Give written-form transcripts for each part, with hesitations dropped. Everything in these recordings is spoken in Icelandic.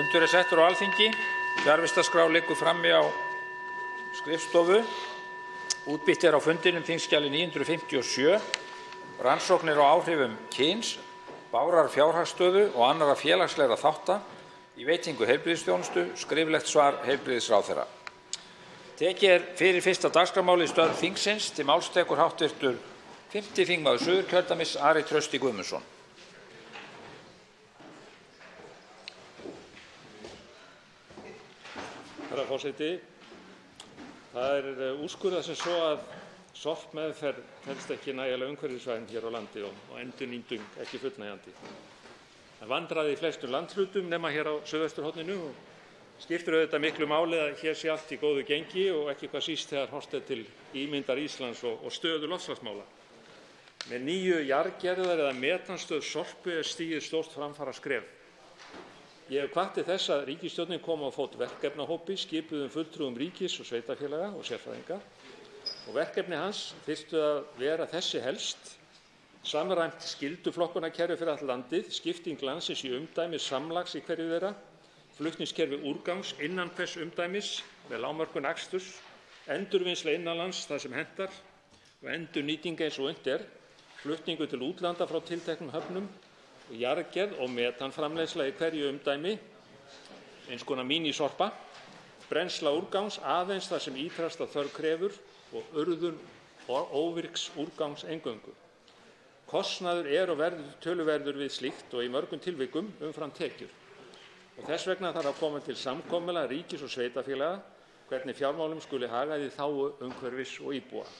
Fundur settur á Alþingi. Fjarvistarskrá liggur frammi á skrifstofu. Útbýtt á fundinum þingskjali 957. Rannsóknir á áhrifum kyns, bágrar fjárhagsstöðu og annarra félagslegra þátta í veitingu heilbrigðisþjónustu. Skriflegt svar heilbrigðisráðherra. Tekið fyrir fyrsta dagskrármálið störf þingsins. Til máls tekur hv. 5. þingmaður Suðurkjördæmis Ari Trausti Guðmundsson. Herra forseti, það úrskurðað sem svo að sorpmeðferð telst ekki nægilega umhverfisvæn hér á landi og endurnýting ekki fullnægjandi. Það vandræði í flestum landshlutum nema hér á suðvesturhorninu og skiptir auðvitað miklu máli að hér sé allt í góðu gengi og ekki hvað síst þegar horft er til ímyndar Íslands og stöðu loftslagsmála. Með nýju jarðgerðar eða metanstöð Sorpu stigið stórt framfaraskref. Ég hef hvatt til þess að ríkisstjórnin komi á fót verkefnahópi skipuðum fulltrúum ríkis og sveitarfélaga og sérfræðinga og verkefni hans þyrftu að vera þessi helst: samræmt skylduflokkunarkerfi fyrir allt landið, skipting landsins í umdæmi samlags í hverju þeirra, flutningskerfi úrgangs innan hvers umdæmis með lágmörkun aksturs, endurvinnsla innanlands þar sem hentar og endurnýting eins og unnt er, flutningu til útlanda frá tilteknum höfnum, jarðgerð og metanframleiðsla í hverju umdæmi, eins konar mínísorpa, brennsla úrgangs aðeins þar sem ýtrasta þörf krefur og urðun og óvirks úrgangs eingöngu. Kostnaður og verður töluverður við slíkt og í mörgum tilvikum umfram tekjur. Og þess vegna þarf að koma til samkomulag ríkis og sveitarfélaga hvernig fjármálum skuli hagað í þágu umhverfis og íbúa.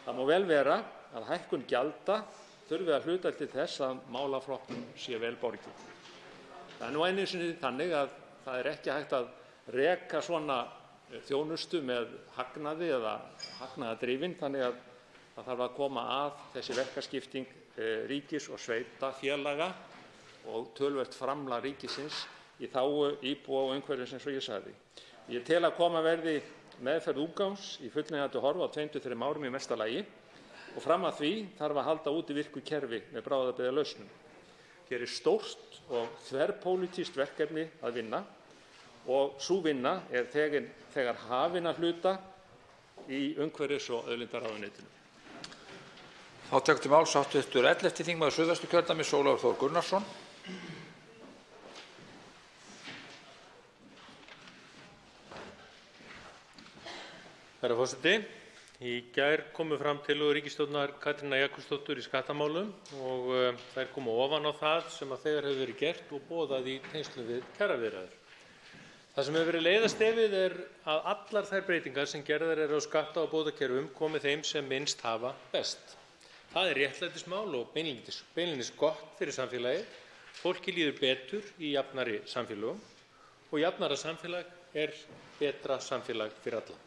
Það má vel vera að hækkun gjalda þurfi að hluta til þess að málaflokknum sé vel borgið. Það nú einu sinni þannig að það ekki hægt að reka svona þjónustu með hagnaði eða hagnaðardrifin, þannig að það þarf að koma að þessi verkaskipting ríkis og sveitarfélaga og töluvert framlag ríkisins í þágu íbúa og umhverfis eins og ég sagði. Ég tel að koma verði meðferð úrgangs í fullnægjandi horf á 2-3 árum í mesta lagi. Og fram að því þarf að halda úti virku kerfi með bráðabirgðalausnum. Hér stórt og þverpólitískt verkefni að vinna og sú vinna þegar hafin að hluta í umhverfis- og auðlindaráðuneytinu. Þá tekur til máls hv. 11. þingmaður Suðvesturkjördæmis Ólafur Þór Gunnarsson. Herra forseti, í gær komu fram tillögur ríkisstjórnar Katrínar Jakobsdóttur í skattamálum og þær komu ofan á það sem þegar hefur verið gert og boðað í tengslum við kjaraviðræður. Það sem hefur verið leiðarstefið að allar þær breytingar sem gerðar eru á skatta- og bótakerfum komi þeim sem minnst hafa best. Það réttlætismál og beinlínis gott fyrir samfélagið. Fólki líður betur í jafnari samfélögum og jafnara samfélag betra samfélag fyrir alla.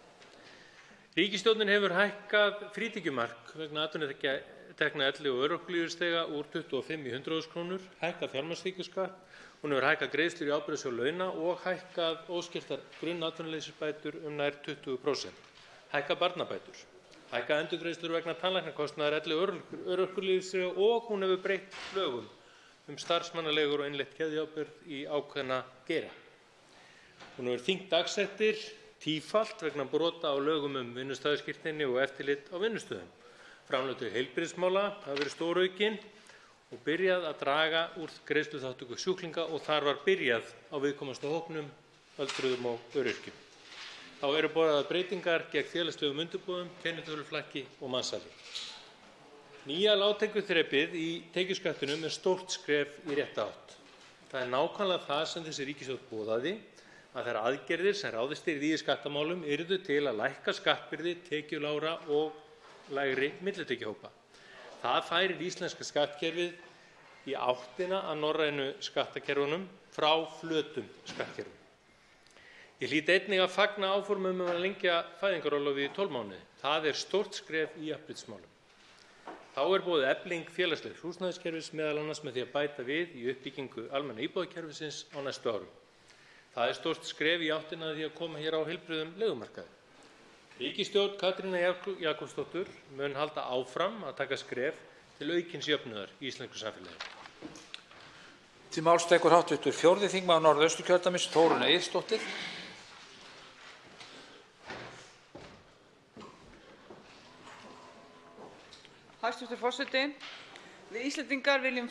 Ríkisstjórnin hefur hækkað frítekjumark vegna atvinnutekna elli- og örorkulífeyrisþega úr 25 í 100.000 krónur, hækkað fjármagnstekjuskatt, hún hefur hækkað greiðslur í ábyrgðasjóð launa og hækkað óskertar grunnatvinnuleysisbætur nær 20%, hækkað barnabætur, hækkað endurgreiðslur vegna tannlæknakostnaðar elli- og örorkulífeyrisþega og hún hefur breytt lögum starfsmannaleigur og innleitt keðjuábyrgð í ákveðna geira. Hún hefur þyngt dagsektir tífalt vegna brota á lögum vinnustaðaskírteini og eftirlit á vinnustöðum. Framlög til heilbrigðismála hafa verið stóraukin og byrjað að draga úr greiðsluþátttöku sjúklinga og þar var byrjað á viðkomandi hópnum, öldruðum og öryrkjum. Þá eru boðaðar breytingar gegn félagslegum undirboðum, kennitöluflakki og mansali. Nýja lágtekjuþrepið í tekjuskattinum stórt skref í rétta átt. Það nákvæmlega það sem þessi ríkisstjórn boðaði, að þær aðgerðir sem ráðist yrði í skattamálum yrðu til að lækka skattbyrði tekjulágra og lægri millitekjuhópa. Það færir íslenska skattkerfið í áttina að norrænu skattakerfunum frá flötum skattkerfum. Ég hlýt einnig að fagna áformum að lengja fæðingarorlofið í 12 mánuði. Það stórt skref í jafnréttismálum. Þá boðið efling félagslegs húsnæðiskerfis meðal annars með því að bæta við í uppbyggingu almenna íbúðakerfisins á næstu árum. Það stórt skref í áttina að því að koma hér á heilbrigðum leigumarkaði. Ríkisstjórn Katrínar Jakobsdóttur mun halda áfram að taka skref til aukins jöfnuðar í íslensku samfélagi. Til máls tekur hv. 4. þingmaður Norðausturkjördæmis, Þórunn Egilsdóttir. Hæstv. forseti. Við Íslendingar viljum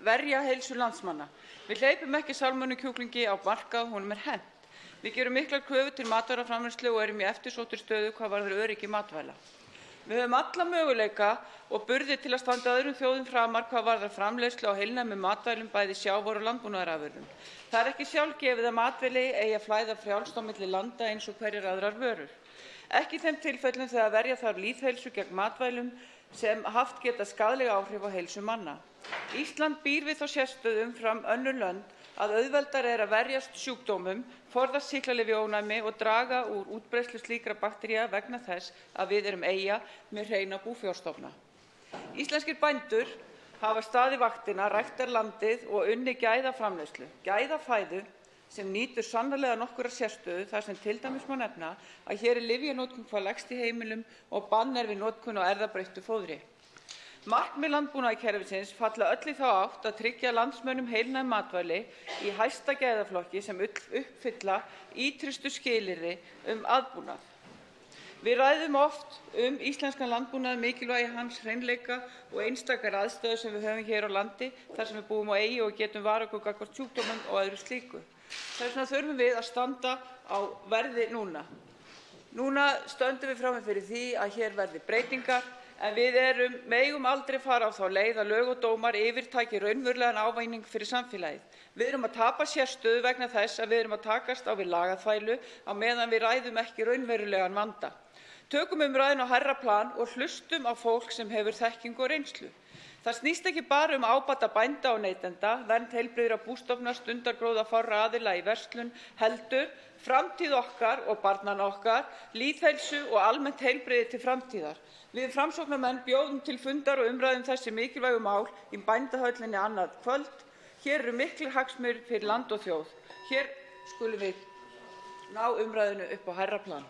verja heilsu landsmanna. Við hleypum ekki salmönu kjúklingi á markað, honum hent. Við gerum miklar kröfur til matvælaframleiðslu og erum í eftirsóttri stöðu hvað varðar öryggi matvæla. Við höfum alla möguleika og burði til að standa öðrum þjóðum framar hvað varðar framleiðslu á heilnæmum matvælum, bæði sjávar- og landbúnaðarafurðum. Það er ekki sjálfgefið að matvæli eigi að flæða frjálst á milli landa eins og hverjar aðrar vörur. Ekki í þeim tilfellum þegar verja þarf lýðheilsu gegn matvælum sem haft geta skaðleg áhrif á heilsu manna. Ísland býr við þá sérstöðu umfram önnur lönd að auðveldara er að verjast sjúkdómum, forðast sýklalyfjaónæmi og draga úr útbreiðslu slíkra baktería vegna þess að við erum eyja með hreina búfjárstofna. Íslenskir bændur hafa staðið vaktina, ræktar landið og unnið gæðaframleiðslu, gæðafæðu sem nýtur sannarlega nokkurrar sérstöðu þar sem til dæmis má nefna að hér er lyfjanotkun hvað lægst í heiminum og bann er við notkun á erfðabreyttu fóðri. Markmið landbúnaðarkerfisins falla öll í þá átt að tryggja landsmönnum heilnæm matvæli í hæsta gæðaflokki sem uppfylla ýtrustu skilyrði aðbúnað. Við ræðum oft íslenskan landbúnað, mikilvægi hans, hreinleika og einstakar aðstæður sem við höfum hér á landi þar sem við búum á eyju og getum varað okkur gagnvart sjúkdómum og öðru slíku. Þess vegna þurfum við að standa á verði núna. Núna stöndum við frammi fyrir því að hér verði breytingar en við megum aldrei fara á þá leið að lög og dómar yfirtaki raunverulegan ávinning fyrir samfélagið. Við erum að tapa sérstöðu vegna þess að við erum að takast á við lagaþvælu á meðan við ræðum ekki raunverulegan vanda. Tökum umræðuna á hærra plan og hlustum á fólk sem hefur þekkingu og reynslu. Það snýst ekki bara ábata bænda og neytenda, vernd heilbrigðra bústofna, stundargróða fárra aðila í verslun, heldur framtíð okkar og barnanna okkar, lýðheilsu og almennt heilbrigði til framtíðar. Við Framsóknarmenn bjóðum til fundar og umræðum þessi mikilvægu mál í bændahöllinni annað kvöld. Hér eru miklir hagsmunir fyrir land og þjóð. Hér skulum við ná umræðinu upp á hærra plan.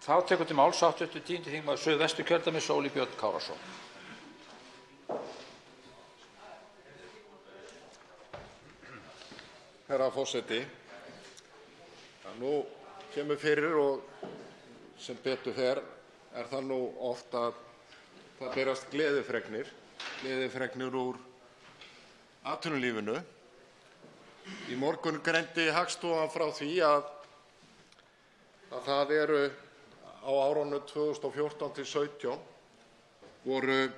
Þá tekur til máls hv. 10. þingmaður Suðvesturkjördæmis, Óli Björn Kárason. Herra forseti, nú kemur fyrir og sem betur fer það nú oft að það berast gleðifregnir úr atvinnulífinu. Í morgun greindi Hagstofan frá því að það eru á árunum 2014 til 2017 voru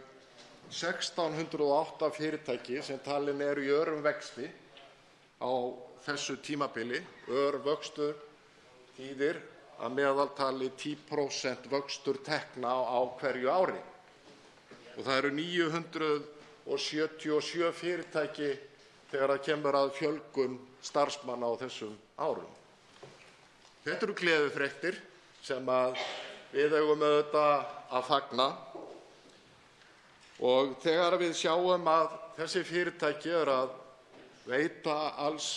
1608 fyrirtæki sem talin eru í örum vexti á þessu tímabili. Örvöxtur þýðir að meðaltali 10% vöxtur tekna á hverju ári. Og það eru 977 fyrirtæki þegar það kemur að fjölgun starfsmanna á þessum árum. Þetta eru gleðifréttir sem við eigum auðvitað að fagna. Og þegar við sjáum að þessi fyrirtæki eru að veita alls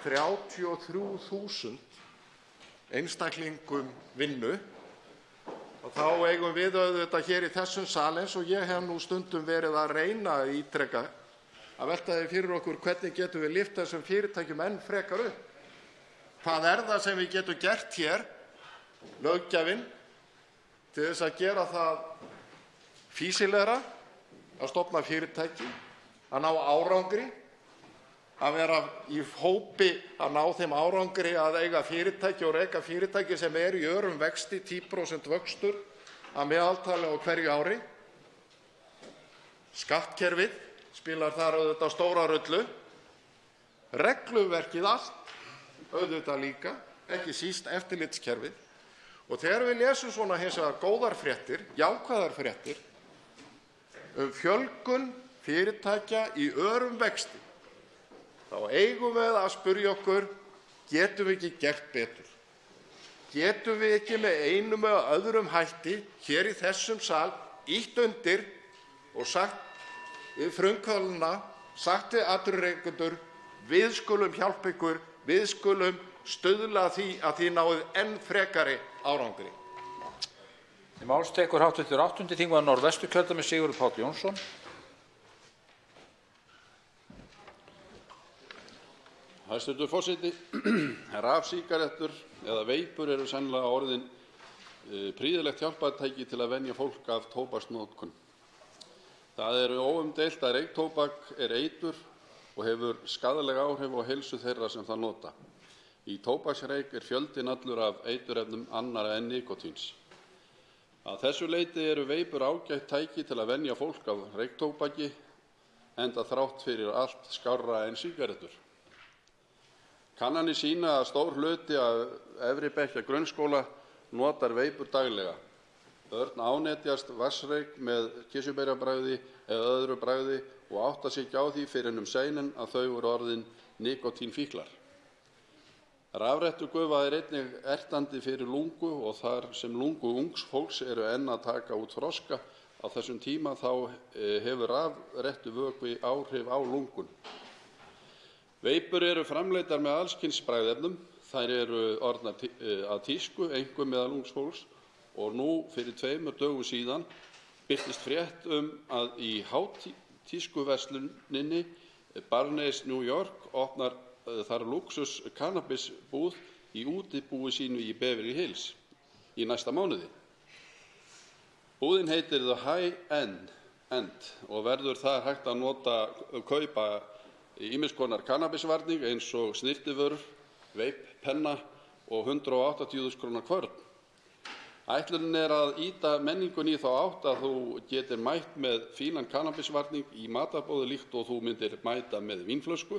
33.000 einstaklingum vinnu og þá eigum við auðvitað hér í þessum sal, eins og ég hef nú stundum verið að reyna að ítreka, að velta því fyrir okkur hvernig getum við lyft þessum fyrirtækjum enn frekar upp. Hvað er það sem við getum gert hér, löggjafinn, til þess að gera það fýsilegra að stofna fyrirtæki, að ná árangri, að vera í hópi að ná þeim árangri að eiga fyrirtæki og reka fyrirtæki sem eru í örum vexti, 10% vöxtur að meðaltali á hverju ári. Skattkerfið spilar þar auðvitað stóra rullu. Regluverkið allt auðvitað líka, ekki síst eftirlitskerfið. Og þegar við lesum svona hins vegar góðar fréttir, jákvæðar fréttir fjölgun fyrirtækja í örum vexti, þá eigum við að spyrja okkur, getum við ekki gert betur? Getum við ekki með einum eða öðrum hætti hér í þessum sal ýtt undir og sagt við frumkvöðlana, sagt við atvinnurekendur, við skulum hjálpa ykkur, við skulum stuðla að því að þið náið enn frekari árangri. Til máls tekur hv. 8. þingmaður Norðvesturkjördæmis, Sigurður Páll Jónsson. Hæstv. forseti. Rafsígarettur eða veipur eru sennilega orðin prýðilegt hjálpartæki til að venja fólk af tóbaksnotkun. Það er óumdeilt að reyktóbak er eitur og hefur skaðleg áhrif á heilsu þeirra sem það nota. Í tóbaksreyk er fjöldinn allur af eiturefnum annarra en nikótíns. Að þessu leyti eru veipur ágætt tæki til að venja fólk af reyktóbaki, enda þrátt fyrir allt skárra en sígarettur. Kannanir sýna að stór hluti af efri bekkja grunnskóla notar veipur daglega. Börn ánetjast vatnsreyk með kirsuberjabragði eða öðru bragði og átta sig ekki á því fyrr en seininn að þau eru orðin nikótínfíklar. Rafrettugufa er einnig ertandi fyrir lungu og þar sem lungu ungs fólks eru enn að taka út þroska á þessum tíma þá hefur rafrettuvökvi áhrif á lungun. Veipur eru framleiddar með alls kyns bragðefnum. Þær eru orðnar að tísku, einkum meðal ungs fólks, og nú fyrir 2 dögum síðan birtist frétt að í hátískuversluninni Barnes, New York, opnar þar luxus kannabisbúð í útibúi sínu í Beverly Hills í næsta mánuði. Búðin heitir The High End og verður þar hægt að kaupa ýmiss konar kannabisvarning eins og snyrtivörur, veippenna og 180.000 kr. kvörn. Ætlunin er að ýta menningunni í þá átt að þú getir mætt með fínan kannabisvarning í matarboði líkt og þú myndir mæta með vínflösku.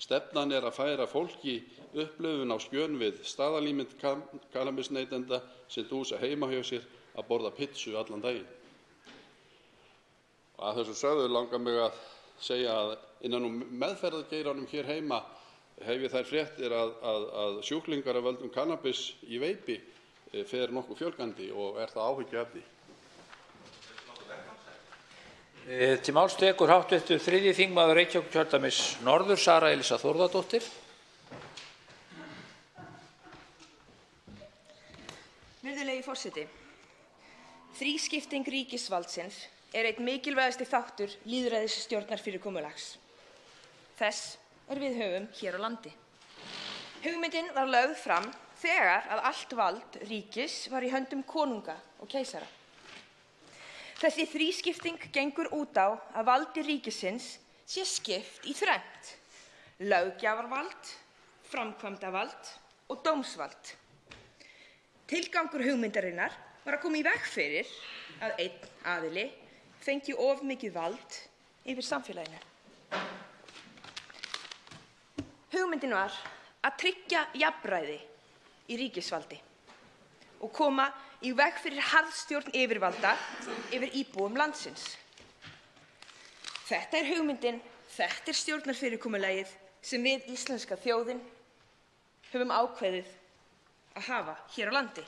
Stefnan er að færa fólki upplifun á skjön við staðalímynd kannabisneytenda sem dúsa heima hjá sér að borða pizzu allan daginn. Að þessu sögðu langar mig að segja að innan meðferðargeiranum hér heima hef ég þær fréttir að sjúklingar af völdum kannabis í veipi fer nokkuð fjölgandi og er það áhyggjuefni. Til máls tekur hv. 3. þingmaður Reykjavíkurkjördæmis norður, Sara Elísa Þórðardóttir. Virðulegi forseti. Þrískipting ríkisvaldsins er einn mikilvægasti þáttur lýðræðisstjórnarfyrirkomulags. Þess við höfum hér á landi. Hugmyndin var lögð fram þegar að allt vald ríkis var í höndum konunga og keisara. Þessi þrískipting gengur út á að valdi ríkisins sé skipt í þrennt: löggjafarvald, framkvæmdavald og dómsvald. Tilgangur hugmyndarinnar var að koma í veg fyrir að einn aðili fengi of mikið vald yfir samfélaginu. Hugmyndin var að tryggja jafnræði í ríkisvaldi og koma í veg fyrir harðstjórn yfirvalda yfir íbúum landsins. Þetta er hugmyndin, þetta er stjórnarfyrirkomulagið sem við íslenska þjóðin höfum ákveðið að hafa hér á landi.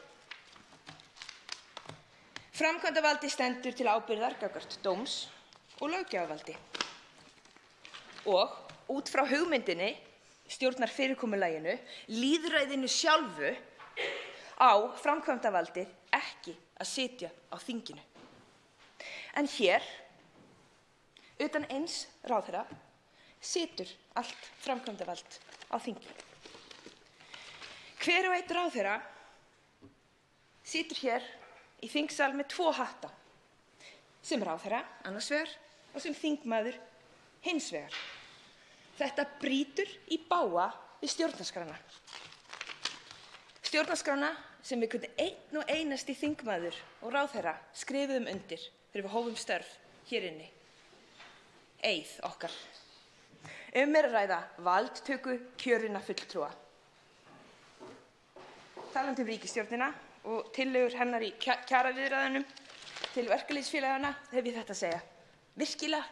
Framkvæmdavaldi stendur til ábyrgðar gagnvart dóms- og löggjafarvaldi. Og út frá hugmyndinni, stjórnarfyrirkomulaginu, lýðræðinu sjálfu, á framkvæmdavaldið ekki að sitja á þinginu. En hér, utan eins ráðherra, situr allt framkvæmdavald á þingi. Hver og einn ráðherra situr hér í þingsal með 2 hatta, sem ráðherra annars vegar og sem þingmaður hins vegar. Þetta brýtur í bága við stjórnarskrána. Stjórnarskrána sem við einn og einasti þingmaður og ráðherra skrifuðum undir þegar við hófum störf hér inni. Eið okkar. Er að ræða valdtöku kjörinna fulltrúa. Talandi ríkisstjórnina og tillögur hennar í kjaraviðræðunum til verkalýðsfélagana hef ég þetta að segja. Virkilega.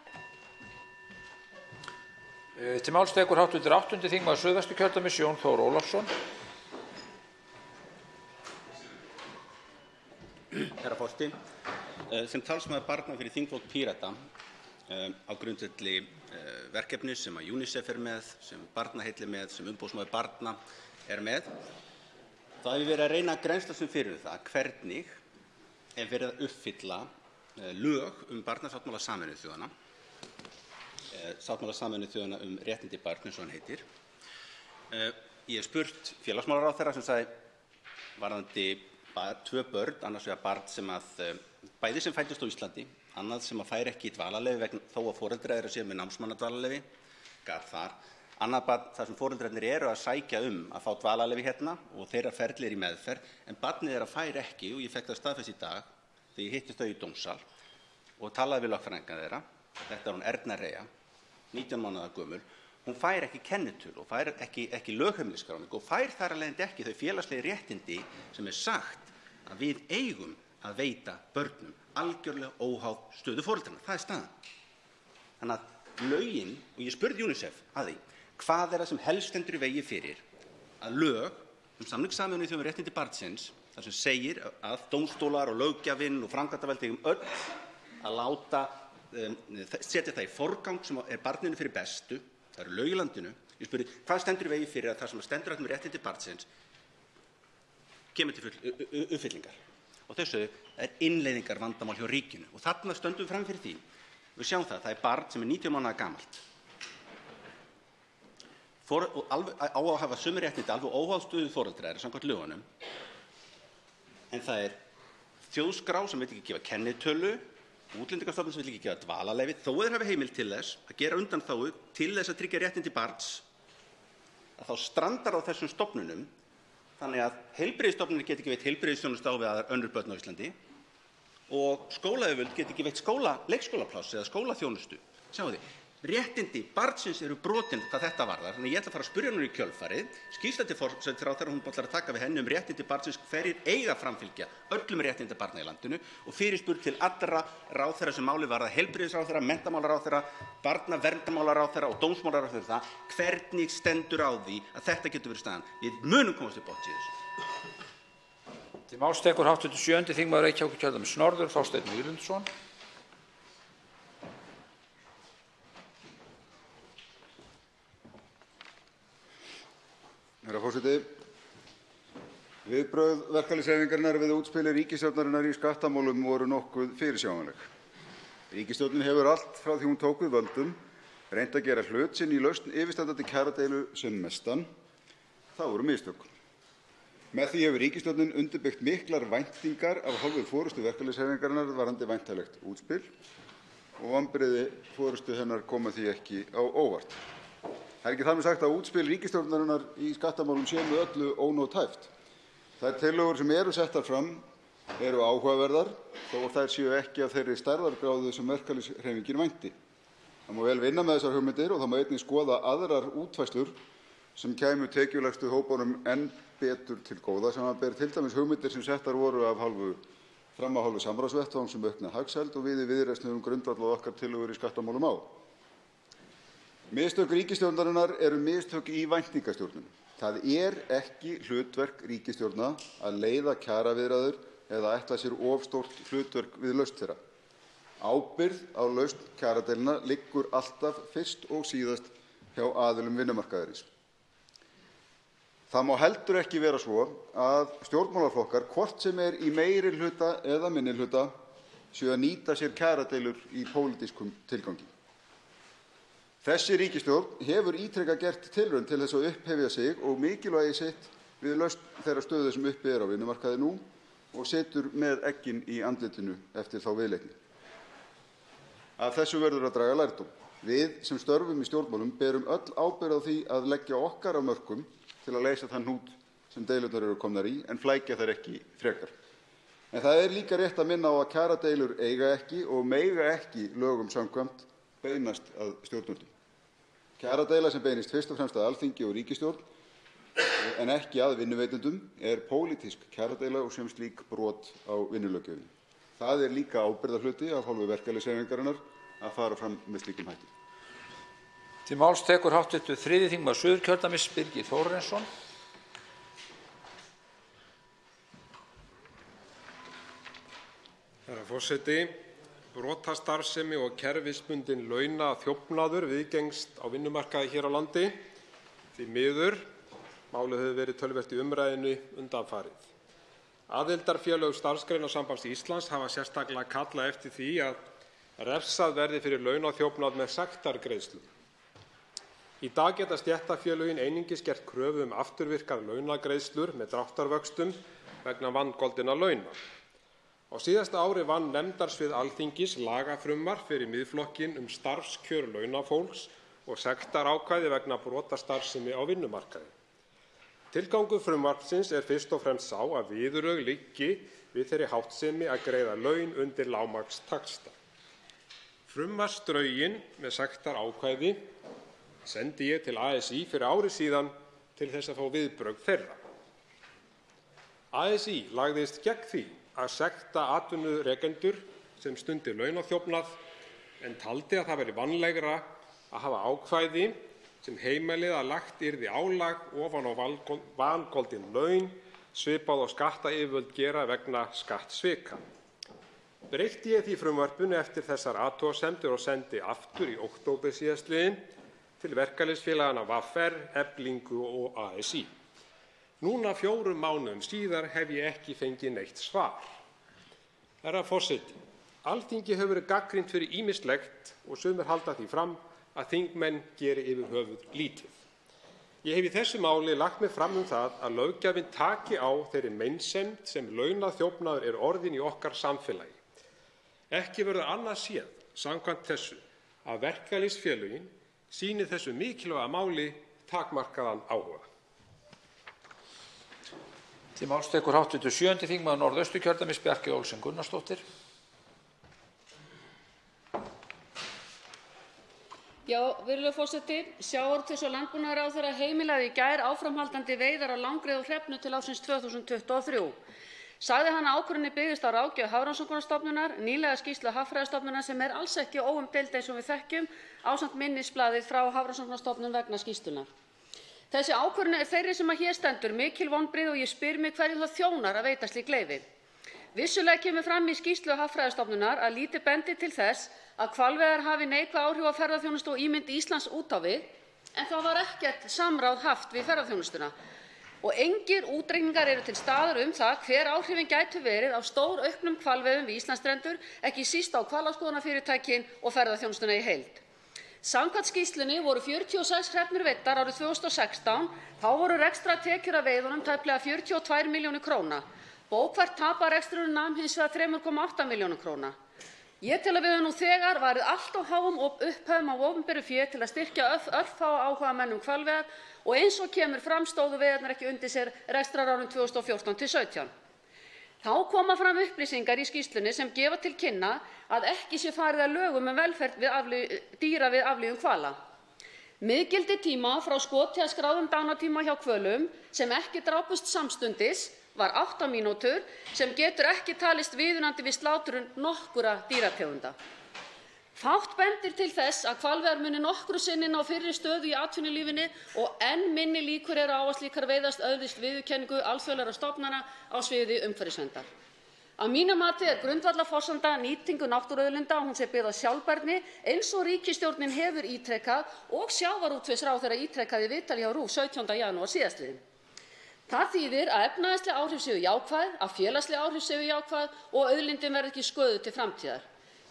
Til máls tekur hv. 8. þingmaður Suðvesturkjördæmis Jón Þór Ólafsson. Herra forseti, sem talsmaður barna fyrir þingflokk Pírata á grundvelli verkefnis sem að UNICEF er með, sem Barnaheill er með, sem umboðsmaður barna er með, þá hef ég verið að reyna að grennslast fyrir það hvernig er verið að uppfylla lög barnasáttmála Sameinuðu þjóðanna, sáttmála Sameinuðu þjóðanna réttindi barna, eins og hann heitir, Ég hef spurt félagsmálaráðherra sem sagði varðandi 2 börn, annars vegar barn sem bæði sem fæddust á Íslandi, annað sem fær ekki dvalarleyfi þó að foreldrar eru séu með námsmannadvalarleyfi, gat þar. Annað barn þar sem foreldrarnir eru að sækja að fá dvalarleyfi hérna og þeirra ferli í meðferð, en barnið þeirra fær ekki, og ég fékk það staðfest í dag þegar ég hittist þau í dómsal og talaði við lögfræðinga þeirra. Þetta hún Erna Reyja, 19 mánaða gömul. Hún fær ekki kennitölu og fær ekki lögheimilisskráningu og fær þar af leiðandi ekki þau félagslegu réttindi sem sagt að við eigum að veita börnum algjörlega óháð stöðu foreldranna. Það staðan. Þannig að lögin, og ég spurði UNICEF að því, hvað það sem helst stendur í vegi fyrir að lög samning Sameinuðu þjóðanna um réttindi barnsins, þar sem segir að dómstólar og löggjafinn og framkvæmdarvaldið eigum öll að láta setja það í forgang sem barninu fyrir bestu. Það eru lög í landinu. Ég spurði, hvað stendur í vegi fyrir að það sem stendur um réttindi barnsins kemur til uppfyllingar? Og þau sögðu, það innleiðingar vandamál hjá ríkinu. Og þarna stöndum við fram fyrir því. Við sjáum það er barn sem 90 mánaða gamalt. Á að hafa sömu réttindi alveg óháð stöðu foreldra samkvæmt lögunum. En það þjóðskrá sem vill ekki gefa kennitölu, Útlendingastofnun sem vill ekki gefa dvalarleyfi, þó þeir hafi heimild til þess að gera undanþágu til þess að tryggja réttindi barns, að þá strandar á þessum stofnunum þannig að heilbrigðisstofnanir geti ekki veitt heilbrigðisþjónustu á við önnur börn á Íslandi og skólayfirvöld geti ekki veitt leikskólapláss eða skólaþjónustu. Sjáðu þið, réttindi barnsins eru brotin hvað þetta varðar. Þannig ég ætla að fara að spyrja hennar í kjölfarið, skýrsla til forsætisráðherra, hún ætlar að taka við henni réttindi barnsins, hverjir eiga framfylgja öllum réttindi barna í landinu og fyrirspurn til allra ráðherra sem máli varða, heilbrigðisráðherra, menntamálaráðherra, barnaverndarmálaráðherra og dómsmálaráðherra, hvernig stendur á því að þetta getur verið staðan. Við munum komast til botns í þessu. Til máls tekur hv. 7. þingmaður Reykjavíkurkjördæmis norður, Þorsteinn Víglundsson. Herra forseti, viðbrögð verkalýðshreyfingarinnar við útspili ríkisstjórnarinnar í skattamálum voru nokkuð fyrirsjáanleg. Ríkisstjórnin hefur allt frá því hún tók við völdum reynt að gera hlut sinn í lausn yfirstandandi kjaradeilu sem mestan. Það voru mistök. Með því hefur ríkisstjórnin undirbyggt miklar væntingar af hálfu forystu verkalýðshreyfingarinnar varðandi væntanlegt útspil og vonbrigði forystu hennar koma því ekki á óvart. Það ekki þar með sagt að útspil ríkisstjórnarinnar í skattamálum sé með öllu ónótæft. Þær tillögur sem eru settar fram eru áhugaverðar þó þær séu ekki af þeirri stærðargráðu sem verkalýðshreyfingin vænti. Það má vel vinna með þessar hugmyndir og það má einnig skoða aðrar útfærslur sem kæmu tekjulægstu hópunum enn betur til góða, samanber til dæmis hugmyndir sem settar voru af hálfu samráðsvettvangs um aukna hagsæld og við í Viðreisn höfum grundvallað okkar tillögur í skattamálum á. Mistök ríkisstjórnarinnar eru mistök í væntingastjórnun. Það ekki hlutverk ríkisstjórna að leiða kjaraviðræður eða ætla sér of stórt hlutverk við lausn þeirra. Ábyrgð á lausn kjaradeilna liggur alltaf fyrst og síðast hjá aðilum vinnumarkaðarins. Það má heldur ekki vera svo að stjórnmálaflokkar, hvort sem í meirihluta eða minnihluta, séu að nýta sér kjaradeilur í pólitískum tilgangi. Þessi ríkisstjórn hefur ítrekað gert tilraun til þess að upphefja sig og mikilvægi sitt við lausn þeirra stöðu sem uppi á vinnumarkaði nú og situr með eggin í andlitinu eftir þá viðleitni. Af þessu verður að draga lærdóm. Við sem störfum í stjórnmálum berum öll ábyrgð á því að leggja okkar af mörkum til að leysa þann hnút sem deilurnar eru komnar í en flækja þær ekki frekar. En það líka rétt að minna á að kjaradeilur eiga ekki og mega ekki lögum samkvæmt beinast að stjórnvöldum. Kjaradeila sem beinist fyrst og fremst að Alþingi og ríkisstjórn en ekki að vinnuveitendum pólitísk kjaradeila og sem slík brot á vinnulöggjöfinni. Það líka ábyrgðarhluti af hálfu verkalýðshreyfingarinnar að fara fram með slíkum hætti. Til máls tekur hv. 3. þingmaður Suðurkjördæmis Birgir Þórarinsson. Herra forseti, brotastarfsemi og kerfisbundinn launaþjófnaður viðgengst á vinnumarkaði hér á landi. Því miður, málið hefur verið töluvert í umræðunni undanfarið. Aðildarfélög Starfsgreinasambands Íslands hafa sérstaklega kallað eftir því að refsað verði fyrir launaþjófnað með sektargreiðslum. Í dag geta stéttarfélögin einungis gert kröfu afturvirkar launagreiðslur með dráttarvöxtum vegna vangoldinna launa. Á síðasta ári vann nefndarsvið Alþingis lagafrumvarp fyrir Miðflokkinn starfskjör launafólks og sektarákvæði vegna brotastarfsemi á vinnumarkaði. Tilgangur frumvarpsins fyrst og fremst sá að viðurlög liggi við þeirri háttsemi að greiða laun undir lágmarkstaxta. Frumvarpsdrögin með sektarákvæði sendi ég til ASÍ fyrir ári síðan til þess að fá viðbrögð þeirra. ASÍ lagðist gegn því að sekta atvinnurekendur sem stundi launaþjófnað en taldi að það væri vanlegra að hafa ákvæði sem heimilið að lagt yrði álag ofan á vangoldin laun svipað og skattyfirvöld gera vegna skattsvika. Breytti ég því frumvarpinu eftir þessar athugasemdir og sendi aftur í október síðastliðinn til verkalýðsfélaganna VR, Eflingu og ASÍ. Núna 4 mánuðum síðar hef ég ekki fengið neitt svar. Herra forseti, Alþingi hefur verið gagnrýnt fyrir ýmislegt og sumir halda því fram að þingmenn geri yfir höfuð lítið. Ég hef í þessu máli lagt mig fram það að löggjafinn taki á þeirri meinsemd sem launaþjófnaður orðin í okkar samfélagi. Ekki verður annað séð samkvæmt þessu að verkalýðsfélögin sýni þessu mikilvæga máli takmarkaðan áhuga. Til máls tekur hv. 7. þingmaður Norðausturkjördæmis Bjarkey Olsen Gunnarsdóttir. Já, virðulegur forseti, sjávarútvegs- og landbúnaðarráðherra heimilaði í gær áframhaldandi veiðar á langreyði og hrefnu til ársins 2023. Sagði hann að ákvörðunin byggðist á ráðgjöf Hafrannsóknastofnunar, nýlega skýrslu Hagfræðistofnunar sem alls ekki óumdeild eins og við þekkjum, ásamt minnisblaðið frá Hafrannsóknastofnun vegna skýrslunnar. Þessi ákvörðun þeirri sem hér stendur mikil vonbrigði og ég spyr mig hverju það þjónar að veita slík leyfi. Vissulega kemur fram í skýrslu Hagfræðistofnunar að lítið bendi til þess að hvalveiðar hafi neikvæð áhrif á ferðaþjónustu og ímynd Íslands út á við, en það var ekkert samráð haft við ferðaþjónustuna. Og engir útreikningar eru til staðar það hver áhrifin gætu verið á stórauknum hvalveiðum við Íslandsstrendur, ekki síst á hvalaskoðunarfyrirtækin og ferðaþjónustuna í heild. Samkvæmt skýrslunni voru 46 hrefnur veiddar árið 2016, þá voru rekstrartekjur af veiðunum tæplega 42 milljónir króna. Bókfært tap af rekstrinum nam hins vegar 3,8 milljónir króna. Ég tel að við höfum nú þegar varið allt of háum upphæðum af opinberu fé til að styrkja örfáa áhugamenn hvalveiðar og eins og kemur fram stóðu veiðarnar ekki undir sér rekstrarárin 2014–17. Þá koma fram upplýsingar í skýrslunni sem gefa til kynna að ekki sé farið að lögum velferð dýra við aflífun hvala. Miðgildi tíma frá skoti að skráðum dánartíma hjá hvölum sem ekki drápust samstundis var 8 mínútur sem getur ekki talist viðunandi við slátrun nokkurra dýrategunda. Fátt bendir til þess að hvalveiðar muni nokkru sinni ná fyrri stöðu í atvinnulífinu og enn minni líkur á að slíkar veiðar öðlist viðurkenningu alþjóðlegra stofnana á sviði umhverfisverndar. Að mínu mati grundvallarforsenda nýtingu náttúruauðlinda að hún sé byggð á sjálfbærni eins og ríkisstjórnin hefur ítrekað og sjávarútvegsráðherra ítrekaði í viðtali hjá RÚV 17. janúar síðastliðinn. Það þýðir að efnahagsleg áhrif séu jákvæð, að félagsleg áhrif séu jákvæð og auðlindin verði ekki sköðuð til framtíðar.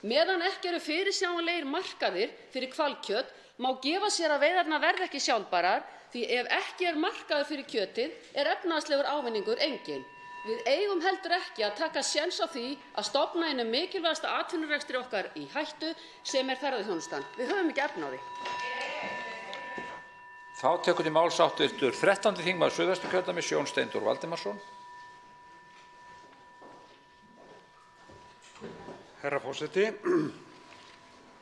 Meðan ekki eru fyrirsjáanlegir markaðir fyrir hvalkjöt má gefa sér að veiðarnar verði ekki sjálfbærar því ef ekki markaður fyrir kjötið efnahagslegur ávinningur enginn. Við eigum heldur ekki að taka séns á því að stofna einum mikilvægasta atvinnurekstri okkar í hættu sem ferðaþjónustan. Við höfum ekki efni á því. Þá tekur til máls hv. 13. þingmaður Suðvesturkjördæmis Jón Steindór Valdimarsson. Herra forseti,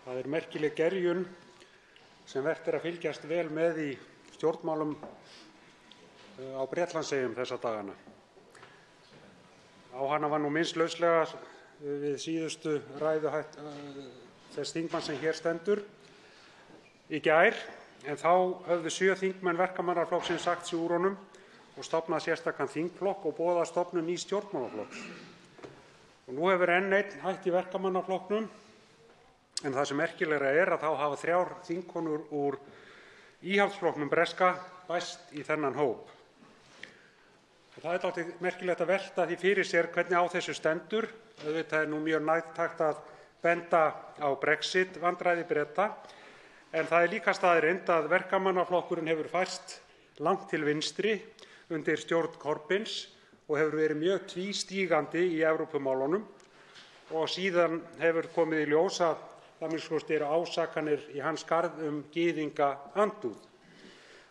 það merkileg gerjun sem vert að fylgjast vel með í stjórnmálum á Bretlandseyjum þessa dagana. Á hana var nú minnst lauslega við síðustu ræðu þess þingmanns sem hér stendur í gær, en þá höfðu 7 þingmenn Verkamannaflokksins sagt sig úr honum og stofnað sérstakan þingflokk og boðað stofnun nýs stjórnmálaflokks. Og nú hefur enn einn hætt í Verkamannaflokknum, en það sem merkilegra að þá hafa 3 þingkonur úr Íhaldsflokknum breska bæst í þennan hóp. Og það dálítið merkilegt að velta því fyrir sér hvernig á þessu stendur. Auðvitað nú mjög nærtækt að benda á Brexit vandræði Breta, en það líka staðreynd að Verkamannaflokkurinn hefur færst langt til vinstri undir stjórn Corbyns og hefur verið mjög tvístígandi í Evrópumálunum og síðan hefur komið í ljós að það eru ásakanir í hans garð gyðingaandúð.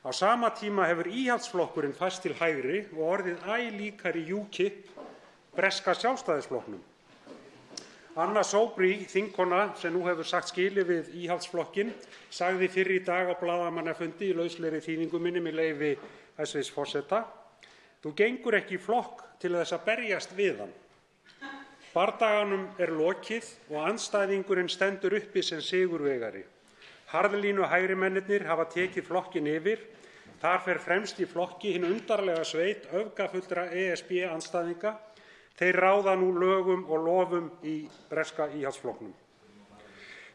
Á sama tíma hefur Íhaldsflokkurinn færst til hægri og orðið æ líkari UKIP, breska sjálfstæðisflokknum. Anna Soubry, þingkona sem nú hefur sagt skilið við Íhaldsflokkinn, sagði fyrr í dag á blaðamannafundi í lauslegri þýðingu minni með leyfi hæstv. Forseta: "Þú gengur ekki í flokk til þess að berjast við hann. Bardaganum lokið og andstæðingurinn stendur uppi sem sigurvegari. Harðlínu hægrimennirnir hafa tekið flokkinn yfir. Þar fer fremst í flokki hin undarlega sveit öfgafullra ESB andstæðinga. Þeir ráða nú lögum og lofum í breska Íhaldsflokknum."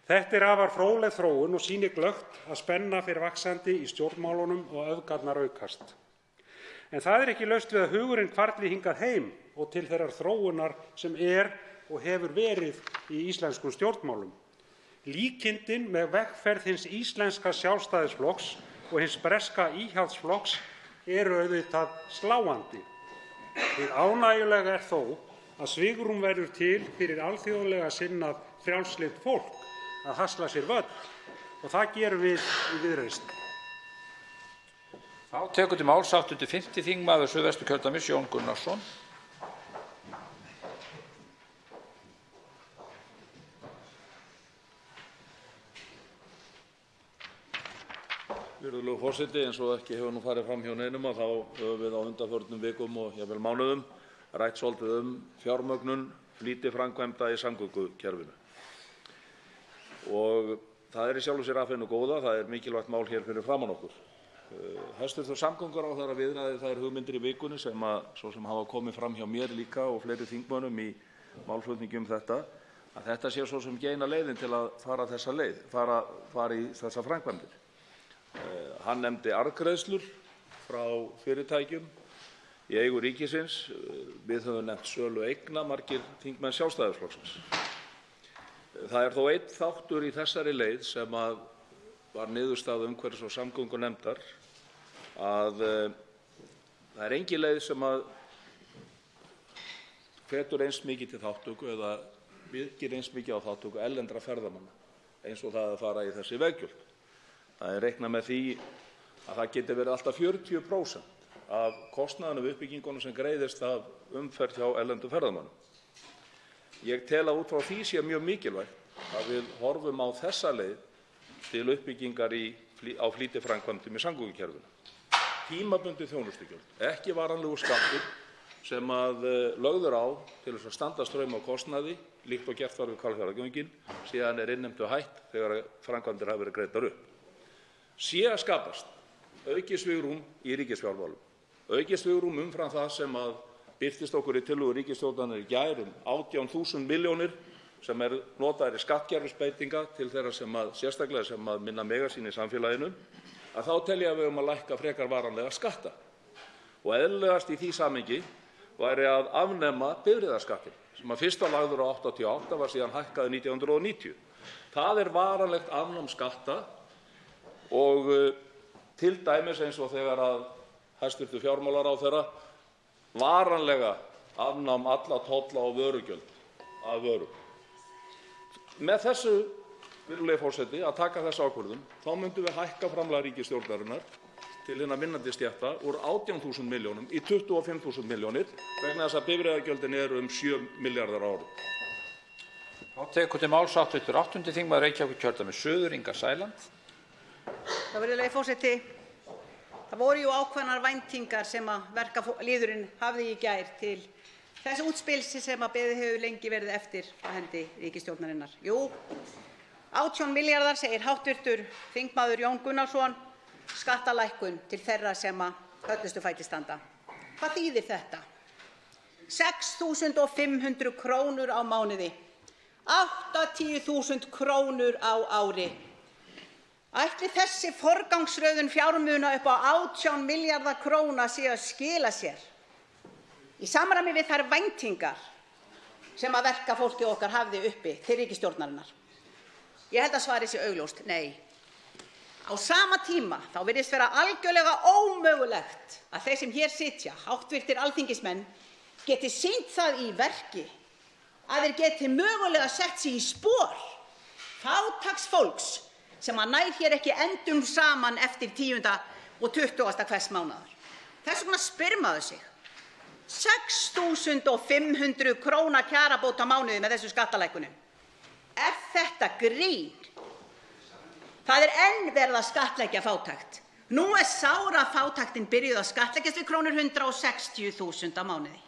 Þetta afar fróðleg þróun og sýnir glöggt að spenna fer vaxandi í stjórnmálunum og öfgarnar aukast. En það ekki laust við að hugurinn hvarfli hingað heim og til þeirrar þróunar sem og hefur verið í íslenskum stjórnmálum. Líkindin með vegferð hins íslenska sjálfstæðisflokks og hins breska Íhaldsflokks auðvitað sláandi. Hið ánægjulega þó að svigrúm verður til fyrir alþjóðlega sinnað frjálslynt fólk að hasla sér völl og það gerum við í Viðreisn. Þá tekur til máls 85. þingmaður Suðvesturkjördæmis, Jón Gunnarsson. Virðulegur forseti, eins og ekki hefur nú farið fram hjá neinum að þá höfum við á undanförnum vikum og jafnvel mánuðum rætt svolítið fjármögnun flýtiframkvæmda í samgöngukerfinu. Og það í sjálfu sér af hinu góða, það mikilvægt mál hér fyrir framan okkur. Hæstv. Samgönguráðherra viðraði þær hugmyndir í vikunni sem hafa komið fram hjá mér líka og fleiri þingmönnum í málflutningi þetta, að þetta sé svo sem ekki eina leiðin til að fara þessa leið, fara í þessa framkvæmdir. Hann nefndi arðgreiðslur frá fyrirtækjum í eigu ríkisins. Við höfum nefnt sölu eigna, margir þingmenn Sjálfstæðisflokksins. Það þó einn þáttur í þessari leið sem var niðurstaða umhverfis- og samgöngunefndar að það engin leið sem hvetur eins mikið til þátttöku eða byggir eins mikið á þátttöku erlendra ferðamanna eins og það að fara í þessi veggjöld. Það reiknað með því að það geti verið alltaf 40% af kostnaðinum við uppbyggingunum sem greiðist af umferð hjá erlendum ferðamönnum. Ég tel að út frá því sé mjög mikilvægt að við horfum á þessa leið til uppbyggingar á flýtiframkvæmdum í samgöngukerfinu. Tímabundið þjónustugjöld, ekki varanlegur skattur sem lögður á til þess að standa straum á kostnaði, líkt og gert var við Hvalfjarðargöngin, síðan innheimtu hætt þegar framkvæmdir hafa verið greiddar upp. Sé að skapast aukið svigrúm í ríkisfjármálum, aukið svigrúm umfram það sem birtist okkur í tillögu ríkisstjórnarinnar í gær 18.000 milljónir sem notaðar í skattkerfisbreytinga til þeirra sérstaklega sem minna mega sín í samfélaginu, að þá tel ég að við að lækka frekar varanlega skatta. Og eðlilegast í því samhengi væri að afnema bifreiðaskattinn sem fyrst var lagður á 88 var síðan hækkaður 1990. Það varanlegt afnám skatta og til dæmis eins og þegar að hæstv. Fjármálaráðherra varanlega afnám alla tolla og vörugjöld af vörum. Með þessu, virðulegi forseti, að taka þessa ákvörðun, þá myndum við hækka framlag ríkisstjórnarinnar til hinna vinnandi stétta úr 18.000 milljónum í 25.000 milljónir vegna þess að bifreiðagjöldin 7 milljarðar á ári. Þá tekur til máls 8. þingmaður Reykjavíkurkjördæmis suður, Inga Sæland. Virðulegi forseti, það voru jú ákveðnar væntingar sem verkalýðurinn hafði í gær til þess útspils sem beðið hefur lengi verið eftir frá hendi ríkisstjórnarinnar. Jú, 18 milljarðar segir hv. þingmaður Jón Gunnarsson, skattalækkun til þeirra sem höllustu fæti standa. Hvað þýðir þetta? 6.500 krónur á mánuði, 80.000 krónur á ári. Ætli þessi forgangsröðun fjármuna upp á 18 milljarða króna sé að skila sér í samræmi við þær væntingar sem verkafólkið okkar hafði uppi til ríkisstjórnarinnar? Ég held að svarið sé augljóst, nei. Á sama tíma þá virðist vera algjörlega ómögulegt að þeir sem hér sitja, háttvirtir alþingismenn, geti sýnt það í verki að þeir geti mögulega sett sig í spor fátæks fólks sem að nær hér ekki endum saman eftir 10. og 20. hvers mánaðar. Þess vegna spyr maður sig, 6.500 króna kjarabót á mánuði með þessu skattalækkunum. Er þetta grín? Það er enn verið að skattleggja fátækt. Nú er sárafátæktin byrjuð að skattleggjast við krónur 160.000 á mánuði.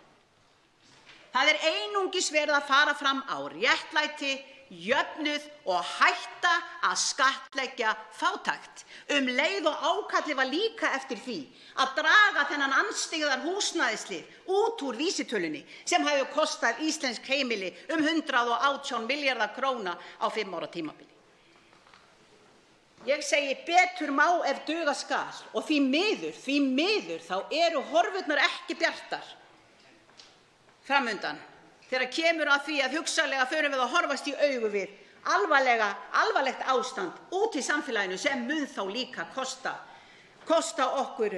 Það er einungis verið að fara fram á réttlæti, jöfnuð og hætta að skattleggja fátækt. Leið og ákalli var líka eftir því að draga þennan andstyggðar húsnæðislið út úr vísitölunni sem hefur kostað íslensk heimili 118 milljarða króna á 5 ára tímabili. Ég segi betur má ef duga skal og því miður þá eru horfurnar ekki bjartar framundan þegar kemur að því að hugsanlega förum við að horfast í augu við alvarlegt ástand út í samfélaginu sem mun þá líka kosta okkur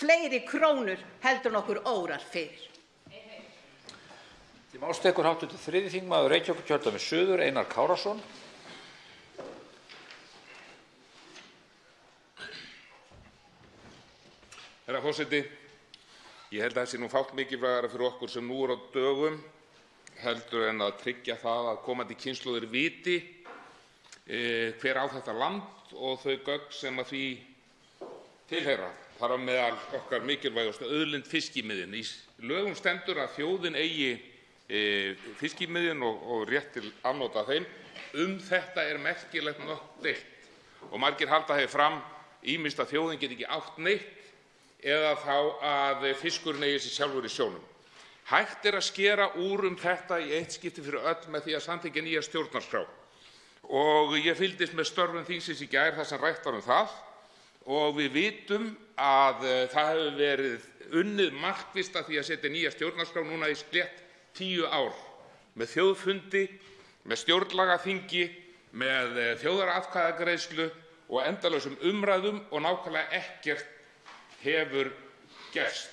fleiri krónur heldur en okkur órar fyrir. Til máls tekur hv. 3. þingmaður Reykjavíkurkjördæmis suður, Einar Kárason. Herra forseti, ég held að það sé nú fátt mikilvægara fyrir okkur sem nú á dögum heldur en að tryggja það að komandi kynslóðir viti hver á þetta land og þau gögn sem að því tilheyra. Þar á meðal okkar mikilvægustu auðlind fiskimiðin. Í lögum stendur að þjóðin eigi fiskimiðin og rétt til afnota af þeim. Þetta er merkilegt nokkuð deilt og margir halda hér fram ýmist að þjóðin geti ekki átt neitt eða þá að fiskurinn eigi sig sjálfur í sjónum. Hægt er að skera úr þetta í eitt skipti fyrir öll með því að samþykkja nýja stjórnarskrá. Og ég fylgdist með störfum þingsins í gær þar sem rætt var það og við vitum að það hefur verið unnið markvisst að því að setja nýja stjórnarskrá núna í slétt 10 ár með þjóðfundi, með stjórnlagaþingi, með þjóðaratkvæðagreiðslu og endalausum umræðum og nákvæmlega ekkert hefur gerst.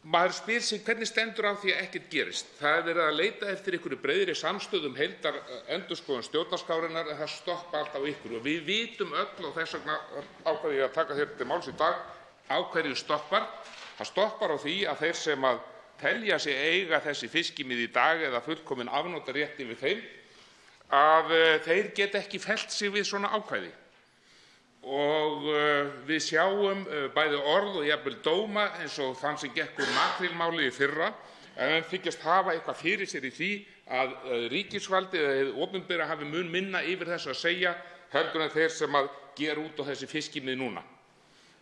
Maður spyr sig hvernig stendur á því að ekkert gerist. Það er verið að leita eftir einhverju breiðri samstöðu heildar endurskoðun stjórnarskrárinnar en það stoppa allt á ykkur og við vitum öll og þess vegna ákvað ég að taka hér til máls í dag á hverju stoppar. Það stoppar á því að þeir sem að telja sig eiga þessi fiskimið í dag eða fullkomin afnotarétt yfir þeim að þeir geta ekki fellt sig við svona ákvæði. Og við sjáum bæði orð og jafnvel dóma eins og þann sem gekk úr makrílmáli í fyrra en menn þykjast hafa eitthvað fyrir sér í því að ríkisvaldið eða hið opinbera hafi mun minna yfir þessu að segja heldur en þeir sem að gera út á þessi fiskimið núna.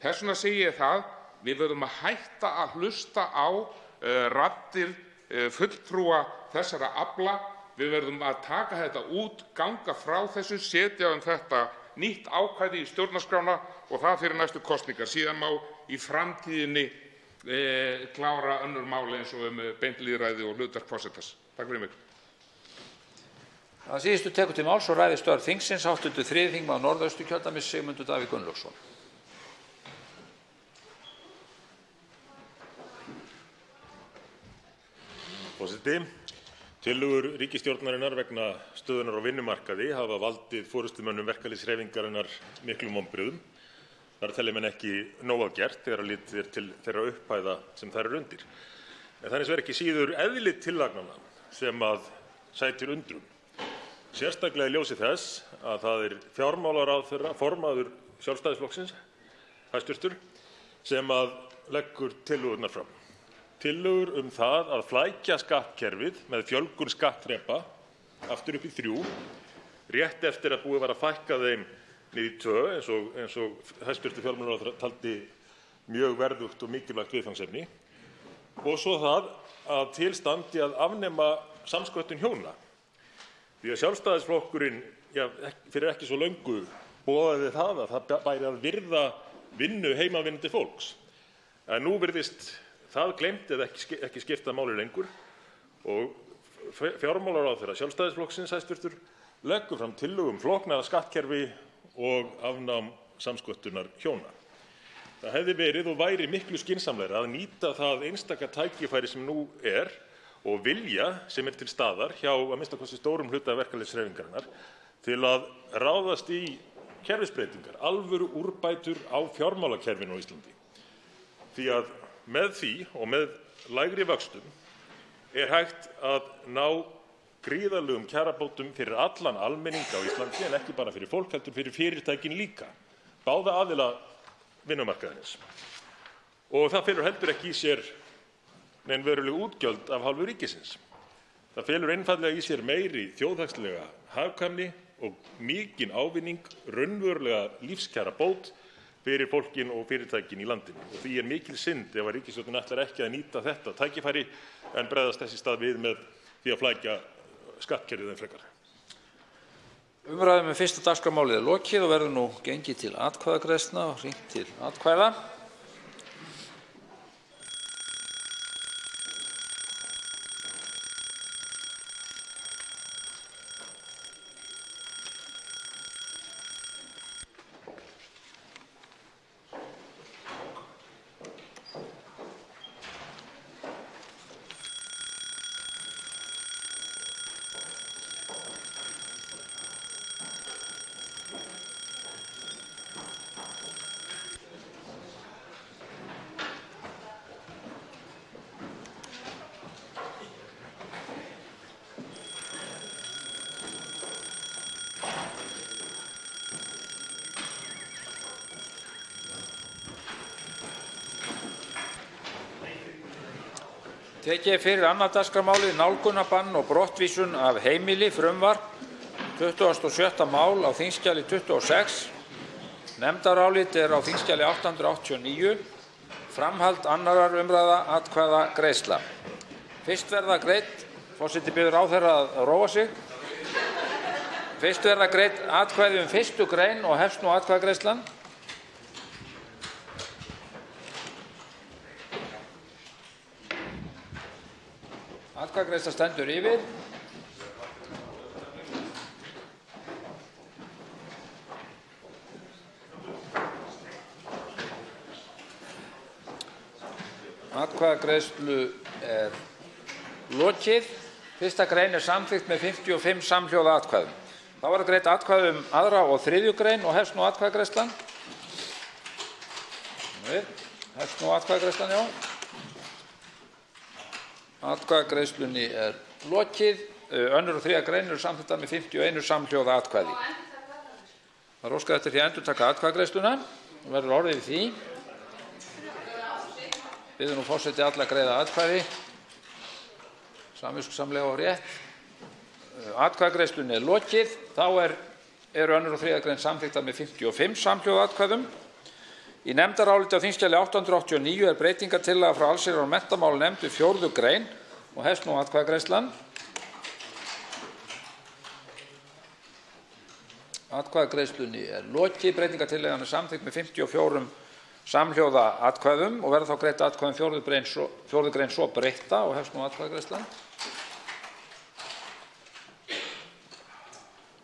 Þess vegna segi ég það, við verðum að hætta að hlusta á raddir fulltrúa þessara afla, við verðum að taka þetta út, ganga frá þessu, setja þetta nýtt ákvæði í stjórnarskrána og það fyrir næstu kosningar. Síðan má í framtíðinni klára önnur máli eins og beint lýðræði og hlutverk forsetans. Takk fyrir mig. Að síðustu tekur til máls og ræðir störf þingsins hv. 3. þingmaður Norðausturkjördæmis Sigmundur Davíð Gunnlaugsson. Forseti. Tillögur ríkisstjórnarinnar vegna stöðunnar á vinnumarkaði hafa valdið forystumönnum verkalýðshreyfingarinnar miklum vonbrigðum. Þar telja menn ekki nóg að gert þegar litið er til þeirra upphæða sem þær eru undir. En það er hins vegar ekki síður eðli tillagnanna sem að sætir undrum. Sérstaklega í ljósi þess að það er fjármálaráðherra, formaður Sjálfstæðisflokksins, hæstvirtur, sem að leggur tillögurnar fram. Tillögur það að flækja skattkerfið með fjölgun skattþrepa aftur upp í 3, rétt eftir að búið var að fækka þeim niður í 2 eins og hæstv. Fjármálaráðherra taldi mjög verðugt og mikilvægt viðfangsefni. Og svo það að til standi að afnema samsköttun hjóna. Því að Sjálfstæðisflokkurinn fyrir ekki svo löngu boðaði það að það bæri að virða vinnu heimavinnandi fólks. En nú virðist það gleymt eða ekki skipta máli lengur og fjármálaráðherra Sjálfstæðisflokksins hæstvirtur leggur fram tillögu flóknara skattkerfi og afnám samsköttunar hjóna. Það hefði verið og væri miklu skynsamlegra að nýta það einstaka tækifæri sem nú og vilja sem til staðar hjá að minnsta kosti stórum hluta verkalýðshreyfingarinnar til að ráðast í kerfisbreytingar, alvöru úrbætur á fjármálakerfinu á Íslandi. Því að með því og með lægri vöxtum hægt að ná gríðarlegum kjarabótum fyrir allan almenning á Íslandi, en ekki bara fyrir fólk heldur fyrir fyrirtækin líka, báða aðila vinnumarkaðarins. Og það felur heldur ekki í sér nein veruleg útgjöld af hálfu ríkisins. Það felur einfaldlega í sér meiri þjóðhagslega hagkvæmni og mikinn ávinning, raunverulega lífskjarabót fyrir fólkin og fyrirtækin í landinu. Og því mikil synd ef að ríkisstjórnin ætlar ekki að nýta þetta tækifæri en bregðast þess í stað við með því að flækja skattkerfið frekar. Umræðu með fyrsta dagskrármálið lokið og verður nú gengið til atkvæðagreiðslna og hringt til atkvæða. Tekið fyrir annað dagskrármálið nálgunarbann og brottvísun af heimili frumvarp 27. mál á þingskjali 26. Nefndarálit á þingskjali 889. Framhald annarar umræða atkvæða greiðsla. Fyrst verða greidd, forseti biður ráðherra að róa sig. Fyrst verða greidd atkvæði fyrstu grein og hefst nú atkvæðagreiðslan. Atkvæðagreiðsla stendur yfir. Atkvæðagreiðslu lokið. Fyrsta grein samþykkt með 55 samhljóða atkvæðum. Þá verða greidd atkvæði aðra og þriðju grein og hefst nú atkvæðagreiðslan. Hefst nú atkvæðagreiðslan, já. Atkvæðagreiðslunni lokið. Önnur og þriðja grein samþykktar með 51 samhljóða atkvæði. Það er óskað eftir því að endurtaka atkvæðagreiðsluna. Það verður orðið í því. Biður nú forseti alla að greiða atkvæði. Samviskusamlega og rétt. Atkvæðagreiðslunni lokið. Þá eru önnur og þriðja grein samþykktar með 55 samhljóða atkvæðum. Í nefndaráliti á þingskjali 889 breytingartillaga frá allsherjar- og menntamálanefnd við 4. grein og hefst nú atkvæðagreiðslan. Atkvæðagreiðslunni lokið. Breytingartillagan samþykkt með 54 samhljóða atkvæðum og verða þá greidd atkvæði 4. grein svo breytta og hefst nú atkvæðagreiðslan.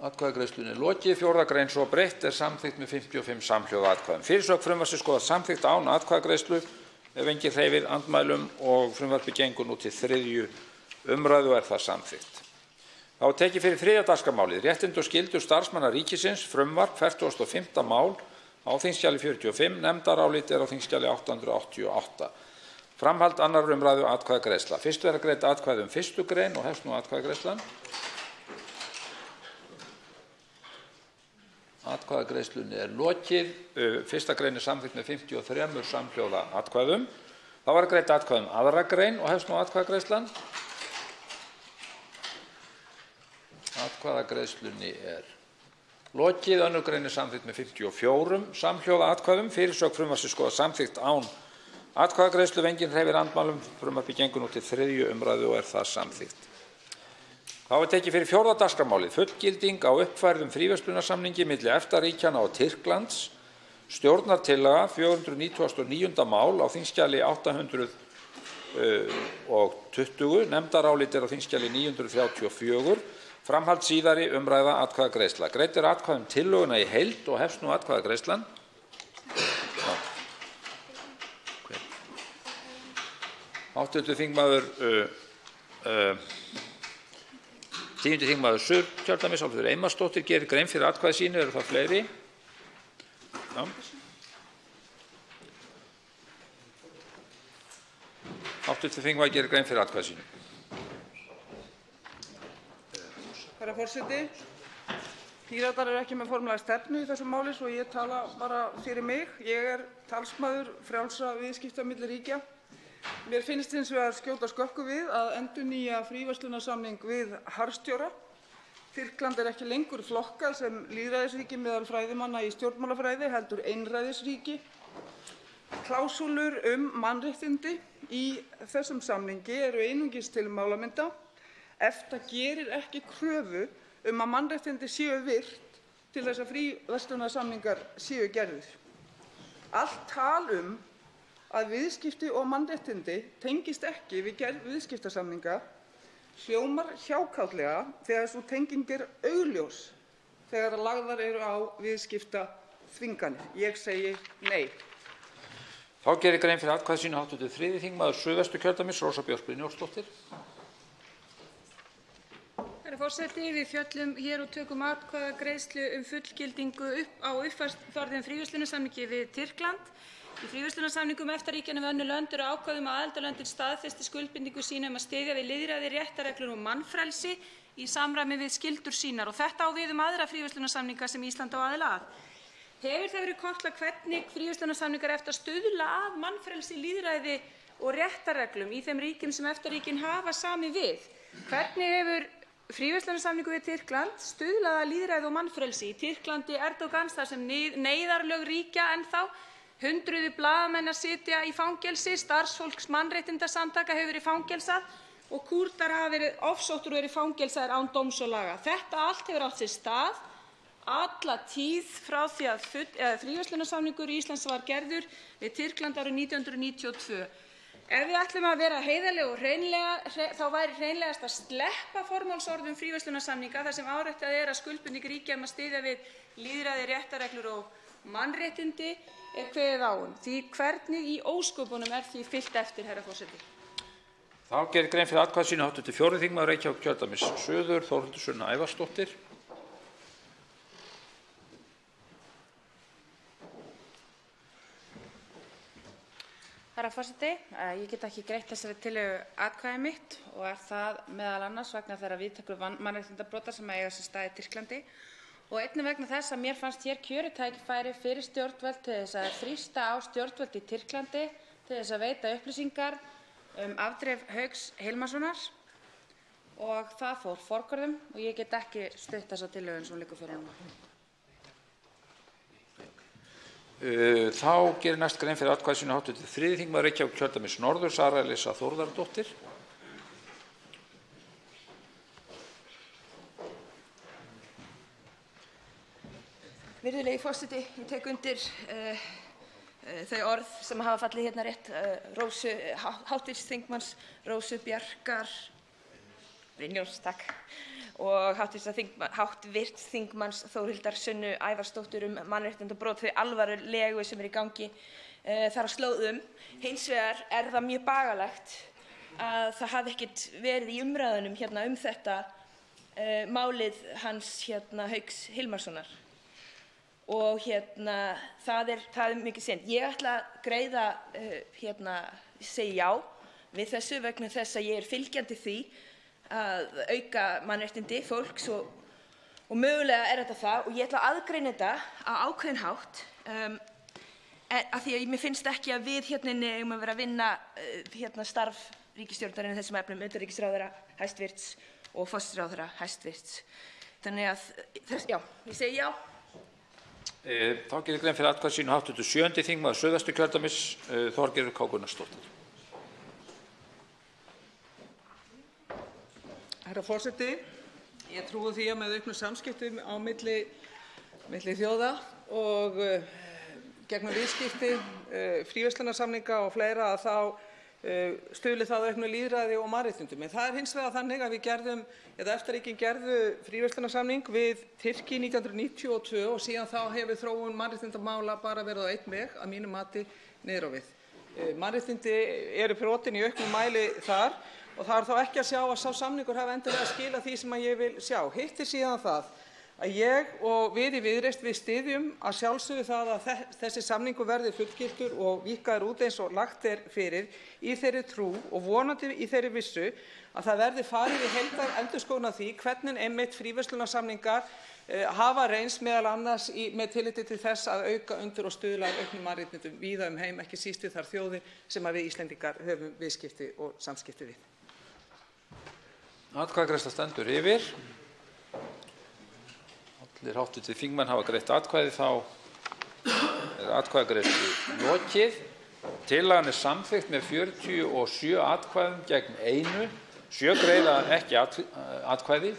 Atkvæðagreiðslunni lokið. 4. grein svo breytt samþykkt með 55 samhljóða atkvæðum. Fyrirsögn frumvarpsins skoðast samþykkt án atkvæðagreiðslu ef enginn hreyfir andmælum og frumvarpið gengur nú til 3. umræðu og það samþykkt. Þá tekið fyrir 3. dagskrármálið réttindi og skyldur starfsmanna ríkisins frumvarp 45. mál á þingskjali 45. Nefndarálit á þingskjali 888. Framhald annar umræðu atkvæðagreiðsla. Fyrst verða greidd atkvæði 1. grein og hefst nú atkvæðagreiðslan. Atkvæðagreiðslunni lokið. 1. grein samþykkt með 53 samhljóða atkvæðum. Þá verða greidd atkvæði aðra grein og hefst nú atkvæðagreiðslan. Atkvæðagreiðslunni lokið. Önnur grein samþykkt með 54 samhljóða atkvæðum. Fyrirsögn frumvarpsins skoðast samþykkt án atkvæðagreiðslu ef enginn hreyfir andmælum. Frumvarpið gengur nú til 3. umræðu og það samþykkt. Þá tekið fyrir 4. dagskrármálið fullgilding á uppfærðum fríverslunarsamningi milli EFTA-ríkjanna og Tyrklands. Stjórnartillaga 499. mál á þingskjali 820. Nefndarálit á þingskjali 934. Framhald síðari umræða atkvæðagreiðsla. Greidd er atkvæði tillöguna í heild og hefst nú atkvæðagreiðslan. Hv. þingmaður 10. þingmaður Suðurkjördæmis, Álfheiður Einarsdóttir, gerir grein fyrir atkvæði sínu. Eru það fleiri? Já. Hv. þingmaður gerir grein fyrir atkvæði sínu. Herra forseti, Píratar eru ekki með formlega stefnu í þessu máli svo ég tala bara fyrir mig. Ég talsmaður frjálsra viðskipta milli ríkja. Mér finnst hins vegar skjóta skökku við að endurnýja fríverslunarsamning við harðstjóra. Tyrkland ekki lengur flokkað sem lýðræðisríki meðal fræðimanna í stjórnmálafræði heldur einræðisríki. Klásúlur mannréttindi í þessum samningi eru einungis til málamynda. EFTA gerir ekki kröfu að mannréttindi séu virt til þess að fríverslunarsamningar séu gerðir. Allt tal að viðskipti og mannréttindi tengist ekki við gerð viðskiptasamninga hljómar hjákátlega þegar sú tenging augljós þegar lagðar eru á viðskiptaþvinganir. Ég segi nei. Þá gerir grein fyrir atkvæði sínu hv. 3. þingmaður Suðvesturkjördæmis, Rósa Björk Brynjólfsdóttir. Herra forseti, við fjöllum hér og tökum atkvæðagreiðslu fullgildingu á uppfærðum fríverslunarsamningi við Tyrkland. Í fríverslunarsamningum EFTA-ríkjanna við önnur lönd eru ákvæði að aðildarlöndin staðfesti skuldbindingu sína að styðja við lýðræði, réttarreglur og mannfrelsi í samræmi við skyldur sínar og þetta á við aðra fríverslunarsamninga sem Ísland á aðild að. Hefur það verið kortlagt hvernig fríverslunarsamningar EFTA stuðla að mannfrelsi, lýðræði og réttarreglum í þeim ríkjum sem EFTA-ríkin hafa samið við? Hvernig hefur fríverslunarsamningur við Tyrkland stuðlað að lýðræði og mannfrelsi? Í Tyrklandi Erdogans þar sem neyðarlög ríkja ennþá, hundruði blaðamenn sitja í fangelsi, starfsfólks mannréttindasamtaka hefur verið fangelsað og Kúrdar hafa verið ofsóttir og verið fangelsaðir án dóms og laga. Þetta allt hefur átt sér stað alla tíð frá því að fríverslunarsamningur Íslands var gerður við Tyrkland árið 1992. Ef við ætlum að vera heiðarleg og hreinlega, þá væri hreinlegast að sleppa formálsorðum fríverslunarsamninga þar sem áréttað að skuldbinding ríkja að styðja við lýðræði, réttarreglur og mannréttindi kveðið á Því hvernig í ósköpunum því fylgt eftir, herra forseti? Þá gerir grein fyrir atkvæði sínu hv. 4. þingmaður Reykjavíkurkjördæmis suður, Þórhildur Sunna Ævarsdóttir. Herra forseti, ég get ekki greitt þessari tillögu atkvæði mitt og það meðal annars vegna þeirra víðtæku mannréttindabrota sem eiga sér stað í Tyrklandi og einnig vegna þess að mér fannst hér kjörið tækifæri fyrir stjórnvöld til þess að þrýsta á stjórnvöld í Tyrklandi til þess að veita upplýsingar afdrif Hauks Hilmarssonar og það fór forgörðum og ég get ekki stutt þessa tillögu sem liggur fyrir núna. Þá gerir næst grein fyrir atkvæði sínu hv. 3. þingmaður Reykjavíkurkjördæmis norður, Sara Elísa Þórðardóttir. Virðulegi forseti, ég tek undir þau orð sem hafa fallið hérna rétt hv. þingmanns Rósu Bjarkar Brynjólfs, og hv. þingmanns Þórhildar Sunnu Ævarsdóttur mannréttindabrot, þau alvarlegu sem í gangi þar á slóðum. Hins vegar það mjög bagalegt að það hafi ekkert verið í umræðunum hérna þetta málið hans Hauks Hilmarssonar. Og það mikið synd. Ég ætla að greiða, segi já við þessu vegna þess að ég fylgjandi því að auka mannréttindi fólks og mögulega þetta það og ég ætla að aðgreina þetta á ákveðinn hátt af því að mér finnst ekki að við inni eigum að vera að vinna starf ríkisstjórnarinnar í þessum efnum, utanríkisráðherra hæstvirts og forsætisráðherra hæstvirts. Þannig að, já, ég segi já. Þá gerir grein fyrir atkvæði sínu hv. 7. þingmaður Suðvesturkjördæmis, Þorgerður K. Gunnarsdóttir. Herra forseti, ég trúi því að með auknum samskiptum á milli þjóða og gegnum viðskipti, fríverslunarsamninga og fleira að þá stuðli það að auknu lýðræði og mannréttindum. En það hins vegar þannig að við gerðum, eða EFTA-ríkin gerðu fríverslunarsamning við Tyrki 1992 og síðan þá hefur þróun mannréttindamála bara verið á einn veg, að mínu mati, niður á við. Mannréttindi eru brotin í auknum mæli þar og það er þá ekki að sjá að sá samningur hafi endilega skilað því sem ég vil sjá. Hitt er síðan það að ég og við í Viðreisn við styðjum að sjálfsögðu það að þessi samningur verði fullgiltur og víkkaður út eins og lagt er fyrir í þeirri trú og vonandi í þeirri vissu að það verði farið í heildarendurskoðun á því hvernig einmitt fríverslunarsamningar hafa reynst meðal annars með tilliti til þess að auka undir og stuðla að auknum mannréttindum víða um heim, ekki síst við þær þjóðir sem við Íslendingar höfum viðskipti og samskipti við. Atkvæðagreiðsla stendur yfir. Allir hv. þingmenn hafa greitt atkvæði, þá er atkvæðagreiðslu lokið. Tillagan er samþykkt með 47 atkvæðum gegn 1. 7 greiða ekki atkvæði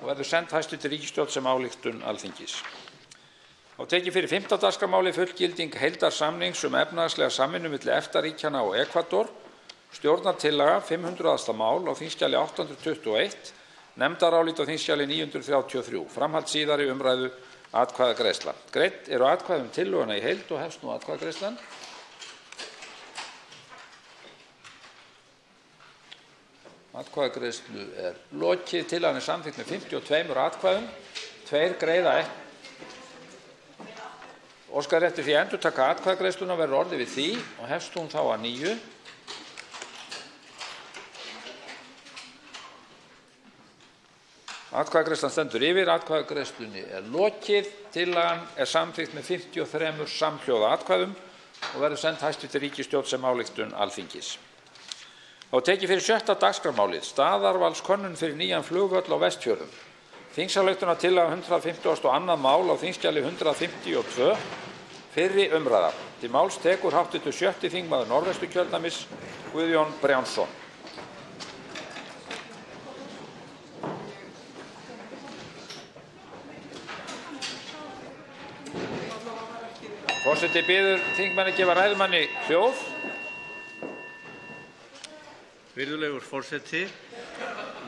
og verður send hæstv. Ríkisstjórn sem ályktun Alþingis. Þá tekið fyrir 5. dagskrármálið fullgilding heildarsamnings efnahagslega samvinnu milli EFTA-ríkjanna og Ekvador. Stjórnartillaga 500. mál á þingskjali 821. Nefndarálit á þingskjali 933. Framhald síðari umræðu atkvæðagreiðsla. Greidd eru atkvæði tillöguna í heild og hefst nú atkvæðagreiðslan. Atkvæðagreiðslu er lokið. Tillagan er samþykkt með 52 atkvæðum. 2 greiða ekki. Óskað er eftir því að endurtaka atkvæðagreiðsluna verður orðið við því og hefst hún þá að nýju. Atkvæðagreiðslan stendur yfir. Atkvæðagreiðslunni er lokið. Tillagan er samþykkt með 53 samhljóða atkvæðum og verður send hæstv. Ríkisstjórn sem ályktun Alþingis. Þá tekið fyrir 6. dagskrármálið staðarvalskönnun fyrir nýjan flugvöll á Vestfjörðum. Þingsályktunartillaga 152. mál á þingskjali 152. Fyrri umræða. Til máls tekur hv. 6. þingmaður Norðvesturkjördæmis Guðjón Brjánsson. Forseti biður þingmenn að gefa ræðumanni hljóð. Virðulegur forseti,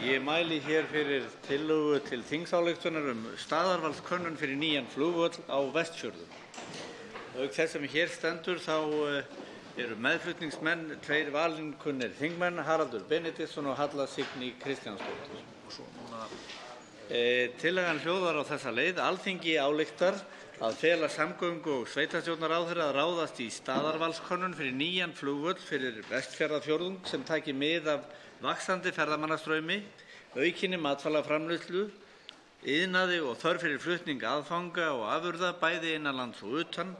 ég mæli hér fyrir tillögu til þingsályktunar staðarvalskönnun fyrir nýjan flugvöll á Vestfjörðum. Auk þess sem hér stendur þá eru meðflutningsmenn 2 valinkunnir þingmenn, Haraldur Benediktsson og Halla Signý Kristjánsdóttir. Tillagan hljóðar á þessa leið: Alþingi ályktar að fela samgöngu- og sveitarstjórnarráðherra að ráðast í staðarvalskönnun fyrir nýjan flugvöll fyrir Vestfjarðafjórðung sem taki mið af vaxandi ferðamannastraumi, aukinni matvælaframleiðslu, iðnaði og þörf fyrir flutning aðfanga og afurða bæði innanlands og utan,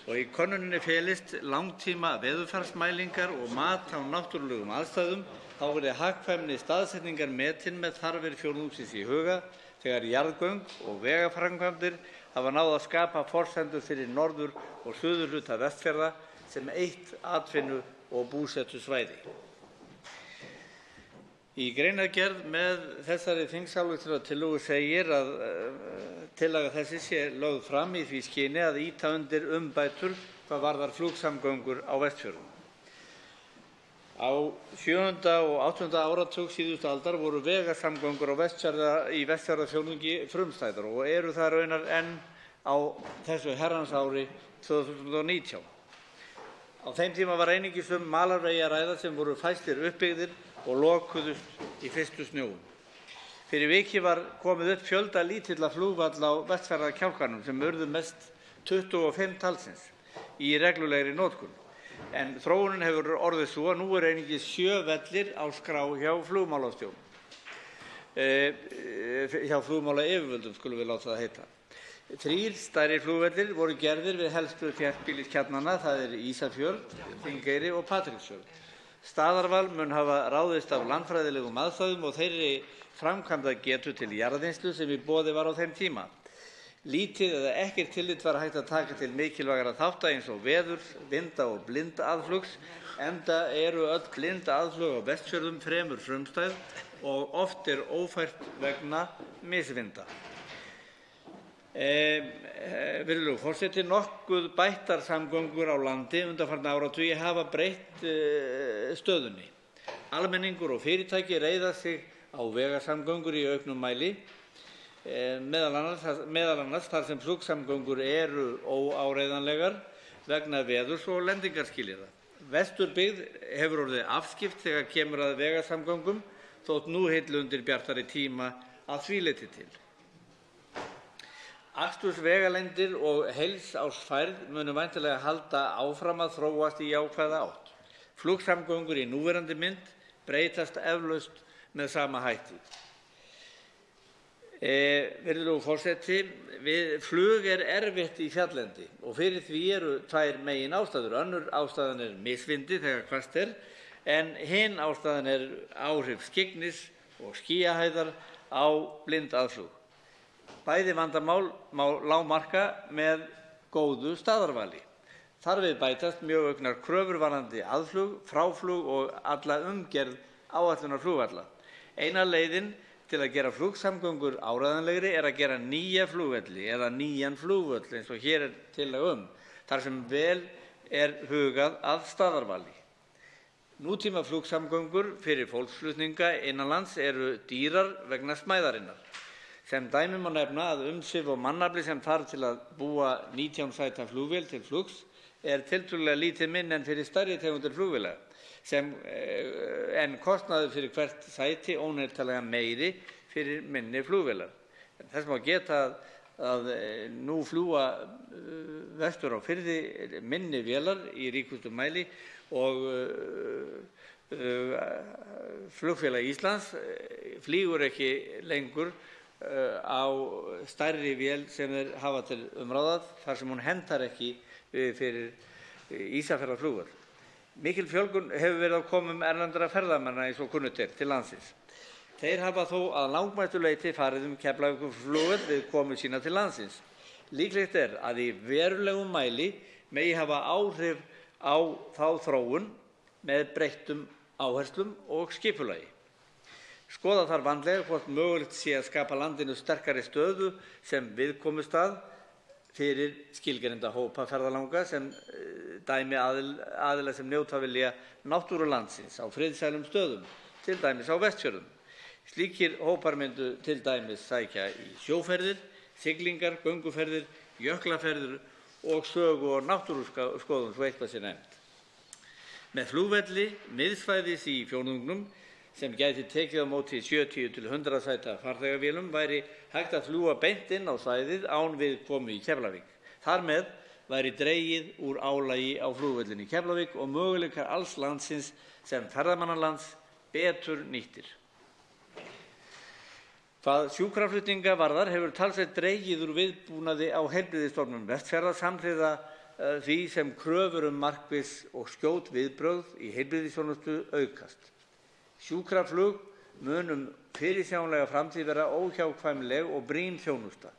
og í könnuninni felist langtíma veðurfarsmælingar og mat á náttúrulegum aðstæðum. Þá verði hagkvæmni staðsetningar metin með þarfir fjórðungsins í huga þegar jarðgöng og vegaframkvæmdir hafa náð að skapa forsendur fyrir norður- og suðurhluta Vestfjarða sem eitt atvinnu- og búsetusvæði. Í greinargerð með þessari þingsályktunartillögu segir að tillaga þessi sé lögð fram í því skyni að ýta undir umbætur hvað varðar flugsamgöngur á Vestfjörðum. Á 7. og 8. áratug síðustu aldar voru vegasamgöngur í Vestfjarðafjórðungi frumstæðar og eru það raunar enn á þessu herrans ári 2019. Á þeim tíma var einungis malarvegi að ræða sem voru fæstir uppbyggðir og lokuðust í fyrstu snjóum. Fyrir viki var komið upp fjölda lítilla flugvalla á Vestfjarðakjálkanum sem urðu mest 25 talsins í reglulegri notkun. En þróunin hefur orðið svo að nú einungis 7 vellir á skrá hjá flugmálastjórn. Hjá flugmálayfirvöldum skulum við láta það heita. 3 stærri flugvellir voru gerðir við helstu þéttbýliskjarnana, það er Ísafjörð, Þingeyri og Patreksfjörð. Staðarval mun hafa ráðist af landfræðilegum aðstæðum og þeirri framkvæmdagetu til jarðvinnslu sem í boði var á þeim tíma. Lítið eða ekkert tillit var hægt að taka til mikilvægra þátta eins og veðurs, vinda og blindaðflugs, enda eru öll blindaðflug á Vestfjörðum fremur frumstæð og oft ófært vegna misvinda. Virðulegur forseti, nokkuð bættar samgöngur á landi undanfarna áratugi hafa breytt stöðunni. Almenningur og fyrirtæki reiða sig á vegasamgöngur í auknum mæli, meðal annars þar sem flugsamgöngur eru óáreiðanlegar vegna veðurs og lendingarskilyrða. Vesturbyggð hefur orðið afskipt þegar kemur að vegasamgöngum þótt nú hillu undir bjartari tíma að því leyti til. Akstursvegalengdir og heilsársfærð munu væntanlega halda áfram að þróast í jákvæða átt. Flugsamgöngur í núverandi mynd breytast eflaust með sama hætti. Virðulegur forseti, flug er erfitt í fjalllendi og fyrir því eru tvær megin ástæður. Önnur ástæðan er misvindi þegar hvasst en hin ástæðan er áhrif skyggnis og skýjahæðar á blindaðflug. Bæði vandamál má lágmarka með góðu staðarvali. Þar við bætast mjög auknar kröfur varðandi aðflug, fráflug og alla umgerð áætlunar flugvalla. Eina leiðin til að gera flugsamgöngur áreiðanlegri er að gera nýja flugvelli eða nýjan flugvöll eins og hér er tillaga þar sem vel er hugað að staðarvali. Nútíma flugsamgöngur fyrir fólksflutninga innanlands eru dýrar vegna smæðarinnar. Sem dæmi má nefna að umsvif og mannafli sem þarf til að búa 19 sæta flugvél til flugs er tiltölulega lítið minni en fyrir stærri tegundir flugvéla, en kostnaður fyrir hvert sæti óneitanlega meiri fyrir minni flugvélar. Þess má geta að nú fljúga vestur á firði minni vélar í ríkustu mæli og Flugfélag Íslands flýgur ekki lengur á stærri vél sem þeir hafa til umráðað þar sem hún hentar ekki fyrir Ísafjarðarflugvöll. Mikil fjölgun hefur verið á komum erlendra ferðamanna eins og kunnugt er til landsins. Þeir hafa þó að langmæstu leyti farið Keflavíkurflugvöll við komu sína til landsins. Líklegt er að í verulegum mæli megi hafa áhrif á þá þróun með breyttum áherslum og skipulagi. Skoða þarf vandlega hvort mögulegt sé að skapa landinu sterkari stöðu sem viðkomustað fyrir skilgreinda hópa ferðalanga sem dæmi aðila sem njóta vilja náttúru landsins á friðsælum stöðum, til dæmis á Vestfjörðum. Slíkir hópar myndu til dæmis sækja í sjóferðir, siglingar, gönguferðir, jöklaferðir og sögu- og náttúruskoðun svo eitthvað sé nefnt. Með flugvelli miðsvæðis í fjórðungnum sem gæti tekið á móti 70 til 100 sæta farþegavélum væri hægt að fljúga beint inn á svæðið án viðkomu í Keflavík. Þar með væri dregið úr álagi á flugvellinum í Keflavík og möguleikar alls landsins sem ferðamannalands betur nýttir. Hvað sjúkraflutninga varðar hefur talsvert dregið úr viðbúnaði á Heilbrigðisstofnun Vestfjarða samhliða því sem kröfur markviss og skjót viðbrögð í heilbrigðisþjónustu aukast. Sjúkraflug mun fyrirsjáanlega framtíð vera óhjákvæmileg og brýn þjónusta.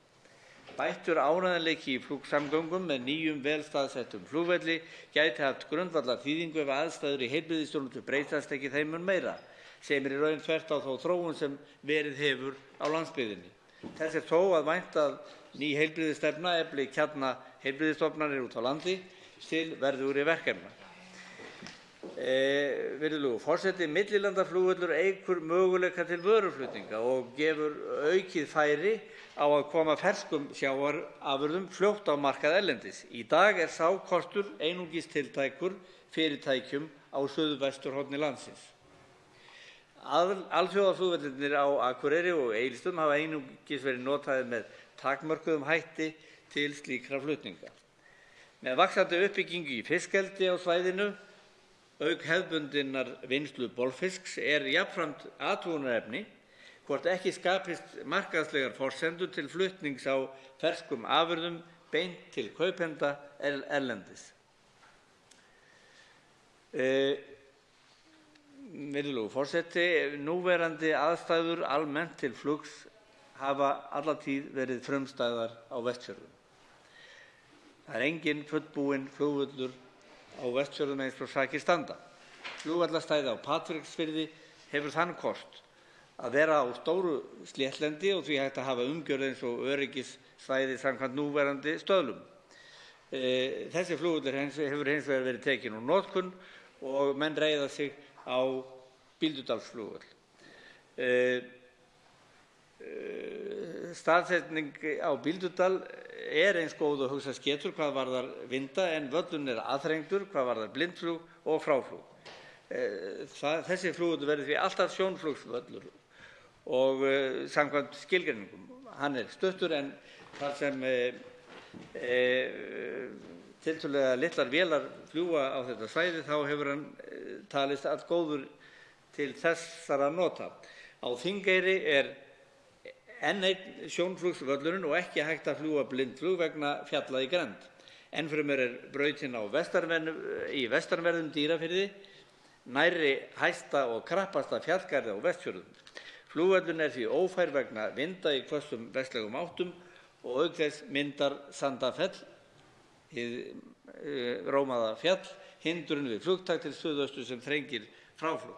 Bættur áreiðanleiki í flugsamgöngum með nýjum vel staðsettum flugvelli gæti haft grundvallarþýðingu ef aðstæður í heilbrigðisþjónustu breytast ekki þeim mun meira, sem í raun þvert á þá þróun sem verið hefur á landsbyggðinni. Þess er þó að vænta að ný heilbrigðisstefna efli kjarna heilbrigðisstofnanir út á landi til verðugri verkefna. Virðulegur forseti, millilandaflugvöllur eykur möguleika til vöruflutninga og gefur aukið færi á að koma ferskum sjávarafurðum fljótt á markað erlendis. Í dag er sá kostur einungis tiltækur fyrirtækjum á suðvesturhorni landsins. Alþjóðaflugvellirnir á Akureyri og Egilsstöðum hafa einungis verið notaðir með takmörkuðum hætti til slíkra flutninga. Með vaxandi uppbyggingu í fiskeldi á svæðinu auk hefðbundinnar vinnslu bolfisks er jafnframt athugunarefni hvort ekki skapist markaðslegar forsendur til flutnings á ferskum afurðum beint til kaupenda erlendis. Virðulegur forseti, núverandi aðstæður almennt til flugs hafa alla tíð verið frumstæðar á Vestfjörðum. Það er engin fullbúinn flugvöllur á Vestfjörðum eins og sakir standa. Flugvallastæði á Patreksfirði hefur þann kost að vera á stóru sléttlendi og því hægt að hafa umgjörð eins og öryggissvæði samkvæmt núverandi stöðlum. Þessi flugvöllur hefur hins vegar verið tekinn úr notkun og menn reiða sig á Bíldudalsflugvöll. Staðsetning á Bíldudal er eins góð og hugsast getur hvað varðar vinda en völlurinn er aðþrengdur hvað varðar blindflug og fráflug. Þessi flugvöllur verður því alltaf sjónflugsvöllur og samkvæmt skilgreiningum. Hann er stuttur en þar sem tiltölulega litlar vélar fljúga á þetta svæði þá hefur hann talist allgóður til þessara nota. Á Þingeyri er enn einn sjónflugsvöllurinn og ekki hægt að fljúga blindflug vegna fjalla í grennd. Ennfremur er brautin í vestanverðum Dýrafirði nærri hæsta og krappasta fjallgarði á Vestfjörðum. Flugvöllurinn er því ófær vegna vinda í hvössum vestlægum áttum og auk þess myndar Sandafell, hið rómaða fjall, hindrun við flugtak til suðausturs sem þrengir fráflug.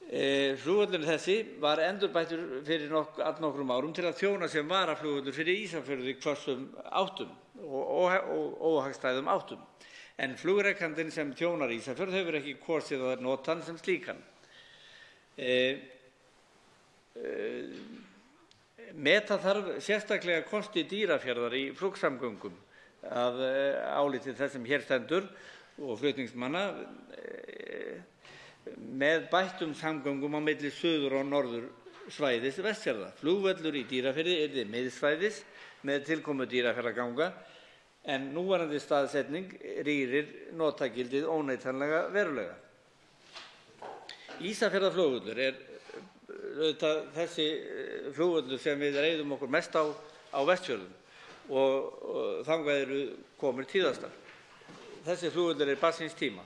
Flugvöllurinn þessi var endurbættur fyrir allnokkrum árum til að þjóna sem varaflugvöllur fyrir Ísafjörð í hvössum áttum og óhagstæðum áttum. En flugrekandinn sem þjónar Ísafjörð hefur ekki kosið að nota hann sem slíkan. Meta þarf sérstaklega kosti Dýrafjarðar í flugsamgöngum að áliti þess sem hér stendur og flutningsmanna með bættum samgöngum á milli suður- og norðursvæðis Vestfjarða. Flugvöllur í Dýrafirði yrði miðsvæðis með tilkomu Dýrafjarðarganga en núverandi staðsetning rýrir notagildið óneitanlega verulega. Ísafjarðarflugvöllur er auðvitað þessi flugvöllur sem við reiðum okkur mest á Vestfjörðum og þangað eru komur tíðastar. Þessi flugvöllur er barn síns tíma.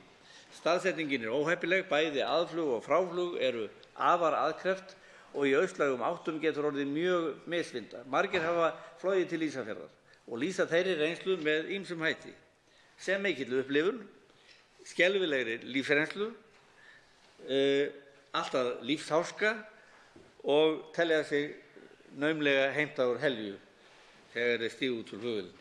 Staðsetningin er óheppileg, bæði aðflug og fráflug eru afar aðkreppt og í austlægum áttum getur orðið mjög misvinda. Margir hafa flogið til Ísafjarðar og lýsa þeirri reynslu með ýmsum hætti, sem mikilli upplifun, skelfilegri lífsreynslu, alltaf lífsháska og telja sig naumlega heimta úr helju þegar þeir stíga út úr flugvélum.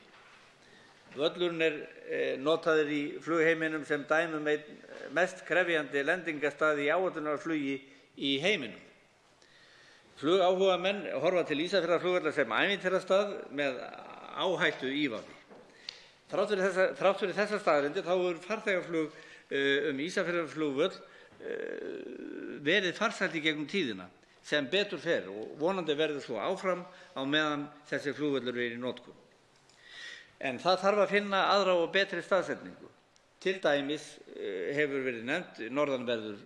Völlurinn er notaður í flugheiminum sem dæmi einn mest krefjandi lendingarstað í áætlunarflugi í heiminum. Flugáhugamenn horfa til Ísafjarðarflugvallar sem ævintýrastað með áhættu ívafi. Þrátt fyrir þessar staðreyndir þá hefur farþegaflug Ísafjarðarflugvöll verið farsælt í gegnum tíðina sem betur fer og vonandi verður svo áfram á meðan þessi flugvöllur er í notkun. En það þarf að finna aðra og betri staðsetningu. Til dæmis hefur verið nefnt norðanverður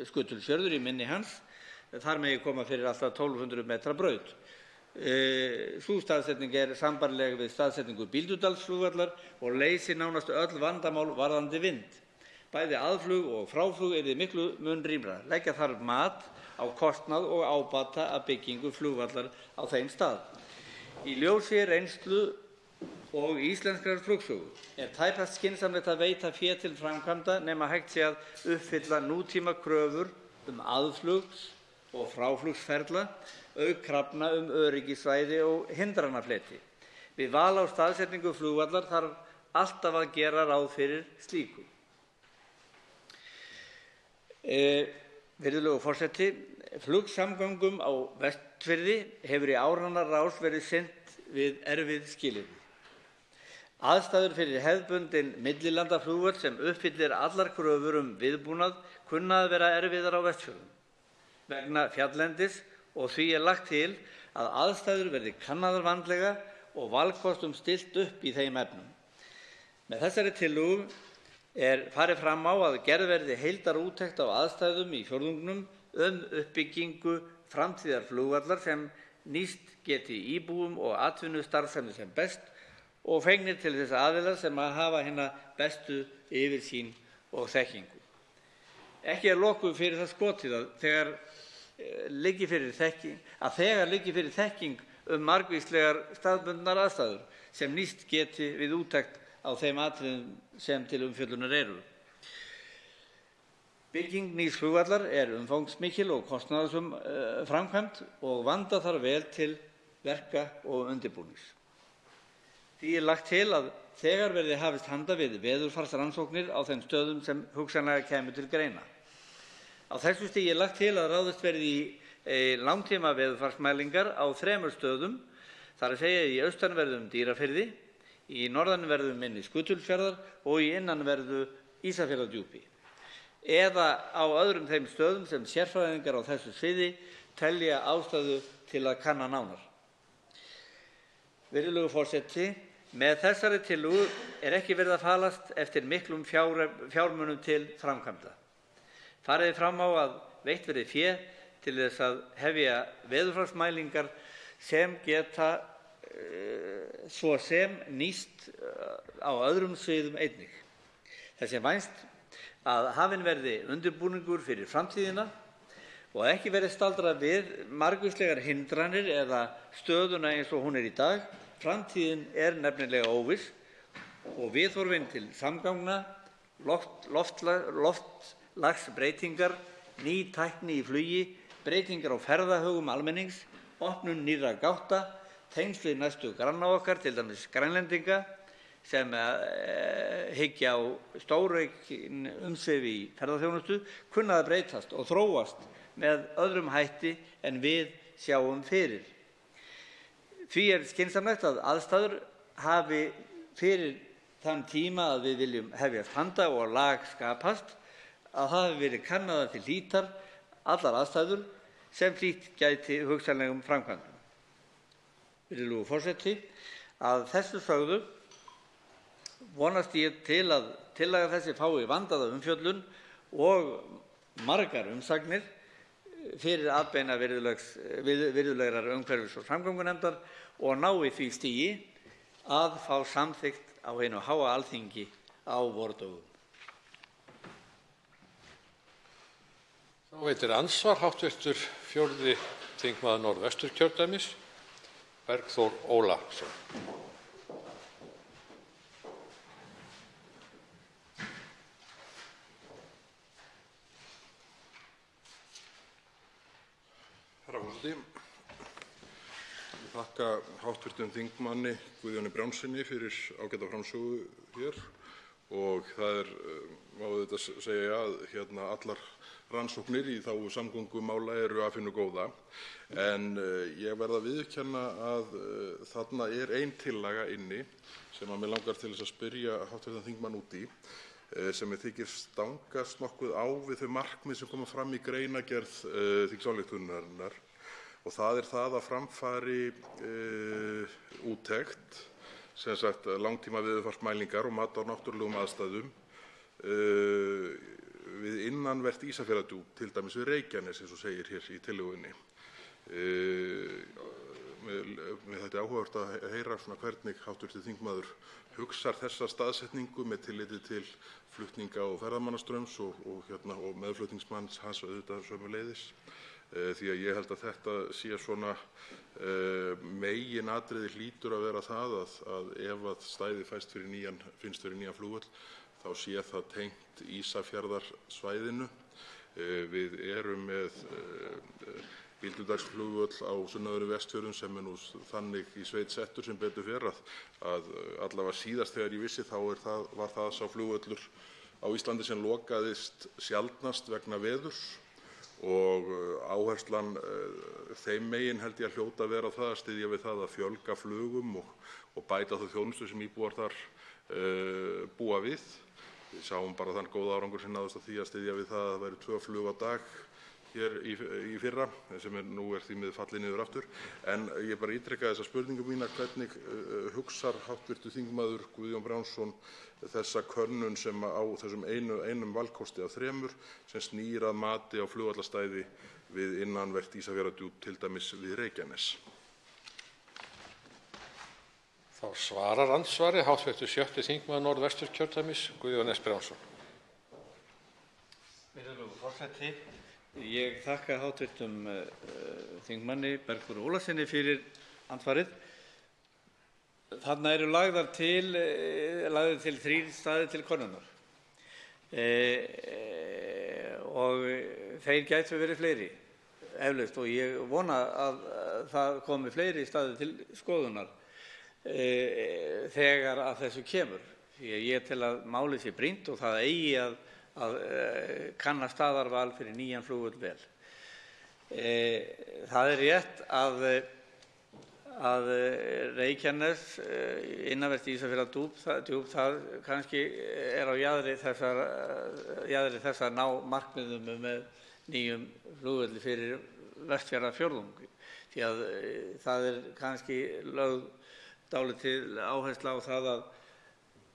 Skutulsfjörður í mynni hans. Þar megi koma fyrir alltaf 1200 metra braut. Sú staðsetning er sambærileg við staðsetningu Bíldudalsflugvallar og leysir nánast öll vandamál varðandi vind. Bæði aðflug og fráflug yrði miklu mun rýmra. Leggja þarf mat á kostnað og ábata af byggingu flugvallar á þeim stað. Í ljósi reynslu og íslenskrar flugsögu er tæpast skynsamlegt að veita fé til framkvæmda nema hægt sé að uppfylla nútíma kröfur aðflugs- og fráflugsferla, auk krafna öryggissvæði og hindranafleti. Við val á staðsetningu flugvallar þarf alltaf að gera ráð fyrir slíku. Virðulegur forseti, flugsamgöngum á Vestfirði hefur í áranna rás verið sinnt við erfið skilyrði. Aðstæður fyrir hefðbundinn millilandaflugvöll sem uppfyllir allar kröfur viðbúnað kunna að vera erfiðar á Vestfjörðum vegna fjalllendis og því er lagt til að aðstæður verði kannaðar vandlega og valkostum stillt upp í þeim efnum. Með þessari tillögu er farið fram á að gerð verði heildarúttekt á aðstæðum í fjórðungnum uppbyggingu framtíðarflugvallar sem nýst geti íbúum og atvinnustarfsemi sem best og fengnir til þess aðilar sem að hafa hina bestu yfirsýn og þekkingu. Ekki er lokuð fyrir það skotið að þegar liggi fyrir þekking margvíslegar staðbundnar aðstæður sem nýst geti við úttekt á þeim atriðum sem til umfjöllunar eru. Bygging nýs flugvallar er umfangsmikil og kostnaðarsöm framkvæmd og vanda þarf vel til verka og undirbúnings. Því er lagt til að þegar verði hafist handa við veðurfarsrannsóknir á þeim stöðum sem hugsanlega kæmu til greina. Á þessu stigi er lagt til að ráðist verði í langtíma veðurfarsmælingar á 3 stöðum, þar að segja í austanverðum Dýrafirði, í norðanverðum mynni Skutulsfjarðar og í innanverðu Ísafjarðardjúpi, eða á öðrum þeim stöðum sem sérfræðingar á þessu sviði telja ástæðu til að kanna nánar. Virðulegur forseti, með þessari tillögu er ekki verið að falast eftir miklum fjármunum til framkvæmda. Farið er fram á að veitt verði fé til þess að hefja veðurfarsmælingar sem geta svo sem nýst á öðrum sviðum einnig. Þess er vænst að hafinn verði undirbúningur fyrir framtíðina og ekki verði staldrað við margvíslegar hindranir eða stöðuna eins og hún er í dag. Framtíðin er nefnilega óviss og viðhorfin til samgangna, loftslagsbreytingar, ný tækni í flugi, breytingar á ferðahögum almennings, opnun nýrra gátta, tengsl við næstu granna okkar, til dæmis Grænlendinga, sem hyggja á stóraukin umsvif í ferðaþjónustu, kunna að breytast og þróast með öðrum hætti en við sjáum fyrir. Því er skynsamlegt að aðstæður hafi fyrir þann tíma að við viljum hefjast handa og lag skapast, að það hafi verið kannaðar til hlítar allar aðstæður sem flýtt gæti hugsanlegum framkvæmdum. Virðulegur forseti, að þessu sögðu vonast ég til að tillaga þessi fái vandaða umfjöllun og margar umsagnir fyrir atbeina virðulegrar umhverfis- og samgöngunefndar og nái því stigi að fá samþykkt á hinu háa Alþingi á vordögum. Þá veitir andsvar hv. 4. þingmaður Norðvesturkjördæmis, Bergþór Ólason. Herra forseti, ég þakka hv. þingmanni Guðjóni Brjánssyni fyrir ágæta framsögu hér og það má auðvitað segja að allar rannsóknir í þágu samgöngumála eru af hinu góða, en ég verð að viðurkenna að þarna er ein tillaga inni sem mig langar til þess að spyrja hv. þingmann út í, sem mér þykir stangast nokkuð á við þau markmið sem koma fram í greinargerð þingsályktunarinnar, og það er það að fram fari úttekt, sem sagt langtíma veðurfarsmælingar og mat á náttúrulegum aðstæðum við innanvert Ísafjarðardjúp, til dæmis við Reykjanes, eins og segir hér í tillögunni. Mér þætti áhugavert að heyra hvernig hv. þingmaður hugsar þessa staðsetningu með tilliti til flutninga og ferðamannastraums og meðflutningsmanns hans auðvitað sömuleiðis, því að ég held að þetta sé svona meginatriði hlýtur að vera það að ef að stæði finnst fyrir nýjan flugvöll, þá sé það tengt Ísafjarðarsvæðinu. Við erum með Bíldudalsflugvöll á sunnanverðum Vestfjörðum sem er nú þannig í sveit settur sem betur fer að allavega síðast þegar ég vissi þá var það sá flugvöllur á Íslandi sem lokaðist sjaldnast vegna veðurs, og áherslan þeim megin held ég að hljóta að vera það að styðja við það að fjölga flugum og bæta þá þjónustu sem íbúar þar búa við. Við sáum bara þann góða árangur sem náðist af því að styðja við það að það væru 2 flug á dag hér í fyrra, sem nú er því miður fallið niður aftur. En ég bara ítreka þessa spurningu mína: hvernig hugsar hv. þingmaður Guðjón Brjánsson þessa könnun sem á þessum einum valkosti af 3 sem snýr að mati á flugvallastæði við innanvert Ísafjarðardjúp, til dæmis við Reykjanes? Þá svarar andsvari hv. 7. þingmaður Norðvesturkjördæmis, Guðjón S. Brjánsson. Virðulegur forseti, ég þakka hv. þingmanni Bergþóri Ólasyni fyrir andsvarið. Þarna eru lagðir til 3 staðir til könnunar og þeir gætu verið fleiri, eflaust, og ég vona að það komi fleiri staði til skoðunar þegar að þessu kemur. Því að ég tel að málið sé brýnt og það eigi að kanna staðarval fyrir nýjan flugvöll vel. Það er rétt að Reykjanes, innanvert Ísafjarðardjúp, það kannski er á jaðri þess að ná markmiðum með nýjum flugvelli fyrir Vestfjarðafjórðung. Því að það er kannski lögð dálítil áhersla á það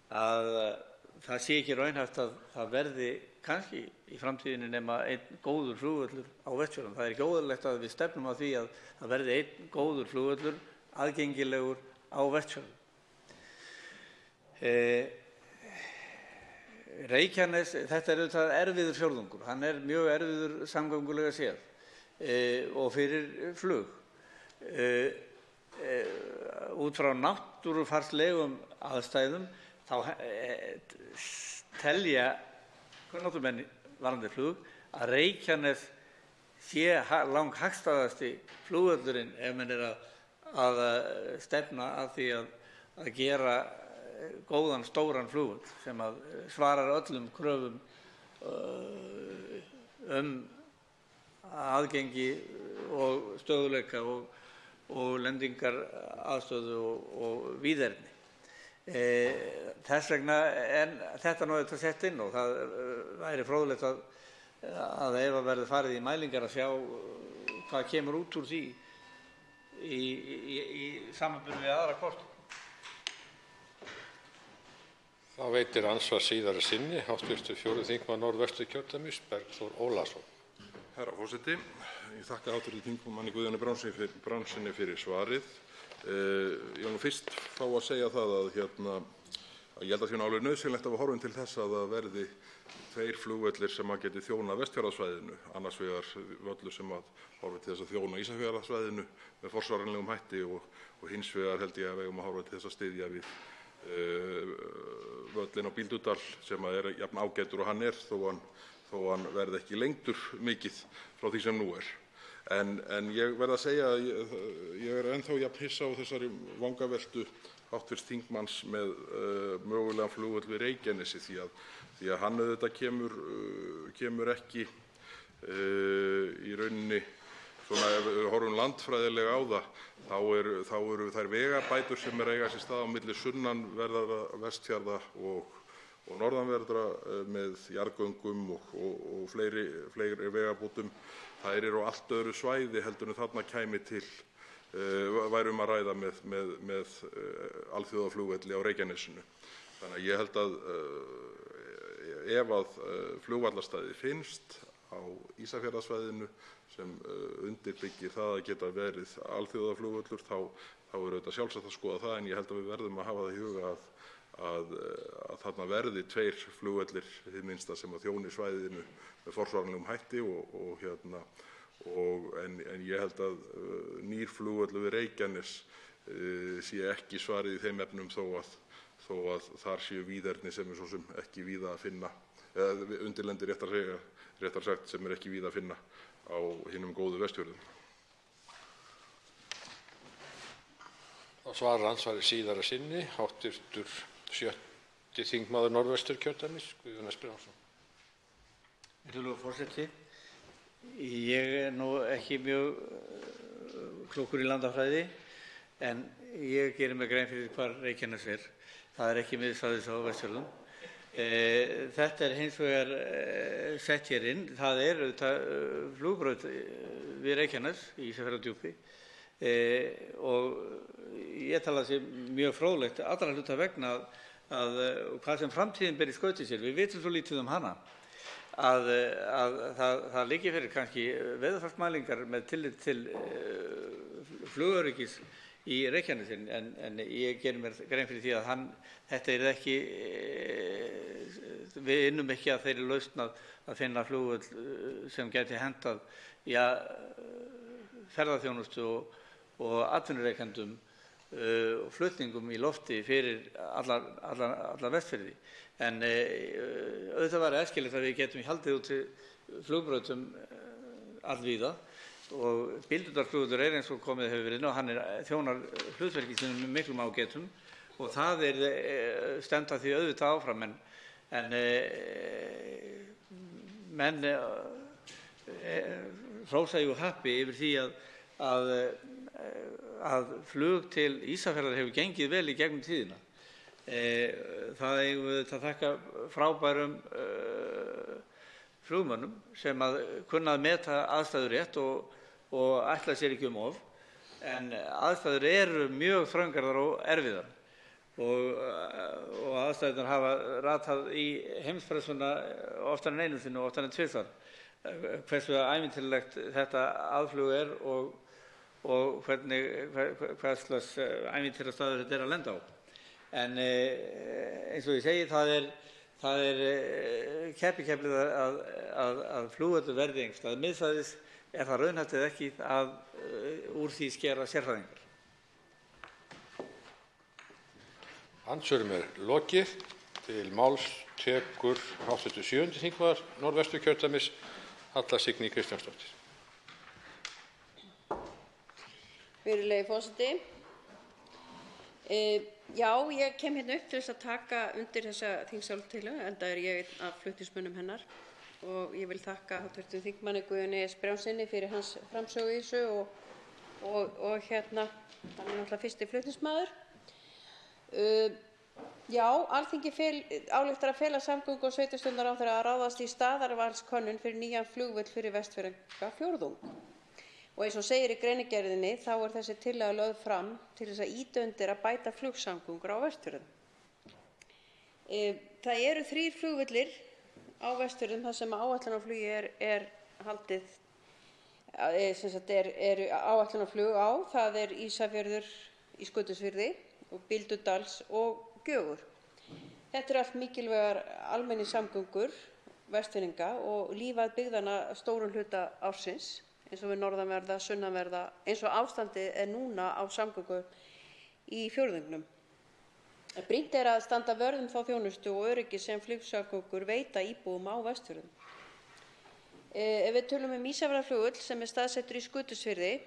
að það sé ekki raunhæft að það verði kannski í framtíðinni nema einn góður flugvöllur á Vestfjörðum. Það er ekki óeðlilegt að við stefnum að því að það verði einn góður flugvöllur aðgengilegur á Vestfjörðum. Reykjanes, þetta er auðvitað erfiður fjórðungur. Hann er mjög erfiður samgöngulega séð og fyrir flug. Út frá náttúrufarslegum aðstæðum þá telja kunnáttumenn varðandi flug að Reykjanes sé langhagstæðasti flugvöllurinn ef menn er að stefna að því að gera góðan stóran flugvöll sem að svarar öllum kröfum aðgengi og stöðugleika og lendingaraðstöðu og víðerni. Þess vegna er þetta nú auðvitað sett inn og það væri fróðlegt að ef að verði farið í mælingar að sjá hvað kemur út úr því í samanburði við aðra kosti. Þá veitir andsvar síðari sinni hv. 4. þingmaður Norðvesturkjördæmis, Bergþór Ólason. Herra forseti, ég þakka hv. þingmanni Guðjóni Brjánssyni fyrir svarið. Ég vil nú fyrst fá að segja það að ég held að því alveg nauðsynlegt að við horfum til þess að það verði 2 flugvellir sem að geti þjónað Vestfjarðasvæðinu, annars vegar völlur sem að horfi til þess að þjóna Ísafjarðarsvæðinu með forsvaranlegum hætti og hins vegar held ég að við eigum að horfa til þess að styðja við völlinn á Bíldudal sem er jafn ágætur og hann er þó hann verði ekki lengdur mikið frá því sem nú er. En ég verð að segja að ég er ennþá jafn hissa á þessari vangaveltu hv. þingmanns með mögulegan flugvöll við Reykjanesi því að hann auðvitað kemur ekki í rauninni svona ef við horfum landfræðilega á það þá eru þær vegabætur sem eiga sér stað á milli sunnanverðra Vestfjarða og norðanverðra með jarðgöngum og fleiri vegabótum. Þær eru á allt öðru svæði heldur en þarna kæmi til væri að ræða með alþjóðaflugvelli á Reykjanesinu. Þannig að ég held að ef að flugvallarstæði finnst á Ísafjarðarsvæðinu sem undirbyggir það að geta verið alþjóðaflugvöllur þá er auðvitað sjálfsagt að skoða það en ég held að við verðum að hafa það í huga að þarna verði 2 flugvellir hið minnsta sem að þjóni svæðinu með forsvaranlegum hætti en ég held að nýr flugvöllur við Reykjanes sé ekki svarið í þeim efnum þó að þar séu víðerni sem er svo sem ekki víða að finna eða undirlendi réttar sagt sem er ekki víða að finna á hinum góðu Vestfjörðum. Þá svarar andsvari síðara sinni hv. 7. þingmaður Norðvesturkjördæmis, Guðjón S. Brjánsson. Virðulegur forseti, ég er nú ekki mjög klókur í landafræði en ég geri mig grein fyrir hvar Reykjanes er. Það er ekki miðsvæðis á Vestfjörðum. Þetta er hins vegar sett hér inn. Það er flugbraut við Reykjanes í Ísafjarðardjúpi og ég tala að sé mjög fróðlegt allra hluta vegna að hvað sem framtíðin ber í skauti sér, við vitum svo lítið um hana að það liggi fyrir kannski veðurfarsmælingar með tillit til flugöryggis í Reykjanesi en ég geri mér grein fyrir því að þetta er ekki við innum ekki að þeirri lausn að finna flugvöll sem gæti hentað ferðaþjónustu og atvinnurekendum og flutningum í lofti fyrir alla Vestfirði. En auðvitað væri æskilegt að við getum haldið úti flugbrautum allvíða og Bíldudalsflugvöllur er eins og komið hefur verið inn og hann þjónar hlutverki sínum með miklum ágætum og það stefnt að því auðvitað áfram en menn hrósa jú happi yfir því að flug til Ísafjarðar hefur gengið vel í gegnum tíðina. Það eigum við að þakka frábærum flugmönnum sem kunna að meta aðstæður rétt og ætla sér ekki of, en aðstæður eru mjög þröngarðar og erfiðar og aðstæðurnar hafa ratað í heimspressuna oftar en einu sinni og oftar en tvisvar. Hversu ævintýralegt þetta aðflug og hvers slags ævintýrastaður þetta að lenda á. En eins og ég segi, það er keppikeflið að flugvöllur verði einhvers staðar miðsvæðis. Er það raunhæft eða ekki að úr því skera sérfræðingar? Andsvörum lokið. Til máls tekur hv. 7. þingmaður Norðvesturkjördæmis, Halla Signý Kristjánsdóttir. Virðulegi forseti. Já, ég kem hérna upp til þess að taka undir þessa þingsályktunartillögu, enda ég einn af flutningsmönnum hennar og ég vil þakka hv. þingmanni Guðjóni S. Brjánssyni fyrir hans framsögu í þessu og hann náttúrulega fyrsti flutningsmaður. Já, Alþingi ályktar að fela samgöngu- og sveitarstjórnarráðherra að ráðast í staðarvalskönnun fyrir nýjan flugvöll fyrir Vestfjarða fjórðung. Og eins og segir í greinargerðinni þá þessi tillaga lögð fram til þess að ýta undir að bæta flugsamgöngur á Vestfjörðum. Það eru 3 flugvellir á Vestfjörðum þar sem áætlunarflugi er haldið, áætlunarflug á. Það Ísafjörður í Skutulsfirði og Bíldudals og Gjögur. Þetta eru allt mikilvægar almenningssamgöngur Vestfirðinga og lífað byggðanna stórum hluta ársins, eins og við norðanverða, sunnanverða, eins og ástandið núna á samgöngum í fjórðungnum. Brýnt að standa vörð þá þjónustu og öryggi sem flugsamgöngur veita íbúum á Vestfjörðum. Ef við tölum Ísafjarðarflugvöll sem staðsettur í Skutulsfirði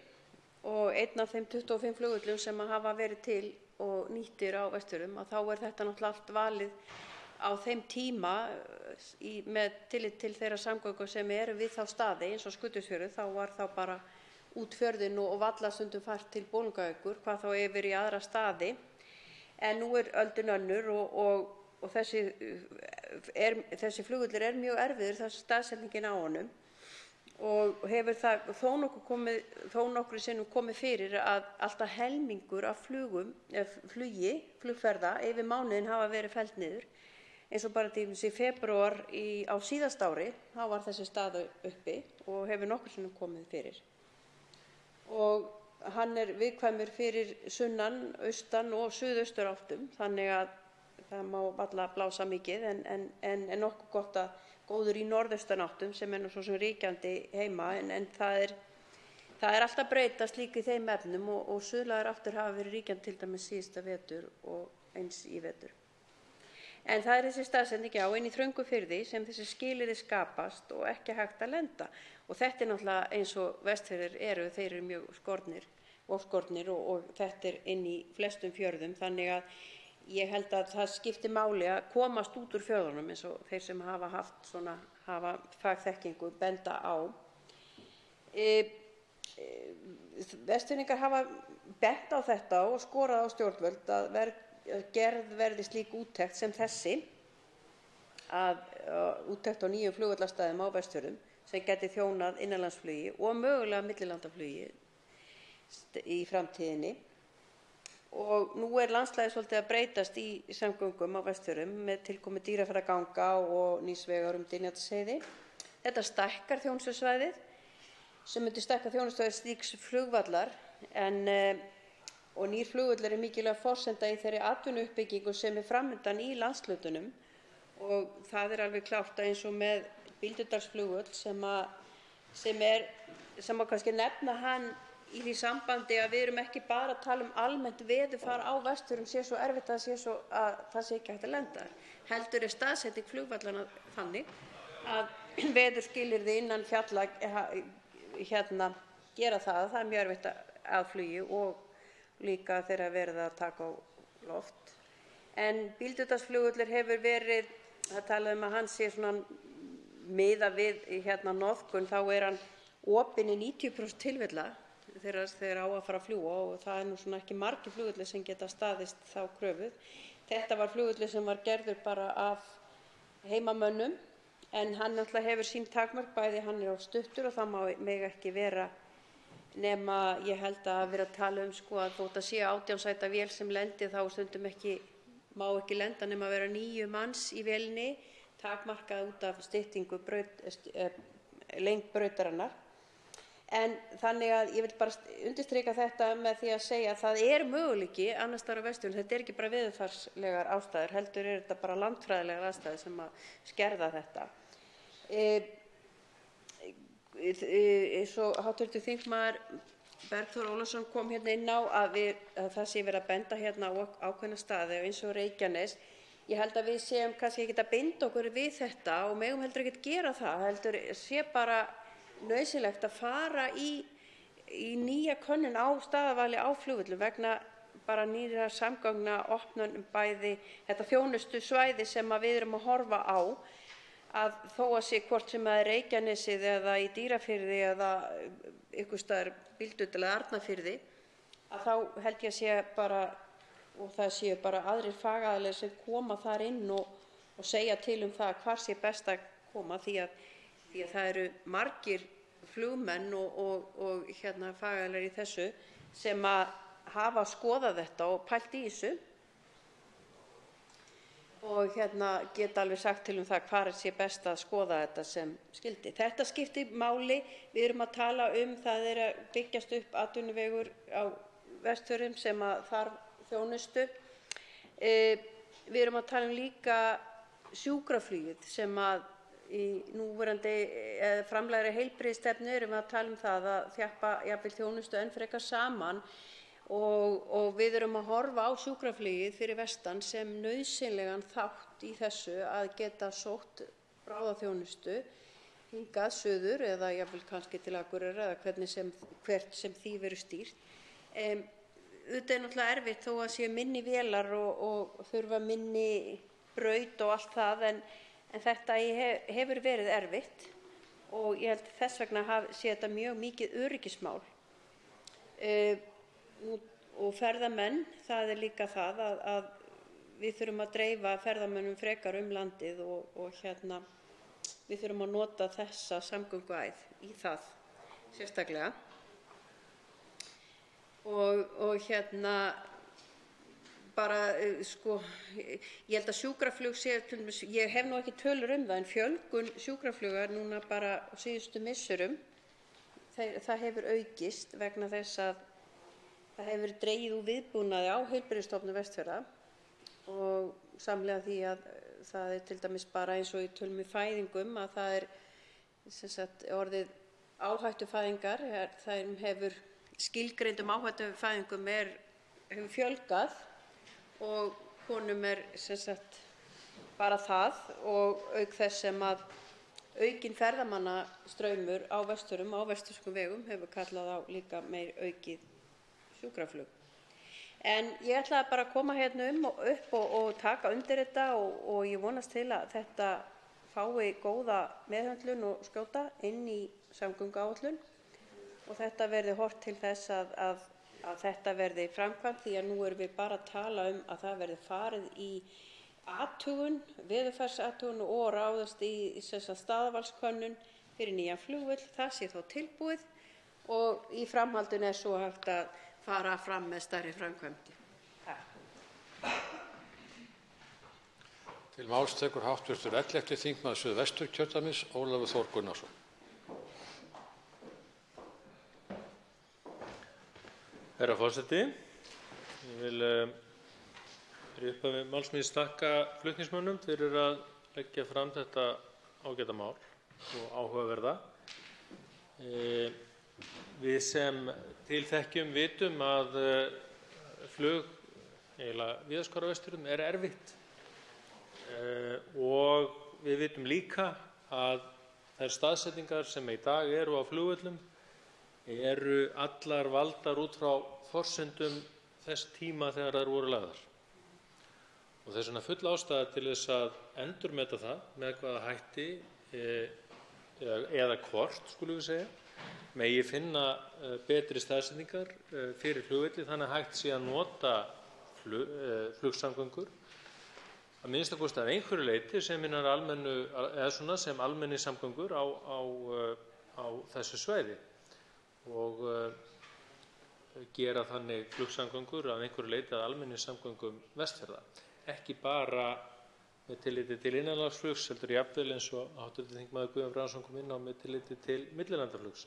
og einn af þeim 25 flugvöllum sem hafa verið til og nýttir á Vestfjörðum, þá þetta náttúrulega allt valið á þeim tíma með tillit til þeirra samgöngu sem eru við þá staði eins og Skutulsfjörður, þá var þá bara út fjörðinn og varla stundum fært til Bolungarvíkur, hvað þá yfir í aðra staði. En nú öldin önnur og þessi flugvöllur mjög erfiður, þessi staðsetningin á honum og hefur það þó nokkrum sinnum komið fyrir að alltaf helmingur af flugferða yfir mánuðinn hafa verið felld niður. Eins og bara til í febrúar á síðasta ári, þá var þessi staða uppi og hefur nokkrum sinnum komið fyrir. Og hann viðkvæmur fyrir sunnan, austan og suðausturáttum, þannig að það má varla blása mikið en nokkuð góður í norðaustanáttum sem nú svo sem ríkjandi heima en það alltaf breytast líka í þeim efnum og suðlægar áttir hafa verið ríkjandi til dæmis síðasta vetur og eins í vetur. En það þessi staðsetning inn í þröngu firði sem þessi skilyrði skapast og ekki hægt að lenda. Og þetta náttúrulega eins og Vestfirðir þeir eru mjög skornir og þetta inn í flestum fjörðum. Þannig að ég held að það skipti máli að komast út úr fjörðunum eins og þeir sem hafa fagþekkingu benda á. Vestfirðingar hafa bent á þetta og skorað á stjórnvöld að gerð verði slík úttekt sem þessi, úttekt á nýjum flugvallarstaðum á Vestfjörðum sem geti þjónað innanlandsflugi og mögulega millilandaflugi í framtíðinni. Og nú landslagið svolítið að breytast í samgöngum á Vestfjörðum með tilkomu Dýrafjarðarganga og nýs vegar Dynjandisheiði. Þetta stækkar þjónustusvæðið sem myndi stækka þjónustusvæði slíks flugvallar og nýr flugvöllur mikilvæg forsenda í þeirri atvinnuuppbyggingu sem framundan í landshlutunum og það alveg klárt að eins og með Bíldudalsflugvöll sem má kannski nefna hann í því sambandi að við erum ekki bara að tala almennt veðurfar á Vestfjörðum sé svo erfitt að það sé ekki hægt að lenda. Heldur staðsetning flugvallanna þannig að veðurskilyrði innan fjalla gera það er mjög erfitt að flugi og líka þegar verið að taka á loft. En Bíldudalsflugvöllur hefur verið, það talað að hann sé svona miðað við notkun, þá hann opinn í 90% tilfella þegar á að fara að fljúga og það nú svona ekki margir flugvellir sem geta staðist þá kröfu. Þetta var flugvöllur sem var gerður bara af heimamönnum en hann náttúrulega hefur sín takmörk, bæði hann of stuttur og það mega ekki vera nema ég held að vera að tala að þótt að sé 18 sæta vél sem lendi þá stundum má ekki lenda nema að vera 9 manns í vélinni, takmarkað út af styttingu lengd brautarinnar. En þannig að ég vil bara undirstrika þetta með því að segja að það er möguleiki annars staðar á Vestfjörðum. Þetta er ekki bara veðurfarslegar ástæður, heldur þetta bara landfræðilegar ástæður sem að skerða þetta. Eins og hv. þingmaður Bergþór Ólason kom inn á að það sé verið að benda á ákveðna staði eins og Reykjanes. Ég held að við séum kannski ekki að binda okkur við þetta og megum heldur ekki að gera það, heldur sé bara nauðsynlegt að fara í nýja könnun á staðarvali á flugvöllum vegna bara nýrra samgangna, opnun bæði þetta þjónustusvæði sem við erum að horfa á, að þó að sé hvort sem það er Reykjanesið eða í Dýrafirði eða einhvers staðar Bíldudal eða Arnarfirði, að þá held ég að sé bara, og það séu bara aðrir fagaðilar sem koma þar inn og segja til það hvar sé best að koma því að það eru margir flugmenn og fagaðilar í þessu sem að hafa skoðað þetta og pælt í þessu og geta alveg sagt til það hvar sé best að skoða þetta sem skyldi. Þetta skiptir máli. Við erum að tala það er að byggjast upp atvinnuvegur á Vestfjörðum sem að þarf þjónustu. Við erum að tala líka sjúkraflugið sem að í núverandi framlagðri heilbrigðisstefnu erum við að tala það að þjappa jafnvel þjónustu enn frekar saman og við erum að horfa á sjúkraflugið fyrir vestan sem nauðsynlegan þátt í þessu að geta sótt bráðaþjónustu hingað suður eða jafnvel kannski til Akureyrar eða hvert sem því verður stýrt. Þetta er náttúrulega erfitt þó að séu minni vélar og þurfa minni braut og allt það en þetta hefur verið erfitt og ég held þess vegna sé þetta mjög mikið öryggismál. Og ferðamenn, það er líka það að við þurfum að dreifa ferðamönnum frekar landið og við þurfum að nota þessa samgönguæð í það sérstaklega. Og bara, ég held að sjúkraflug sé, ég hef nú ekki tölur það, en fjölgun sjúkrafluga núna bara á síðustu misserum, það hefur aukist vegna þess að það hefur dregið úr viðbúnaði á Heilbrigðisstofnun Vestfjarða og samhliða því að það er til dæmis bara eins og í tölum í fæðingum að það er orðið áhættufæðingar, það hefur skilgreindum áhættufæðingum hefur fjölgað og konum bara það og auk þess sem að aukinn ferðamannastraumur á Vestfjörðum á vestfirskum vegum hefur kallað á líka meir aukið sjúkraflug. En ég ætlaði bara að koma upp og taka undir þetta og ég vonast til að þetta fái góða meðhöndlun og skjóta inn í samgönguáætlun og þetta verði horft til þess að þetta verði framkvæmt því að nú erum við bara að tala að það verði farið í athugun, veðurfarsathugun og ráðast í staðarvalskönnun fyrir nýjan flugvöll, það sé þá tilbúið og í framhaldinu svo hægt að fara fram með stærri framkvæmdir. Til máls tekur hv. 11. þingmaður Suðvesturkjördæmis Ólafur Þór Gunnarsson. Herra forseti, ég vil í upphafi máls míns þakka flutningsmönnum fyrir að leggja fram þetta ágæta mál og áhugaverða. Við sem til þekkjum vitum að flug víðast hvar á Vestfjörðum er erfitt og við vitum líka að þær staðsetningar sem í dag eru á flugvöllum eru allar valdar út frá forsendum þess tíma þegar þær voru lagðar. Og þess vegna full ástæða til þess að endurmeta það með hvaða hætti eða hvort, skulum við segja, megi finna betri staðsetningar fyrir flugvelli þannig að hægt sé að nota flugsamgöngur að minnsta kosti af einhverju leyti sem hinar almennu eða svona sem almenningssamgöngur á þessu svæði og gera þannig flugsamgöngur af einhverju leyti að almenningssamgöngum Vestfjarða, ekki bara með tilliti til innanlandsflugs heldur jafnvel eins og hv. þingmaður Guðjón Brjánsson kom inn á með tilliti til millilandaflugs.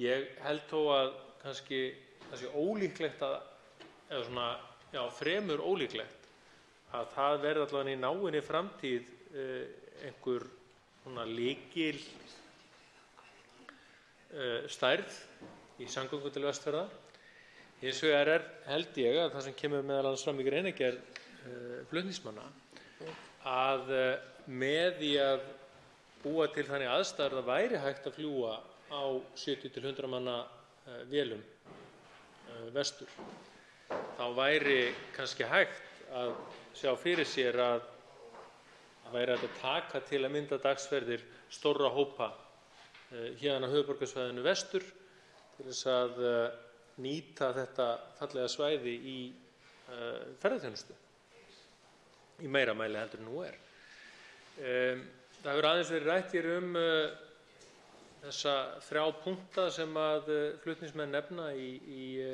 Ég held þó að kannski það sé ólíklegt eða svona, já, fremur ólíklegt að það verði allavega í náinni framtíð einhver svona lykil stærð í samgöngum til Vestfjarða. Hins vegar held ég að það sem kemur meðal annars fram í greinargerð flutningsmanna að með því að búa til þannig aðstæður að væri hægt að fljúga á 70 til 100 manna vélum vestur, þá væri kannski hægt að sjá fyrir sér að væri hægt að taka til að mynda dagsferðir stórra hópa héðan á höfuðborgarsvæðinu vestur til þess að nýta þetta fallega svæði í ferðaþjónustu í meira mæli heldur en nú er. Það hefur aðeins verið rætt hér þessa 3 punkta sem að flutningsmenn nefna í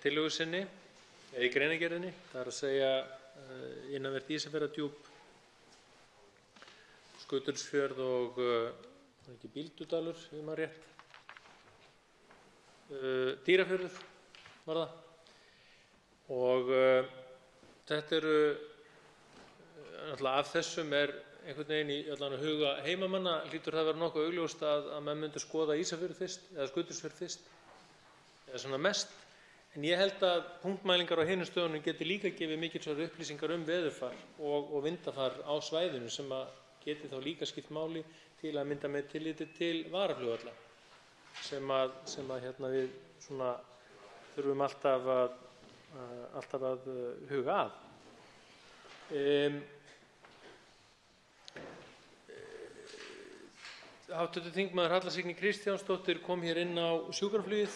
tillögu sinni eða í greinargerðinni. Það er að segja innanvert Ísafjarðardjúp, Skutulsfjörð og ekki Bíldudalur, ef maður rétt. Dýrafjörður var það. Og þetta eru náttúrulega af þessum einhvern veginn í allan að huga heimamanna hlýtur það að vera nokkuð augljóst að menn myndu skoða Ísafjörð fyrst eða Skutulsfjörð fyrst eða svona mest. En ég held að punktmælingar á hinum stöðunum geti líka gefið mikilsverðar upplýsingar veðurfar og vindafar á svæðinu sem að geti þá líka skipt máli til að mynda með tilliti til varaflugvalla sem að við svona þurfum alltaf að huga að. Hv. þingmaður Halla Signý Kristjánsdóttir kom hér inn á sjúkraflugið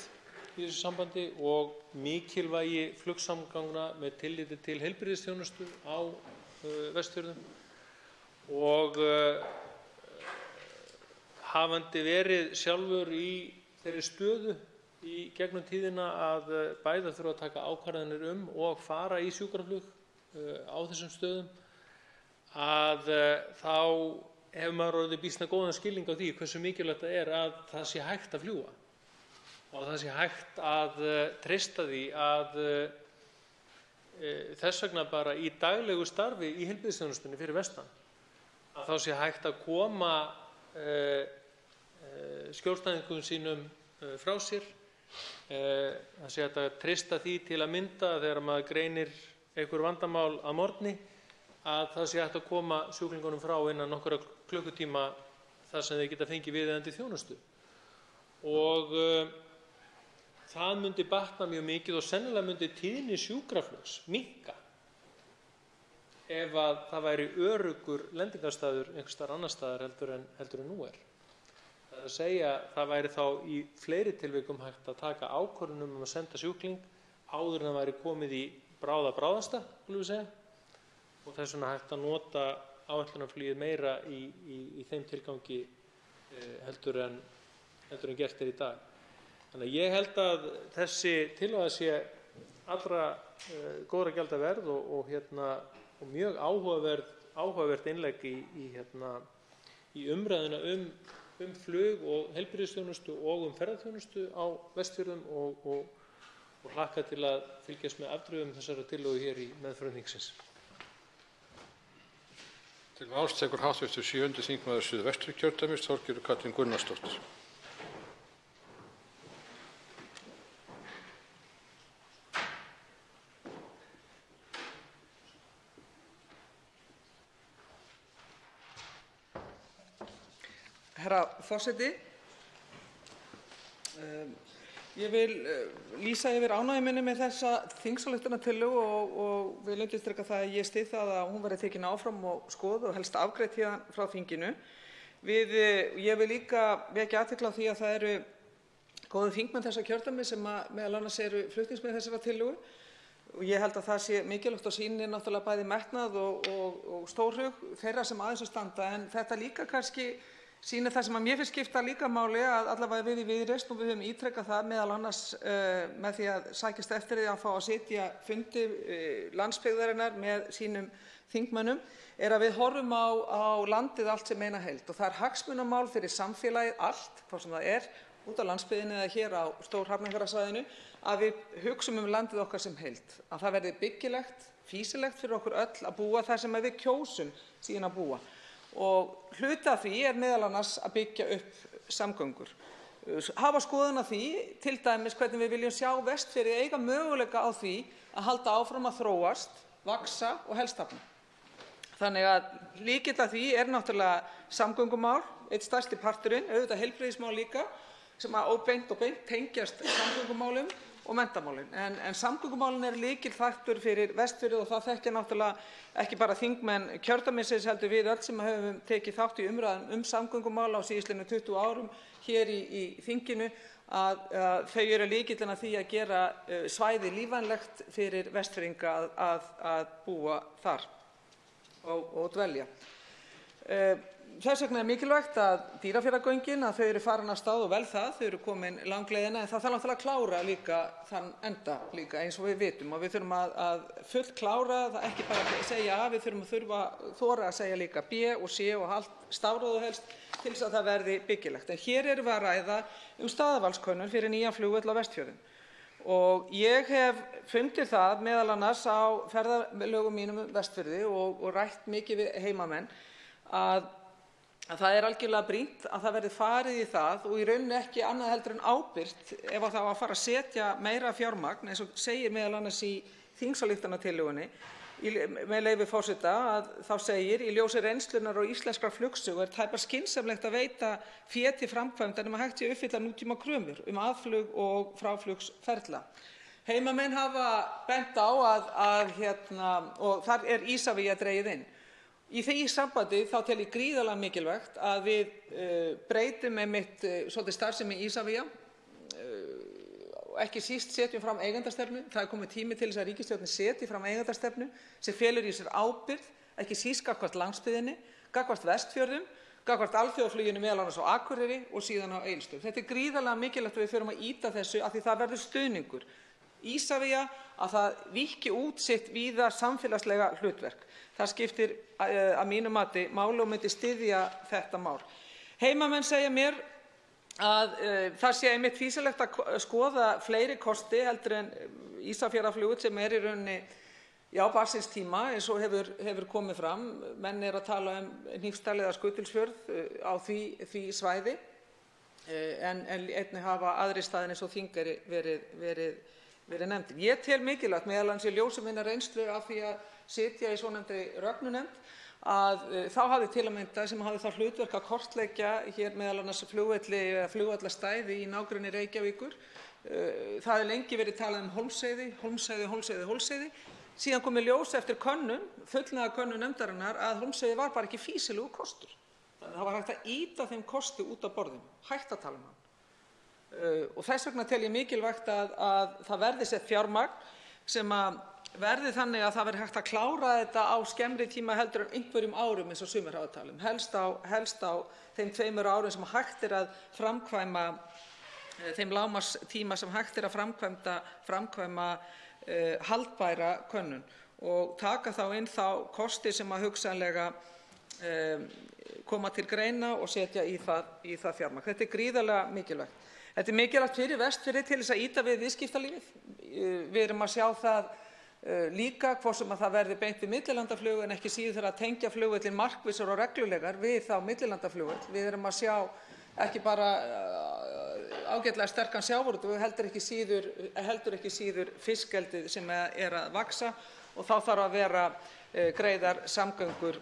í þessu sambandi og mikilvægi flugsamgangna með tilliti til heilbrigðisþjónustu á Vestfjörðum og hafandi verið sjálfur í þeirri stöðu í gegnum tíðina að bæði þurfa að taka ákvarðanir og fara í sjúkraflug á þessum stöðum að þá hefur maður orðið býsna góðan skilning á því hversu mikilvægt það að það sé hægt að fljúga og það sé hægt að treysta því að þess vegna bara í daglegu starfi í heilbrigðisþjónustunni fyrir vestan að þá sé hægt að koma skjólstæðingum sínum frá sér. Það sé hægt að treysta því til að mynda þegar maður greinir einhver vandamál að morgni að það sé hægt að koma sjúklingunum frá innan nokkurra klukkutíma þar sem þeir geta fengið viðeigandi þjónustu. Og það myndi batna mjög mikið og sennilega myndi tíðni sjúkraflugs minnka ef að það væri öruggur lendingarstaður einhvers staðar annars staðar heldur en nú er. Það er að segja það væri þá í fleiri tilvikum hægt að taka ákvörðun að senda sjúkling áður en það væri komið í bráðasta, skulum við segja, og þess vegna hægt að nota áætlunarflugið meira í þeim tilgangi heldur en gert í dag. Þannig að ég held að þessi tillaga sé allra góðra gjalda verð og mjög áhugavert innlegg í umræðuna um flug og heilbrigðisþjónustu og ferðaþjónustu á Vestfjörðum og hlakka til að fylgjast með afdrifum þessara tillögu hér í meðförum þingsins. Til máls tekur hv. 7. þingmaður Suðvesturkjördæmis, Þorgerður Katrín Gunnarsdóttir. Herra forseti. Ég vil lýsa yfir ánægju minni með þessa þingsályktunartillögu og vil undirstrika það að ég styð það að hún verði tekin áfram og skoðuð og helst afgreidd héðan frá þinginu. Ég vil líka vekja athygli á því að það eru góðir þingmenn þessa kjördæmis sem meðal annars eru flutningsmenn þessarar tillögu og ég held að það sé mikilvægt og sýnir náttúrulega bæði metnað og stórhug þeirra sem að þessu standa, en þetta líka kannski sýnir það sem að mér finnst skipta líka máli að allavega við í Viðreisn, og við höfum ítrekað það meðal annars með því að sækjast eftir því að fá að sitja fundi landsbyggðarinnar með sínum þingmönnum, er að við horfum á landið allt sem eina heild og það er hagsmunamál fyrir samfélagið allt, hvort sem það er út á landsbyggðinni eða hér á Stór-Hafnarfjarðarsvæðinu, að við hugsum landið okkar sem heild, að það verði byggilegt, fýsilegt fyrir okkur öll að búa þar sem við kjósum síðan að búa. Og hluti af því er meðal annars að byggja upp samgöngur. Hafa skoðun á því, til dæmis hvernig við viljum sjá Vestfirði eiga möguleika á því að halda áfram að þróast, vaxa og helst dafna. Þannig að lykill að því er náttúrulega samgöngumál, einn stærsti parturinn, auðvitað heilbrigðismál líka, sem að óbeint og beint tengjast samgöngumálum og menntamálin. En samgöngumálin er lykilþáttur fyrir Vestfirði og það þekkja náttúrulega ekki bara þingmenn kjördæmisins heldur við öll sem höfum tekið þátt í umræðum samgöngumál á síðastliðnum 20 árum hér í þinginu að þau eru lykillinn að því að gera svæðið lífvænlegt fyrir Vestfirðinga að búa þar og dvelja. Þess vegna er mikilvægt að Dýrafjarðargöngin, að þau eru farin af stað og vel það, þau eru komin langleiðina, en það þarf náttúrulega að klára líka þann enda líka eins og við vitum og við þurfum að fullklára það, ekki bara að segja A, við þurfum að þora að segja líka B og C og allt stafróðu helst til þess að það verði byggilegt. En hér erum við að ræða staðarvalskönnun fyrir nýjan flugvöll á Vestfjörðum. Og ég hef fundið það meðal annars á ferðalögum mínum Vestfirði og rætt mikið við heimamenn að það er algjörlega brýnt að það verði farið í það og í rauninni ekki annað heldur en ábyrgt ef það á að fara að setja meira fjármagn, eins og segir meðal annars í þingsályktunartillögunni, með leyfi forseta, að þá segir í ljósi reynslunnar og íslenskrar flugsögu er tæpast skynsamlegt að veita fé til framkvæmda nema hægt sé að uppfylla nútíma kröfur flugs- og fráflugsferla. Heimamenn hafa bent á og þar er Isavia dregið inn. Í því sambandi þá tel ég gríðarlega mikilvægt að við breytum einmitt svolítið starfsemi Isavia og ekki síst setjum fram eigendastefnu. Það er kominn tími til þess að ríkisstjórnin setji fram eigendastefnu sem felur í sér ábyrgð, ekki síst gagnvart landsbyggðinni, gagnvart Vestfjörðum, gagnvart alþjóðafluginu meðal annars á Akureyri og síðan á Egilsstöðum. Þetta er gríðarlega mikilvægt að við förum að ýta þessu af því það verður stuðningur Isavia að það víkki út sitt víða samfélagslega hlutverk. Það skiptir að mínu mati máli og myndi styðja þetta mál. Heimamenn segja mér að það sé einmitt fýsilegt að skoða fleiri kosti heldur en Ísafjarðarflugvöll sem er í rauninni barn síns tíma eins og hefur komið fram. Menn eru að tala Hnífsdal eða Skutulsfjörð á því svæði en einnig hafa aðrir staðir eins og Þingeyri verið nefndir. Ég tel mikilvægt meðal annars í ljósi minnar reynslu af því að sitja í svonefndri rögnunefnd að þá hafði til að mynda sem hafði það hlutverk að kortleggja hér meðal annars flugvelli eða flugvallastæði í nágrenni Reykjavíkur. Það hefur lengi verið talað um Hólmsheiði. Síðan kom í ljós eftir fullnaða könnun nefndarinnar að Hólmsheiði var bara ekki fýsilegur kostur. Þannig að það var hægt að ýta þeim kosti út af borðinu, hægt að tala um hann. Og þess vegna tel ég mikilvægt að það verði sett fjármagn sem að verði þannig að það verði hægt að klára þetta á skemmri tíma heldur en einhverjum árum eins og sumir hafa talað um. Helst á þeim 2 árum sem hægt er að framkvæma, þeim lágmarkstíma sem hægt er að framkvæma haldbæra könnun og taka þá inn þá kosti sem að hugsanlega koma til greina og setja í það fjármagn. Þetta er gríðarlega mikilvægt. Þetta er mikilvægt fyrir Vestfirði til þess að ýta við viðskiptalífið. Við erum að sjá það líka hvort sem að það verði beint við millilandaflug en ekki síður að tengja flugvöllin markvissar og reglulegar við þá millilandaflugvöll. Við erum að sjá ekki bara ágætlega sterkan sjávarútveg, heldur ekki síður fiskeldið sem er að vaxa og þá þarf að vera greiðar samgöngur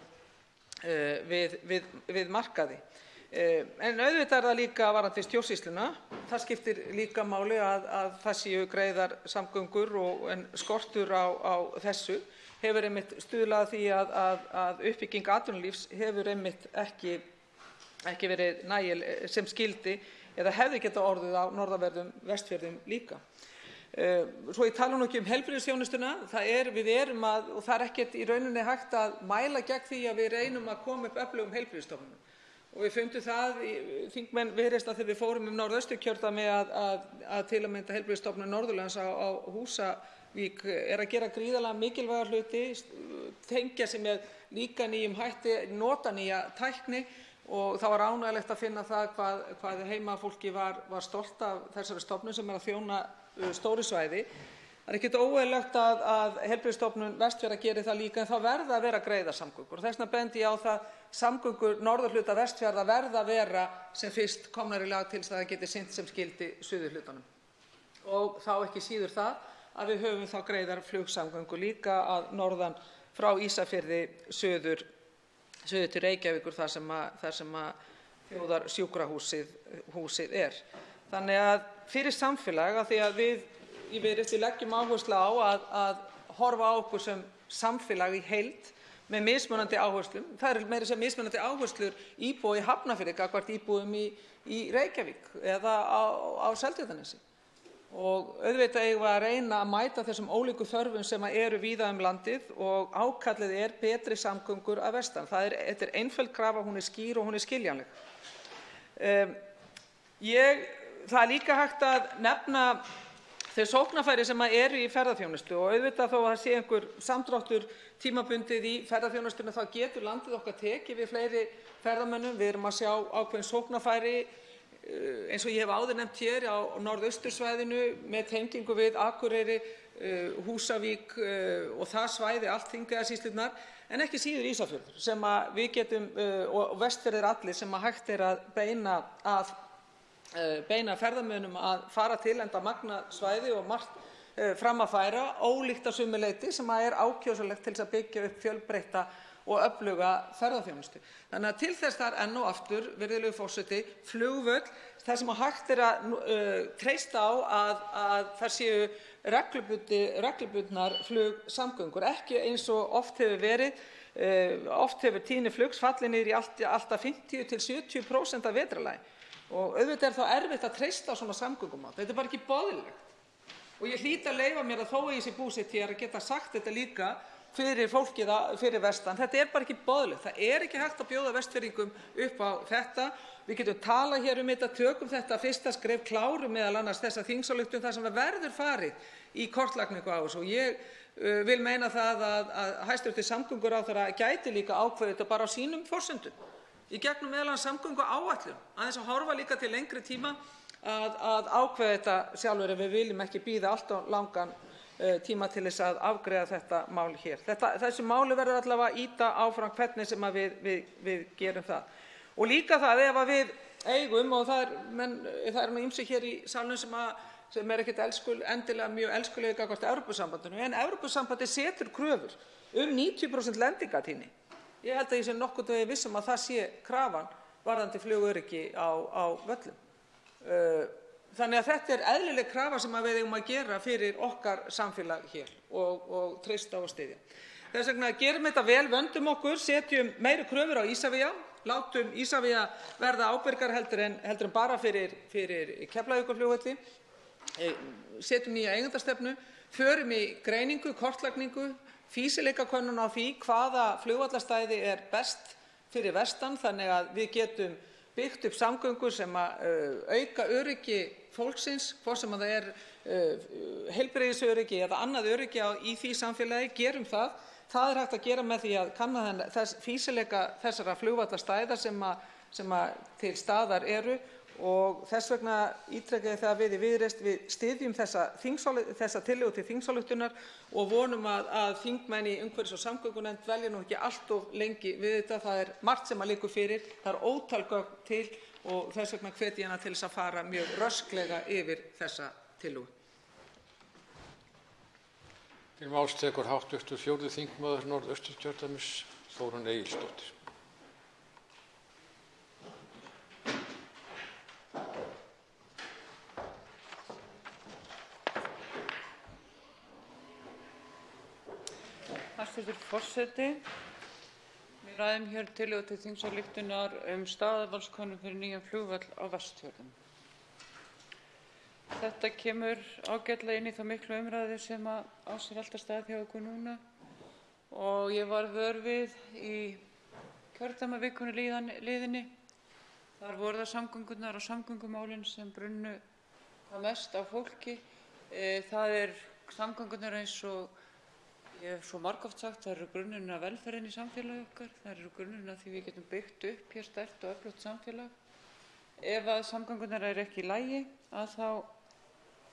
við markaði. En auðvitað það líka varðandi stjórnsýsluna. Það skiptir líka máli að það séu greiðar samgöngur en skortur á þessu hefur einmitt stuðlað að því að uppbygging atvinnulífs hefur einmitt ekki verið nægileg sem skyldi eða hefði getað orðið á norðanverðum Vestfjörðum líka. Svo ég tala nú ekki heilbrigðisþjónustuna, við erum og það ekkert í rauninni hægt að mæla gegn því að við reynum að koma upp öflugum heilbrigðisstofnunum. Og við fundum það, þingmenn Viðreisnar, þegar við fórum Norðausturkjördæmi að til að mynda Heilbrigðisstofnun Norðurlands á Húsavík að gera gríðarlega mikilvæga hluti, tengja sig með líka nýjum hætti, nota nýja tækni og það var ánægjulegt að finna það hvað heimafólki var stolt af þessari stofnun sem að þjóna stóru svæði. Það ekkert óeðlilegt að Heilbrigðisstofnun Vestfjarða geri það líka en það verða að vera greiðar samgöngur og þess vegna bendi ég á það samgöngur norðurhluta Vestfjarða verða að vera sem fyrst komnar í lag til þess að það geti sinnt sem skyldi suðurhlutanum. Og þá ekki síður það að við höfum þá greiðar flugsamgöngur líka að norðan frá Ísafirði suður til Reykjavíkur þar sem þjóðarsjúkrahúsið er. Þannig að fyrir samfélag að því að við leggjum áherslu á að horfa á okkur sem samfélag í heild með mismunandi áherslum. Það eru meira að segja mismunandi áherslur íbúa í Hafnarfirði gagnvart íbúum í Reykjavík eða á Seltjarnarnesi. Og auðvitað eigum við að reyna að mæta þessum ólíku þörfum sem eru víða landið og ákallið er betri samgöngur að vestan. Þetta er einföld krafa, hún er skýr og hún er skiljanleg. Það er líka hægt að nefna þau sóknarfæri sem eru í ferðaþjónustu og auðvitað þó að það sé einhver samdráttur tímabundið í ferðaþjónustunni þá getur landið okkar tekið við fleiri ferðamönnum. Við erum að sjá ákveðin sóknarfæri eins og ég hef áður nefnt hér á norðaustursvæðinu með tengingu við Akureyri, Húsavík og það svæði allt Þingeyjarsýslurnar en ekki síður Ísafjörður sem að við getum og Vestfirðir allir sem að hægt er að beina ferðamönnum að fara til enda magnað svæði og margt fram að færa, ólíkt að sumu leyti sem er ákjósanlegt til þess að byggja upp fjölbreytta og öfluga ferðaþjónustu. Þannig að til þess þar enn og aftur, virðulegur forseti, flugvöll þar sem hægt er að treysta á að það séu reglubundnar flugsamgöngur, ekki eins og oft hefur verið. Oft hefur tíðni flugs fallið niður í allt að 50–70% af vetrarlagi. Og auðvitað er þá erfitt að treysta á svona samgöngumáta. Þetta er bara ekki boðlegt. Og ég hlýt að leyfa mér að þó að ég sé búsett hér að geta sagt þetta líka fyrir fólkið fyrir vestan. Þetta er bara ekki boðlegt. Það er ekki hægt að bjóða Vestfirðingum upp á þetta. Við getum talað hér þetta, tökum þetta fyrsta skref, klárum meðal annars þessa þingsályktun þar sem verður farið í kortlagningu á þessu. Og ég vil meina það að hæstv. Samgönguráðherra gæti líka ákveðið þetta bara á sínum forsendum. Í gegnum meðal annars samgönguáætlun, aðeins að horfa líka til lengri tíma að ákveða þetta sjálfur ef við viljum ekki bíða allt of langan tíma til þess að afgreiða þetta mál hér. Þessu máli verður allavega að ýta áfram hvernig sem við gerum það. Og líka það ef að við eigum, og það er nú ýmsir hér í salnum sem ekkert endilega mjög elskulegir gagnvart Evrópusambandinu, en Evrópusambandið setur kröfur 90% lendingartíðni. Ég held að ég sé nokkurn veginn viss að það sé krafan varðandi flugöryggi á völlum. Þannig að þetta er eðlileg krafa sem við eigum að gera fyrir okkar samfélag hér og treysta á að styðja. Þess vegna gerum þetta vel, vöndum okkur, setjum meiri kröfur á Ísafía, látum Ísafía verða ábyrgar heldur en bara fyrir Keflavíkurflugvelli, setjum nýja eigendastefnu, förum í greiningu, kortlagningu, fýsileikakönnun á því hvaða flugvallarstæði er best fyrir vestan þannig að við getum byggt upp samgöngur sem auka öryggi fólksins, hvort sem það er heilbrigðisöryggi eða annað öryggi í því samfélagi, gerum það. Það er hægt að gera með því að kanna fýsileika þessara flugvallarstæða sem til staðar eru og þess vegna ítreka ég það við í Viðreisn við styðjum þessa tillögu til þingsályktunar og vonum að þingmenn í umhverfis- og samgöngunefnd velji nú ekki allt of lengi við þetta. Það er margt sem liggur fyrir, það er ótal gögn til og þess vegna hvet ég hana til þess að fara mjög rösklega yfir þessa tillögu. Til máls tekur hv. 4. þingmaður Norðausturkjördæmis Þórunn Egilsdóttir. Hæstv. forseti. Við ræðum hér tillögu til þingsályktunar staðarvalskönnun fyrir nýjan flugvöll á Vestfjörðum. Þetta kemur ágætlega inn í þá miklu umræðu sem á sér alltaf stað hjá okkur núna og ég var vör við í kjördæmavikunni liðinni. Þar voru það samgöngurnar og samgöngumálin sem brunnu hvað mest á fólki. Það samgöngurnar eins og ég hef svo margoft sagt, það eru grunnurinn að velferðinni í samfélagi okkar. Það eru grunnurinn að því við getum byggt upp hér sterkt og öflugt samfélag. Ef að samgöngurnar eru ekki í lagi, þá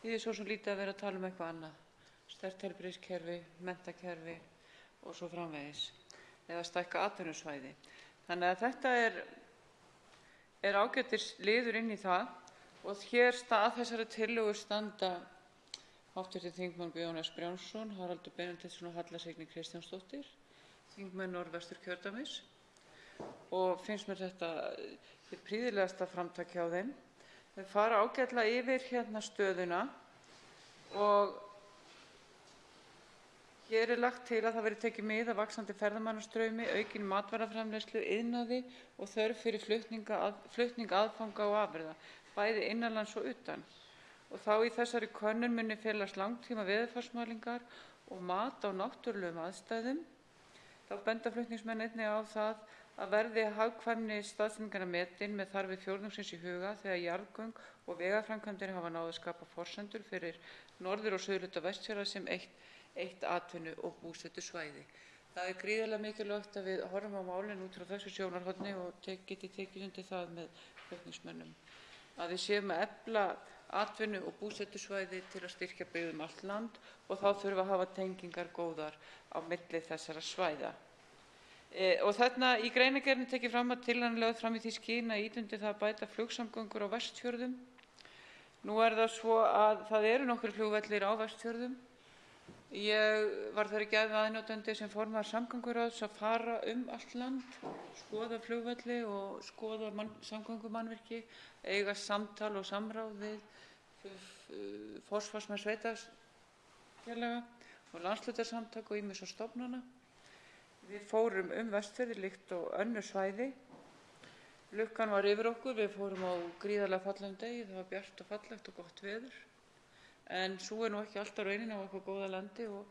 þýðir svo lítið að vera að tala um eitthvað annað. Sterkt heilbrigðiskerfi, menntakerfi og svo framvegis. Eða stækka atvinnusvæði. Þannig að þetta er ágætis liður inn í það og hér að þessari tillögu standa hv. þingmenn Guðjón S. Brjánsson, Haraldur Benediktsson og Halla Signý Kristjánsdóttir, þingmenn Norðvesturkjördæmis og finnst mér þetta hið prýðilegasta framtak hjá þeim. Þau fara ágætlega yfir stöðuna og hér lagt til að það verði tekið mið af vaxandi ferðamannastraumi, aukinni matvælaframleiðslu, iðnaði og þörf fyrir flutning aðfanga og afurða, bæði innanlands og utan. Og þá í þessari könnun muni felast langtíma veðurfarsmælingar og mat á náttúrulegum aðstæðum. Þá benda flutningsmenn einnig á það að verði hagkvæmni staðsetninganna metin með þarfir fjórðungsins í huga þegar jarðgöng og vegaframkvæmdir hafa náð að skapa forsendur fyrir norður- og suðurhluta Vestfjarða sem eitt atvinnu- og búsetusvæði. Það gríðarlega mikilvægt að við horfum á málin út frá þessu sjónarhorni og geti tekið undir það með flutningsmönnum. Að við séum að efla atvinnu- og búsetusvæði til að styrkja byggð allt land og þá þurfa að hafa tengingar góðar á milli þessara svæða. Og þarna í greinargerðinni tekið fram að tillagan er lögð fram í því skyni að ýta undir það að bæta flugsamgöngur á Vestfjörðum. Nú það svo að það eru nokkrir flugvellir á Vestfjörðum. Ég var þar í gær aðnjótandi sem formaður samgönguráðs að fara allt land, skoða flugvelli og skoða samgöngumannvirki, eiga samtal og samráð við forsvarsmenn sveitarfélaga og landshlutasamtök og ýmissa stofnana. Við fórum Vestfirði líkt og önnur svæði. Lukkan var yfir okkur, við fórum á gríðarlega fallegum degi, það var bjart og fallegt og gott veður. En svo nú ekki alltaf raunin á okkur góða landi og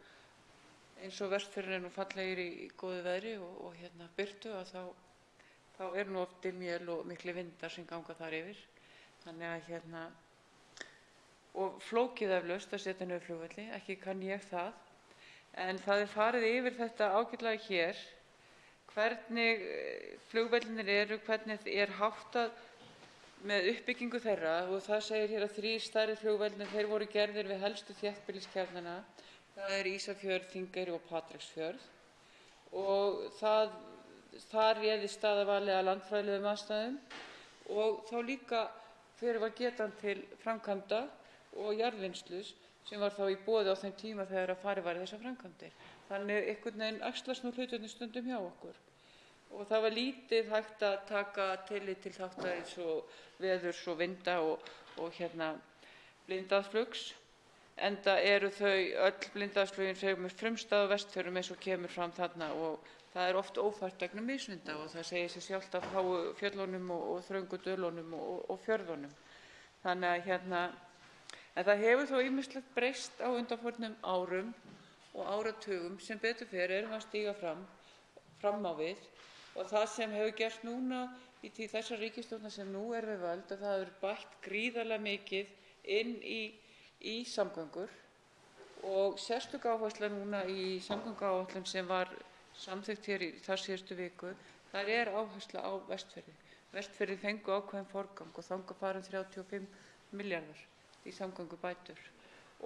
eins og Vestfirðir nú fallegir í góðu veðri og birtu að þá nú oft dimmél og miklir vindar sem ganga þar yfir. Þannig að og flókið eflaust að setja niður flugvelli, ekki kann ég það. En það farið yfir þetta ágætlega hér, hvernig flugvellinir eru, hvernig háttað með uppbyggingu þeirra og það segir hér að 3 stærri flugvellir þeir voru gerðir við helstu þéttbýliskjarnana. Það Ísafjörð, Þingeyri og Patreksfjörð og þar réði staðarvalið að landfræðilegum aðstæðum og þá líka hver var getan til framkvæmda og jarðvinnslu sem var þá í boði á þeim tíma þegar farið var í þessar framkvæmdir. Þannig einhvern veginn axlast nú hlutirnir stundum hjá okkur. Og það var lítið hægt að taka tillit til þátta eins og veðurs og vinda og blindaðflugs. Enda eru þau öll blindaðflugin fremur frumstæð á Vestfjörðum eins og kemur fram þarna og það oft ófært vegna misvinda og það segir sig sjálft af háu fjöllunum og þröngu dölunum og fjörðunum. Þannig að en það hefur þó ýmislegt breyst á undanförnum árum og áratugum sem betur fer erum að stíga fram á við og það sem hefur gerst núna í tíð þessar ríkisstjórnar sem nú við völd að það hefur bætt gríðarlega mikið inn í samgöngur og sérstök áhersla núna í samgönguáætlun sem var samþykkt hér í þar síðustu viku, þar áhersla á Vestfirði. Vestfirðir fengu ákveðinn forgang og þangað fara 35 milljarðar í samgöngubætur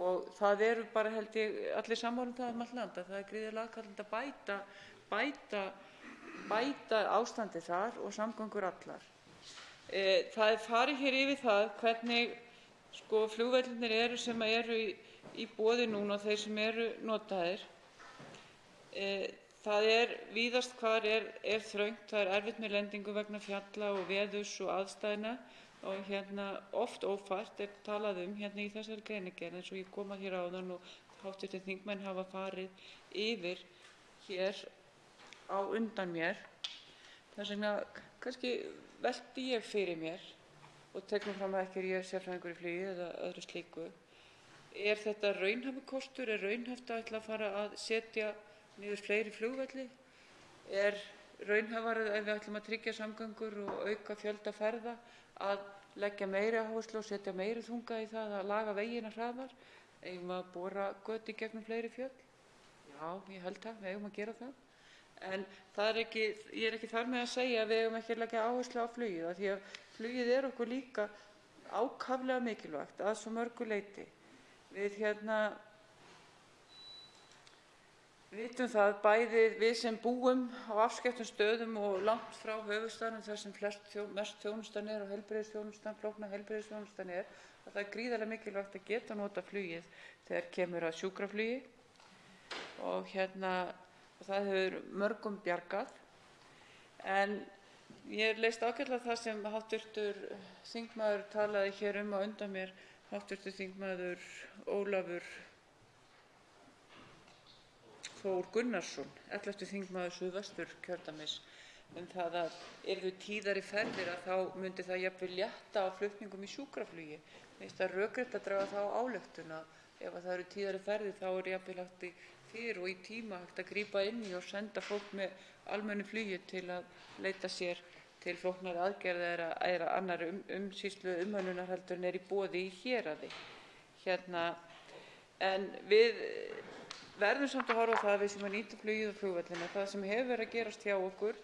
og það eru bara held ég allir sammála það allt land að það gríðarlega aðkallandi að bæta ástandið þar og samgöngur allar. Það farið hér yfir það hvernig flugvellinir eru sem eru í boði núna og þeir sem eru notaðir. Það víðast hvar þröngt, það erfitt með lendingu vegna fjalla og veðurs og aðstæðna og oft ófært talað í þessari greinargerð eins og ég kom að hér áðan og hv. þingmenn hafa farið yfir hér á undan mér. Þess vegna kannski velti ég fyrir mér og tek nú fram að ekki ég sérfræðingur í flugi eða öðru slíku. Er þetta raunhæfur kostur? Er raunhæft að ætla að fara að setja niður fleiri flugvelli? Er raunhæfara ef við ætlum að tryggja samgöngur og auka fjölda ferða að leggja meiri áherslu og setja meiri þunga í það að laga vegina hraðar? Eigum að bora göt í gegnum fleiri fjöll? Já, ég held það, við eigum að gera það. En ég er ekki þar með að segja að við eigum ekki að leggja áherslu á flugið, af því að flugið er okkur líka ákaflega mikilvægt að svo mörgu leyti. Við vitum það bæði við sem búum á afskekktum stöðum og langt frá höfuðstaðnum þar sem mest þjónustan er og heilbrigðisþjónustan, flókna heilbrigðisþjónustan er, að það er gríðarlega mikilvægt að geta nota flugið þegar kemur að sjúkraflugi og það hefur mörgum bjargað. En ég leist ágætlega það sem hv. þingmaður talaði hér á undan mér, hv. þingmaður Ólafur Þór Gunnarsson, 11. þingmaður Suðvesturkjördæmis, það að yrðu tíðari ferðir að þá myndi það jafnvel létta á flutningum í sjúkraflugi. Mér finnst það rökrétt að draga þá ályktun að ef það eru tíðari ferðir þá er jafnvel hægt fyrr og í tíma hægt að grípa inn í og senda fólk með almennu flugi til að leita sér til flóknari aðgerða eða annarri umsýslu umönnunar heldur en er í boði í héraði. En við verðum samt að horfa á það að við sem að nýta flugið og flugvellina. Það sem hefur verið að gerast hjá okkur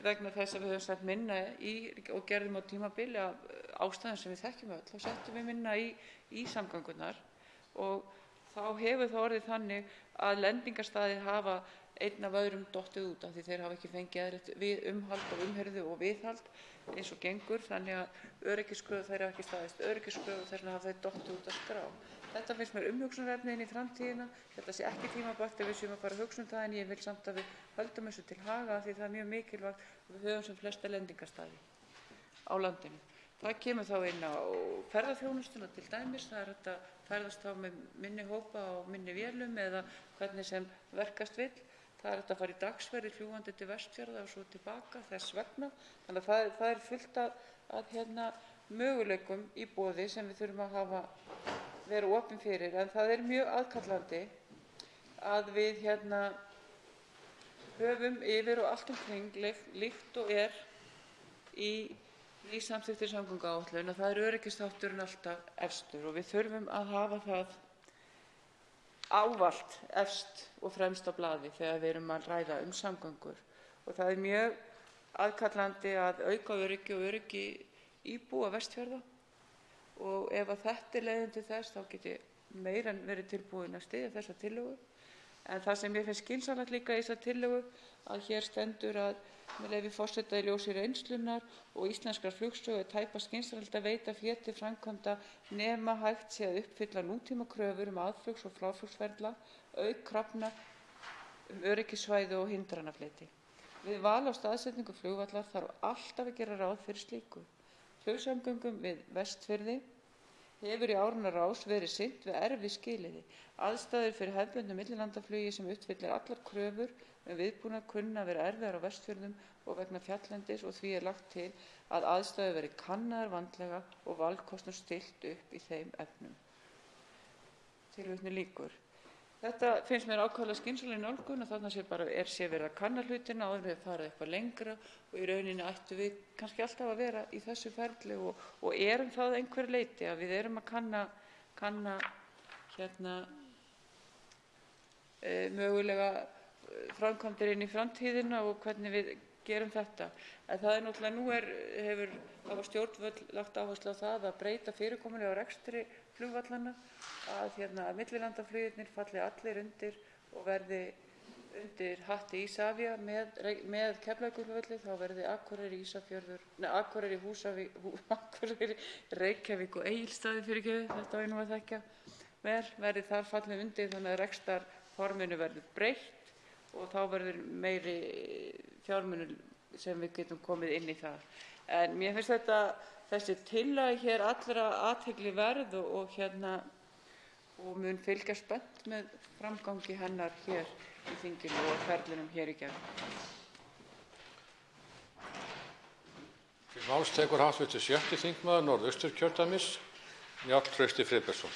vegna þess að við höfum sett minna í og gerðum á tímabili af ástæðum sem við þekkjum öll, þá settum við minna í samgöngunar og þá hefur það orðið þannig að lendingarstaðir hafa einn af öðrum dottið út af því þeir hafa ekki fengið eðlilegt umhald og umhirðu og viðhald eins og gengur, þannig að öryggiskröfur þeirra hafa ekki staðist öryggiskröfur og þess vegna hafa þeir dottið út af skrá. Þetta finnst mér umhugsunarefni inn í framtíðina. Þetta sé ekki tímabært ef við séum að fara að hugsa það, en ég vil samt að við höldum þessu til haga því það er mjög mikilvægt að við höfum sem flesta lendingarstaði á landinu. Það kemur þá inn á ferðaþjónustuna til dæmis. Það er hægt að ferðast þá með minni hópa og minni vélum eða hvernig sem verkast vill. Það er hægt að fara í dagsferðir fljúgandi til Vestfjarða og svo tilbaka þess vegna. Þannig að það er fullt að möguleikum í boði sem við þurfum að vera opin fyrir. En það er mjög aðkallandi að við höfum yfir og allt umkring líkt og er í samþykktri samgönguáætlun að það er öryggisþátturinn alltaf efstur og við þurfum að hafa það ávallt efst og fremst á blaði þegar við erum að ræða samgöngur. Og það er mjög aðkallandi að auka öryggi og öryggi íbúa Vestfjarða og ef að þetta er leiðin til þess þá get ég meira en verið tilbúin að styðja þessa tillögu. En það sem mér finnst skynsamlegt líka í þessa tillögu að hér stendur að með leyfi forseta í ljósi reynslunnar og íslenskrar flugsögu er tæpast skynsamlegt að veita fé til framkvæmda nema hægt sé að uppfylla nútímakröfur aðflugs- og fráflugsferla auk krafna öryggissvæði og hindranafleti. Við val á staðsetningu flugvallar þarf alltaf að gera ráð fyrir slíku. Flugsamgöngum við Vestfirði hefur í áranna rás verið sinnt við erfið skilyrði. Aðstæður fyrir hefðbundnu millilandaflugi sem uppfyllir allar kröfur með viðbúnað kunna að vera erfiðar á Vestfjörðum og vegna fjalllendis og því er lagt til að aðstæður verði kannaðar vandlega og valkostum stillt upp í þeim efnum. Tilvitnun lýkur. Þetta finnst mér ákaflega skynsamleg nálgun og þarna sé verið að kanna hlutina áður en við farið eitthvað lengra og í rauninni ættum við kannski alltaf að vera í þessu ferli og erum það einhver leyti að við erum að kanna mögulega framkvæmdir inn í framtíðina og hvernig við gerum þetta. En það er náttúrulega hafa stjórnvöld lagt áherslu á það að breyta fyrirkomulagi á rekstri flugvallanna að millilandaflugirnir falli allir undir og verði undir hatti Isavia með Keflavíkurflugvelli, þá verði Akureyri, Akureyri, Húsavík, Akureyri, Reykjavík og Egilsstaðir þetta var nú að þekkja verði þar fallið undir þannig að rekstrarforminu verður breytt og þá verður meiri fjármunir sem við getum komið inn í það. En mér finnst þessi tillaga hér allra athygli verð og og mun fylgjast spennt með framgangi hennar hér í þinginu og ferlinum hér í gegn. Til máls tekur hv. 6. þingmaður Norðausturkjördæmis, Njáll Trausti Friðbertsson.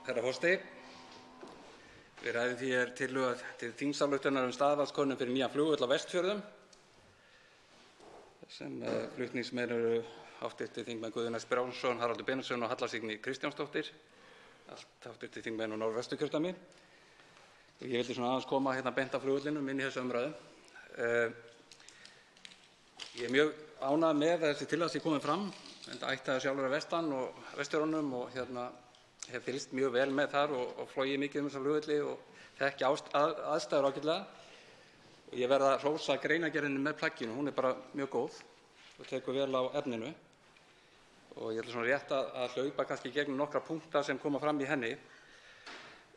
Herra forseti, við ræðum því tillögu til þingsályktunar staðarvalskönnun fyrir nýjan flugvöll á Vestfjörðum sem flutningsmenn eru hv. þingmenn Guðjón S. Brjánsson, Haraldur Benediktsson og Halla Signý Kristjánsdóttir, allt hv. þingmenn úr Norðvesturkjördæmi. Ég vildi aðeins koma beint af flugvellinum inn í þessu umræðu. Ég er mjög ánægður með að þessi tillaga sé komin fram, enda ætti það sjálfur að vestan og Vestfjörðunum og hef fylgst mjög vel með þar og flogið mikið þessa flugvelli og þekki aðstæður ágætlega. Og ég verð að hrósa greinargerðinni með plagginu, hún er bara mjög góð og tekur vel á efninu. Og ég ætla rétt að hlaupa kannski gegnum nokkra punkta sem koma fram í henni.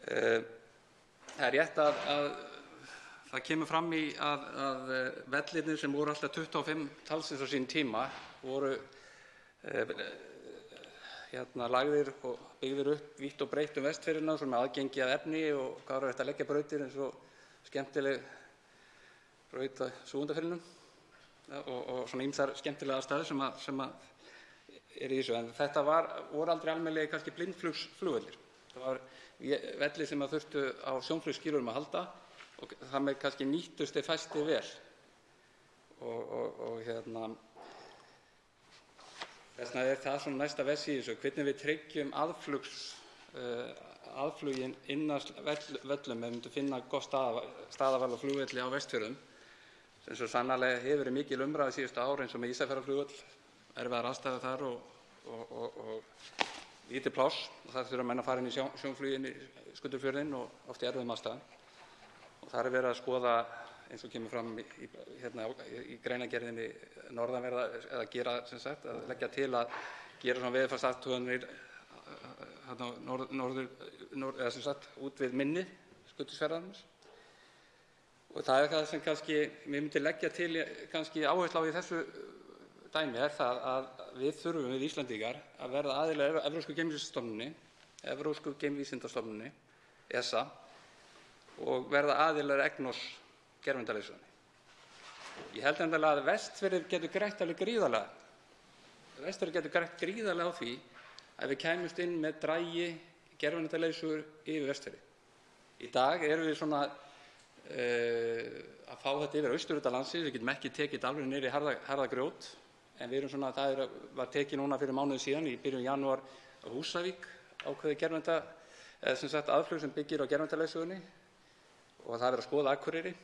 Það er rétt að það kemur fram í að vellirnir sem voru alltaf 25 talsins á sín tíma voru lagðir og byggðir upp vítt og breitt Vestfirðina með aðgengi að efni og hvað er hægt að leggja brautir eins og skemmtileg braut að Súgandafirðinum og ýmsar skemmtilegar staðir sem er í þessu. En þetta voru aldrei almennilega kannski blindflugsflugvellir. Það var vellir sem þurftu á sjónflugsskilurðum að halda og það með kannski nýttust þeir fæstir vel. Þess vegna er það næsta vess í þessu, hvernig við tryggjum aðflugin innast völlum ef við myndum finna gott staðarval á flugvelli á Vestfjörðum, sem svo sannarlega hefur verið mikil umræða síðustu ár eins og með Ísafjarðarflugvöll, erfiðar aðstæður þar og lítið pláss og það þurfa menn að fara inn í sjónflugin í Skutulsfjörðinn og oft í erfiðum aðstæðum. Og þar er verið að skoða, eins og kemur fram í greinargerðinni norðanverða, eða gera að leggja til að gera veðurfarsathuganir út við mynni Skutulsfjarðarins. Og það er það sem kannski við myndum leggja til kannski áherslu á í þessu dæmi er það að við þurfum við Íslendingar að verða aðilar að Evrópsku geimvísindastofnuninni, ESA, og verða aðilar að EGNOS gervitungsleysugunni. Ég held endilega að Vestfirðir getur grætt alveg gríðarlega. Vestfirðir getur grætt gríðarlega á því að við kæmumst inn með drægi gervitungsleysugur yfir Vestfirði. Í dag erum við að fá þetta yfir austurhluta landsins. Við getum ekki tekið alveg niður í harða grjót, en við erum það var tekið núna fyrir mánuði síðan í byrjun janúar á Húsavík ákveðið aðflug sem byggir á gervitungsleysugunni. Og það er að skoða Akureyri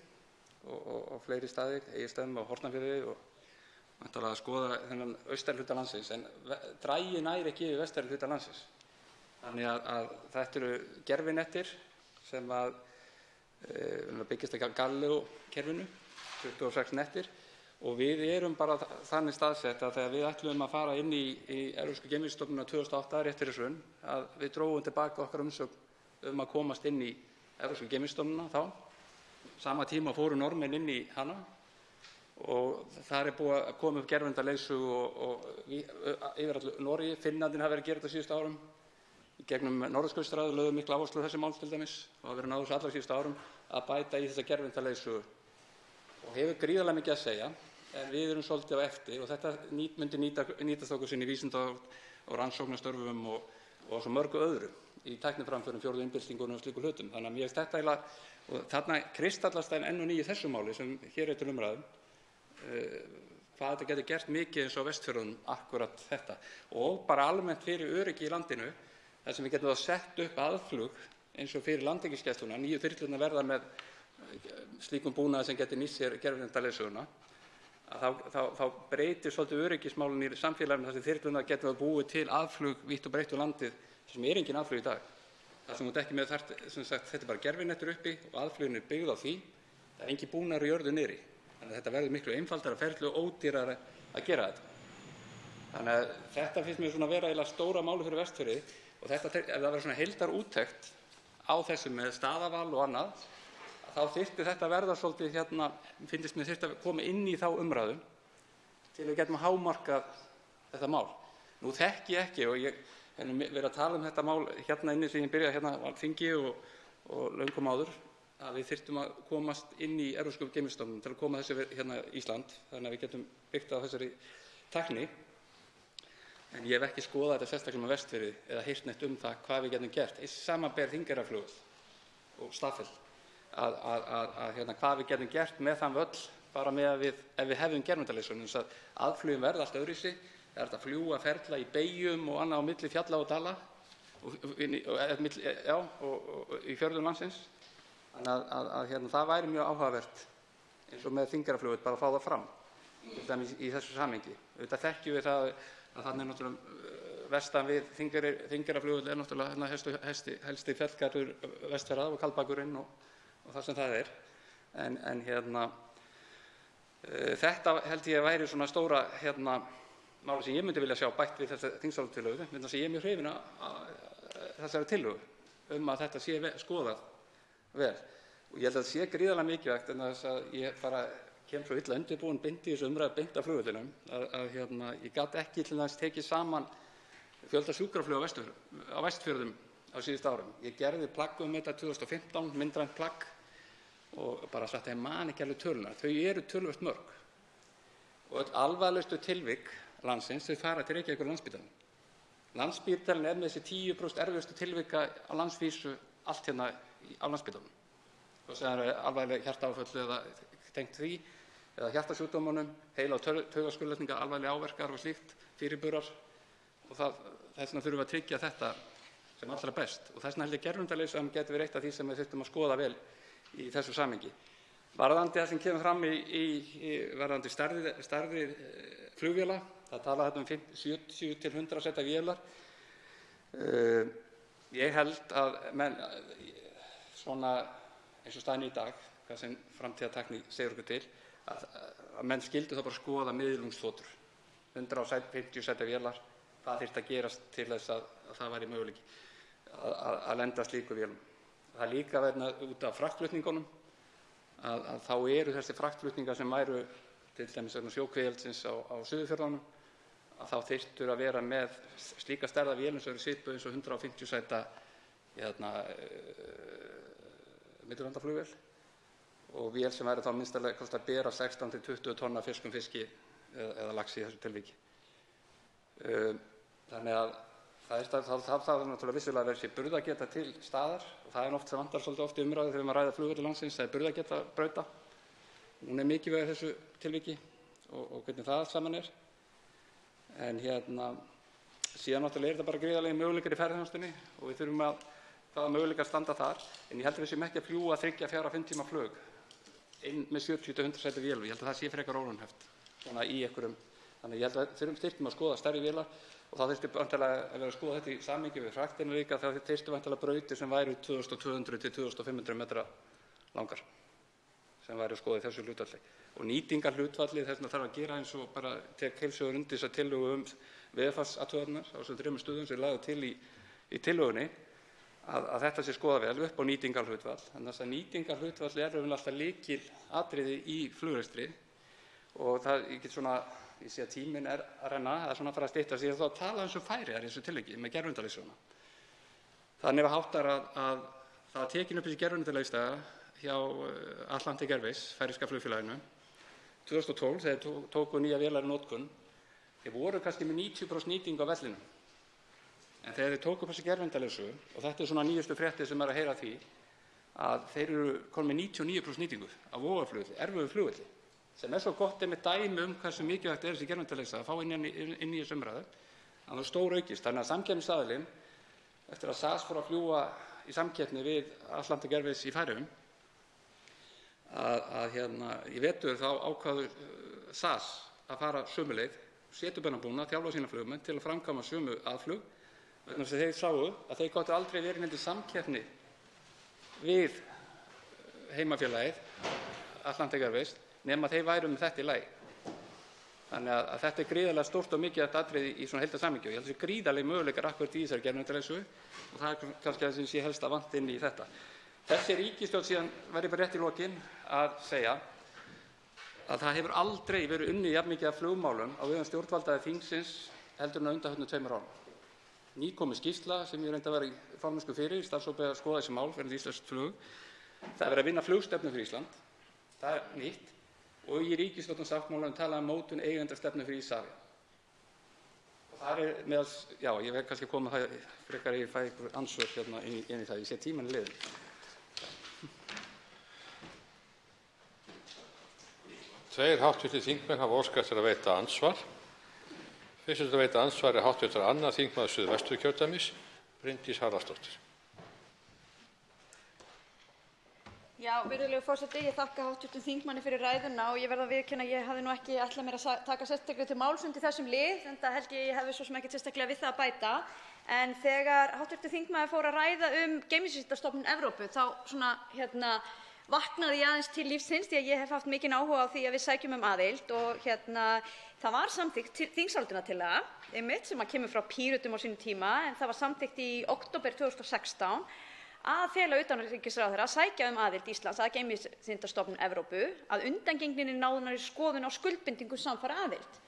og fleiri staðir, Egilsstöðum og Hornafirði og væntanlega að skoða þennan austurhluta landsins, en dragi nær ekki yfir vesturhluta landsins. Þannig að þetta eru gervinettir sem byggist ekki á Galileo-kerfinu, 26 nettir, og við erum bara þannig staðsett að þegar við ætluðum að fara inn í Evrópsku geimvísindastofnunina 2008 rétt fyrir hrun, að við drógum tilbaka okkar umsókn að komast inn í Evrópsku geimvísindastofnunina þá. Sama tíma fóru Norðmenn inn í hana og þar er búið að koma upp gervitungsleysugu og yfir allir Noregi. Finnarnir hafa verið að gera þetta síðustu árum. Í gegnum Norðurskautsráðið lögðu mikla áherslu á þessi mál til dæmis og hafa verið náð þessu allra síðustu árum að bæta í þessa gervitungsleysugu og hefur gríðarlega mikið að segja, en við erum svolítið á eftir og þetta myndi nýtast okkur sinni í vísinda- og rannsóknarstörfum og svo mörgu öðru í tækniframförum, fjórðu iðnbyltingunni og slíku hlutum. Þannig að mér finnst þetta eiginlega, og þarna kristallast það enn og ný í þessu máli sem hér er til umræðu, hvað þetta getur gert mikið eins og á Vestfjörðunum, akkúrat þetta, og bara almennt fyrir öryggi í landinu, þar sem við getum þá sett upp aðflug eins og fyrir Landhelgisgæsluna, nýju þyrlurnar verða með slíkum búnaði sem getur nýtt sér gervitungsleysugunna, þá breytir svolítið öryggismálin í samfélaginu þar sem þyrlurnar getur búið til aðflug vítt og breitt um landið sem er engin aðflug í dag. Það sem þú ekki með þetta er bara gervinettur uppi og aðflugin er byggð á því. Það er engin búnaður í jörðu niðri. Þannig að þetta verður miklu einfaldara ferli og ódýrara að gera þetta. Þannig að þetta finnst mér vera eiginlega stóra máli fyrir Vestfirði og þetta, ef það verður heildarúttekt á þessu með staðaval og annað, þá þyrfti þetta að verða svolítið finnst mér þyrfti að koma inn í þá umræðu til við getum hámarkað þetta mál. Nú þekki ég ekki og ég hef verið að tala um þetta mál inni sem ég byrjaði á þingi og löngum áður að við þyrftum að komast inn í Evrópsku geimvísindastofnun til að koma þessu Ísland þannig að við getum byggt á þessari tækni. En ég hef ekki skoðað þetta sérstaklega með Vestfirði eða heyrt neitt það hvað við getum gert. Samanber Þingeyjarflugvöll og Staðarfell að hvað við getum gert með þann völl bara með að ef við hefðum gervitannleiðsögn þess að aðflugin verða allt öðruvísi. Það er hægt að fljúga ferla í beygjum og annað á milli fjalla og dala og í fjörðum landsins. Þannig að það væri mjög áhugavert eins og með Þingeyjarflugvöll bara að fá það fram í þessu samhengi. Auðvitað þekkjum við það að þannig náttúrulega vestan við Þingeyjarflugvöll er náttúrulega helsti fjallgarður Vestfjarða og Kaldbakurinn og það sem það er. En þetta held ég að væri svona stóra máli sem ég myndi vilja sjá bætt við þessa þingsályktunartillögu, vegna þess að ég er mjög hrifinn af þessari tillögu að þetta sé skoðað vel. Og ég held að það sé gríðarlega mikilvægt en þess að ég kem svo illa undirbúinn beint í þessu umræðu beint af flugvellinum að ég gat ekki til þess tekið saman fjölda sjúkrafluga á Vestfjörðum á síðustu árum. Ég gerði plagg um þetta 2015, myndrænt plagg og bara sagt að ég man ekki alveg tölunar. Þau eru töluvert mörg og öll alvarlegustu tilvik landsins þau fara til Reykjavíkur Landspítalann. Landspítalinn er með þessi 10% erfiðustu tilvika á landsvísu allt á Landspítalanum. Og það er alvarleg hjartaáföll eða tengt því eða hjartasjúkdómunum, heila- og taugaskurðlækningar, alvarleg áverkar og slíkt, fyrirburar og þess vegna þurfum við að tryggja þetta sem allra best og þess vegna held ég gervitannleiðsögn geti verið eitt af því sem við þurftum að skoða vel í þessu samhengi. Varðandi það sem kemur fram varðandi stærðir flugvéla, það tala um 70 til 100 setta vélar. Ég held að menn svona eins og staðan í dag, hvað sem framtíðartækni segir okkur til, að menn skyldu þá bara skoða miðlungsþotur, 150 setta vélar, hvað þyrfti að gerast til þess að það væri möguleiki að lenda slíku vélum. Það er líka vegna út af fraktflutningunum að þá eru þessi fraktflutningar sem væru til dæmis vegna sjókvíaeldsins á Suðurfjörðunum að þá þyrftu að vera með slíka stærða vélum sem eru svipuð eins og 150 sæta millilandaflugvél og vél sem væri þá minnstalega kosta að bera 16 til 20 tonna ferskum fiski eða laxi í þessu tilviki. Þannig að það náttúrulega vissulega að vera sér burðargeta til staðar og það er oft sem vantar svolítið oft í umræðu þegar maður ræðir flugvelli landsins, það er burðargeta brauta. Hún er mikilvæg í þessu tilviki og hvernig það saman er. En síðan náttúrulega er þetta bara gríðarlegir möguleikar í ferðaþjónustunni og við þurfum að hvaða möguleikar standa þar. En ég held að við séum ekki að fljúga 3-4-5 tíma flug inn með 70 til 100 sæta vél og ég held að það sé frekar óraunhæft svona í einhverjum. Þannig ég held að við þyrftum að skoða stærri vélar og þá þyrfti væntanlega að vera að skoða þetta í samhengi við fraktina líka þá þyrfti væntanlega brautir sem væru 2200 til 2500 metra langar sem væri að skoða í þessu hlutfalli. Og nýtingarhlutfallið þess vegna þarf að gera eins og bara tek heils hugar undir þessa tillögu veðurfarsathuganirnar á þessum 3 stuðum sem lagði til í tillögunni að þetta sé skoðað vel upp á nýtingarhlutfall. Þannig að nýtingarhlutfall er raunverulega alltaf lykilatriði í flugrekstri og ég sé að tíminn er að renna, það er svona að fara að styttast. Ég er þá að tala um Færeyjar í þessu tilviki með gervitannleiðsöguna. Þannig háttar að það var tekin upp þessi gervitannleiðsöga hjá Atlantic Airways, færeyska flugfélaginu, 2012 þegar þeir tóku nýja vélar í notkun. Þeir voru kannski með 90% nýtingu á vellinum. En þegar þeir tóku upp þessi gervitannleiðsögu, og þetta er svona nýjustu fréttir sem er að heyra af því, að þeir eru komin með 99% nýtingu á vogarflugvelli, erfiðu flugvelli. Sem er svo gott með dæmi hversu mikilvægt er þessi gervitannleiðsöga að fá inn í þessu umræðu. Það var stór aukist, þannig að samkeppnisaðilinn, eftir að SAS fór að fljúga í samkeppni við Atlantic Airways í Færeyjum, í vetur þá ákváðu SAS að fara sömu leið, setja upp þennan búnað, þjálfa sína flugmenn til að framkvæma sömu aðflug, vegna þess að þeir sáu að þeir gátu aldrei verið í samkeppni við heimafélagið Atlantic Airways nema þeir væru með þetta í lagi. Þannig að þetta er gríðarlega stórt og mikilvægt atriði í svona heildarsamhengi og ég held að þessi gríðarlegi möguleikar akkúrat í þessari gervitannleiðsögu og það er kannski það sem sé helst að vanta inn í þetta. Þessi ríkisstjórn, síðan verð ég bara rétt í lokin að segja að það hefur aldrei verið unnið jafn mikið af flugmálum á vegum stjórnvalda eða þingsins heldur en á undanförnum 2 árum. Nýkomin skýrsla sem ég reyndi að vera í formennsku fyrir, starfshópi að skoða þessi mál fyrir íslenskt flug. Það er verið að vinna flugstefnu fyrir Ísland, það er nýtt, og í ríkisstjórnarsáttmálanum talað um mótun eigendastefnu fyrir Isavia. Og það er meðal, já, ég verð kannski að koma það frekar ég fæ ykkur ansvör hérna inn í það, ég sé tímann í liðin. Tveir hv. þingmenn hafa óskað eftir að veita andsvar. Fyrst að veita andsvar er hv. 2. þingmaður Suðvesturkjördæmis, Bryndís Haraldsdóttir. Já, virðulegur forseti, ég þakka hv. þingmanni fyrir ræðuna og ég verð að viðurkenna að ég hafði nú ekki ætlað mér að taka sérstaklega til máls undir þessum lið, enda held ég hefði svo sem ekkert sérstaklega við það að bæta. En þegar hv. þingmaður fór að ræða Geimvísindastofnun Evrópu, þá vaknaði ég aðeins til lífsins því að ég hef haft mikinn áhuga á því að við sækjum um aðild og það var samþykkt þingsályktunartillaga einmitt sem kemur frá Pírötum á sínum tíma, en það var samþykkt í október 2016 að fela utanríkisráðherra að sækja um aðild Íslands að Geimvísindastofnun Evrópu að undangengninni nánari skoðun á skuldbindingum samfara aðild.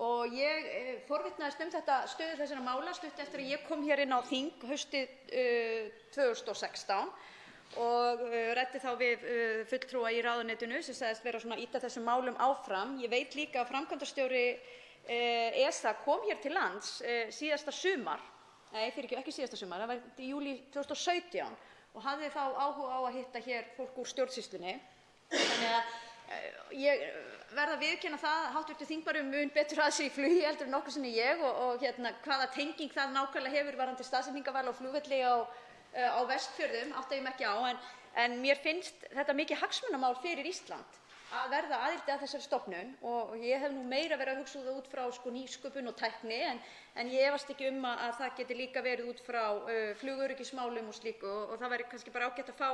Og ég forvitnaðist þetta stöðu þessara mála stuttu eftir að ég kom hér inn á þing haustið 2016 og ræddi þá við fulltrúa í ráðuneytinu sem sagðist vera svona að ýta þessum málum áfram. Ég veit líka að framkvæmdastjóri ESA kom hér til lands síðasta sumar, ekki síðasta sumar, það var í júlí 2017 og hafði þá áhuga á að hitta hér fólk úr stjórnsýslunni. Þannig að ég verð að viðurkenna það að hv. þingmaður mun betur að sér í flugi heldur en nokkru sinni ég og hvaða tenging það nákvæmlega hefur varðandi staðsetningarval á flugvelli á Vestfjörðum átta ég mig ekki á, en mér finnst þetta mikið hagsmunamál fyrir Ísland að verða aðildi að þessari stofnun og ég hef nú meira verið að hugsa það út frá nýsköpun og tækni en ég efast ekki að það geti líka verið út frá flugöryggismálum og slíku og það væri kannski bara ágætt að fá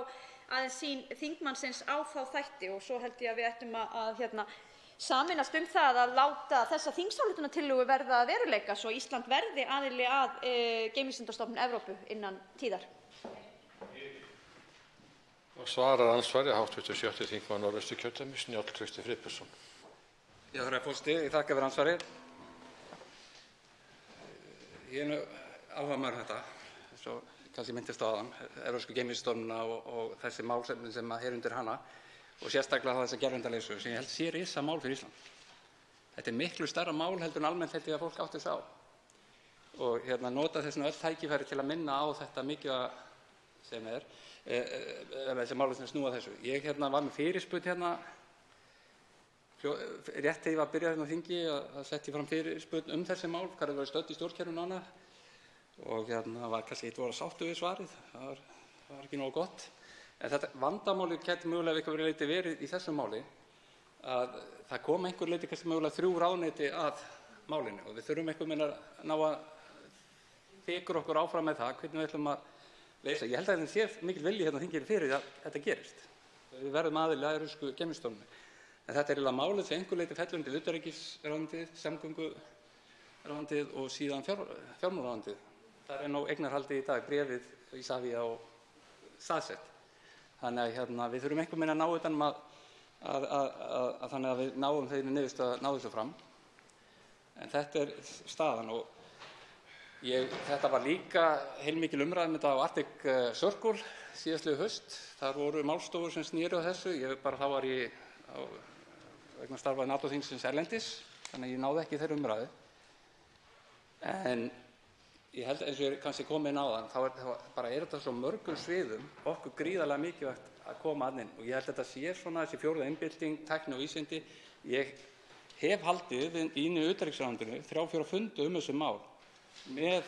aðeins sýn þingmannsins á þá þætti og svo held ég að við ættum að sameinast það að láta þessa þingsályktunartillögu verða að veruleika svo Ísland verði aðili að Geimvísindastofnun Evrópu innan tíðar. Og svarar andsvari hv. 7. þingmaður Norðvesturkjördæmis, Njáll Trausti Friðbertsson. Já, herra forseti, ég þakka fyrir andsvarið. Ég er nú áhugamaður þetta, eins og kannski minntist á áðan, Evrópsku geimvísindastofnunina og þessi málefni sem er undir hana og sérstaklega þessa gervindaleysu sem ég held sé risamál fyrir Ísland. Þetta er miklu stærra mál heldur en almennt held ég að fólk átti sig á. Og nota þessum öll tækifæri til að minna á þetta mikið sem þessi málefni sem snúa þessu. Ég var með fyrirspurn rétt þegar ég var að byrja á þingi að setja fram fyrirspurn þessi mál, hvað er verið stödd í stjórnkerfinu annað og var kannski eitt voru sáttu við svarið, það var ekki nógu gott. En þetta vandamáli gæti mögulega einhverju leyti verið í þessu máli að það kom einhverju leyti kannski mögulega 3 ráðuneyti að málinu og við þurfum einhvern veginn að ná að fikra okkur áfram með það hvernig við ætlum að leysa. Ég held að það sé mikill vilji hérna á þinginu fyrir að þetta gerist. Við verðum aðili að Evrópsku geimvísindastofnuninni. En þetta er eiginlega málið sem einhverju leyti fellur undir utanríkisráðuneytið, samgönguráðuneytið og síðan fjármálaráðuneytið. Það er nú eignarhaldið í dag, bréfið Isavia og staðsett. Þannig að við þurfum einhvern veginn að ná utan að þannig að við náum þeirri niðurstöðu að ná þessu fram. En þetta er staðan og þetta var líka heilmikil umræða þetta á Arctic Circle síðastliðið haust. Þar voru málstofur sem snéru á þessu. Þá var ég vegna starfaði NATO-þingsins erlendis, þannig að ég náði ekki þeirri umræðu. En ég held eins og ég kannski kom inn á það, þá er þetta svo mörgum sviðum okkur gríðarlega mikilvægt að koma að inn og ég held að þetta sé svona þessi 4. iðnbylting, tækni og vísindi. Ég hef haldið í utanríkisráðuneytinu 3-4 fundi þessi mál með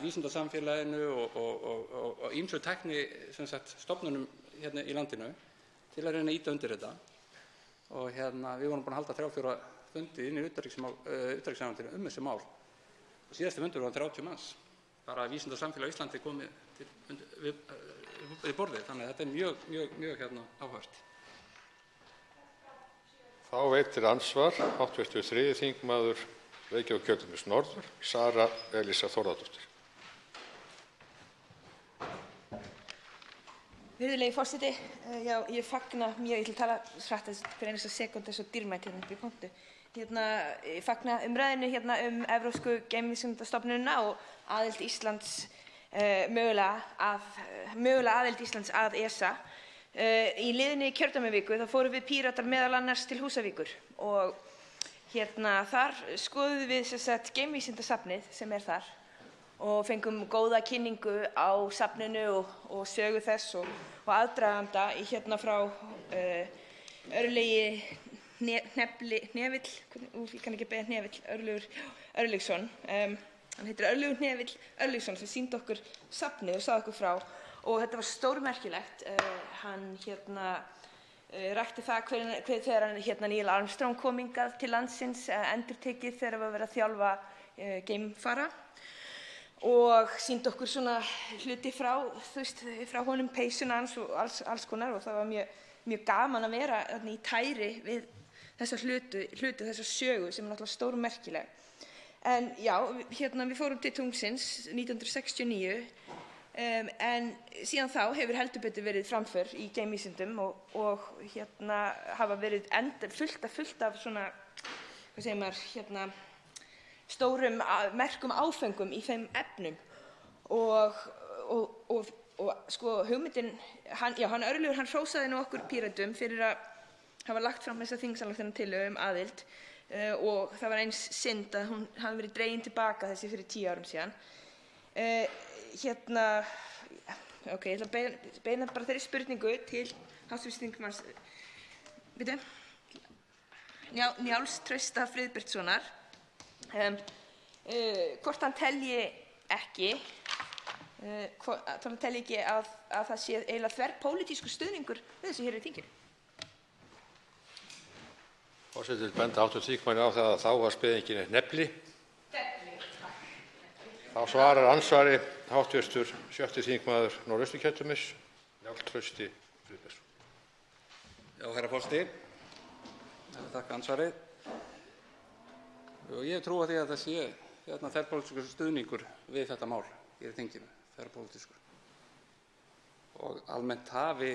vísindasamfélaginu og ýmsu tækni stofnunum í landinu til að reyna að ýta undir þetta og við vorum búin að halda 3-4 fundi inn í utanríkisráðuneytinu þessi mál. Og síðasti fundur var 30 manns, bara vísindasamfélag á Íslandi komið við borðið, þannig að þetta er mjög áhugavert. Þá veitir andsvar hv. 3. þingmaður Reykjavíkurkjördæmis norður, Sara Elísa Þórðardóttir. Virðulegi forseti, já, ég fagna mjög, ég ætla að tala hratt hver einasta sekúndu svo dýrmætt hérna upp í pontu. Ég fagna umræðinu Evrópsku geimvísindastofnunina og aðild Íslands, mögulega aðild Íslands að ESA. Í liðinni kjördæmaviku þá fórum við Píratar meðal annars til Húsavíkur og þar skoðuðum við geimvísindasafnið sem er þar og fengum góða kynningu á safninu og sögu þess og aðdraganda frá Örlygi Hnefill, ég kann ekki beðja Hnefill, Örlygsson. Hann heitir Örlygur Hnefill Örlygsson sem sýndi okkur safnið og sagði okkur frá og þetta var stórmerkilegt. Hann rakti það þegar Neil Armstrong kom hingað til landsins endurtekið þegar var verið að þjálfa geimfara og sýndi okkur svona hluti frá honum, peysuna hans og alls konar og það var mjög gaman að vera í tæri við þessa hluti, þessa sögu sem er náttúrulega stórmerkileg. En já, við fórum til tunglsins 1969 en síðan þá hefur heldur betur verið framför í geimvísindum og hafa verið fullt af svona, hvað segir maður, stórum merkum áfengum í þeim efnum og sko hugmyndin, hann Örlygur, hann hrósaði nú okkur Pírötum fyrir að hafa lagt fram þessa þingsályktunartillögu um og það var eins synd að hún hafi verið dregin tilbaka þessi fyrir 10 árum síðan. Ok, ég ætla að beina bara þeirri spurningu til hv. þingmanns Njáls Trausta Friðbertssonar hvort hann telji ekki að það sé eiginlega þverpólitískur stuðningur við þessu hér í þinginu. Forseti vill benda hv. þingmanni á það að þá var spurningin hnefli. Þá svarar andsvari hv. 6. þingmaður Norðausturkjördæmis, Njáll Trausti Friðbertsson. Já, herra forseti, þakka ansvarið. Og ég trúi því að það sé þverpólitískur stuðningur við þetta mál hér í þinginu, þverpólitískur. Og almennt hafi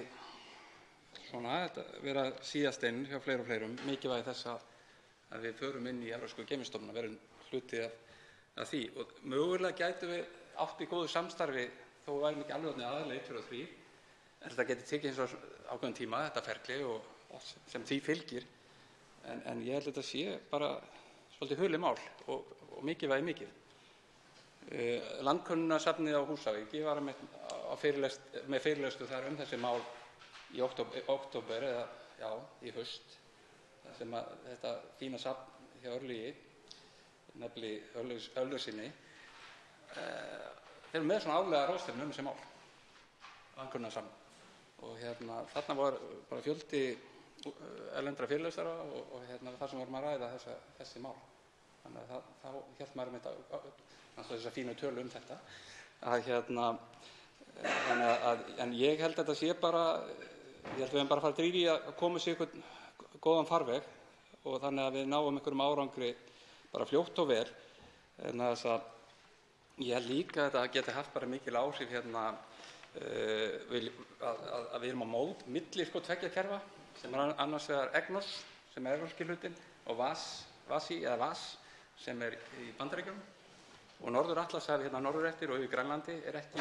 verið að síast inn hjá fleiri og fleirum mikilvægi þess að við förum inn í Evrópsku geimvísindastofnunina, verðum hluti af því. Og mögulega gætum við átt í góðu samstarfi þó við værum ekki alveg aðallega 1, 2 og 3. En þetta geti tekið eins og ákveðinn tíma, þetta ferli og sem því fylgir. En ég held að þetta sé bara svolítið hulið mál og mikilvægi mikið. Landkönnunarsafnið á Húsavík, ég var með fyrirlestur þar þessi mál í október eða í haust, þar sem þetta fína safn hjá Örlygi, nefnilega Örlygssyni, þeir eru með svona árlega ráðstefnu þessi mál, landkönnunarsafn. Og þarna var bara fjöldi erlendra fyrirlesara og þar sem vorum að ræða þessi mál. Þannig að þá hélt maður þessa fínu tölu þetta. En ég held að þetta sé bara, ég held að við höfum bara að fara að drífa í að koma sér einhvern góðan farveg og þannig að við náum einhverjum árangri bara fljótt og vel. En ég held líka að þetta geti haft bara mikil áhrif að við erum á mót milli tveggja kerfa sem annars vegar EGNOS sem er evrópski hlutinn og VAS sem er í Bandaríkjunum og Norður-Atlantshafi norður eftir og yfir Grænlandi er ekki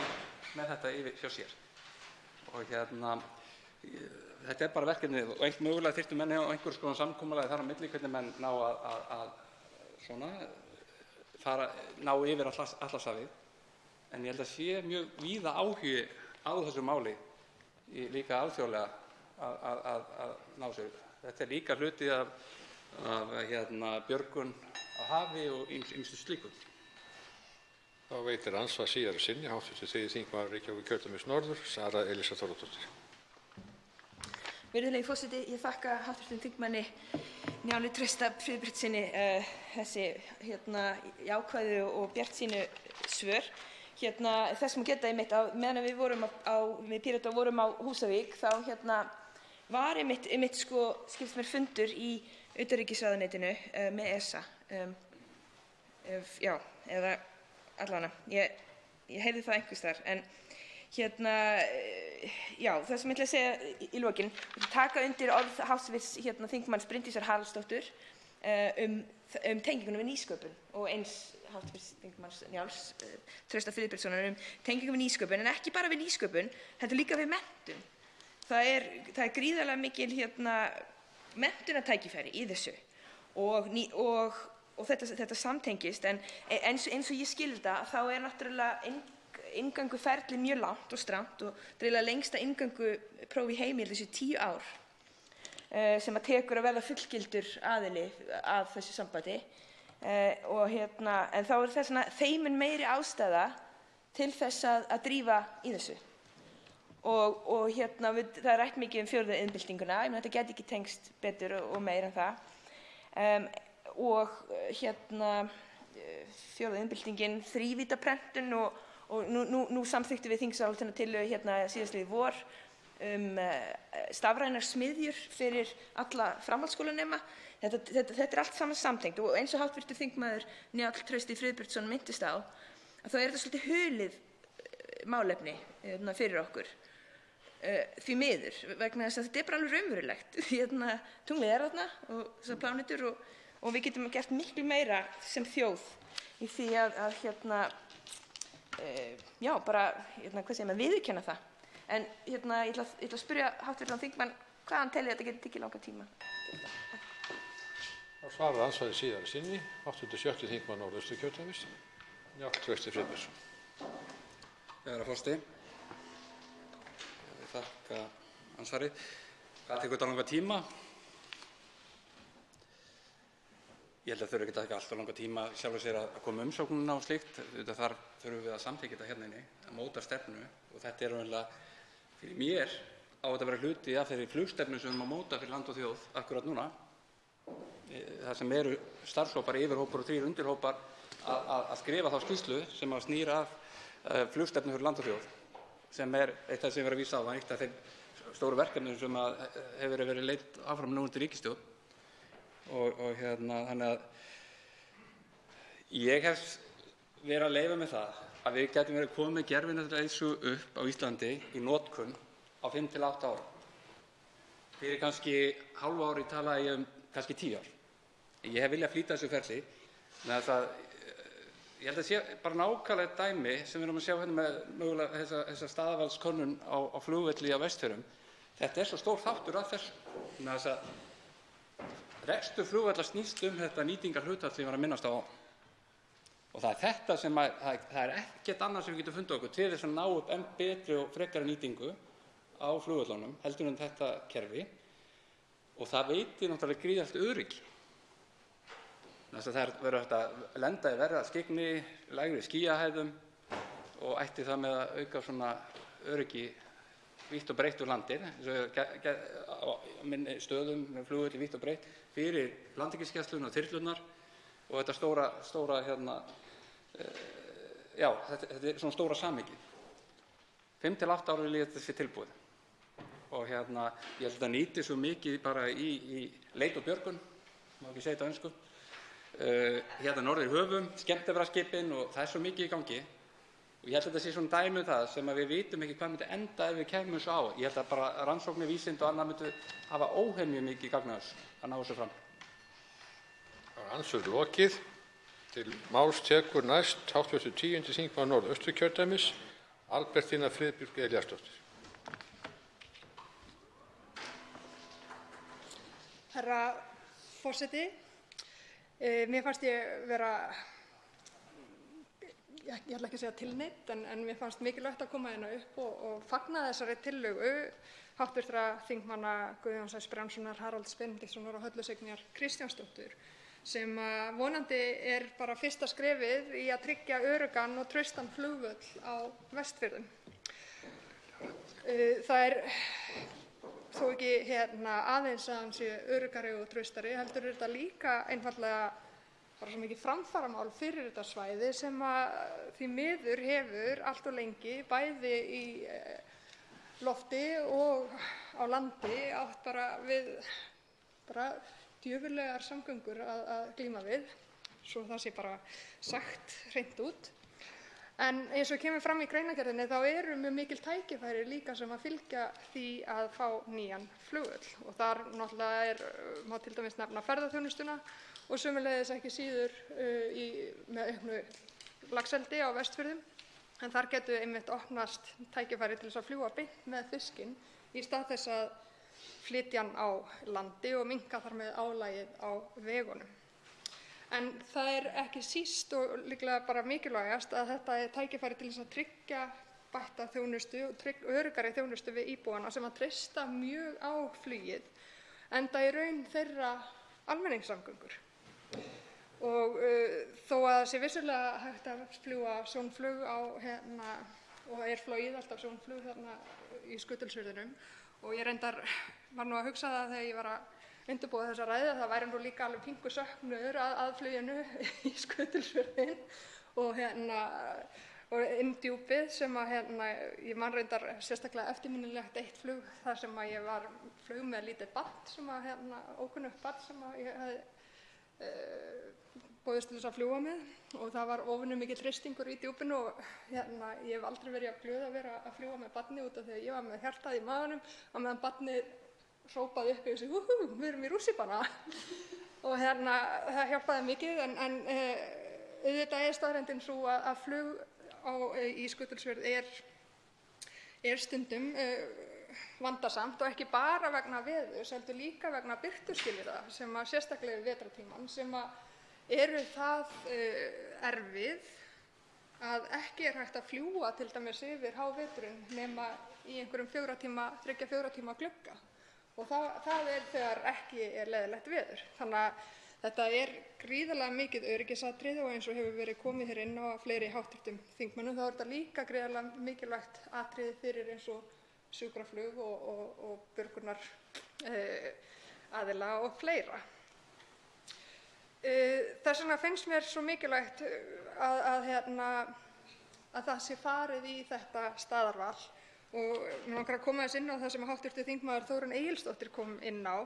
með þetta yfir hjá sér. Og þetta er bara verkefnið og mögulega þyrftu menn á einhvers konar samkomulagi þar á milli hvernig menn ná ná yfir Atlantshafið. En ég held að sé mjög víða áhugi á þessu máli líka alþjóðlega að ná sér. Þetta er líka hluti af björgun á hafi og ýmsu slíku. Þá veitir andsvar síðara sinni hv. 3. þingmaður Reykjavíkurkjördæmis norður, Sara Elísa Þórðardóttir. Virðulegi forseti, ég þakka hv. þingmanni Njáli Trausta Friðbertssyni þessi jákvæðu og bjartsýnu svör. Þess má geta einmitt að meðan við Píratar vorum á Húsavík þá var einmitt skilst mér fundur í utanríkisráðuneytinu með ESA. Eða allavega, ég heyrði það einhvers staðar. En Já, það sem ég ætla að segja í lokin, taka undir orð hv. þingmanns Bryndísar Haraldsdóttur tenginguna við nýsköpun og eins hv. þingmanns Njáls Trausta Friðbertssonar tengingu við nýsköpun, en ekki bara við nýsköpun, heldur líka við menntun. Það er gríðarlega mikil menntunartækifæri í þessu og þetta samtengist, en eins og ég skilda þá er náttúrulega inngönguferli mjög langt og strangt og dreigilega lengsta inngöngupróf í heimi þessi 10 ár sem að tekur að verða fullgildur aðili að þessu sambandi en þá er þess vegna þeim meiri ástæða til þess að drífa í þessu og það er rætt mikið fjórðu iðnbyltinguna, þetta gæti ekki tengst betur og meira en það og fjórða iðnbyltingin, þrívíddarprentun og nú samþykktum við þingsályktunartillögu síðastliðið vor stafrænar smiðjur fyrir alla framhaldsskólanema. Þetta er allt saman samtengt og eins og hv. þingmaður Njáll Trausti Friðbertsson minntist á, þá er þetta svolítið hulið málefni fyrir okkur. Því miður, vegna þess að þetta er bara alveg raunverulegt. Tunglið er þarna og þessar plánetur og við getum gert miklu meira sem þjóð í því að viðurkenna það. En ég ætla að spyrja hv. þingmann hvað hann telur þetta geti tekið langan tíma. Þá svarar andsvarið síðar sinni, 87. þingmaður Norðausturkjördæmis, Njáll Trausti Friðbertsson. Herra forseti, ég vil þakka andsvarið. Hvað tekur þetta langan tíma? Ég held að þurfi ekki að taka alltaf langa tíma sjálfur sér að koma umsóknina og slíkt. Þar þurfum við að samþykkja þetta hérna inni, að móta stefnu og þetta er raunverulega fyrir mér á þetta að vera hluti af þeirri flugstefnu sem við erum að móta fyrir land og þjóð akkúrat núna. Það sem eru starfshópar, yfirhópar og 3 undirhópar að skrifa þá skýrslu sem að snýra að flugstefnu fyrir land og þjóð sem er eitt af það sem ég var að vísa á, eitt af þeim stóru verkefnum sem hefur verið leitt áfram nú undir ríkisstjórn. Þannig að ég hef verið að leyfa með það að við getum verið komið með gervihnattleiðslu upp á Íslandi í notkun á 5 til 8 ára. Fyrir kannski hálfu ári talaði ég kannski 10 ár. Ég hef viljað flýta þessu ferli með þess að ég held að sé bara nákvæmlega dæmi sem við erum að sjá hérna með mögulega þessa staðarvalskönnun á flugvelli á Vestfjörðum. Þetta er svo stór þáttur af þessu. Með þess að rekstur flugvalla snýst þetta nýtingarhlutfall sem ég var að minnast á. Og það er þetta sem það er ekkert annað sem við getum fundið okkur til þess að ná upp enn betri og frekari nýtingu á flugvöllunum heldur en þetta kerfi. Og það veitir náttúrulega gríðarlegt öryggi. Þess að það verður hægt að lenda í verra skyggni, lægri skýjahæðum og ætti það með að auka svona öryggi vítt og breitt úr landið, á minni stöðum með flugvelli vítt og breitt fyrir landhelgisgæsluna og þyrlurnar og þetta stóra þetta er svona stóra samhengi. 5 til 8 ára vil ég þetta sé tilbúið og ég held að þetta nýti svo mikið bara í leit og björgun, má ekki segja þetta á ensku. Hérna norður í höfum, skemmtiferðaskipin og það er svo mikið í gangi og ég held að þetta sé svona dæmi það sem að við vitum ekki hvað myndi enda ef við kemum þessu á. Ég held að bara rannsóknir, vísindi og annað myndu hafa óhemju mikið gagn af þessu að ná þessu fram. Það var andsvör lokið. Til máls tekur næst hv. 10. þingmaður Norðausturkjördæmis, Albertína Friðbjörg Elíasdóttir. Herra forseti, mér fannst ég vera, ég ætla ekki að segja tilneydd, en mér fannst mikilvægt að koma hérna upp og fagna þessari tillögu hv. þingmanna Guðjóns S. Brjánssonar, Haralds Benediktssonar og Höllu Signýjar Kristjánsdóttur, sem vonandi er bara fyrsta skrefið í að tryggja öruggan og traustan flugvöll á Vestfjörðum. Það er þó ekki aðeins að hann sé öruggari og traustari, heldur er þetta líka einfaldlega bara svo mikið framfaramál fyrir þetta svæði sem að því miður hefur allt og lengi bæði í lofti og á landi átt bara við djöfurlegar samgöngur að glíma við, svo það sé bara sagt hreint út. En eins og kemur fram í greinargerðinni þá eru mjög mikil tækifæri líka sem að fylgja því að fá nýjan flugvöll og þar náttúrulega má til dæmis nefna ferðaþjónustuna og sömuleiðis ekki síður með auknu laxeldi á Vestfjörðum. En þar getur einmitt opnast tækifæri til þess að fljúga beint með fiskinn í stað þess að flytja hann á landi og minnka þar með álagið á vegunum. En það er ekki síst og líklega bara mikilvægast að þetta er tækifæri til þess að tryggja bætta þjónustu og öruggari þjónustu við íbúana sem að treysta mjög á flugið, enda í raun þeirra almenningssamgöngur. Og þó að það sé vissulega hægt að fljúga sjónflug og flogið alltaf sjónflug þarna í Skutulsfirðinum og ég reyndar var nú að hugsa það þegar ég var að undirbúa þessa ræðu að það væri nú líka alveg pingu söknuður að fluginu í Skutulsfjörðinn og inn Djúpið sem að ég man reyndar sérstaklega eftirminnilegt eitt flug þar sem að ég flug með lítið barn sem að ókunnugt barn sem að ég hefði boðist til þess að fljúga með og það var óvenju mikill hristingur í Djúpinu og ég hef aldrei verið að glöð að vera að fljúga með barni út af því að ég var með hjartað í maganum og meðan barnið hrópaði upp yfir sig, við erum í rússíbana og það hjálpaði mikið en auðvitað staðreyndin sú að flug í Skutulsfjörð er stundum vandasamt og ekki bara vegna veðurs heldur líka vegna birtuskilyrða sem að sérstaklega í vetrartímann sem að eru það erfið að ekki er hægt að fljúga til dæmis yfir háveturinn nema í einhverjum 3-4 tíma glugga og það er þegar ekki er leiðinlegt veður. Þannig að þetta er gríðarlega mikið öryggisatriði og eins og hefur verið komið hér inn á fleiri háttvirtum þingmönnum þá er þetta líka gríðarlega mikilvægt atriði fyrir eins og sjúkraflug og björgunar aðila og fleira. Þess vegna finnst mér svo mikilvægt að það sé farið í þetta staðarval og mér langar að koma þess inn á það sem hv. þingmaður Þórunn Egilsdóttir kom inn á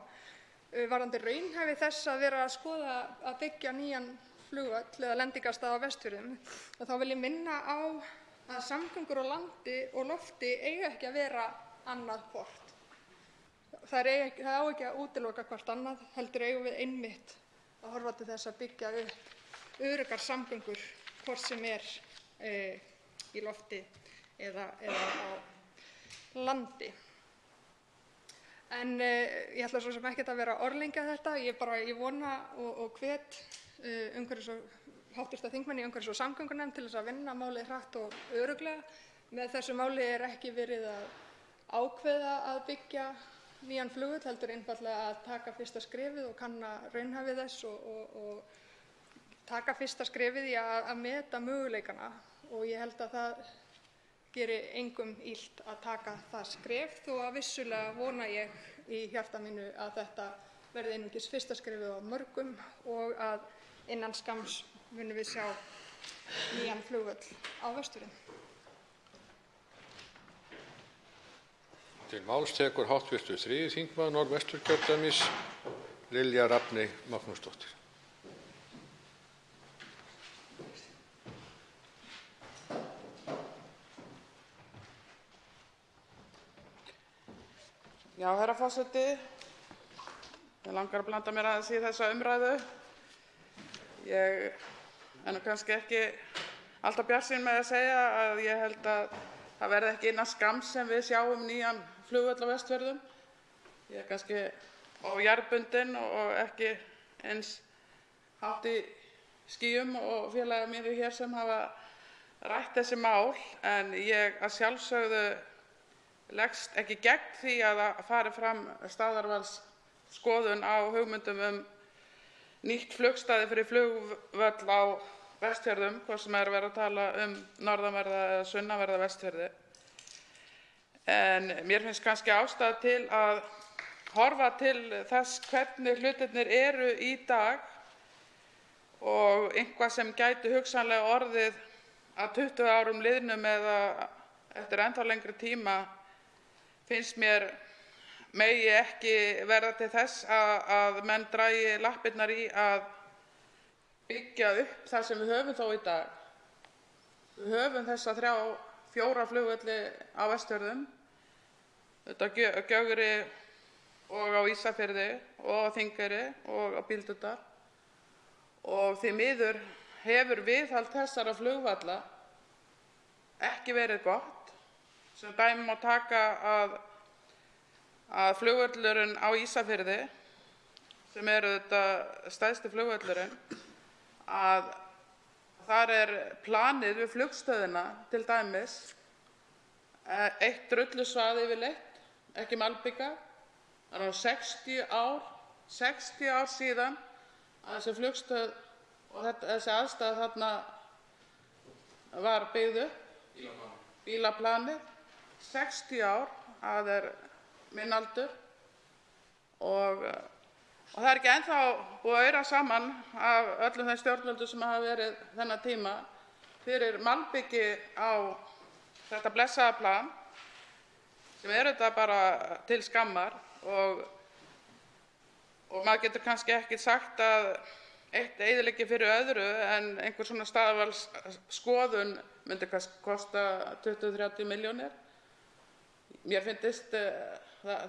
varðandi raunhæfi þess að vera að skoða að byggja nýjan flugvöll eða lendingarstað á Vestfjörðum og þá vil ég minna á að samgöngur á landi og lofti eiga ekki að vera annað hvort. Það á ekki að útiloka hvort annað heldur eigum við einmitt að horfa til þess að byggja upp öruggar samgöngur hvort sem í lofti eða á landi. En ég ætla svo sem ekkert að vera að orðlengja þetta, ég vona og hvet hv. þingmenn í umhverfis- og samgöngunefnd til þess að vinna málið hratt og örugglega. Með þessu máli er ekki verið að ákveða að byggja nýjan flugvöll heldur einfaldlega að taka fyrsta skrefið og kanna raunhæfi þess og taka fyrsta skrefið í að meta möguleikana og ég held að það geri engum illt að taka það skref þó að vissulega vona ég í hjarta mínu að þetta verði einungis fyrsta skrefið á mörgum og að innan skamms munum við sjá nýjan flugvöll á Vestfjörðum. Til máls tekur hv. 3. þingmaður Norðvesturkjördæmis Lilja Rafney Magnúsdóttir. Já, herra forseti, ég langar að blanda mér aðeins í þessa umræðu. Ég er nú kannski ekki alltaf bjartsýn með að segja að ég held að það verði ekki innan skamms sem við sjáum nýjan flugvöll á Vestfjörðum. Ég er kannski jarðbundin og ekki eins hátt í skýjum og félagar mínir hér sem hafa rætt þessi mál, en ég að sjálfsögðu leggst ekki gegn því að það fari fram staðarvalsskoðun á hugmyndum nýtt flugstaði fyrir flugvöll á Vestfjörðum, hvort sem verið að tala norðanverða eða sunnanverða Vestfjörði. En mér finnst kannski ástæða til að horfa til þess hvernig hlutirnir eru í dag og eitthvað sem gæti hugsanlega orðið að 20 árum liðnum eða eftir ennþá lengri tíma finnst mér megi ekki verða til þess að menn dragi lappirnar í að byggja upp það sem við höfum þó í dag. Við höfum þessa 4 flugvelli á Vestfjörðum, Gjögri og á Ísafirði og á Þingeyri og á Bíldudal. Og því miður hefur viðhald þessara flugvalla ekki verið gott. Sem dæmi má taka að flugvöllurinn á Ísafirði, sem er auðvitað stærsti flugvöllurinn, að þar er planið við flugstöðina til dæmis eitt drullusvað yfirleitt, ekki malbika. Það eru 60 ár síðan að þessi flugstöð og þessi aðstæða þarna var byggð upp. Bílaplanið. 60 ár, það er minn aldur. Og það er ekki ennþá búið að auðra saman af öllum þeim stjórnvöldum sem hafa verið þennan tíma fyrir malbiki á þetta blessaða plan, sem er þetta bara til skammar. Og maður getur kannski ekki sagt að eitt eyðileggi fyrir öðru, en einhver svona staðarvalsskoðun myndi kannski kosta 20-30 milljónir. Mér finnst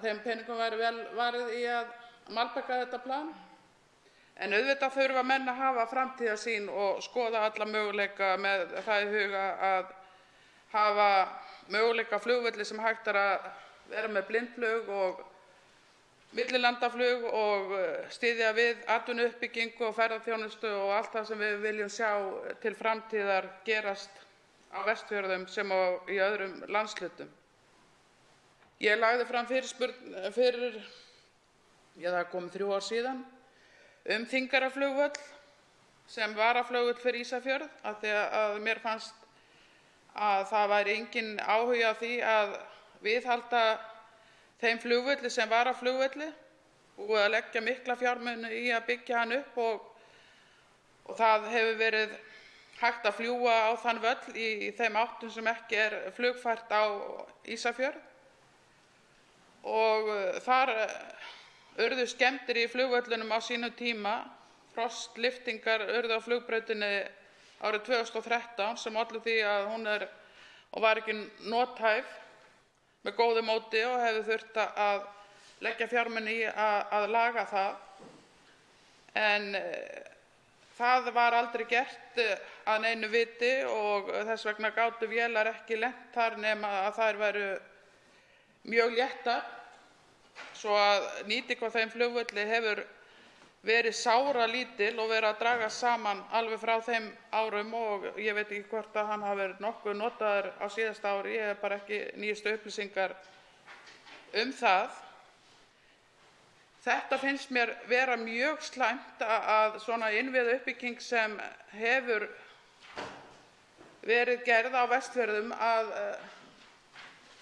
þeim peningum væri vel varið í að malbika þetta plan. En auðvitað þurfa menn að hafa framtíðarsýn og skoða alla möguleika með það í huga að hafa möguleika flugvelli sem hægt er að vera með blindflug og millilandaflug og styðja við atvinnuuppbyggingu og ferðaþjónustu og allt það sem við viljum sjá til framtíðar gerast á Vestfjörðum sem í öðrum landshlutum. Ég lagði fram fyrirspurn fyrir, það kom 3 ár síðan, Þingaraflugvöll sem varaflugvöll fyrir Ísafjörð, af því að mér fannst að það væri engin áhugi á því að viðhalda þeim flugvelli sem varaflugvelli, og að leggja mikla fjármuni í að byggja hann upp, og það hefur verið hægt að fljúga á þann völl í þeim áttum sem ekki er flugfært á Ísafjörð. Og þar urðu skemmdir í flugvöllunum á sínum tíma. Frostlyftingar urðu á flugbrautinni árið 2013 sem ollu því að hún var ekki nothæf með góðu móti og hefði þurft að leggja fjármuni í að laga það. En það var aldrei gert að neinu viti og þess vegna gátu vélar ekki lent þar nema að þær væru mjög léttar, svo að nýting á þeim flugvelli hefur verið sáralítil og verið að draga saman alveg frá þeim árum, og ég veit ekki hvort að hann hafi verið nokkuð notaður á síðasta ári. Ég hef bara ekki nýjustu upplýsingar það. Þetta finnst mér vera mjög slæmt að svona innviðauppbygging sem hefur verið gerð á Vestfjörðum að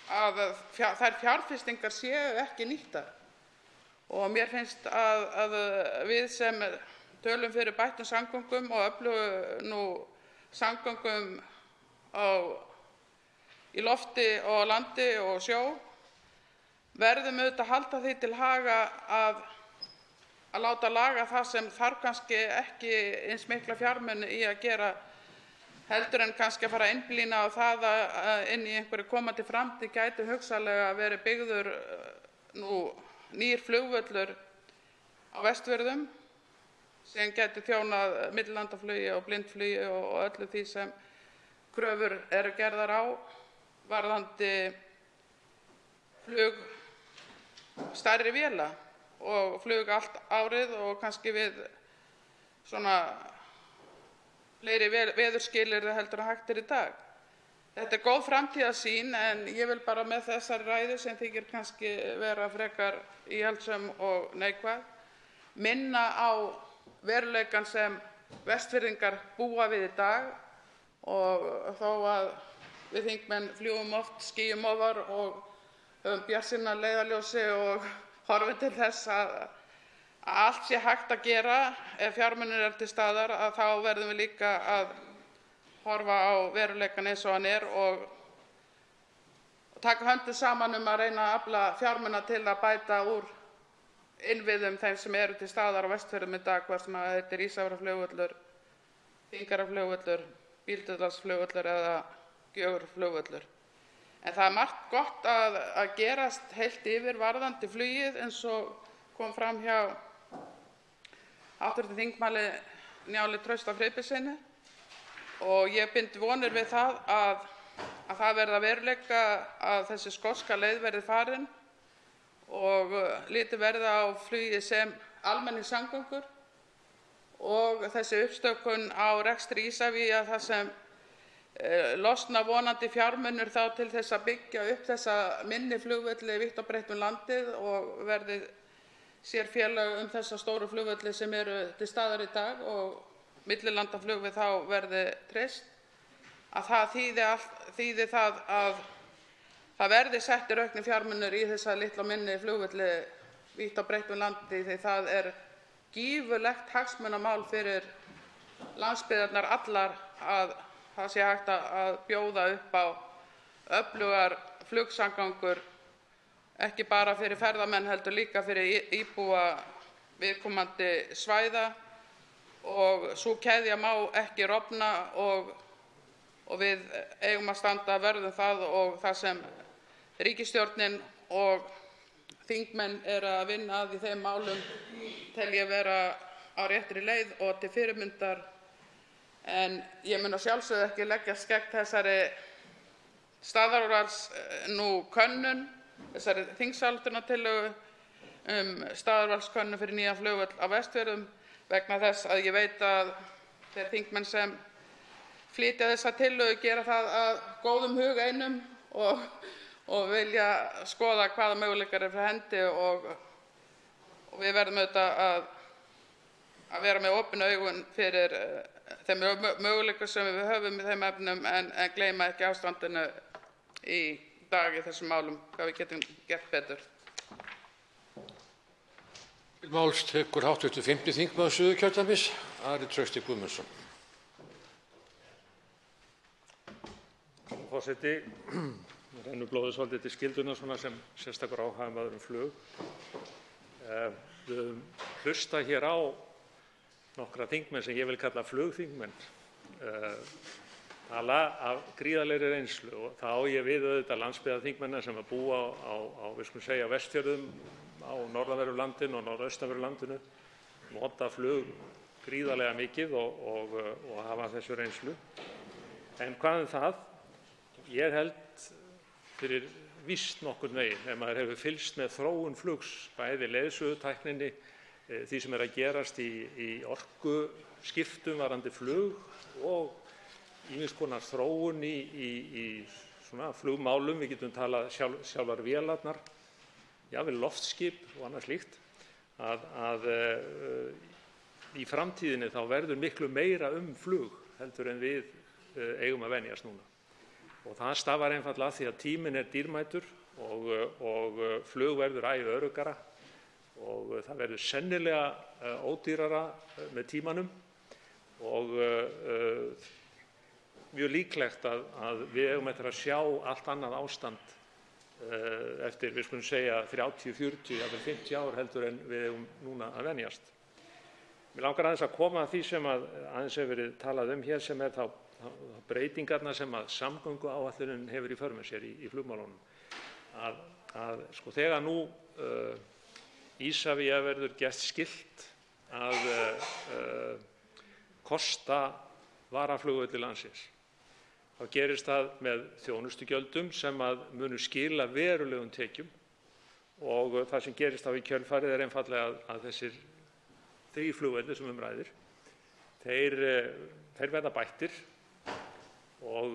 þær fjárfestingar séu ekki nýttar. Og mér finnst að við sem tölum fyrir bættum samgöngum og öflugum samgöngum í lofti og landi og sjó verðum auðvitað að halda því til haga að láta laga það sem þarf kannski ekki eins mikla fjármuni í að gera, heldur en kannski að fara að einblína á það að inn í einhverju komandi framtíð gæti hugsanlega verið byggður nýr flugvöllur á Vestfjörðum sem gæti þjónað millilandaflugi og blindflugi og öllu því sem kröfur eru gerðar á varðandi flug stærri véla og flug allt árið og kannski við svona fleiri veðurskilyrði heldur en hægt í dag. Þetta er góð framtíðarsýn, en ég vil bara með þessari ræðu sem þykir kannski vera frekar íhaldssöm og neikvæð minna á veruleikann sem Vestfirðingar búa við í dag, og þó að við þingmenn fljúgum oft skýjum ofar og höfum bjartsýn að leiðarljósi og horfum til þess að allt sé hægt að gera ef fjármunir til staðar, að þá verðum við líka að horfa á veruleikann eins og hann er og taka höndum saman að reyna að afla fjármuna til að bæta úr innviðum þeim sem eru til staðar á Vestfjörðum í dag, hvort sem þetta er Ísafjarðarflugvöllur, Þingaraflugvöllur, Bíldudalsflugvöllur eða Gjögurflugvöllur. En það er margt gott að gerast heilt yfir varðandi flugið eins og kom fram hjá hv. þingmanni Njáli Trausta Friðbertssyni og ég bind vonir við það að það verði að veruleika að þessi skoska leið verði farin og litið verði á flugið sem almenningssamgöngur og þessi uppstokkun á rekstri Isavia þar sem losna vonandi fjármunir þá til þess að byggja upp þessa minni flugvelli vítt og breitt um landið og verði sérfélag þessa stóru flugvelli sem eru til staðar í dag og millilandaflug við þá verði treyst, að það þýði það að það verði settir auknir fjármunir í þessa litla og minni flugvelli vítt og breitt um landið því það er gífurlegt hagsmunamál fyrir landsbyggðirnar allar að það sé hægt að bjóða upp á öflugar flugsamgöngur, ekki bara fyrir ferðamenn heldur líka fyrir íbúa viðkomandi svæða og sú keðja má ekki rofna og við eigum að standa vörð um það og það sem ríkisstjórnin og þingmenn eru að vinna að í þeim málum tel ég vera á réttri leið og til fyrirmyndar. En ég mun að sjálfsögðu ekki leggjast gegn þessari staðarvalskönnun, þessari þingsályktunartillögu staðarvalskönnun fyrir nýjan flugvöll á Vestfjörðum vegna þess að ég veit að þeir þingmenn sem flytja þessa tillögu gera það að góðum hug einum og vilja skoða hvaða möguleikar eru fyrir hendi og við verðum auðvitað að vera með opin augun fyrir þeim möguleikum sem við höfum í þeim efnum en gleyma ekki ástandinu í dag í þessum málum, hvað við getum gert betur. Til máls tekur hv. 5. þingmaður Suðurkjördæmis, Ari Trausti Guðmundsson. Forseti, rennur blóðið svolítið til skyldunnar svona sem sérstakur áhugamaður flug. Við höfum hlustað hér á nokkra þingmenn sem ég vil kalla flugþingmenn tala af gríðarlegri reynslu og þá á ég við auðvitað landsbyggðarþingmennina sem að búa á við skulum segja Vestfjörðum, á norðanverðu landinu og norðaustanverðu landinu, nota flug gríðarlega mikið og hafa þessu reynslu. En hvað það? Ég held fyrir víst nokkurn veginn ef maður hefur fylgst með þróun flugs, bæði leiðsögutækninni, því sem að gerast í orkuskiptum varðandi flug og ýmiss konar þróun í svona flugmálum. Við getum talað sjálfar vélarnar, jafnvel loftskip og annað slíkt, að í framtíðinni þá verður miklu meira flug heldur en við eigum að venjast núna. Og það stafar einfaldlega af því að tíminn er dýrmætur og flug verður æ öruggara og það verður sennilega ódýrara með tímanum og mjög líklegt að við eigum eftir að sjá allt annað ástand eftir, við skulum segja, 30, 40, jafnvel 50 ár heldur en við eigum núna að venjast. Mig langar aðeins að koma að því sem aðeins hefur verið talað hér sem er þá breytingarnar sem að samgönguáætlunin hefur í för með sér í flugmálunum. Að sko þegar nú Isavia verður gert skylt að kosta varaflugvelli landsins. Þá gerist það með þjónustugjöldum sem að munu skila verulegum tekjum og það sem gerist þá í kjölfarið er einfaldlega að þessir 3 flugvellir sem ræðir, þeir verða bættir og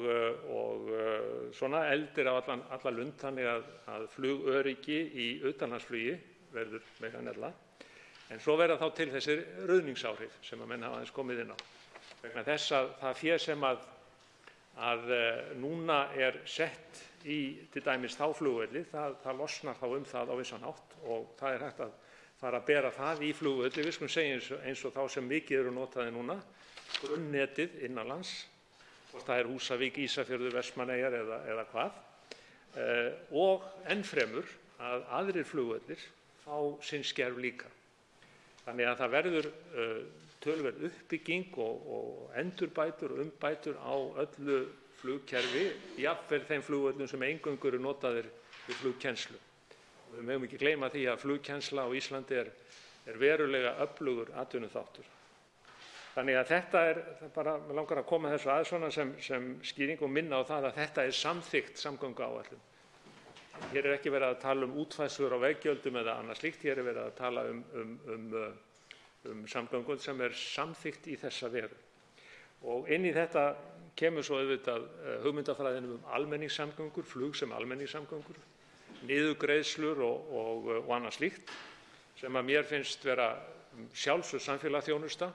svona eldir á alla lund þannig að flugöryggi í utanlandsflugi verður meira en ella. En svo verða þá til þessir ruðningsáhrif sem að menn hafa aðeins komið inn á. Vegna þess að það fé sem að núna er sett í til dæmis þá flugvelli, það losnar þá það á vissan hátt og það er hægt að fara að bera það í flugvelli, við skulum segja eins og þá sem mikið eru notaði núna, grunnnetið innanlands, hvort það er Húsavík, Ísafjörður, Vestmannaeyjar eða hvað, og ennfremur að aðrir flugvellir fá sinn skerf líka. Þannig að það verður töluverð uppbygging og endurbætur og umbætur á öllu flugkerfi, jafnvel þeim flugvöllum sem eingöngu eru notaðir við flugkennslu. Við megum ekki gleyma því að flugkennsla á Íslandi er verulega öflugur atvinnuþáttur. Þannig að þetta bara, mig langar að koma þessu að svona sem skýring og minna á það að þetta er samþykkt samgönguáætlun. Hér er ekki verið að tala um útfærslur á veggjöldum eða annað slíkt, hér er verið að tala um samgöngur sem er samþykkt í þessa veru. Og inn í þetta kemur svo auðvitað hugmyndafræðin almenningssamgöngur, flug sem almenningssamgöngur, niðurgreiðslur og annað slíkt, sem að mér finnst vera sjálfsögð samfélagsþjónusta,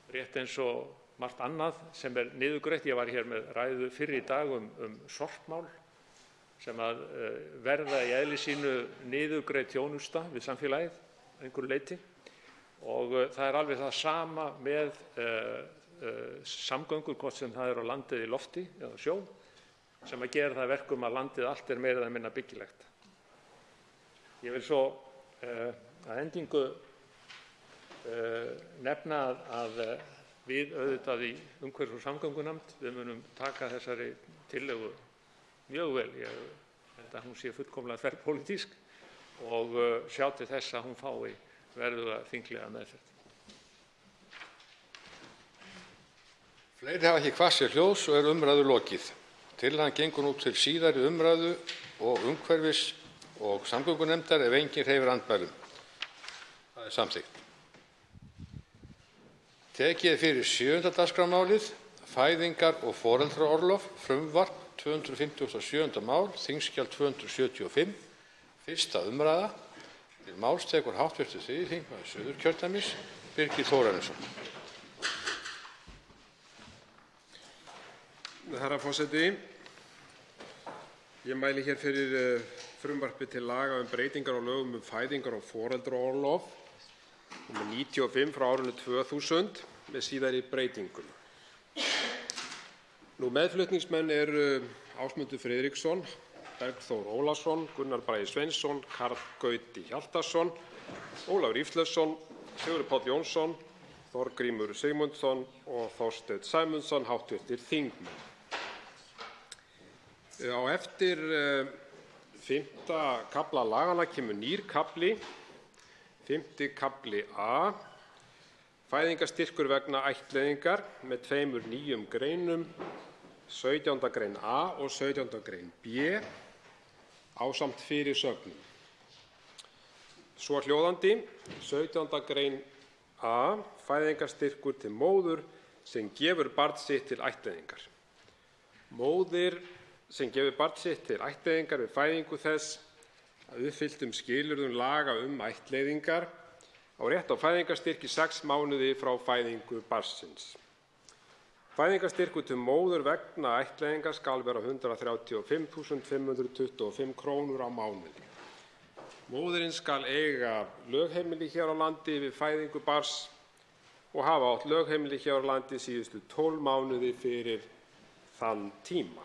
rétt eins og margt annað sem er niðurgreitt. Ég var hér með ræðu fyrr í dag sorpmál sem að verða í eðli sínu niðurgreidd þjónusta við samfélagið að einhverju leyti. Og það er alveg það sama með samgöngur, hvort sem það er á landi eða í lofti eða sjó, sem að gera það verkum að landið allt er meira eða minna byggilegt. Ég vil svo að endingu nefna að við auðvitað í umhverfis- og samgöngunefnd, við munum taka þessari tillögu mjög vel. Ég held að hún sé fullkomlega þverpólitísk og sjá til þess að hún fái verðuga þinglega meðferð. Fleiri hafa ekki kvatt sér hljóðs og er umræðu lokið. Tillagan gengur nú til síðari umræðu og umhverfis- og samgöngunefndar ef enginn hreyfir andmælum. Það er samþykkt. Tekið er fyrir 7. dagskrármálið, fæðingar- og foreldraorlof, frumvarp 257. mál, þingskjal 275, fyrsta umræða. Til máls tekur hv. 3. þingmaður Suðurkjördæmis, Birgir Þórarinsson. Herra forseti, ég mæli hér fyrir frumvarpi til laga breytingar á lögum fæðingar- og foreldraorlof, nr. 95 frá árinu 2000 með síðari breytingum. Meðflutningsmenn eru Ásmundur Friðriksson, Bergþór Ólason, Gunnar Bragi Sveinsson, Karl Gauti Hjaltason, Ólafur Ísleifsson, Sigurður Páll Jónsson, Þorgrímur Sigmundsson og Þorsteinn Sæmundsson, hv. þingmenn. Á eftir 5. kafla laganna kemur nýr kafli, 5. kafli A, fæðingarstyrkur vegna ættleiðingar, með 2 nýjum greinum, 17. grein A og 17. grein B, ásamt fyrirsögnum. Svohljóðandi: 17. grein A, fæðingarstyrkur til móður sem gefur barn sitt til ættleiðingar. Móðir sem gefur barn sitt til ættleiðingar við fæðingu þess að uppfylltum skilyrðum laga ættleiðingar á rétt á fæðingarstyrk í 6 mánuði frá fæðingu barnsins. Fæðingarstyrkur til móður vegna ættleiðingar skal vera 135.525 krónur á mánuði. Móðirin skal eiga lögheimili hér á landi við fæðingu barns og hafa átt lögheimili hér á landi síðustu 12 mánuði fyrir þann tíma.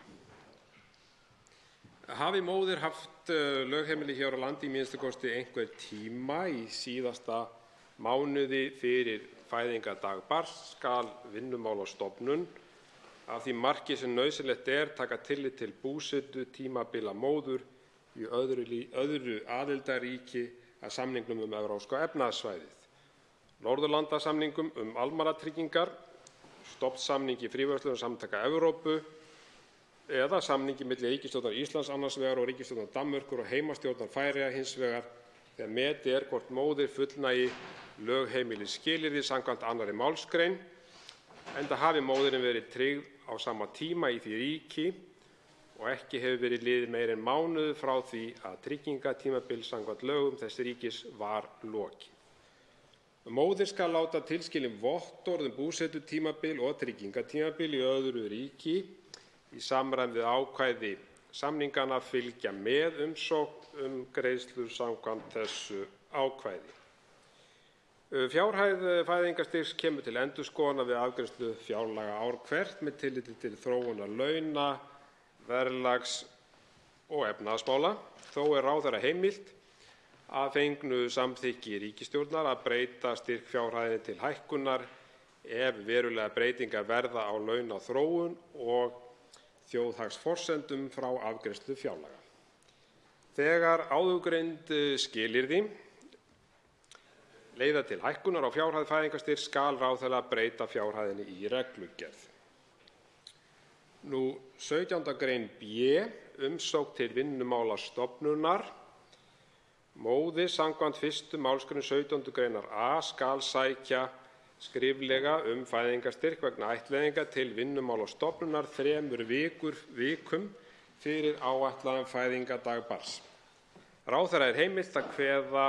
Hafi móðir haft lögheimili hér á landi í minnsta kosti einhver tíma í síðasta mánuði fyrir fæðingardag barns skal Vinnumálastofnun að því marki sem nauðsynlegt er taka tillit til búsetu tímabila móður í öðru aðildarríki að samningnum Evrópska efnahagssvæðið, Norðurlandasamningum almannatryggingar, stofnsamningi Fríverslunarsamtaka Evrópu eða samningi milli ríkisstjórnar Íslands annars vegar og ríkisstjórnar Danmerkur og heimastjórnar Færeyja hins vegar þegar metið er hvort móðir fullnægi lögheimilisskilyrði samkvæmt 2. málsgrein, enda hafi móðirin verið tryggð á sama tíma í því ríki og ekki hefur verið liðið meira en mánuður frá því að tryggingatímabil samkvæmt lögum þess ríkis var lokið. Móðir skal láta tilskilin vottorð búsetutímabil og tryggingatímabil í öðru ríki í samræmi við ákvæði samninganna fylgja með umsókn greiðslur samkvæmt þessu ákvæði. Fjárhæð fæðingarstyrks kemur til endurskoðunar við afgreiðslu fjárlaga ár hvert með tilliti til þróunar launa, verðlags og efnahagsmála. Þó er ráðherra heimilt að fengnu samþykki ríkisstjórnar að breyta styrkfjárhæðinni til hækkunar ef verulegar breytingar verða á launaþróun og þjóðhagsforsendum frá afgreiðslu fjárlaga. Þegar áðurgreind skilyrði leiða til hækkunar á fjárhæð fæðingarstyrks skal ráðherra breyta fjárhæðinni í reglugerð. 17. grein B, umsókn til Vinnumálastofnunar. Móðir samkvæmt 1. málsgrein 17. greinar A skal sækja skriflega fæðingarstyrk vegna ættleiðingar til Vinnumálastofnunar 3 vikum fyrir áætlaðan fæðingardag barns. Ráðherra heimilt að kveða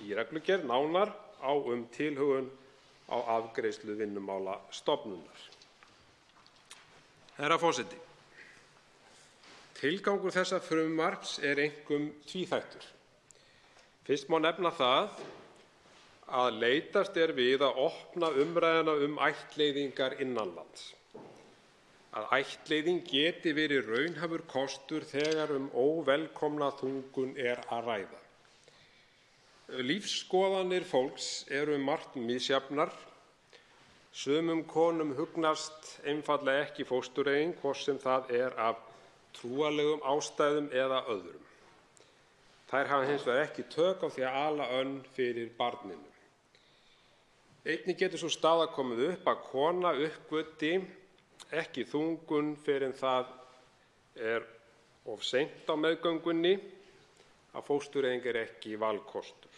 í reglugerð nánar á tilhögun á afgreiðslu Vinnumálastofnunar. Herra forseti. Tilgangur þessa frumvarps einkum tvíþættur. Fyrst má nefna það að leitast við að opna umræðuna ættleiðingar innanlands. Að ættleiðing geti verið raunhæfur kostur þegar óvelkomna þungun að ræða. Lífsskoðanir fólks eru margt misjafnar. Sumum konum hugnast einfaldlega ekki fóstureyðing, hvort sem það af trúarlegum ástæðum eða öðrum. Þær hafa hins vegar ekki tök á því að ala önn fyrir barninu. Einnig getur sú staða komið upp að kona uppgötvi ekki þungun fyrr en það of seint á meðgöngunni að fóstureyðing ekki valkostur.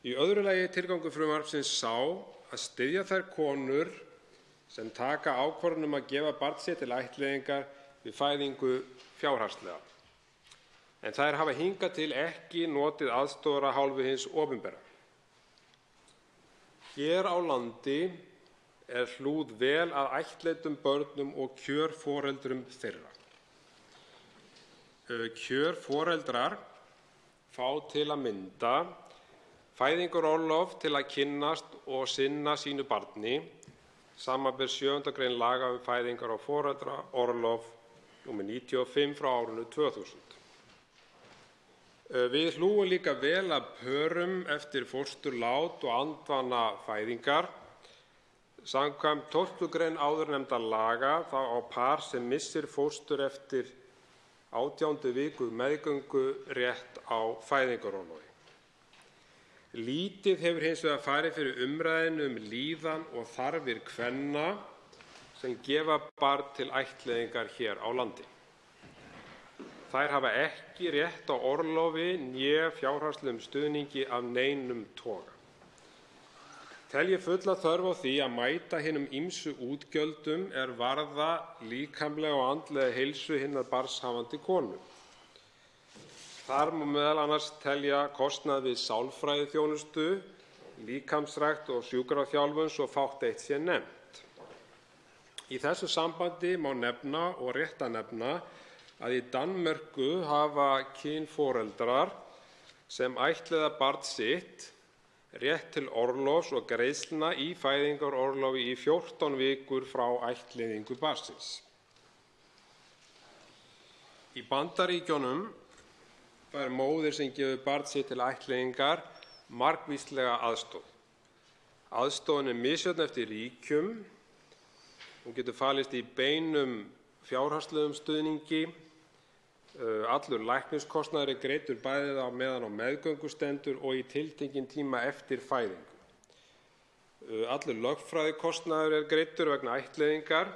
Í öðru lagi tilgangur frumvarpsins sá að styðja þær konur sem taka ákvörðun að gefa barn sitt til ættleiðingar við fæðingu fjárhagslega. En þær hafa hingað til ekki notið aðstoðar af hálfu hins opinbera. Hér á landi hlúð vel að ættleiddum börnum og kjörforeldrum þeirra. Kjörforeldrar fá til að mynda fæðingarorlof til að kynnast og sinna sínu barni, samanber 7. grein laga fæðingar- og foreldraorlof nr. 95 frá árinu 2000. Við hlúum líka vel að pörum eftir fósturlát og andvana fæðingar. Samkvæmt 12. grein áðurnefnda laga þá á par sem missir fóstur eftir 18. viku meðgöngu rétt á fæðingarorlofi. Lítið hefur hins vegar farið fyrir umræðinu líðan og þarfir kvenna sem gefa barn til ættleiðingar hér á landi. Þær hafa ekki rétt á orlofi né fjárhagslegum stuðningi af neinum toga. Tel ég fulla þörf á því að mæta hinum ýmsu útgjöldum varða líkamlega og andlega heilsu hinnar barnshafandi konu. Þar má meðal annars telja kostnað við sálfræðiþjónustu, líkamsrækt og sjúkraþjálfun svo fátt eitt sé nefnt. Í þessu sambandi má nefna og rétt að nefna að í Danmörku hafa kynforeldrar sem ættleiða barn sitt rétt til orlofs og greiðslna í fæðingarorlofi í 14 vikur frá ættleiðingu barnsins. Í Bandaríkjunum fær móðir sem gefur barn sitt til ættleiðingar margvíslega aðstoð. Aðstoðin misjöfn eftir ríkjum. Hún getur falist í beinum fjárhagslegum stuðningi. Allur lækniskostnaður greiddur bæði á meðan á meðgöngu stendur og í tiltekinn tíma eftir fæðingu. Allur lögfræðikostnaður greiddur vegna ættleiðingar.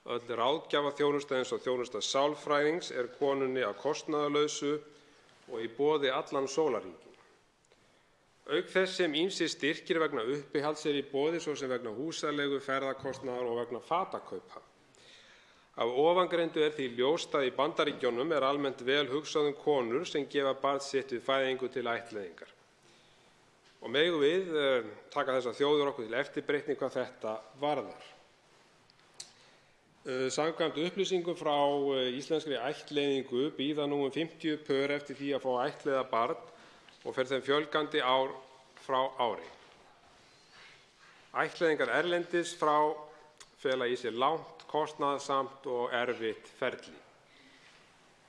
Öll ráðgjafaþjónusta eins og þjónusta sálfræðings konunni að kostnaðarlausu og í boði allan sólarhringinn. Auk þess sem ýmsir styrkir vegna uppihalds í boði, svo sem vegna húsaleigu, ferðakostnaðar og vegna fatakaupa. Af ofangreindu því ljóst að í Bandaríkjunum almennt vel hugsað konur sem gefa barn sitt við fæðingu til ættleiðingar. Og megum við taka þessar þjóðir okkur til eftirbreytni hvað þetta varðar. Samkvæmt upplýsingum frá íslenskri ættleiðingu bíða nú 50 pör eftir því að fá ættleiða barn og fer þeim fjölgandi ár frá ári. Ættleiðingar erlendis frá fela í sér langt, kostnaðarsamt og erfitt ferli.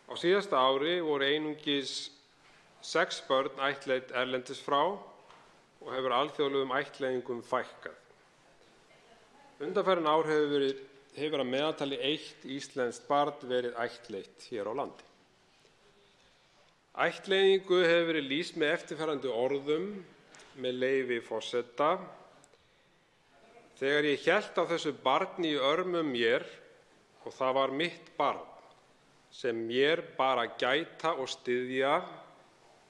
Á síðasta ári voru einungis 6 börn ættleidd erlendis frá og hefur alþjóðlegum ættleiðingum fækkað. Undanfarin ár hefur að meðaltali eitt íslenskt barn verið ættleitt hér á landi. Ættleiðingu hefur verið lýst með eftirfarandi orðum með leyfi forseta: Þegar ég hélt á þessu barni í örmum mér og það var mitt barn sem mér bar að gæta og styðja,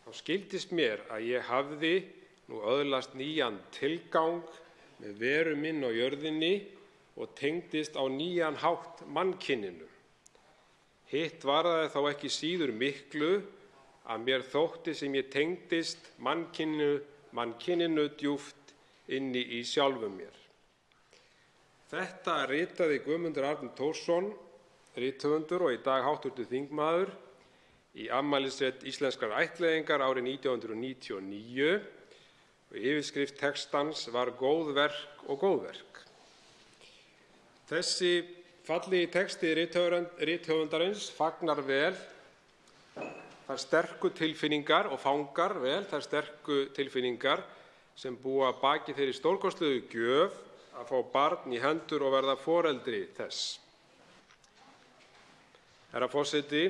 þá skildist mér að ég hafði nú öðlast nýjan tilgang með veru minn á jörðinni og tengdist á nýjan hátt mannkyninu. Hitt varðaði þá ekki síður miklu að mér þótti sem ég tengdist mannkyninu djúpt inni í sjálfum mér. Þetta ritaði Guðmundur Árni Thorsson, rithöfundur og í dag hv. þingmaður, í afmælisrit íslenskrar ættleiðingar árið 1999 og yfirskrift textans var Góð verk og góðverk. Þessi fallegi texti rithöfundarins fagnar vel þær sterku tilfinningar og fangar vel þær sterku tilfinningar sem búa að baki þeirri stórkostlegu gjöf að fá barn í hendur og verða foreldri þess. Herra forseti,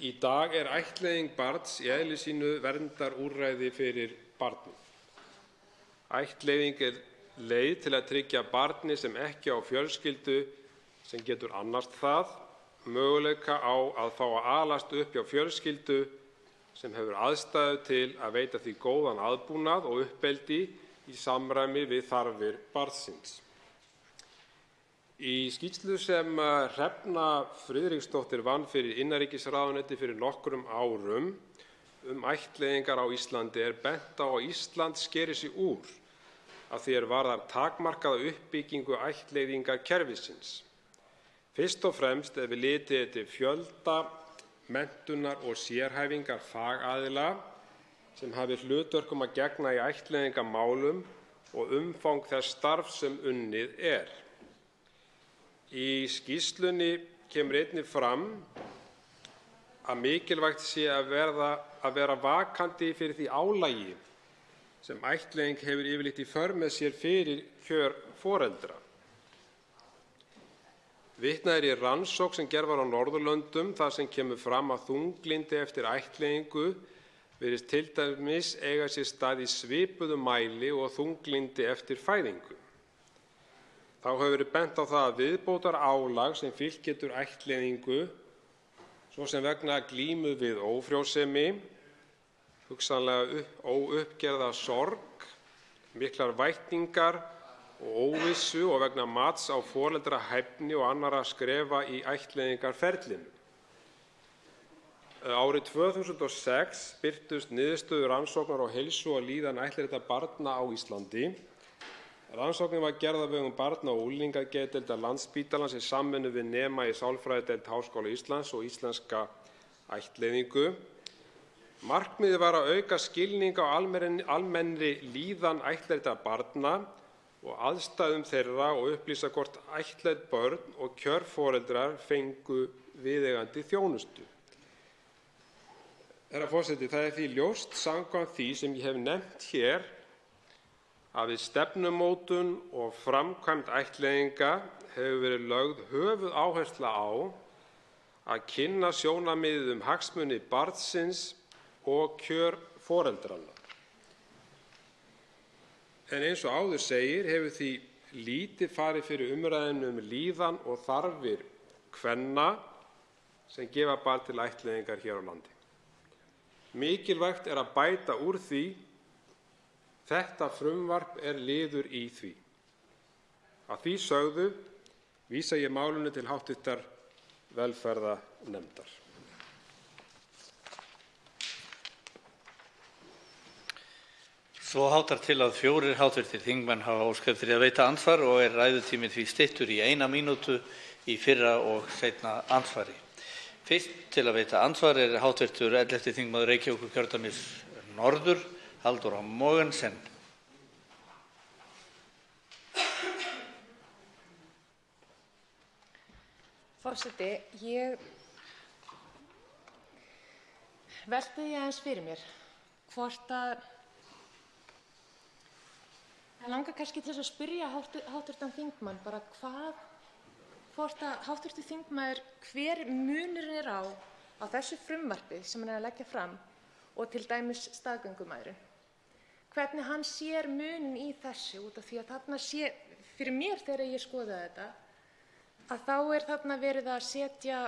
í dag er ættleiðing barns í eðli sínu verndarúrræði fyrir barnið. Ættleiðing er leið til að tryggja barni sem ekki á fjölskyldu sem getur annast það möguleika á að fá að alast upp hjá fjölskyldu sem hefur aðstæðu til að veita því góðan aðbúnað og uppeldi í samræmi við þarfir barnsins. Í skýrslu sem Hrefna Friðriksdóttir vann fyrir innanríkisráðuneyti fyrir nokkrum árum ættleiðingar á Íslandi er bent á að Ísland skeri sig úr að því varðar takmarkaða uppbyggingu ættleiðingakerfisins. Fyrst og fremst ef við litið eftir fjölda, menntunar og sérhæfingar fagaðila sem hafi hlutverkum að gegna í ættleiðingamálum og umfang þess starfs sem unnið er. Í skýrslunni kemur einnig fram að mikilvægt sé að vera vakandi fyrir því álagi sem ættleiðing hefur yfirleitt í för með sér fyrir kjör foreldra. Vitnað er í rannsókn sem gerð var á Norðurlöndum þar sem kemur fram að þunglyndi eftir ættleiðingu virðist til dæmis eiga sér stað í svipuðum mæli og þunglyndi eftir fæðingu. Þá hefur verið bent á það að viðbótarálag sem fylgt getur ættleiðingu, svo sem vegna glímu við ófrjósemi, hugsanlega óuppgerða sorg, miklar væntingar og óvissu og vegna mats á foreldrahæfni og annarra skrefa í ættleiðingarferlinu. Árið 2006 birtust niðurstöður rannsóknar á heilsu og líðan ættleiddra barna á Íslandi. Rannsóknin var gerð á vegum barna- og unglingageðdeildar Landspítalans í samvinnu við nema í sálfræðideild Háskóla Íslands og íslenska ættleiðingu. Markmiðið var að auka skilning á almennri líðan ættleiddra barna og aðstæðum þeirra og upplýsa hvort ættleidd börn og kjörforeldrar fengu viðeigandi þjónustu. Herra forseti, það er því ljóst samkvæmt því sem ég hef nefnt hér að við stefnumótun og framkvæmd ættleiðinga hefur verið lögð höfuðáhersla á að kynna sjónarmiðið hagsmuni barnsins og kjör foreldranna. En eins og áður segir hefur því lítið farið fyrir umræðinu líðan og þarfir kvenna sem gefa barn til ættleiðingar hér á landi. Mikilvægt er að bæta úr því. Þetta frumvarp er liður í því. Að því sögðu vísa ég málinu til hv. velferðarnefndar. Svo háttar til að 4 hv. þingmenn hafa óskað eftir að veita andsvar og er ræðutíminn því styttur í 1 mínútu í fyrra og seinna andsvari. Fyrst til að veita andsvar er hv. 11. þingmaður Reykjavíkurkjördæmis norður, Halldór Mogensen. Forseti, ég velti því aðeins fyrir mér hvort að Það langar kannski til þess að spyrja hv. þingmann bara hvort að hv. þingmaður hver munurinn er á þessu frumvarpi sem hann er að leggja fram og til dæmis staðgöngumæðrun. Hvernig hann sér muninn í þessu, út af því að þarna sé, fyrir mér þegar ég skoðaði þetta, að þá er þarna verið að setja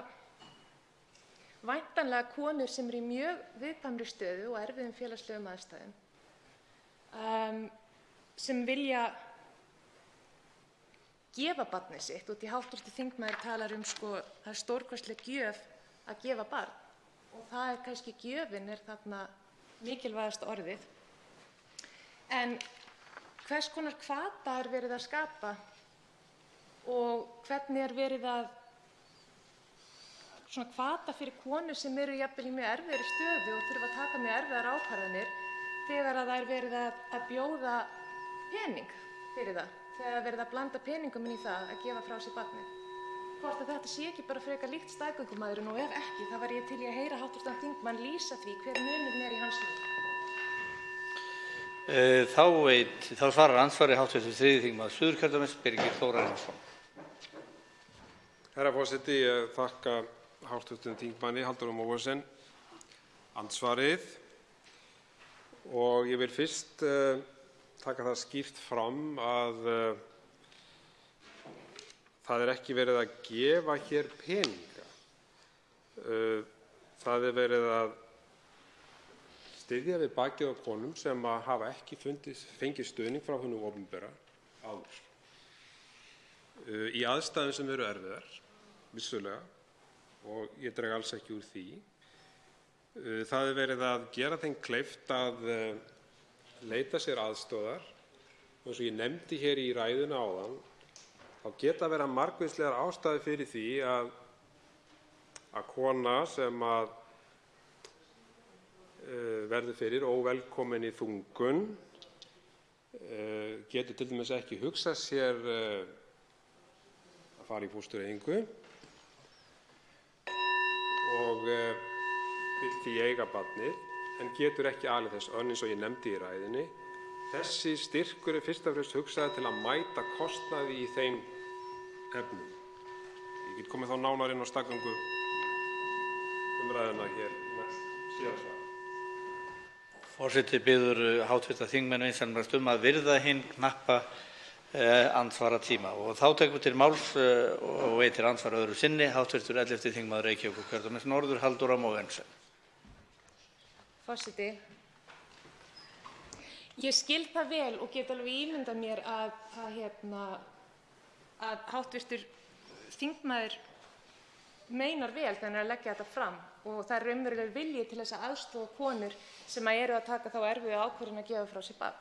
væntanlega konur sem eru í mjög viðkvæmri stöðu og erfiðum félagslegum aðstæðum, sem vilja gefa barnið sitt, og því hv. þingmaður talar það er stórkostleg gjöf að gefa barn, og það er kannski gjöfin er þarna mikilvægasta orðið. En hvers konar hvata er verið að skapa og hvernig er verið að hvata fyrir konur sem eru jafnvel í mjög erfiðri stöðu og þurfa að taka mjög erfiðar ákvarðanir þegar að það er verið að bjóða pening fyrir það, þegar það er verið að blanda peningum inn í það að gefa frá sér barnið. Hvort að þetta sé ekki bara frekar líkt staðgöngumæðrun, og ef ekki, þá var ég til í að heyra hv. þingmann lýsa því hver munurinn er í hans lífi. Þá svarar andsvari hv. 3. þingmaður Suðurkjördæmis, Birgir Þórarinsson. Herra forseti, ég þakka hv. þingmanni Halldóri Mogensen andsvarið og ég vil fyrst taka það skýrt fram að það er ekki verið að gefa hér peninga. Það er verið að styðja við bakið á konum sem hafa ekki fengið stuðning frá hinu opinbera áður. Í aðstæðum sem eru erfiðar, vissulega, og ég dreg alls ekki úr því. Það er verið að gera þeim kleift að leita sér aðstoðar. Og eins og ég nefndi hér í ræðuna áðan, þá geta verið margvíslegar ástæður fyrir því að kona sem verður fyrir óvelkomin í þungun getur til dæmis ekki hugsað sér að fara í fóstureyðingu og vill því eiga barnið en getur ekki alið þess eins og ég nefndi í ræðunni. Þessi styrkur er fyrst og fremst hugsaður til að mæta kostnaði í þeim efnum. Ég get komið þá nánar inn á staðgöngu umræðuna hér síðar svar. Forseti biður hv. þingmenn vinsamlegast að virða hinn knappa andsvaratíma. Og þá tekur við til máls og veitir andsvar öðru sinni hv. 11. þingmaður Reykjavíkurkjördæmis norður, Halldóra Mogensen. Forseti, ég skil það vel og get alveg ímyndað mér að hv. þingmaður meinar vel þegar hann er að leggja þetta fram og það er raunverulegur vilji til þess að aðstoða konur sem eru að taka þá erfiðu ákvörðun að gefa frá sér barn.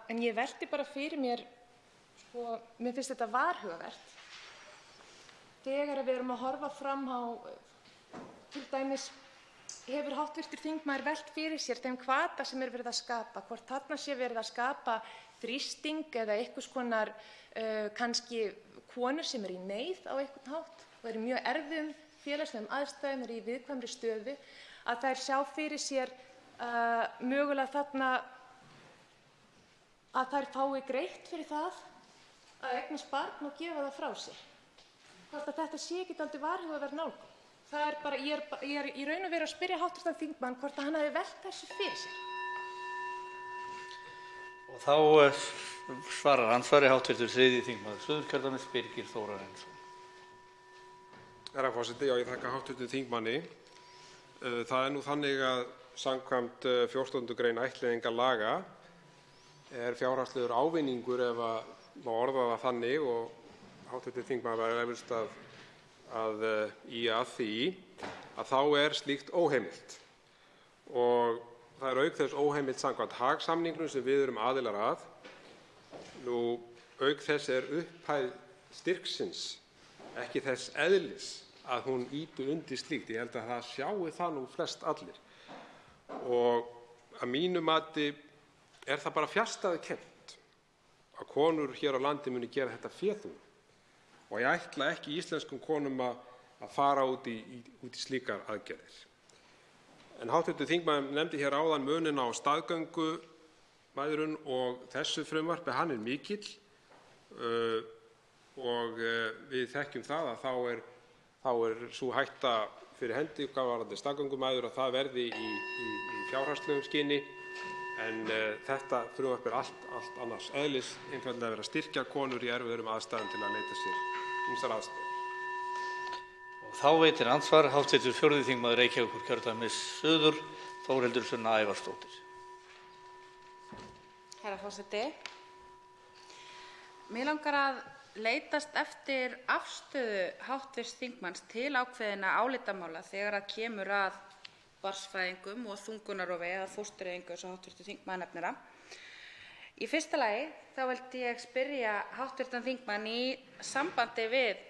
En ég velti bara fyrir mér, mér finnst þetta varhugavert þegar við erum að horfa fram á, til dæmis hefur hv. þingmaður velt fyrir sér þeim hvata sem er verið að skapa, hvort þarna sé verið að skapa þrýsting eða einhvers konar kannski konur sem eru í neyð á einhvern hátt og eru í mjög erfiðum félagslegum aðstæðum, eru í viðkvæmri stöðu, að þær sjá fyrir sér mögulega þarna að þær fái greitt fyrir það að eignast barn og gefa það frá sér. Hvort að þetta sé ekki dálítið varhugaverð nálgun. Það er bara, ég er í raun og veru að spyrja hv. þingmann hvort að hann hafi velt þessu fyrir sér. Og þá svarar andsvari hv. 3. þingmaður Suðurkjördæmis, Birgir Þórarinsson. Herra forseti, ég þakka hv. þingmanni. Það er nú þannig að samkvæmt 14. grein ættleiðingarlaga er fjárhagslegur ávinningur, ef má orða það þannig, og hv. þingmaður var eflaust að ýja að því, að þá er slíkt óheimilt. Og það er auk þess óheimilt samkvæmt Haag-samningnum sem við erum aðilar að. Auk þess er upphæð styrksins ekki þess eðlis að hún ýti undir slíkt. Ég held að það sjái það nú flest allir. Og að mínu mati er það bara fjarstæðukennt að konur hér á landi muni gera þetta féþúf. Og ég ætla ekki íslenskum konum að fara út í slíkar aðgerðir. En hv. þingmaður nefndi hér áðan muninn á staðgöngu mæðrun og þessu frumvarpi, hann er mikill og við þekkjum það að þá er sú hætta fyrir hendi hvað varðandi staðgöngumæður að það verði í fjárhagslegu skyni. En þetta frumvarp er allt annars eðlis, einfaldlega verið að styrkja konur í erfiðum aðstæðum til að leita sér ýmsar aðstæður. Þá veitir andsvar hv. 4. þingmaður Reykjavíkurkjördæmis suður, Þórhildur Sunna Ævarsdóttir. Herra forseti. Mig langar að leitast eftir afstöðu hv. þingmanns til ákveðinna álitamála þegar að kemur að barnsfæðingum og þungunarrofi eða fóstureyðingu eins og hv. þingmaður nefnir það. Í fyrsta lagi þá vildi ég spyrja hv. þingmann í sambandi við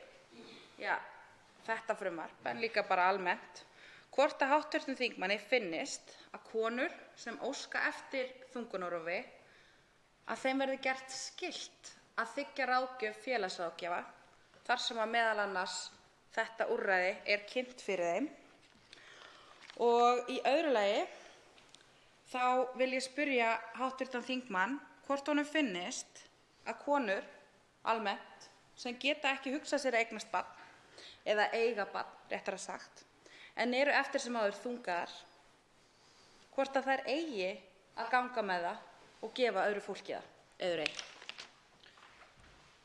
þetta frumvarp en líka bara almennt hvort að hv. þingmanni finnist að konur sem óska eftir þungunarrofi að þeim verði gert skylt að þiggja ráðgjöf félagsráðgjafa þar sem að meðal annars þetta úrræði er kynnt fyrir þeim. Og í öðru lagi þá vil ég spyrja hv. þingmann hvort honum finnist að konur almennt sem geta ekki hugsað sér að eignast barn eða eiga barn, réttara sagt, en eru eftir sem áður þungaðar, hvort að þær eigi að ganga með það og gefa öðru fólki það, eður ei.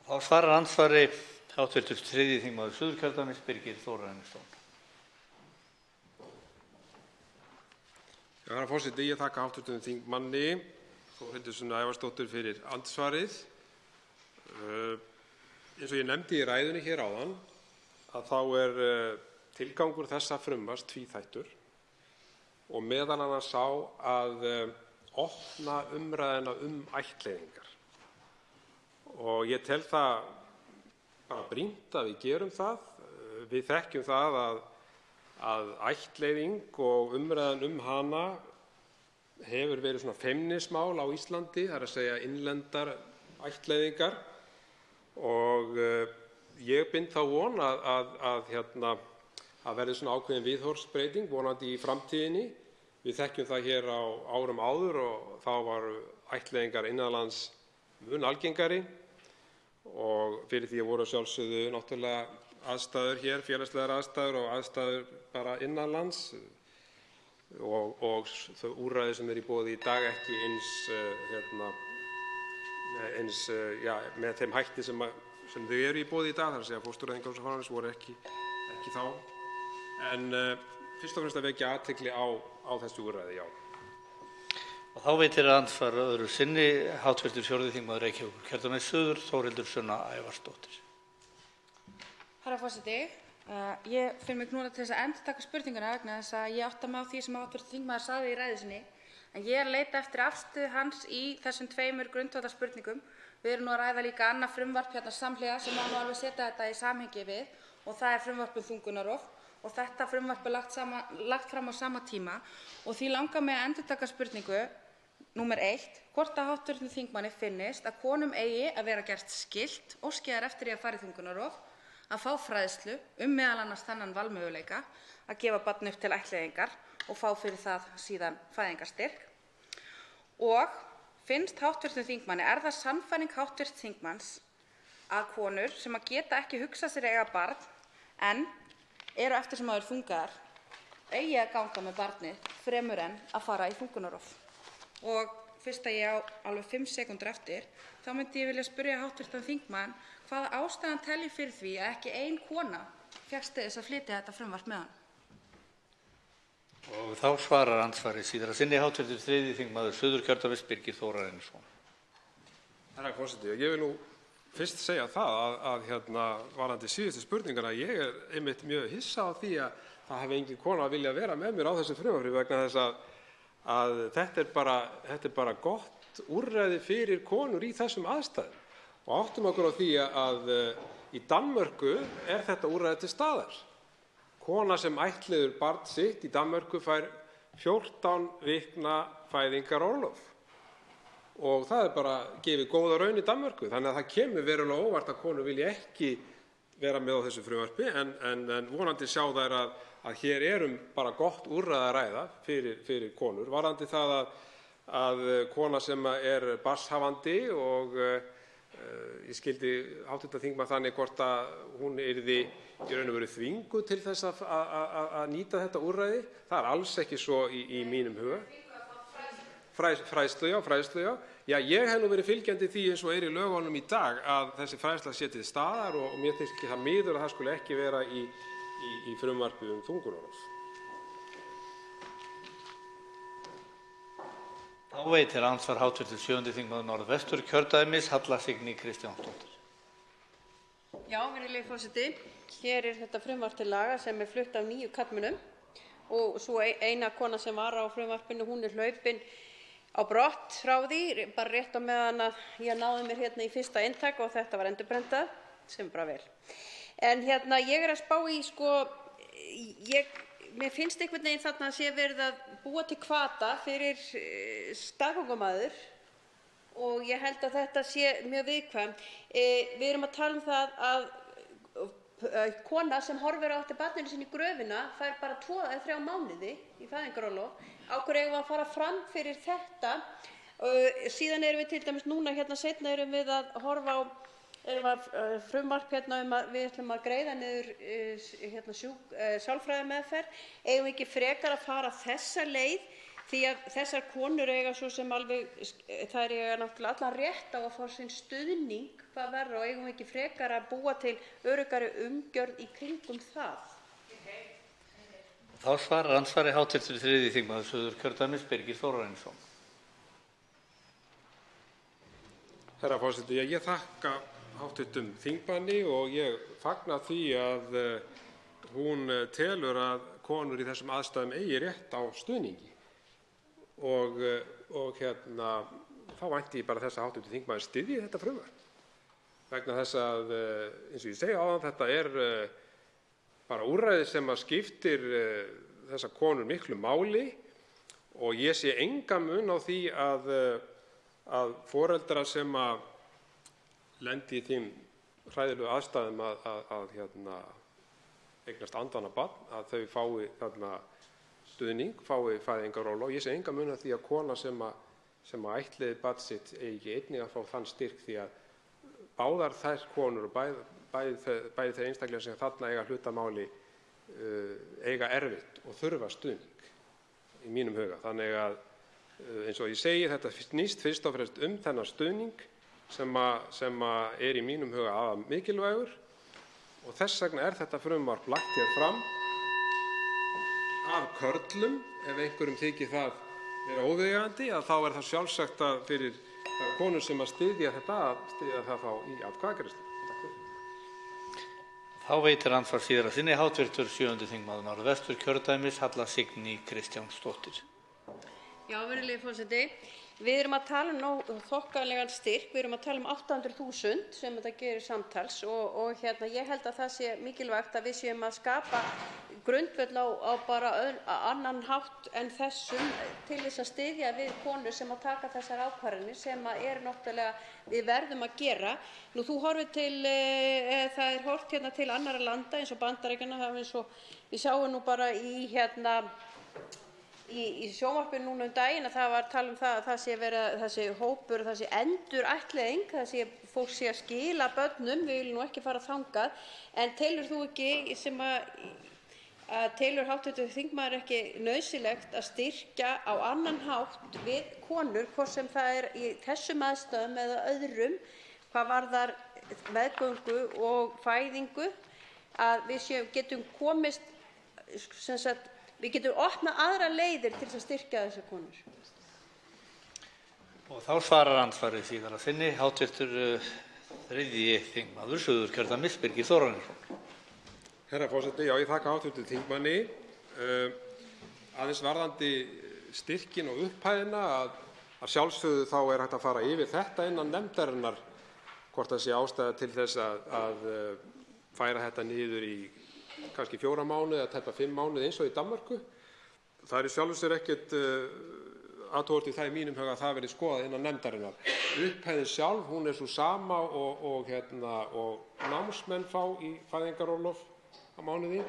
Þá svarar andsvari hv. 3. þingmaður Suðurkjördæmis, Birgir Þórarinsson. Herra forseti, ég þakka hv. þingmanni Þórhildi Sunnu Ævarsdóttur fyrir andsvarið. Eins og ég nefndi í ræðunni hér áðan að þá er tilgangur þessa frumvarps tvíþættur og meðal annars sá að opna umræðuna ættleiðingar. Og ég tel það bara brýnt að við gerum það. Við þekkjum það að ættleiðing og umræðan hana hefur verið svona feimnismál á Íslandi, það er að segja innlendar ættleiðingar. Og ég bind þá von að verði svona ákveðin viðhorfsbreyting vonandi í framtíðinni. Við þekkjum það hér á árum áður og þá var ættleiðingar innanlands mun algengari og fyrir því voru að sjálfsögðu náttúrulega aðstæður hér, félagslegar aðstæður og aðstæður bara innanlands og þau úrræði sem í boði í dag ekki eins með þeim hætti sem þau eru í boði í dag, þar að segja fóstureyðingar og svo framvegis voru ekki þá. En fyrst og fremst að vekja athygli á þessu úrræði, já. Og þá veitir andsvar öðru sinni hv. 4. þingmaður Reykjavíkurkjördæmis suður, Þórhildur Sunna Ævarsdóttir. Herra forseti, ég finn mig knúna til þess að endurtaka spurninguna vegna þess að ég átta mig á því sem hv. þingmaður sagði í ræðu sinni, en ég er að leita eftir afstöðu hans í þessum tveimur grundvallarspurningum. Við erum nú að ræða líka annað frumvarp hérna samhliða sem má nú alveg setja þetta í samhengi við og það er frumvarp þungunarrof og þetta frumvarp er lagt fram á sama tíma og því langar mig að endurtaka spurningu númer 1, hvort að hv. þingmanni finnist að konum eigi að vera gert skylt óski þær eftir því að fara í þungunarrof að fá fræðslu meðal annars þennan valmöguleika að gefa barn upp til ættleiðingar og fá fyrir það síðan fæðingarstyrk. Og finnst hv. þingmanni, er það sannfæring hv. þingmanns að konur sem að geta ekki hugsað sér að eiga barn en eru eftir sem áður þungaðar eigi að ganga með barnið fremur en að fara í þungunarrof? Og fyrst að ég á alveg 5 sekúndur eftir, þá myndi ég vilja spyrja hv. þingmann hvaða ástæðan telji fyrir því að ekki ein kona fékkst til þess að flytja þetta frumvarp með hann. Og þá svarar andsvari síðara sinni hv. 3. þingmaður Suðurkjördæmis, Birgir Þórarinsson. Herra forseti, ég vil nú fyrst segja það að varðandi síðustu spurninguna, ég er einmitt mjög hissa á því að það hafi engin kona að vilja vera með mér á þessu frumvarpi vegna þess að þetta er bara gott úrræði fyrir konur í þessum aðstæðum. Og áttum okkur á því að í Danmörku er þetta úrræði til staðar. Kona sem ættleiðir barn sitt í Danmörku fær 14 vikna fæðingarorlof. Og það er bara gefið góða raun í Danmörku. Þannig að það kemur verulega óvart að konur vilja ekki vera með á þessu frumvarpi en vonandi sjá þær að hér bara gott úrræði að ræða fyrir konur. Varðandi það að kona sem barnshafandi og ég skildi hv. þingmann þannig hvort að hún yrði í raun og veru þvinguð til þess að nýta þetta úrræði. Það alls ekki svo í mínum huga. Fræðslu, já. Já, ég hef nú verið fylgjandi því eins og í lögunum í dag að þessi fræðsla sé til staðar og mér finnst það miður að það skuli ekki vera í frumvarpi þungunarrof. Þá veitir andsvar hv. 7. þingmaður Norðvesturkjördæmis, Halla Signý Kristjánsdóttir. Já, virðulegi forseti. Hér þetta frumvarp til laga sem flutt af 9 karlmönnum og svo eina kona sem var á frumvarpinu, hún hlaupin á brott frá því, bara rétt á meðan að ég náði mér hérna í fyrsta eintak og þetta var endurprentað, sem bara vel. En hérna ég að spá í, mér finnst einhvern veginn þarna að sé verið að búa til hvata fyrir staðgöngumæður og ég held að þetta sé mjög viðkvæmt. Við erum að tala um það að kona sem horfir á eftir barninu sínu í gröfina fær bara 2 eða 3 mánuði í fæðingarorlof. Á hverju eigum við að fara fram fyrir þetta? Síðan erum við til dæmis núna seinna erum við að horfa á frumvarp að við ætlum að greiða niður sálfræðimeðferð. Eigum við ekki frekar að fara þessa leið því að þessar konur eiga svo sem alveg, þær eiga náttúrulega allan rétt á að fá sinn stuðning hvað verður og eigum við ekki frekar að búa til öruggari umgjörð í kringum það. Þá svarar andsvari hv. 3. þingmaður Suðurkjördæmis, Birgir Þórarinsson. Herra forseti, ég þakka hv. þingmanni og ég fagna því að hún telur að konur í þessum aðstæðum eigi rétt á stuðningi. Og þá vænti ég bara þess að hv. þingmaður styðji þetta frumvarp. Vegna þess að, eins og ég segi áðan, þetta bara úrræði sem skiptir þessar konur miklu máli og ég sé engan mun á því að foreldrar sem lendi í þeim hræðilegu aðstæðum að eignast andvana barn, að þau fái þarna stuðning, fái fæðingarorlof. Ég sé engan mun á því að kona sem ættleiðir barn sitt eigi ekki einnig að fá þann styrk því að báðar þær konur og bæði þeir einstaklega sem þarna eiga hlutamáli eiga erfitt og þurfa stuðning í mínum huga. Þannig að eins og ég segi, þetta snýst fyrst og fremst þennan stuðning sem í mínum huga afar mikilvægur og þess vegna þetta frumvarp lagt hér fram af körlum. Ef einhverjum þykir það vera óviðeigandi þá það sjálfsagt að fyrir þær konur sem styðja þetta að styðja það þá í atkvæðagreiðslu. Þá veitir andsvar síðara sinni hv. 7. þingmaður Norðvesturkjördæmis, Halla Signý Kristjánsdóttir. Já, virðulegi forseti. Við erum að tala um þokkalegan styrk, við erum að tala um 800.000 sem þetta gerir samtals og ég held að það sé mikilvægt að við séum að skapa grundvöll á bara annan hátt en þessum til þess að styðja við konur sem að taka þessar ákvarðanir sem náttúrulega við verðum að gera. Nú þú horfir til, það horft til annarra landa eins og Bandaríkjanna, eins og við sjáum nú bara í sjónvarpinu núna daginn að það var tala um það að það sé verið þessi hópur, þessi endurættleiðing, þessi fólk sé að skila börnum, við viljum nú ekki fara þangað, en telur þú ekki telur hv. þingmaður ekki nauðsynlegt að styrkja á annan hátt við konur, hvort sem það í þessum aðstæðum eða öðrum, hvað varðar meðgöngu og fæðingu, að við getum komist, við getum opnað aðrar leiðir til að styrkja þessar konur. Og þá svarar andsvarið síðara sinni hv. 3. þingmaður Suðurkjördæmis, Birgir Þórarinsson. Herra forseti, já, ég þakka hv. þingmanni. Aðeins varðandi styrkin og upphæðina að sjálfsögðu þá hægt að fara yfir þetta innan nefndarinnar hvort það sé ástæða til þess að færa þetta niður í kannski 4 mánuði eða tæpa 5 mánuði eins og í Danmörku. Það í sjálfu sér ekkert athugavert í það í mínum huga að það verði skoðað innan nefndarinnar. Upphæðin sjálf, hún svo sama og námsmenn fá í fæðingarorlof á mánuði.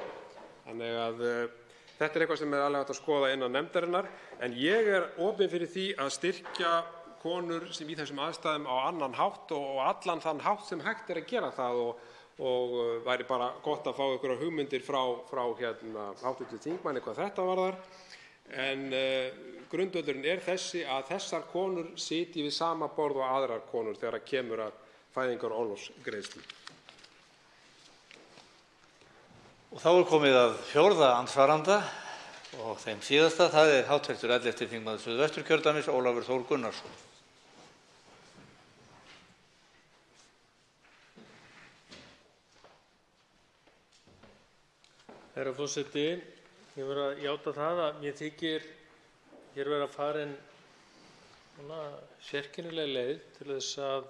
Þannig að Þetta er eitthvað sem er alveg hægt að skoða innan nefndarinnar, en ég er opinn fyrir því að styrkja konur sem í þessum aðstæðum á annan hátt og allan þann hátt sem hægt er að gera það og væri bara gott að fá einhverjar hugmyndir frá hv. þingmanni hvað þetta varðar. En grundvöllurinn er þessi að þessar konur sitji við sama borð og aðrar konur þegar kemur að fæðingarorlofsgreiðslum. Og þá er komið að fjórða andsvaranda og þeim síðasta, það er hv. 11. þingmaður Suðvesturkjördæmis, Ólafur Þór Gunnarsson. Herra forseti, ég verð að játa það að mér þykir hér vera farin sérkennileg leið til þess að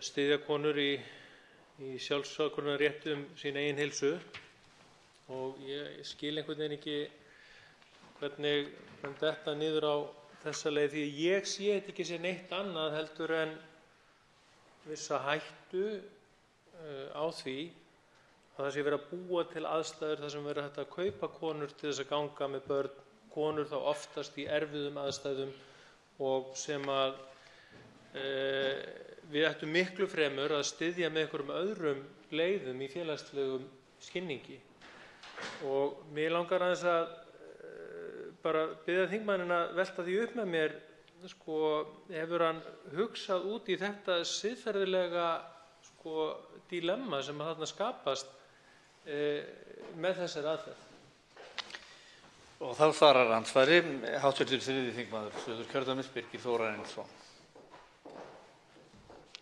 styðja konur í sjálfsákvörðunarrétti sína eigin heilsu og ég skil einhvern veginn ekki hvernig þetta niður á þessa leið því ég sé þetta ekki sem neitt annað heldur en vissa hættu á því að það sé verið að búa til aðstæður þar sem verið hægt að kaupa konur til þess að ganga með börn, konur þá oftast í erfiðum aðstæðum og sem að við ættum miklu fremur að styðja með einhverjum öðrum leiðum í félagslegum skilningi. Og mig langar aðeins að bara biðja þingmanninn að velta því upp með mér, hefur hann hugsað út í þetta siðferðilega dilemma sem að þarna skapast með þessari aðferð? Og þá svarar andsvari hv. 3. þingmaður Suðurkjördæmis, Birgir Þórarinsson.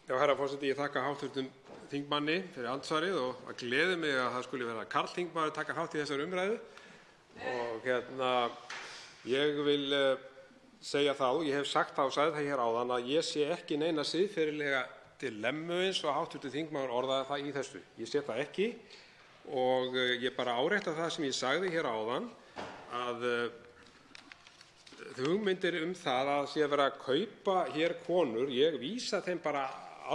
Já, herra forseti, ég þakka hv. þingmanni fyrir andsvarið og það gleður mig að það skuli vera karl þingmaður að taka þátt í þessari umræðu. Og ég vil segja það og ég hef sagt það og sagði það hér áðan að ég sé ekki neina siðferðilega dilemmu eins og hv. þingmaður orðaði það í þessu. Ég sé það ekki og ég bara árétta það sem ég sagði hér áðan að hugmyndir það að sé verið að kaupa hér konur, ég vísa þeim bara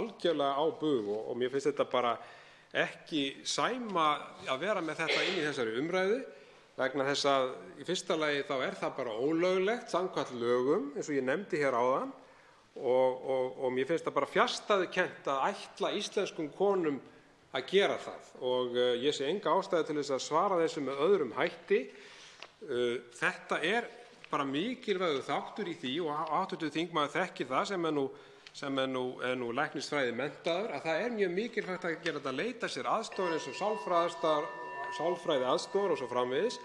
algjörlega á bug og mér finnst þetta bara ekki sæma að vera með þetta inn í þessari umræðu vegna þess að í fyrsta lagi þá er það bara ólöglegt samkvæmt lögum eins og ég nefndi hér áðan og mér finnst það bara fjarstæðukennt að ætla íslenskum konum að gera það og ég sé enga ástæðu til þess að svara þessu með öðrum hætti. Þetta er bara mikilvægur þáttur í því og hv. þingmaður þekkir það sem er nú læknisfræði menntaður að það er mjög mikilvægt að gera þetta að leita sér aðstoðar eins og sálfræðiaðstoðar og svo framvegis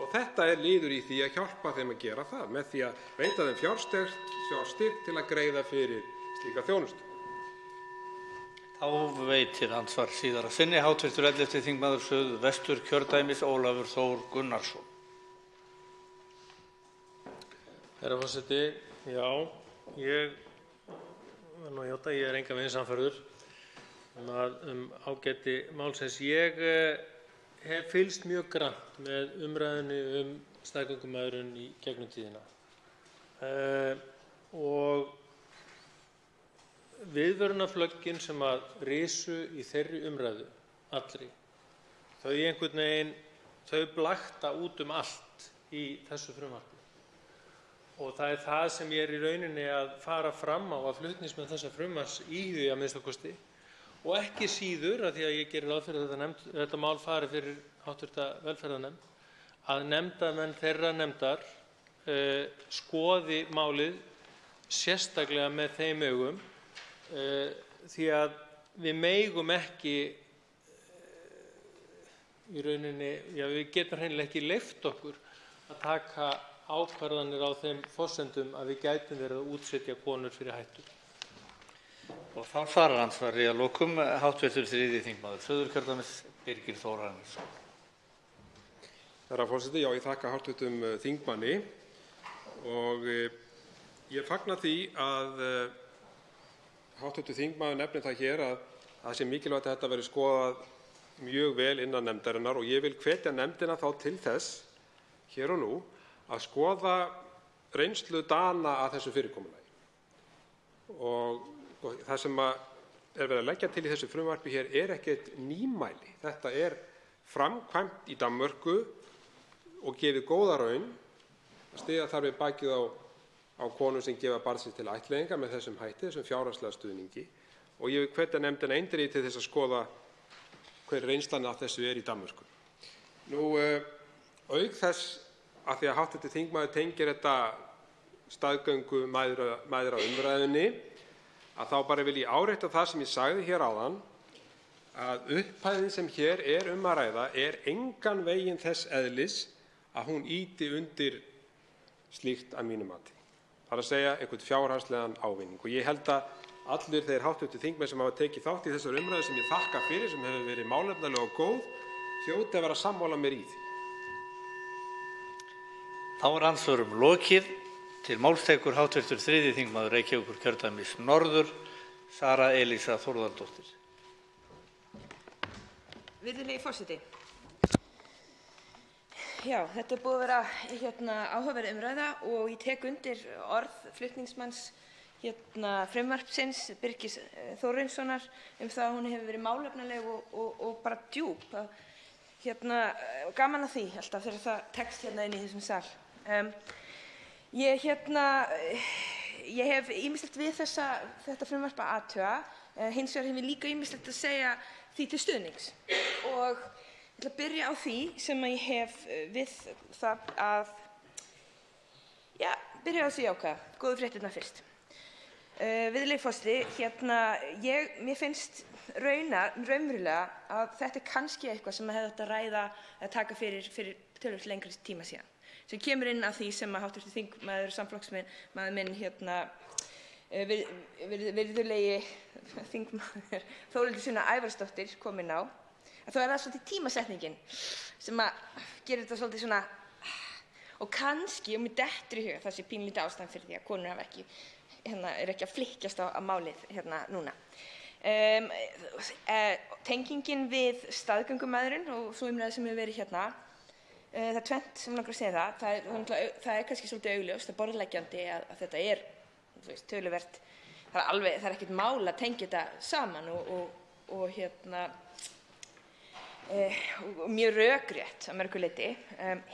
og þetta er liður í því að hjálpa þeim að gera það með því að veita þeim fjárstyrk til að greiða fyrir slíka þjónustu. Þá veitir andsvar síðar að sinni hv. 11. þingmaður Suðvesturkjördæmis, Ólafur Þór Gunnarsson. Herra forseti, já, ég verð nú að játa, ég er engan veginn sannfærður ágæti málsins. Ég hef fylgst mjög grannt með umræðunni staðgöngumæðrun í gegnum tíðina og viðvörunarflöggin sem að risu í þeirri umræðu allri, þau einhvern veginn, þau blakta út allt í þessu frumvarpi. Og það er það sem ég er í rauninni að fara fram á að flutningsmenn þessa frumvarps íhugi að minnsta kosti og ekki síður af því að ég geri ráð fyrir að þetta mál fari fyrir hv. velferðarnefnd að nefndarmenn þeirra nefndar skoði málið sérstaklega með þeim augum því að við megum ekki í rauninni, við getum hreinlega ekki leyft okkur að taka ákvarðanir á þeim forsendum að við gætum verið að útsetja konur fyrir hættu. Og þá svarar andsvari að lokum hv. 3. þingmaður Suðurkjördæmis, Birgir Þórarinsson. Herra forseti, já, ég þakka hv. þingmanni og ég fagna því að hv. þingmaður nefnir það hér að það sé mikilvægt að þetta verði skoðað mjög vel innan nefndarinnar og ég vil hvetja nefndina þá til þess hér og nú að skoða reynslu Dana að þessu fyrirkomulagi. Og það sem er verið að leggja til í þessu frumvarpi hér er ekkert nýmæli. Þetta er framkvæmt í Danmörku og gefið góða raun að styðja þar við bakið á konum sem gefa barn sitt til ættleiðingar með þessum hætti, þessum fjárhagslega stuðningi. Og ég vil hvetja nefndina eindregið til þess að skoða hver reynslan af þessu í Danmörku. Auk þess, af því að hv. þingmaður tengir þetta staðgöngu mæðra umræðunni, að þá bara vil ég árétta það sem ég sagði hér áðan, að upphæðin sem hér er að ræða er engan veginn þess eðlis að hún ýti undir slíkt að mínu mati. Það er að segja einhvern fjárhagslegan ávinning. Og ég held að allir þeir hv. þingmenn sem hafa tekið þátt í þessari umræðu, sem ég þakka fyrir, sem hefur verið málefnaleg og góð, hljóti að vera sammála mér í því. Þá er andsvörum lokið. Til máls tekur hv. 3. þingmaður Reykjavíkurkjördæmis norður, Sara Elísa Þórðardóttir. Virðulegi forseti. Já, þetta er búið að vera áhugaverð umræða og ég tek undir orð flutningsmanns frumvarpsins, Birgis Þórarinssonar, það að hún hefur verið málefnaleg og bara djúp. Gaman að því alltaf þegar það tekst inn í þessum sal. Ég hef ýmislegt við þetta frumvarp að athuga, hins vegar hef ég líka ýmislegt að segja því til stuðnings. Og ég ætla að byrja á því sem ég hef við það að, byrja á því ákveða, góðu fréttirnar fyrst. Virðulegi forseti, mér finnst raunverulega að þetta er kannski eitthvað sem hefði átt að ræða að taka fyrir töluvert lengri tíma síðan, sem kemur inn að því sem að hv. þingmaður samflokksmaður minn virðulegi þingmaður Þórhildur Sunna Ævarsdóttir kom inn á, að þá er það svolítið tímasetningin sem að gera þetta svolítið svona, og kannski, og mér dettur í huga, það sé pínlítið ástæðan fyrir því að konur hafa ekki, er ekki að flykkjast á málið núna. Tengingin við staðgöngumæðrun og svo umræða sem hefur verið það er tvennt sem langar að segja það er kannski svolítið augljóst, það er borðleggjandi að þetta er töluvert, það er ekkert mál að tengja þetta saman og mjög rökrétt að mörgu leyti.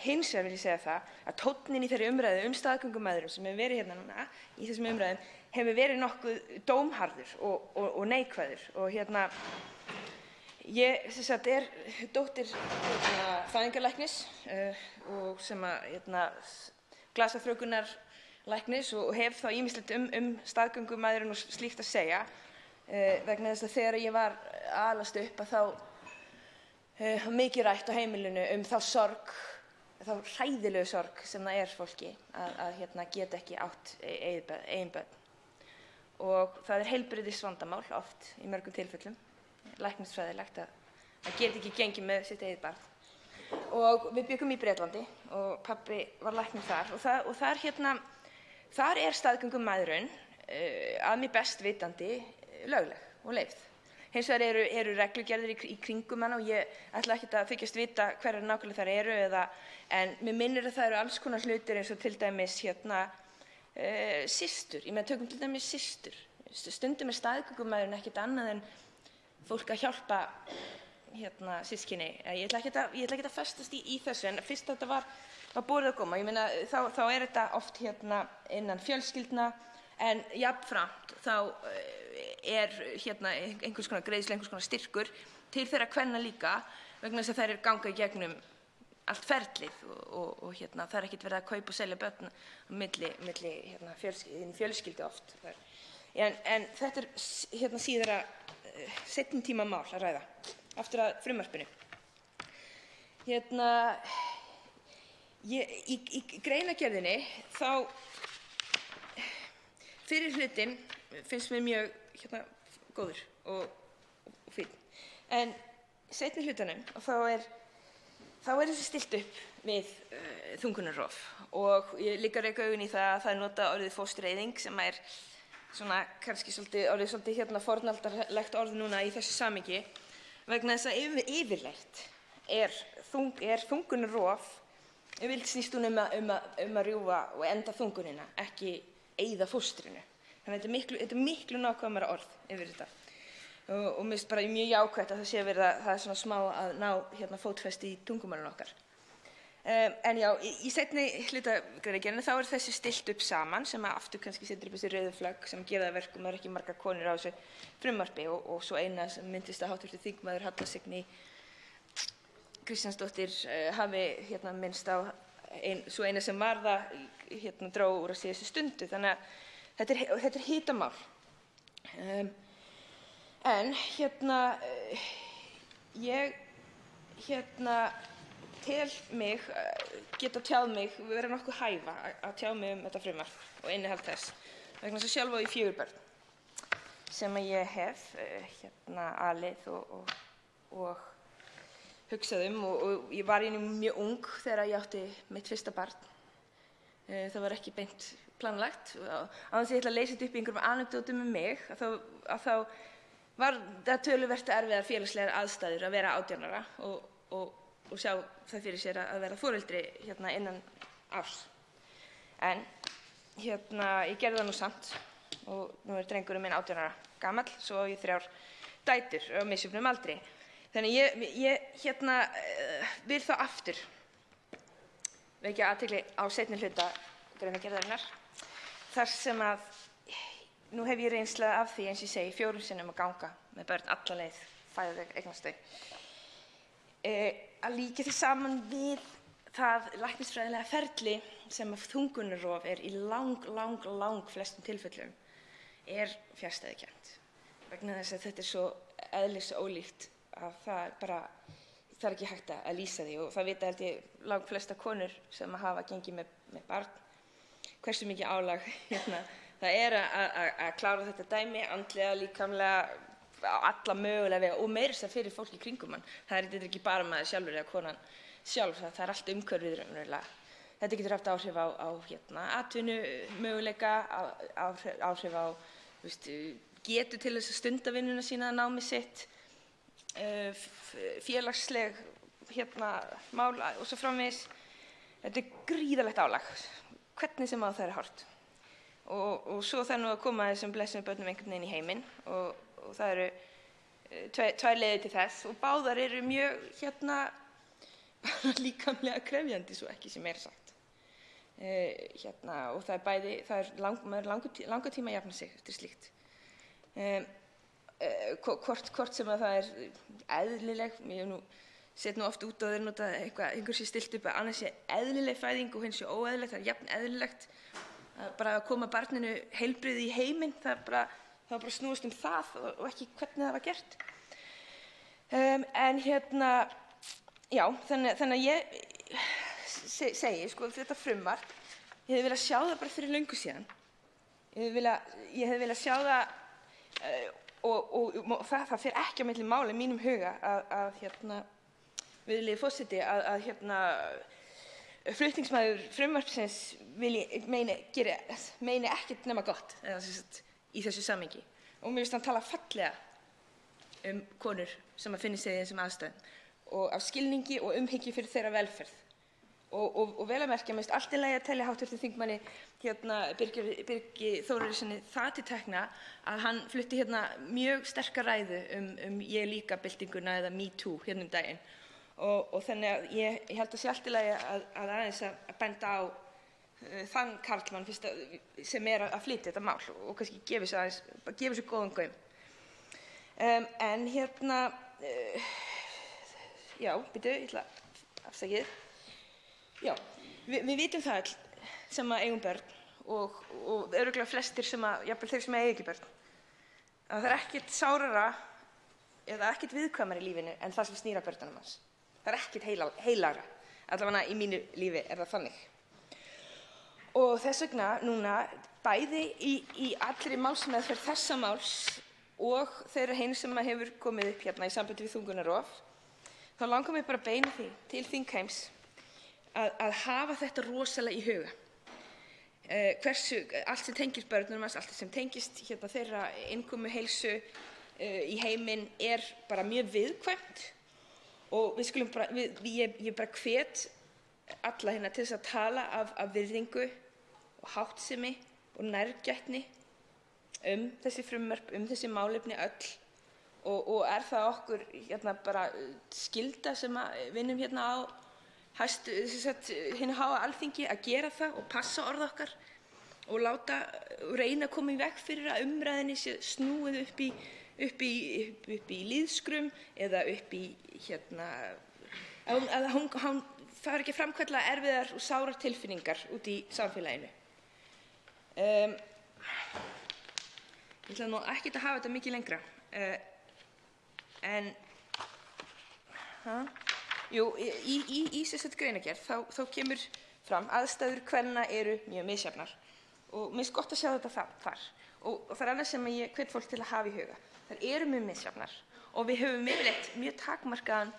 Hins vegar vil ég segja það að tónninn í þeirri umræðu staðgöngumæðrun sem hefur verið núna í þessum umræðum hefur verið nokkuð dómharður og neikvæður. Og ég er dóttir fæðingarlæknis og sem glasafrjókunarlæknis og hef þá ýmislegt staðgöngumæðrun og slíkt að segja, vegna þess að þegar ég var að alast upp að þá mikið rætt á heimilinu þá sorg, þá hræðilegu sorg sem það er fólki að geta ekki átt eigin börn. Og það er heilbrigðisvandamál oft í mörgum tilfellum, læknisfræðilegt að geta ekki gengið með sitt eigið barn. Og við byggum í Bretlandi og pabbi var læknir þar og þar er staðgöngumæðrun að mér best vitandi lögleg og leyfð. Hins vegar eru reglugerðir í kringum hana og ég ætla ekkert að þykjast vita hverjar nákvæmlega þær eru, en mér minnir að það eru alls konar hlutir eins og til dæmis systur. Ég meina, tökum til dæmis systur. Stundum er staðgöngumæðrun ekkert annað en fólk að hjálpa systkini. Ég ætla ekkert að festast í þessu, en fyrst þetta var borið á góma. Ég meina, þá er þetta oft innan fjölskyldna, en jafnframt þá er einhvers konar greiðsla, einhvers konar styrkur til þeirra kvenna líka, vegna þess að þær ganga í gegnum allt ferlið og það er ekkert verið að kaupa og selja börn milli fjölskyldu oft. En þetta er síðara seinni tíma mál að ræða, aftur að frumvarpinu. Í greinargerðinni þá fyrir hlutinn finnst mér mjög góður og fínn. En seinni hlutanum þá er þessu stillt upp við þungunarrof og ég líka reka augun í það að það er notað orðið fóstureyðing sem er svona kannski orðið svolítið fornaldarlegt orð núna í þessu samhengi, vegna þess að yfirleitt er þungunarrof yfirleitt snýst hún um að rjúfa og enda þungunina, ekki eyða fóstrinu. Þannig að þetta er miklu nákvæmara orð yfir þetta. og mér finnst bara mjög jákvætt að það sé verið að það er svona smá að ná fótfestu í tungumálinu okkar. En já, í seinni hluta greinargerðinni þá er þessu stillt upp saman sem að aftur kannski setur upp þessi rauðu flögg sem gera það verkum að það er ekki margar konur á þessu frumvarpi og svo eina sem myndist að hv. þingmaður Halla Signý Kristjánsdóttir hafi minnst á svo eina sem var það dró úr að síðustu stundu. Þannig að þetta er hitamál. En ég tel mig geta tjáð mig, vera nokkuð hæfa að tjá mig þetta frumvarp og innihald þess. Vegna þess að sjálf á ég 4 börn sem ég hef alið og hugsað og ég var mjög ung þegar ég átti mitt fyrsta barn. Það var ekki beint planlagt. Á þess að ég ætla að leysa þetta upp í einhverjum anekdótum mig, að þá var það töluvert erfiðar félagslegar aðstæður að vera 18 ára og sjá það fyrir sér að vera foreldri innan árs. En ég gerði það nú samt og nú er drengurinn minn 18 ára gamall, svo á ég 3 dætur á misjöfnum aldri. Þannig ég vil þá aftur vekja athygli á seinni hluta greinargerðarinnar þar sem að nú hef ég reynslu af því, eins og ég segi, 4 sinnum að ganga með börn alla leið, fæða þau, eignast þau. Að líka því saman við það læknisfræðilega ferli sem að þungunarrof er í lang flestum tilfellum er fjarstæðukennt. Vegna þess að þetta er svo eðlisólíkt að það er ekki hægt að lýsa því og það vita held ég langflesta konur sem hafa gengið með barn hversu mikið álag það er að klára þetta dæmi andlega, líkamlega, á alla mögulega vega og meira þess að fyrir fólk í kringum hann. Þetta er ekki bara maður sjálfur eða konan sjálf, það er allt umhverfið raunverulega. Þetta getur haft áhrif á atvinnu möguleika, áhrif á getu til þess að stunda vinnuna sína, námi sitt, félagsleg mál og svo framvegis. Þetta er gríðarlegt álag, hvernig sem á það er horft. Og svo það nú að koma þessum blessuðum börnum einhvern veginn í heiminn og það eru 2 leiðir til þess og báðar eru mjög líkamlega krefjandi svo ekki sem er sagt. Og það er bæði, maður langur tíma að jafna sig eftir slíkt. Hvort sem að það er eðlileg, ég set nú oft út á þeir nota einhver sé stilt upp að annars sé eðlileg fæðing og hins sé óeðlilegt, það er jafn eðlilegt bara að koma barninu heilbrigði í heiminn, það bara snúist það og ekki hvernig það var gert. En já, þannig að ég segi, þetta frumvarp, ég hefði viljað sjá það bara fyrir löngu síðan. Ég hefði viljað sjá það og það fer ekki á milli mála í mínum huga að virðulegi forseti að flutningsmaður frumvarpsins meini ekkert nema gott í þessu samhengi. Og mér finnst hann tala fallega konur sem að finna sig í þessum aðstæðum og af skilningi og umhyggju fyrir þeirra velferð. Og vel að merkja, mér finnst allt í lagi að telja hv. þingmanni Birgi Þórarinssyni það til tekna að hann flutti mjög sterka ræðu ég líka byltinguna eða Me Too daginn. Og þannig að ég held að sé allt í lagi að aðeins að benda á þann karlmann sem er að flytja þetta mál og kannski gefi svo góðan gaum. En já, bíddu, ég ætla afsakið. Já, við vitum það öll sem að eigum börn og örugglega flestir sem að, jafnvel þeir sem eiga ekki börn, að það er ekkert sárara eða ekkert viðkvæmara í lífinu en það sem snýr að börnunum hans. Það er ekkert heilagra, allavega í mínu lífi er það þannig. Og þess vegna núna, bæði í allri málsmeðferð þessa máls og þeirra hinn sem hefur komið upp í sambandi við þungunarrof, þá langar mig bara að beina því til þingheims að hafa þetta rosalega í huga. Allt sem tengist börnunum hans, allt sem tengist þeirra innkomu heilsu í heiminn er bara mjög viðkvæmt. Og ég bara hvet alla til þess að tala af virðingu og háttsemi og nærgætni þessi frumvörp, þessi málefni öll og það okkur bara skylda sem vinnum á hinu háa Alþingi að gera það og passa orð okkar og reyna að koma í veg fyrir að umræðunni sé snúið upp í lýðskrum eða upp í að hún fari ekki að framkalla erfiðar og sárar tilfinningar út í samfélaginu. Ég ætla nú ekki að hafa þetta mikið lengra. En í greinargerð þá kemur fram aðstæður kvenna eru mjög misjafnar og mér finnst gott að sjá þetta þar og það annað sem ég hvet fólk til að hafa í huga. Þær eru mjög misjafnar og við höfum yfirleitt mjög takmarkaðan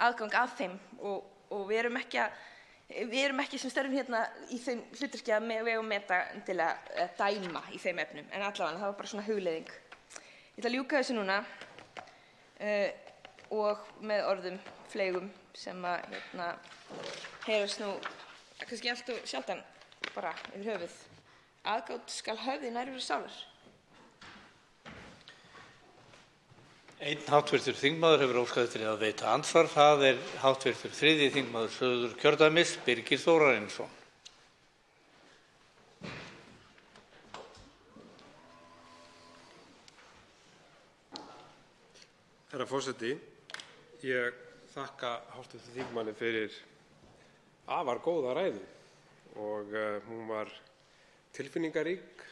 aðgang að þeim og við erum ekki sem störfum í þeim hlutverki að vega og meta endilega dæma í þeim efnum, en allavega það var bara svona hugleiðing. Ég ætla að ljúka þessu núna og með orðum fleygum sem heyrast nú kannski allt og sjaldan bara yfir höfuð. Aðgát skal höfði nærveru sálar. Einn háttvirtur þingmaður hefur óskað eftir að veita andsvar. Það er háttvirtur 3. þingmaður Suðurkjördæmis, Birgir Þórarinsson. Herra forseti, ég þakka hv. þingmanni fyrir afar góða ræðu og hún var tilfinningarík,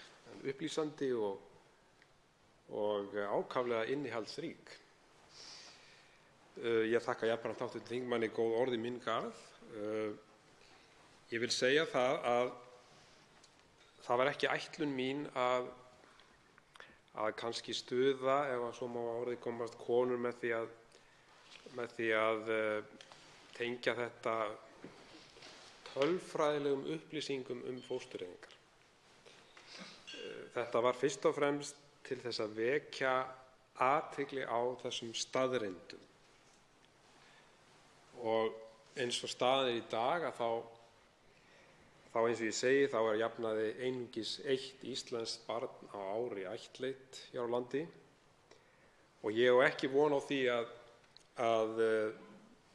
upplýsandi og ákaflega innihaldsrík. Ég þakka jafnframt hv. þingmanni góð orð í minn garð. Ég vil segja það að það var ekki ætlun mín að kannski stuða, ef svo má að orði komast, konur með því að tengja þetta tölfræðilegum upplýsingum fóstureyðingar. Þetta var fyrst og fremst til þess að vekja athygli á þessum staðreyndum. Og eins og staðan er í dag þá eins og ég segi, þá er að jafnaði einungis 1 íslenskt barn á ári ættleitt hér á landi og ég á ekki von á því að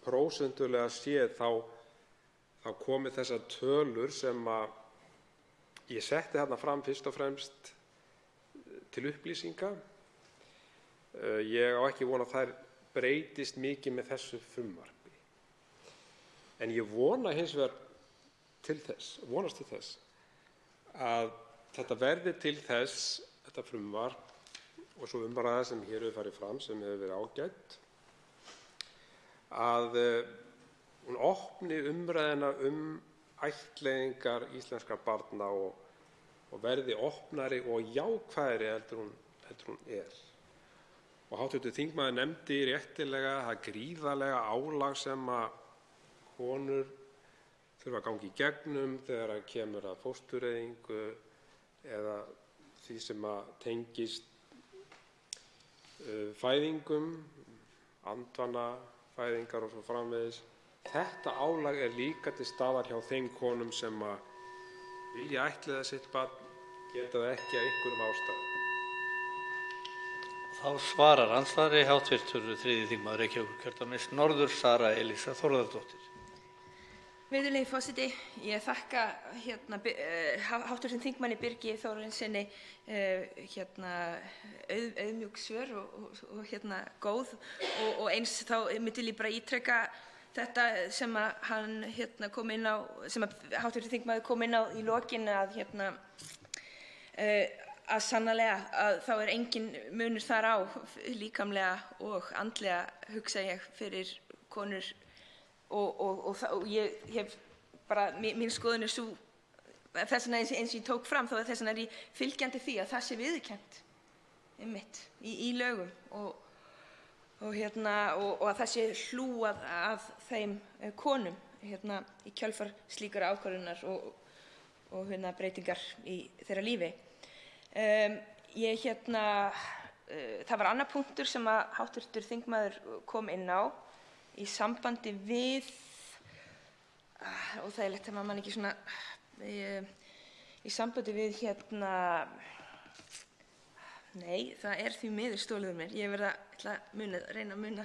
prósentulega séð þá komi þessar tölur sem að ég setti þarna fram fyrst og fremst til upplýsinga. Ég á ekki von að þær breytist mikið með þessu frumvarpi. En ég vonast til þess að þetta verði til þess, þetta frumvarp og svo umræða sem hér hefur farið fram sem hefur verið ágætt, að hún opni umræðuna ættleiðingar íslenskra barna og verði opnari og jákvæðari heldur hún er. Og hv. þingmaður nefndi réttilega það gríðarlega álag sem að konur þurfa að ganga í gegnum þegar kemur að fóstureyðingu eða því sem að tengist fæðingum, andvanafæðingar og svo framvegis. Þetta álag er líka til staðar hjá þeim konum sem að vilja ættleiða sitt barn, geta það ekki af einhverjum ástæðum. Þá svarar andsvari háttvirtur 3. þingmaður Reykjavíkurkjördæmis norður, Sara Elísa Þórðardóttir. Virðulegi forseti, ég þakka háttvirtum þingmanni Birgi Þórarinssyni auðmjúk svör og góð og eins þá myndi ég bara ítreka þetta sem að hann kom inn á, sem að háttvirtur þingmaður kom inn á í lokin að sannarlega að þá er engin munur þar á líkamlega og andlega, hugsa ég, fyrir konur og ég hef bara, mín skoðun er sú, þess vegna eins og ég tók fram, þá er þess vegna er ég fylgjandi því að það sé viðurkennt einmitt í lögum og að það sé hlúað að þeim konum í kjölfar slíkar ákvörðunar og breytingar í þeirra lífi. Það var annar punktur sem að háttvirtur þingmaður kom inn á í sambandi við, og það er lett að maður ekki svona, í sambandi við nei, það er því miður stolið mér. Ég verð að ætla að reyna að muna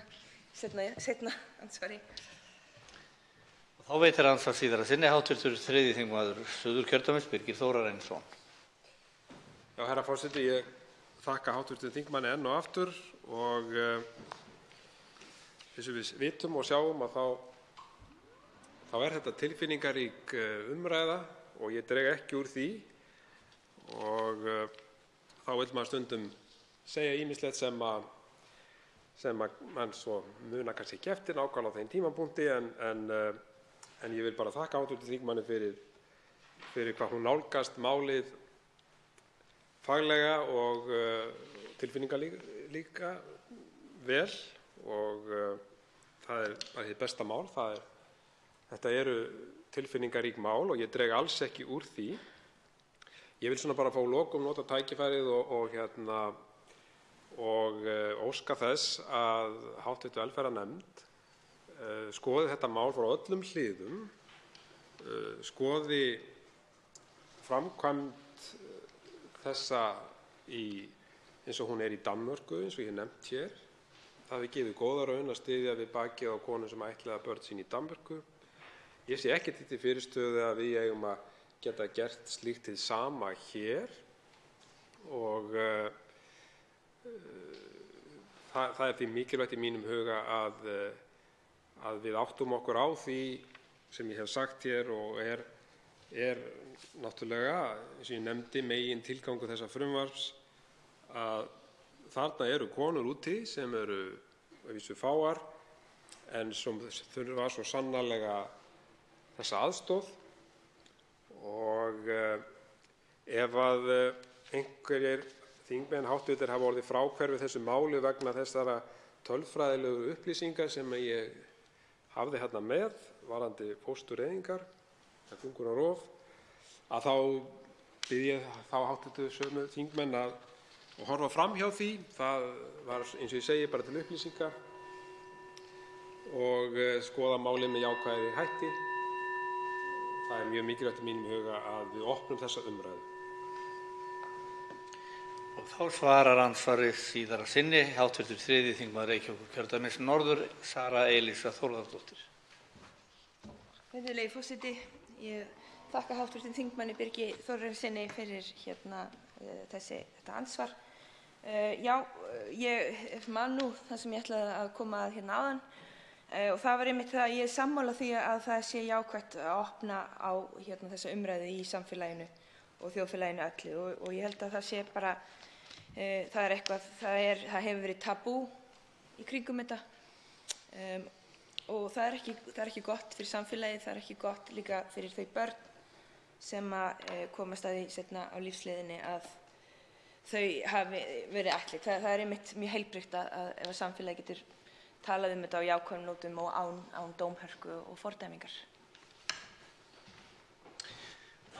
seinna andsvari. Þá veitir andsvar síðara sinni hv. 3. þingmaður Suðurkjördæmis, Birgir Þórarinsson. Já, herra forseti, ég þakka hv. þingmanni enn og aftur og eins og við vitum og sjáum að þá er þetta tilfinningarík umræða og ég dreg ekki úr því og þá vill maður stundum segja ýmislegt sem mann svo muna kannski ekki eftir nákvæmlega á þeim tímapunkti en ég vil bara þakka hv. þingmanni fyrir hvað hún nálgast málið faglega og tilfinningalíka vel og það er bara hið besta mál. Þetta eru tilfinningarík mál og ég dreg alls ekki úr því. Ég vil svona bara fá lokum nota tækifærið og óska þess að hv. velferðarnefnd skoði þetta mál frá öllum hliðum, skoði framkvæmd þessa eins og hún er í Danmörku, eins og ég hef nefnt hér. Það hefur gefið góða raun að styðja við bakið á konum sem ættleiða börn sín í Danmörku. Ég sé ekki til fyrirstöðu að við eigum að geta gert slíkt hið sama hér og það er því mikilvægt í mínum huga að við áttum okkur á því sem ég hef sagt hér og er náttúrulega, eins og ég nefndi, megintilgangur þessa frumvarps að þarna eru konur úti sem eru að vísu fáar en sem þurfa svo sannarlega þessa aðstoð og ef að einhverjir þingmenn háttvirtir hafa orðið fráhverfir þessu máli vegna þessara tölfræðilegu upplýsingar sem ég hafði hérna með varðandi fóstureyðingar, þungunarrof, að þá bið ég þá háttvirtu sömu þingmenn að horfa fram hjá því. Það var, eins og ég segi, bara til upplýsingar og skoða málið með jákvæðri hætti. Það er mjög mikilvægt í mínum huga að við opnum þessa umræðu. Og þá svarar andsvarið síðara sinni hv. 3. þingmaður Reykjavíkurkjördæmis norður, Sara Elísa Þórðardóttir. Virðulegi forseti, ég þakka hv. þingmanni Birgi Þórarinssyni fyrir þetta ansvar. Já, ég man nú það sem ég ætlaði að koma að hérna áðan og það var einmitt það að ég er sammála því að það sé jákvætt að opna á þessa umræðu í samfélaginu og þjóðfélaginu öllu og ég held að það sé bara það hefur verið tabú í kringum þetta og það er ekki gott fyrir samfélagið, það er ekki gott líka fyrir þau börn sem komast að því seinna á lífsleiðinni að þau hafi verið ættleidd. Það er einmitt mjög heilbrigt að ef samfélagið getur talað þetta á jákvæðum nótum og án dómhörku og fordæmingar.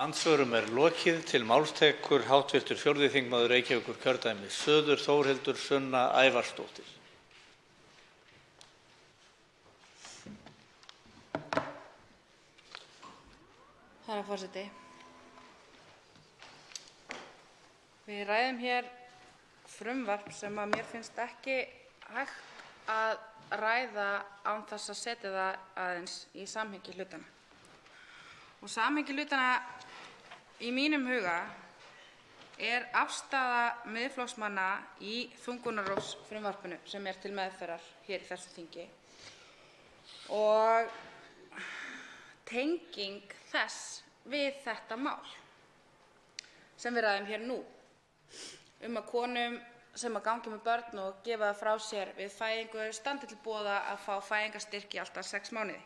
Andsvörum er lokið. Til máls tekur hv. 4. þingmaður Reykjavíkurkjördæmis suður, Þórhildur Sunna Ævarsdóttir. Herra forseti. Við ræðum hér frumvarp sem að mér finnst ekki hægt að ræða án þess að setja það aðeins í samhengi hlutanna. Og samhengi hlutanna í mínum huga er afstaða Miðflokksmanna í þungunarrofsfrumvarpinu sem er til meðferðar hér í þessu þingi og tenging þess við þetta mál sem við ræðum hér nú að konum sem að gangi með börn og gefa það frá sér við fæðingu standi til boða að fá fæðingarstyrk í alltaf 6 mánuði.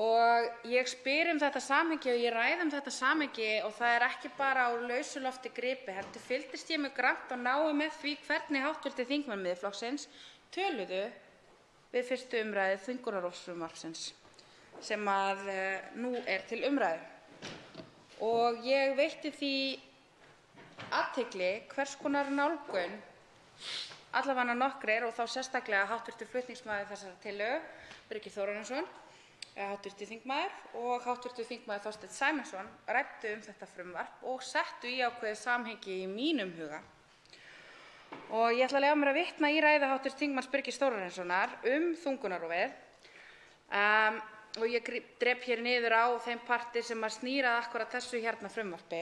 Og ég spyr þetta samhengi og ég ræði þetta samhengi og það er ekki bara á lausu lofti gripið, heldur fylgdist ég mjög grannt og náið með því hvernig hv. þingmenn Miðflokksins töluðu við fyrstu umræðu þungunarrofsfrumvarpsins sem að nú er til umræðu. Og ég veitti því athygli hvers konar nálgun allavega nokkrir og þá sérstaklega hv. flutningsmaður þessarar tillögu, Birgir Þórarinsson, hv. þingmaður og hv. þingmaður Þorsteinn Sæmundsson ræddu þetta frumvarp og settu í ákveðið samhengi í mínum huga. Og ég ætla að leyfa mér að vitna í ræðu hv. þingmanns Birgis Þórarinssonar þungunarrofið. Og ég drep hér niður á þeim parti sem snýr að akkúrat þessu hérna frumvarpi.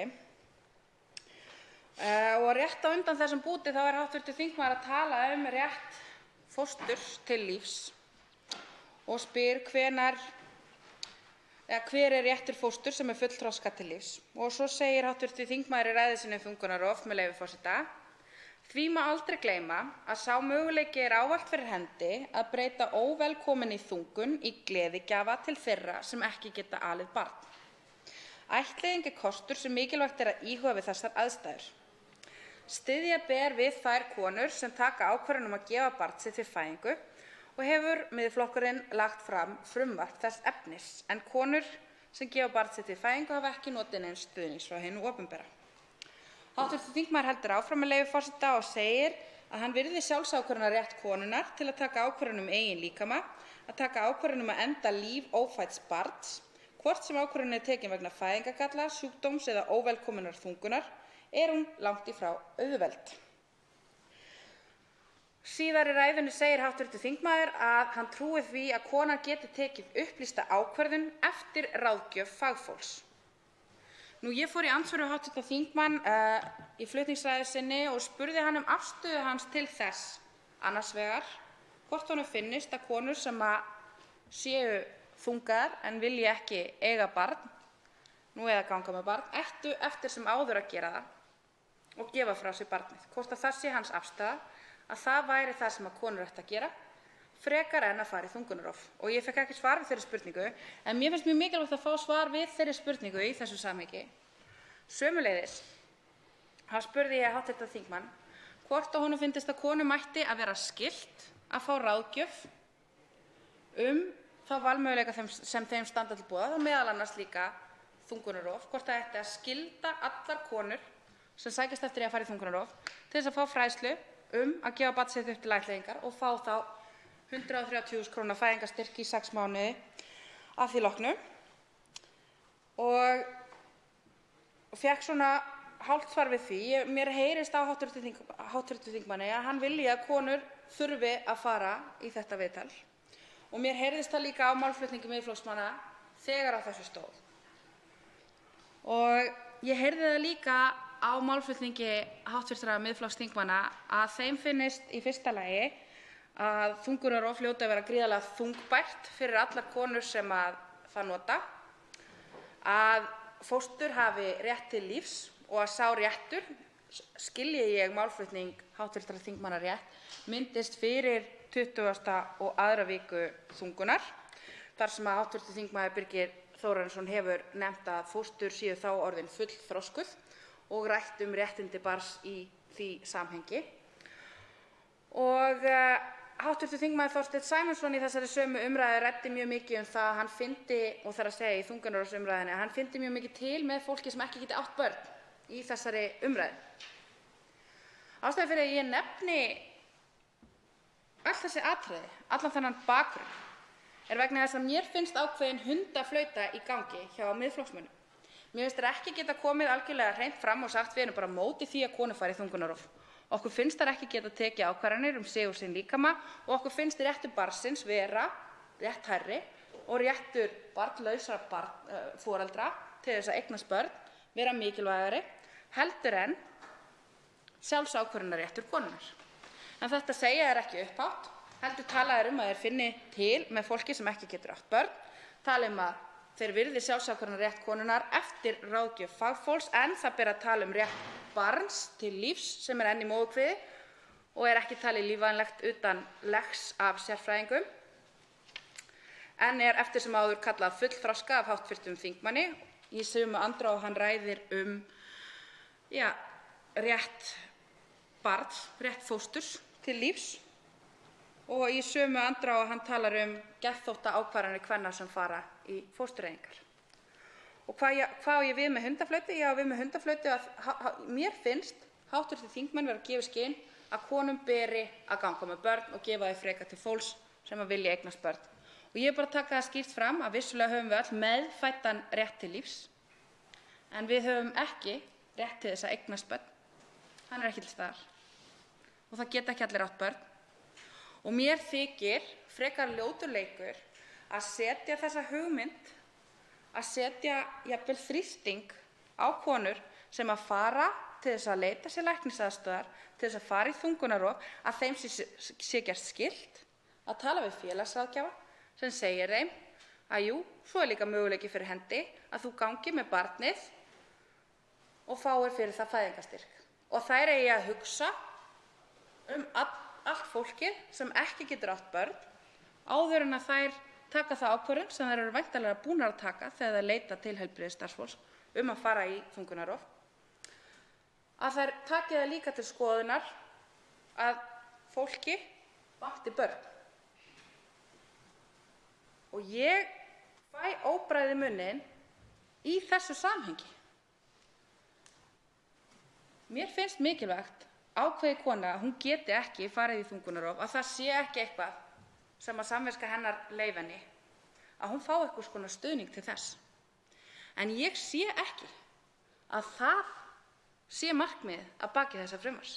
Og rétt á undan þessum búti þá hv. þingmaður að tala rétt fósturs til lífs og spyr hver réttur fósturs sem fullþroska til lífs. Og svo segir hv. þingmaður í ræðu sinni þungunarrof, með leyfi forseta: Því má aldrei gleyma að sá möguleiki ávallt fyrir hendi að breyta óvelkominni þungun í gleðigjafa til þeirra sem ekki geta alið barn. Ættleiðing kostur sem mikilvægt að íhuga við þessar aðstæður. Styðja ber við þær konur sem taka ákvörðun að gefa barn sitt við fæðingu og hefur Miðflokkurinn lagt fram frumvarp þess efnis, en konur sem gefa barn sitt við fæðingu hafa ekki notið neins stuðnings frá hinu opinbera. Hv. þingmaður heldur áfram, með leyfi forseta, og segir að hann virði sjálfsákvörðunarrétt konunnar til að taka ákvörðun eigin líkama, að taka ákvörðun að enda líf ófædds barns, hvort sem ákvörðunin tekin vegna fæðingargalla, sjúkdóms eða óvelkominnar þungunar, hún langt í frá auðveld. Síðar í ræðunni segir hv. þingmaður að hann trúi því að konan geti tekið upplýsta ákvörðun eftir ráðgjöf fagfólks. Ég fór í andsvör við hv. þingmann í flutningsræðu sinni og spurði hann afstöðu hans til þess, annars vegar, hvort honum finnist að konur sem séu þungaðar en vilji ekki eiga barn, eða ganga með barn, ættu eftir sem áður að gera það og gefa frá sér barnið. Hvort að það sé hans afstaða að það væri það sem konur ættu að gera, frekar en að fara í þungunarrof. Og ég fekk ekki svar við þeirri spurningu, en mér finnst mjög mikilvægt að fá svar við þeirri spurningu í þessu samhengi. Sömuleiðis spurði ég hv. þingmann hvort að honum fyndist að konum ætti að vera skylt að fá ráðgjöf þá valmöguleika sem þeim standa til boða, og meðal annars líka þungunarrof, hvort það ætti að skylda allar konur sem sækjast eftir að fara í þungunarrof til þess að fá fræðslu að gefa barn sitt upp til ættleiðingar og fá þá 130.000 kr. fæðingarstyrk í 6 mánuði að því loknu. Og fékk svona hálft svar við því. Mér heyrist á hv. þingmanni að hann vilji að konur þurfi að fara í þetta viðtal. Og mér heyrðist það líka á málflutningi Miðflokksmanna þegar á þessu stóð. Og ég heyrði það líka á málflutningi hv. Miðflokksþingmanna að þeim finnist í fyrsta lagi að þungunarrof hljóti að vera gríðarlega þungbært fyrir allar konur sem það nota, að fóstur hafi rétt til lífs og að sá réttur, skilji ég málflutning hv. þingmanna rétt, myndist fyrir 20. og 2. viku þungunar, þar sem að hv. þingmaður Birgir Þórarinsson hefur nefnt að fóstur séu þá orðin fullþroskuð og rætt réttindi barns í því samhengi. Og hv. þingmaður Þorsteinn Sæmundsson í þessari sömu umræðu ræddi mjög mikið það að hann fyndi, og þar að segja í þungunarrofsumræðunni, að hann fyndi mjög mikið til með fólki sem ekki geti átt börn í þessari umræðu. Ástæðan fyrir að ég nefni öll þessi atriði, allan þennan bakgrunn, vegna þess að mér finnst ákveðin hundaflauta í gangi hjá Miðflokksmönnum. Mér finnst þeir ekki geta komið algjörlega hreint fram og sagt: við erum bara á móti því að konur fari í þungunarrof. Okkur finnst þær ekki geta tekið ákvarðanir sig og sinn líkama, og okkur finnst réttur barnsins vera rétt hærri og réttur barnlausra foreldra til þess að eignast börn vera mikilvægari heldur en sjálfsákvörðunarréttur konunnar. En þetta segja þær ekki upphátt, heldur tala þær að þeir finni til með fólki sem ekki getur átt börn, tala að þeir virði sjálfsákvörðunarrétt konunnar eftir ráðgjöf fagfólks, en það ber að tala rétt barns til lífs sem enn í móðurkviði og ekki talið lífvænlegt utan leggs af sérfræðingum, en eftir sem áður kallað fullþroska af hv. þingmanni. Í sömu andrá hann ræðir rétt barns, rétt fósturs til lífs, og í sömu andrá hann talar geðþótta ákvarðanir kvenna sem fara í fóstureyðingar. Og hvað á ég við með hundaflautu? Ég á við með hundaflautu að mér finnst hv. þingmenn vera að gefa í skyn að konum beri að ganga með börn og gefa þau frekar til fólks sem vilja eignast börn. Og ég bara taka það skýrt fram að vissulega höfum við öll meðfæddan rétt til lífs, en við höfum ekki rétt til þess að eignast börn. Hann ekki til staðar. og það geta ekki allir átt börn. Og mér þykir frekar ljótur leikur að setja þessa hugmynd, að setja jafnvel þrýsting á konur sem að fara til þess að leita sér læknisaðstoðar, til þess að fara í þungunarrof, að þeim sé gert skylt að tala við félagsráðgjafa sem segir þeim að jú, svo líka möguleiki fyrir hendi að þú gangi með barnið og fáir fyrir það fæðingarstyrk. Og þær eigi að hugsa allt fólkið sem ekki getur átt börn áður en að þær taka það ákvörðun sem þær eru væntanlega búnar að taka þegar þær leita til heilbrigðisstarfsfólks að fara í þungunarrof, að þær taki það líka til skoðunar að fólki vanti börn. Og ég fæ óbragð í munninn í þessu samhengi. Mér finnst mikilvægt ákveði kona að hún geti ekki farið í þungunarrof, að það sé ekki eitthvað sem að samviska hennar leyfi henni, að hún fái einhvers konar stuðning til þess. En ég sé ekki að það sé markmið að baki þessa frumvarps.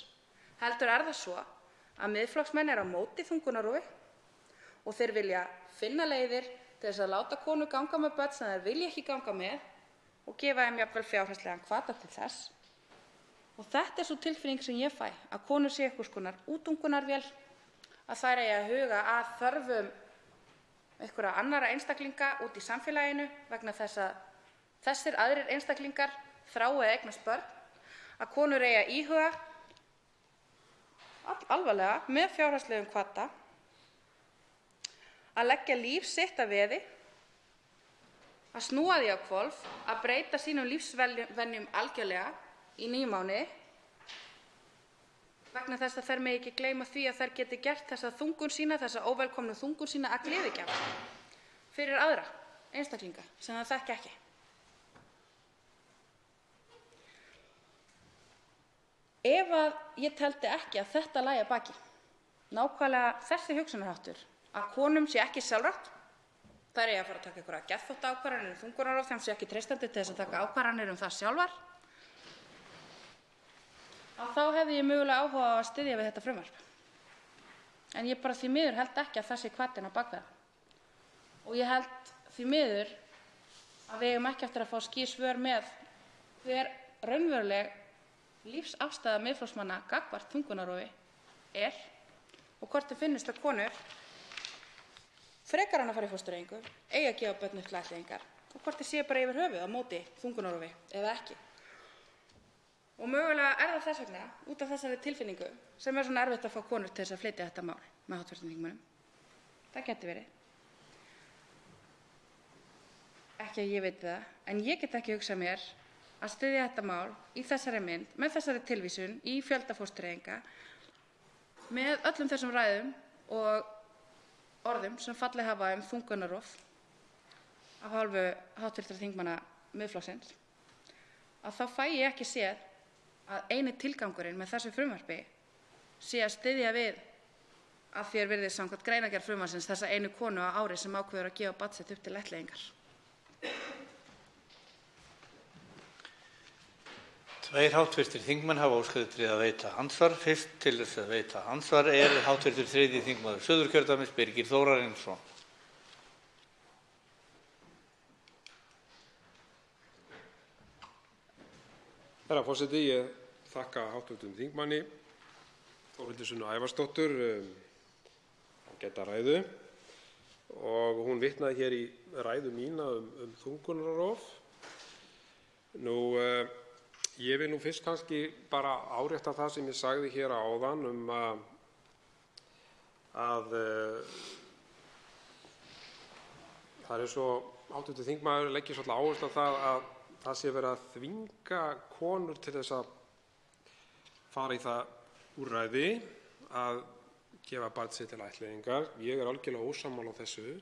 Heldur það svo að Miðflokksmenn eru á móti þungunarrofi og þeir vilja finna leiðir til þess að láta konur ganga með börn sem þær vilja ekki ganga með og gefa þeim jafnvel fjárhagslegan hvata til þess. Og þetta svo tilfinning sem ég fæ, að konur sé einhvers konar útungunarvél, að þær eigi að huga að þörfum einhverja annarra einstaklinga út í samfélaginu vegna þess að þessir aðrir einstaklingar þrái að eignast börn, að konur eigi að íhuga alvarlega með fjárhagslegum hvata að leggja líf sitt að veði, að snúa því á hvolf, að breyta sínum lífsvenjum algjörlega í 9 mánuði vegna þess að þær megi ekki gleyma því að þær geti gert þessa þungun sína, þessa óvelkomnu þungun sína að gleðigjafa fyrir aðra einstaklinga sem það þekki ekki. Ef að ég teldi ekki að þetta lægi að baki, nákvæmlega þessi hugsunarháttur, að konum sé ekki sjálfrátt, þær eigi að fara að taka einhverja geðþóttaákvarðanir þungunarrof, þeim sé ekki treystandi til þess að taka ákvarðanir það sjálfar, að þá hefði ég mögulega áhuga á að styðja við þetta frumvarp. En ég bara því miður held ekki að það sé hvatinn á bak við það. Og ég held því miður að við eigum ekki eftir að fá skýr svör með hver raunveruleg lífsafstaða Miðflokksmanna gagnvart þungunarrofi og hvort þeim finnist að konur frekar en að fara í fóstureyðingu eigi að gefa börn upp til ættleiðingar og hvort þeir séu bara yfir höfuð á móti þungunarrofi eða ekki. Og mögulega það þess vegna, út af þessari tilfinningu, sem svona erfitt að fá konur til þess að flytja þetta mál með hv. þingmönnum. Það geti verið. Ekki að ég veit það, en ég get ekki hugsað mér að styðja þetta mál í þessari mynd, með þessari tilvísun í fjölda fóstureyðinga, með öllum þessum ræðum og orðum sem fallið hafa þungunarrof af hálfu hv. þingmanna Miðflokksins, að þá fæ ég ekki séð að eini tilgangurinn með þessu frumvarpi sé að styðja við að því virðist samkvæmt greinargerð frumvarpsins þessa einu konu á ári sem ákveður að gefa barn sitt upp til ættleiðingar. 2 hv. þingmenn hafa óskað eftir að veita andsvar. Fyrst til þess að veita andsvar hv. 3. þingmaður Suðurkjördæmis, Birgir Þórarinsson. Herra forseti, ég þakka hv. þingmanni Þórhildi Sunnu Ævarsdóttur ágæta ræðu og hún vitnaði hér í ræðu mína þungunarrof. Ég vil fyrst kannski bara árétta það sem ég sagði hér áðan að það er svo hv. þingmaður leggir svolítið áherslu á það að það sé verið að þvinga konur til þess að fara í það úrræði að gefa barn sitt til ættleiðingar. Ég er algjörlega ósammála þessu.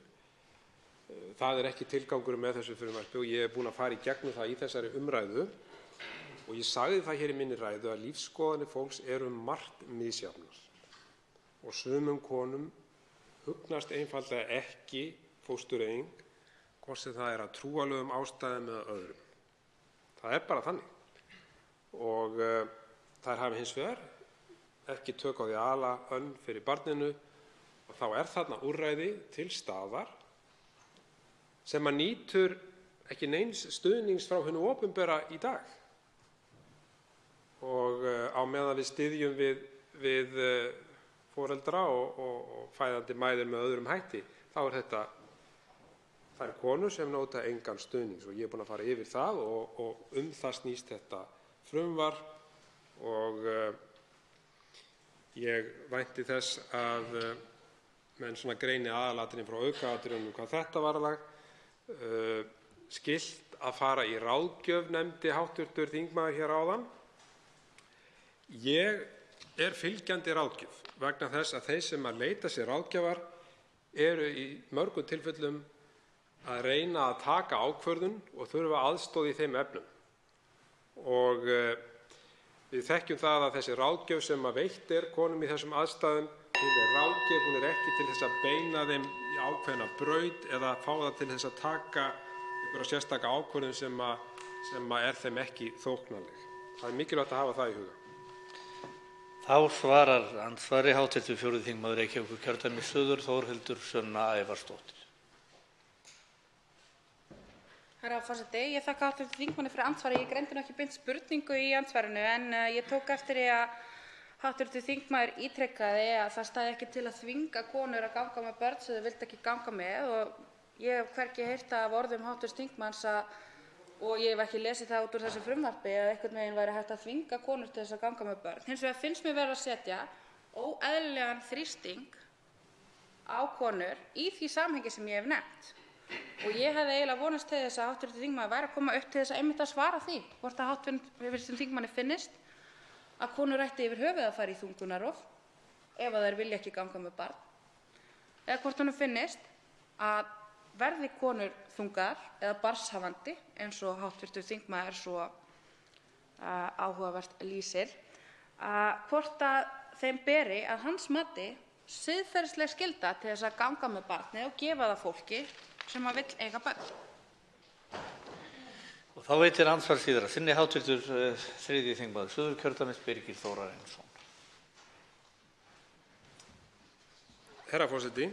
Það er ekki tilgangurinn með þessu frumvarpi og ég er búinn að fara í gegnum það í þessari umræðu. Og ég sagði það hér í minni ræðu að lífsskoðanir fólks eru margt misjafnar og sumum konum hugnast einfaldlega ekki fóstureyðing, hvort sem það er af trúarlegum ástæðum eða öðrum. Það er bara þannig. Og þær hafa hins vegar ekki tök á því að ala önn fyrir barninu, og þá er þarna úrræði til staðar sem nýtur ekki neins stuðnings frá hinu opinbera í dag. Og á meðan við styðjum við foreldra og fæðandi mæður með öðrum hætti, þá er þetta þær konur sem njóta engan stuðnings, og ég er búinn að fara yfir það og það snýst þetta frumvarp. Og ég vænti þess að menn greini aðalatriðin frá aukaatriðunum hvað þetta varðar. Skylt að fara í ráðgjöf, nefndi hv. þingmaður hér áðan. Ég er fylgjandi ráðgjöf vegna þess að þeir sem leita sér ráðgjafar eru í mörgum tilfellum að reyna að taka ákvörðun og þurfa aðstoð í þeim efnum. Og við þekkjum það að þessi ráðgjöf sem veitt er konum í þessum aðstæðum, hún er ráðgjöf, hún er ekki til þess að beina þeim í ákveðna braut eða fá það til þess að taka einhverja sérstaka ákvörðun sem er þeim ekki þóknanleg. Það er mikilvægt að hafa það í huga. Þá svarar andsvari hv. 4. þingmaður Reykjavíkurkjördæmis suður, Þórhildur Sunna Ævarsdóttir. Herra forseti, ég þakka hv. þingmanni fyrir andsvari. Ég greindi nú ekki beint spurningu í andsvarinu, en ég tók eftir því að hv. þingmaður ítrekaði að það stæði ekki til að þvinga konur að ganga með börn sem þau vildu ekki ganga með, og ég hef hvergi heyrt af orðum hv. þingmanns og ég hef ekki lesið það út úr þessu frumvarpi að einhvern veginn væri hægt að þvinga konur til þess að ganga með börn. Hins vegar finnst mér vera að setja óeðlilegan þrýsting á konur í því samhengi sem ég hef nefnt. Og ég hefði eiginlega vonast til þess að hv. þingmaður væri að koma upp til þess að einmitt að svara því hvort að hv. þingmanni finnist að konur ætti yfir höfuð að fara í þungunarrof ef þær vilja ekki ganga með barn, eða hvort honum finnist að verði konur þungaðar eða barnshafandi, eins og hv. þingmaður svo áhugavert lýsir, hvort að þeim beri að hans mati siðferðisleg skylda til þess að ganga með barnið og gefa það fólki sem vill eiga börn. Og þá veitir andsvar síðara sinni hv. 3. þingmaður Suðurkjördæmis, Birgir Þórarinsson. Herra forseti,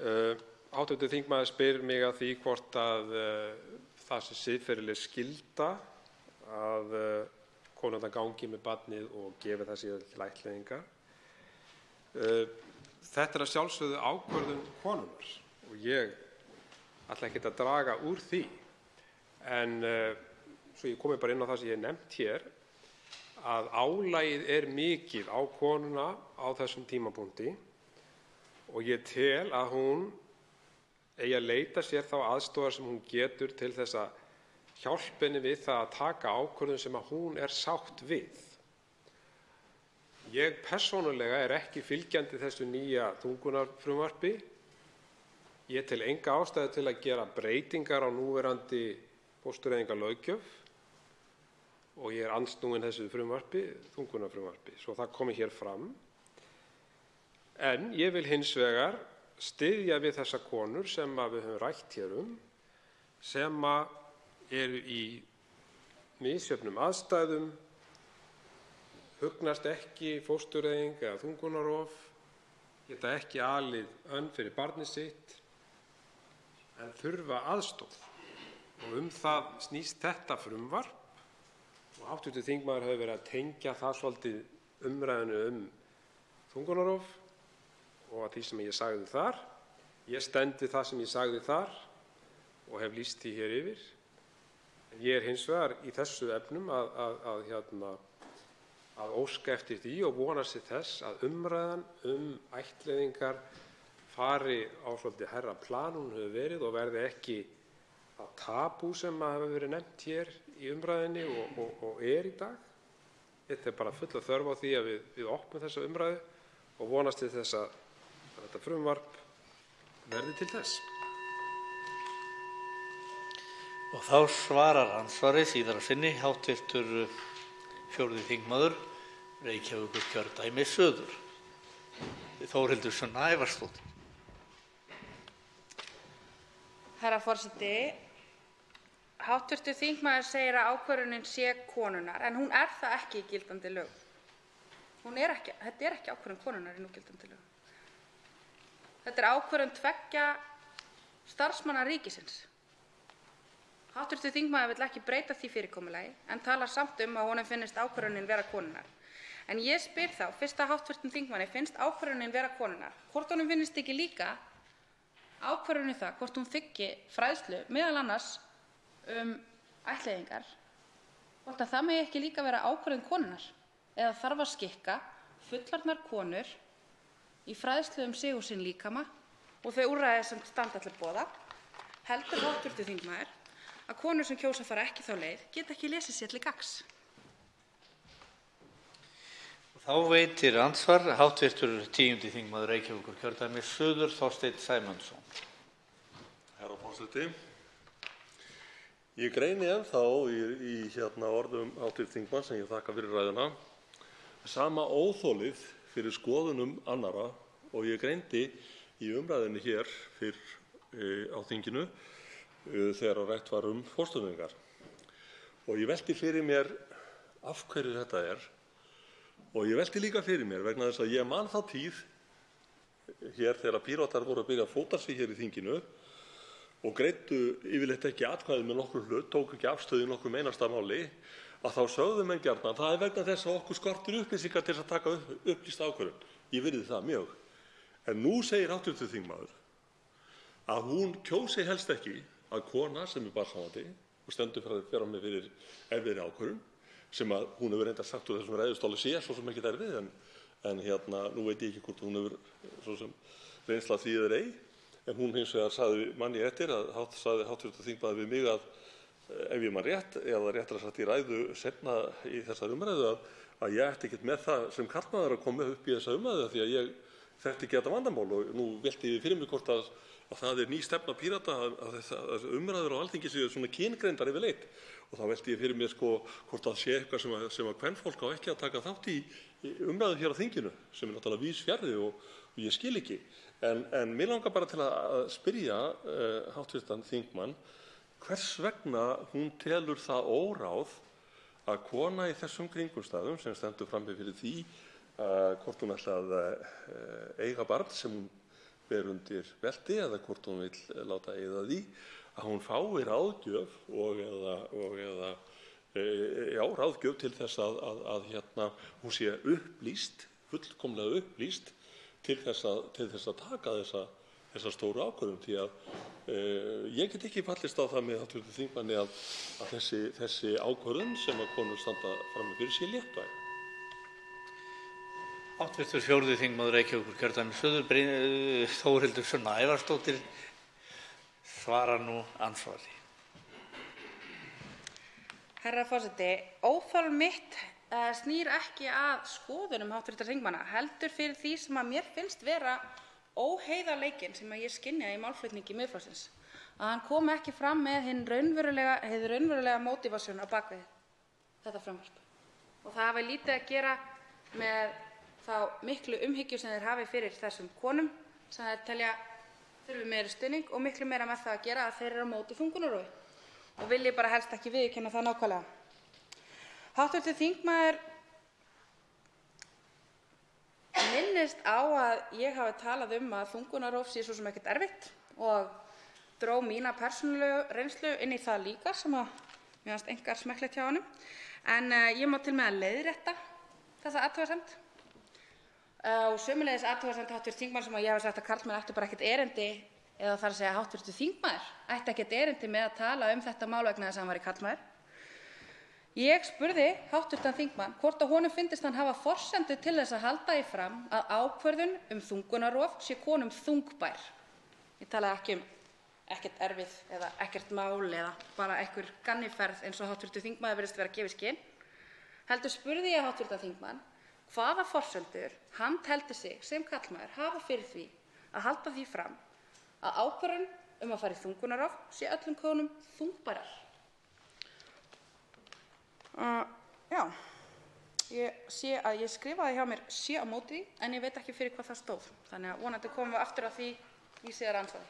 hv. þingmaður spyr mig að því hvort að það sé siðferðileg skylda að konurnar gangi með barnið og gefi það síðan til ættleiðingar. Þetta er að sjálfsögðu ákvörðun konunnar og ég ætla ekkert að draga úr því. En svo ég komi bara inn á það sem ég hef nefnt hér, að álagið er mikið á konuna á þessum tímapunkti og ég tel að hún eigi að leita sér þá aðstoðar sem hún getur til þess að hjálpa henni við það að taka ákvörðun sem að hún er sátt við. Ég persónulega er ekki fylgjandi þessu nýja þungunarfrumvarpi. Ég tel enga ástæðu til að gera breytingar á núverandi fóstureyðingalöggjöf og ég er andsnúinn þessu frumvarpi, þungunarfrumvarpi, svo það komi hér fram. En ég vil hins vegar styðja við þessar konur sem við höfum rætt hér sem eru í misjöfnum aðstæðum, hugnast ekki fóstureyðing eða þungunarrof, geta ekki alið önn fyrir barnið sitt en þurfa aðstoð. Og það snýst þetta frumvarp og hv. þingmaður hefur verið að tengja það svolítið umræðinu þungunarrof og að því sem ég sagði þar. Ég stend við það sem ég sagði þar og hef lýst því hér yfir. Ég er hins vegar í þessu efnum að óska eftir því og vonast til þess að umræðan ættleiðingar fari á svolítið hærra plan hún hefur verið og verði ekki það tabú sem hefur verið nefnt hér í umræðinni og er í dag. Þetta er bara fulla þörf á því að við opnum þessa umræðu og vonast til þess að þetta frumvarp verði til þess. Og þá svarar andsvari síðara sinni hv. 4. þingmaður Reykjavíkurkjördæmis suður, Þórhildur Sunna Ævarsdóttir. Herra forseti, hv. þingmaður segir að ákvörðunin sé konunnar, en hún er það ekki í gildandi lögum. Þetta er ekki ákvörðun konunnar í núgildandi lögum. Þetta er ákvörðun 2 starfsmanna ríkisins. Hv. þingmaður vill ekki breyta því fyrirkomulagi en talar samt að honum finnist ákvörðunin vera konunnar. En ég spyr þá, fyrst að hv. þingmanni finnst ákvörðunin vera konunnar, hvort honum finnist ekki líka ákvörðunin það hvort hún þiggi fræðslu meðal annars ættleiðingar, hvort að það megi ekki líka vera ákvörðun konunnar eða þarf að skikka fullorðnar konur í fræðslu sig og sinn líkama og þau úrræði sem standa til boða. Heldur hv. þingmaður að konur sem kjósa fara ekki þá leið geta ekki lesið sér til gagns? Þá veitir andsvar hv. 10. þingmaður Reykjavíkurkjördæmis suður Þorsteinn Sæmundsson. Herra forseti, ég greini ennþá í orðum hv. þingmanns sem ég þakka fyrir ræðuna sama óþolið fyrir skoðunum annarra og ég greindi í umræðunni hér fyrr á þinginu þegar rætt var fóstureyðingar. Og ég velti fyrir mér af hverju þetta er og ég velti líka fyrir mér vegna þess að ég man þá tíð hér þegar Píratar voru að byrja að fóta sig hér í þinginu og greiddu yfirleitt ekki atkvæði með nokkrum hlut, tóku ekki afstöðu í nokkrum einasta máli, að þá sögðu menn gjarnan það er vegna þess að okkur skortir upplýsingar til að taka upplýsta ákvörðun. Ég virði það mjög. En nú segir hv. þingmaður að hún kjósi helst ekki að kona sem er barnshafandi og stendur frammi fyrir erfiðri ákvörðun sem að hún hefur reyndar sagt úr þessum ræðustóli sé svo sem ekki erfið en nú veit ég ekki hvort hún hefur svo sem reynsla því eða ei. En hún hins vegar sagði manni eftir að sagði hv. þingmaður við mig að ef ég man rétt, eða réttara sagt í ræðu seinna í þessari umræðu að ég ætti ekkert með það sem karlmaður að koma upp í þessa umræðu því að ég þekkti ekki þetta vandamál og nú velti ég fyrir mig hvort að það er ný stefna Pírata að umræður á Alþingi séu svona kyngreindar yfirleitt og þá velti ég fyrir mér hvort það sé eitthvað sem að kvenfólk á ekki að taka þátt í umræðu hér á þinginu sem er náttúrulega víðs fjarri og ég skil ekki. En mig langar bara til að spyrja hv. þingmann hvers vegna hún telur það óráð að kona í þessum kringumstæðum sem stendur frammi fyrir því hvort hún ætli að eiga barn sem hún ber undir belti eða hvort hún vill láta eyða því, að hún fái ráðgjöf ráðgjöf til þess að hún sé upplýst, fullkomlega upplýst til þess að taka þessa stóru ákvörðun því að ég get ekki fallist á það með hv. þingmanni að þessi ákvörðun sem að konur standa frammi fyrir sé léttvæg. Hv. 4. þingmaður Reykjavíkurkjördæmis suður Þórhildur Sunna Ævarsdóttir svarar nú andsvari. Herra forseti, óþol mitt snýr ekki að skoðunum hv. þingmanna, heldur fyrir því sem að mér finnst vera óheiðarleikinn sem að ég skynja í málflutningi Miðflokksins, að hann kom ekki fram með hið raunverulega mótivasjón á bakvið þetta frumvarp. Og það hafi lítið að gera með þá miklu umhyggju sem þeir hafi fyrir þessum konum sem þeir telja þurfi meiri stuðning og miklu meira með það að gera að þeir eru á móti þungunarrofi og vilji bara helst ekki viðurkenna það nákvæmlega. Hv. þingmaður minnist á að ég hafi talað að þungunarrof sé svo sem ekkert erfitt og dró mína persónulegu reynslu inn í það líka sem að mér fannst einkar smekklegt hjá honum. En ég má til með að leiðrétta þessa athugasemd og sömuleiðis athugasemd hv. þingmanns sem að ég hafi sagt að karlmenn ættu bara ekkert erindi, eða þar að segja hv. þingmaður ætti ekkert erindi með að tala þetta mál vegna þess að hann væri karlmaður. Ég spurði hv. þingmann hvort að honum fyndist hann hafa forsendu til þess að halda því fram að ákvörðun þungunarrof sé konum þungbær. Ég talaði ekki ekkert erfið eða ekkert mál eða bara einhver ganniferð eins og hv. þingmaður virðist vera að gefa í skyn. Heldur spurði ég hv. þingmann hvaða forsendur hann teldi sig sem karlmaður hafa fyrir því að halda því fram að ákvörðun að fara í þungunarrof sé öllum konum þungbærar. Já, ég sé að ég skrifaði hjá mér sé á móti því, en ég veit ekki fyrir hvað það stóð. Þannig að vonandi komum við aftur að því í síðara andsvari.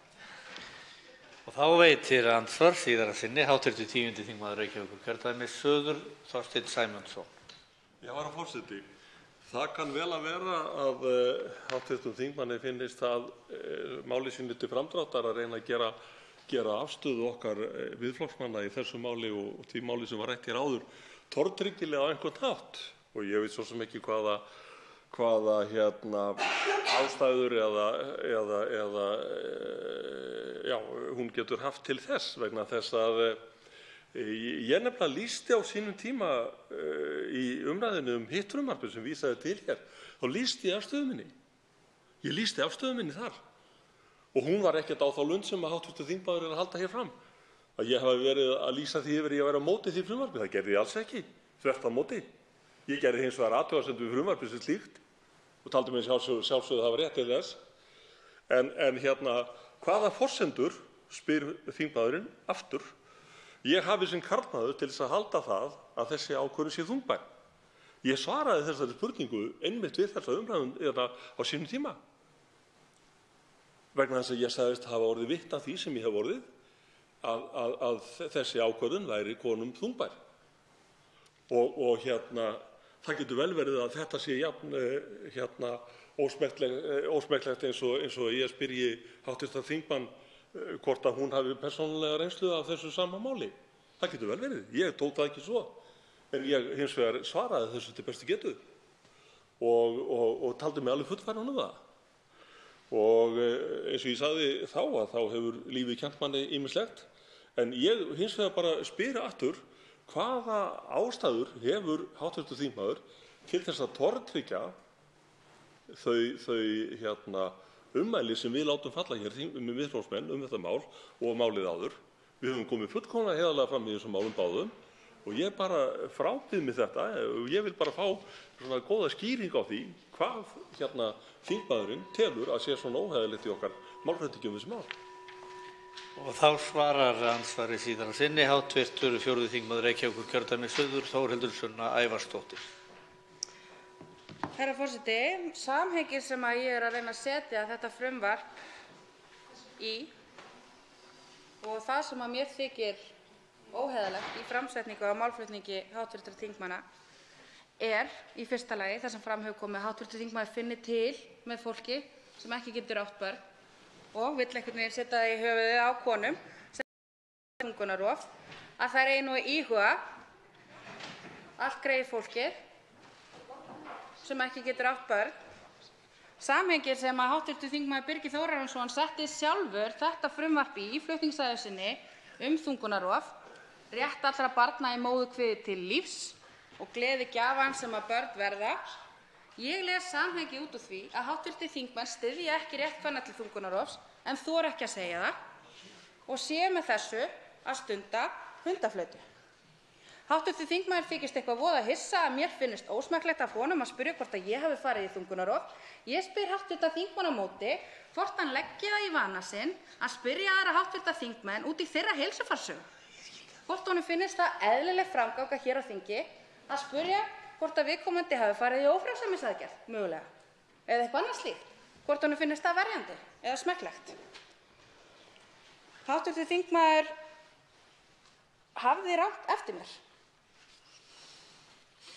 Og þá veitir andsvar síðara sinni hv. 10. þingmaður Reykjavíkurkjördæmis suður Þorsteinn Sæmundsson. Já, herra forseti, Það kann vel að vera að hv. þingmanni finnist það máli sínu til framdráttar að reyna að gera afstöðu okkar viðflokksmanna í þessu máli og því máli sem var rætt hér áður tortryggilega á einhvern hátt. Og ég veit svo sem ekki hvaða ástæður hún getur haft til þess, vegna þess að ég nefnilega lýsti á sínum tíma í umræðinu hitt frumvarpið sem vísaði til hér, þá lýsti ég afstöðu minni. Ég lýsti afstöðu minni þar. Og hún var ekkert á þá lund sem að hv. þingmaður að halda hér fram. Að ég hafi verið að lýsa því yfir ég að vera á móti því frumvarpið. Það gerði ég alls ekki. Þvert á móti. Ég gerði hins vegar athugasemd við frumvarpið sem slíkt og taldi mig sjálfsögðu hafa rétt til þess. En hvaða forsendur, spyr þingmaðurinn aftur, ég hafi sem karlmaður til þess að halda það að þessi ákvörðun sé þungbær. Ég svaraði þessari spurningu einmitt við þessa umræðu á sínum tíma. Vegna þess að ég sagðist hafa orðið vitni að því sem ég hef orðið að þessi ákvörðun væri konum þungbær. Og það getur vel verið að þetta sé jafn ósmekklegt eins og ég spyrji hv. þingmann hvort að hún hafi persónulega reynslu af þessu sama máli. Það getur vel verið. Ég tók það ekki svo. En ég hins vegar svaraði þessu til bestu getu og taldi mig alveg fullfæran það. Og eins og ég sagði þá hefur lífið kennt manni ýmislegt. En ég hins vegar bara spyr aftur, hvaða ástæður hefur hv. þingmaður til þess að tortryggja þau ummæli sem við látum falla hér viðflokksmenn þetta mál og málið áður. Við höfum komið fullkomlega heiðarlega fram í þessum málum báðum og ég bara frábið mig þetta og ég vil bara fá svona góða skýring á því hvað þingmaðurinn telur að sé svona óheiðarlegt í okkar málflutningi þessi mál. Og þá svarar andsvari síðan á sinni hv. 4. þingmaður Reykjavíkurkjördæmis suður, Þórhildur Sunna Ævarsdóttir. Herra forseti, samhengið sem að ég að reyna að setja þetta frumvarp í og það sem að mér þykir óheiðarlegt í framsetningu á málflutningi hv. þingmanna í fyrsta lagi það sem fram hefur komið að hv. þingmaður finni til með fólki sem ekki getur átt börn og vill einhvern veginn setja það í höfuðið á konum sem þungunarrof að þær eigi nú að íhuga allt greið fólkið sem ekki getur átt börn. Samhengið sem að hv. þingmaður Birgir Þórarinsson setti sjálfur þetta frumvarp í flutningsræðu sinni þungunarrof, rétt allra barna í móðurkviði til lífs og gleði gjafan sem að börn verða. Ég les samhengið út úr því að hv. þingmenn styðja ekki rétt kvenna til þungunarrofs en þora ekki að segja það og séu með þessu að stunda hundaflautu. Hv. þingmaður þykist eitthvað voða hissa að mér finnist ósmekklegt af honum að spyrja hvort að ég hafi farið í þungunarrof. Ég spyr hv. þingmann á móti hvort hann leggi það í vana sinn að spyrja aðra hv. þingmenn út í þeirra heilsufarssögu. Hvort honum finnist það eðlileg framganga hér á þingi að spyrja hvort að viðkomandi hafi farið í ófrjósemisaðgerð, mögulega, eða eitthvað annað slíkt. Hvort honum finnist það verjandi eða smekklegt. Hv. þingmaður hafði rangt eftir mér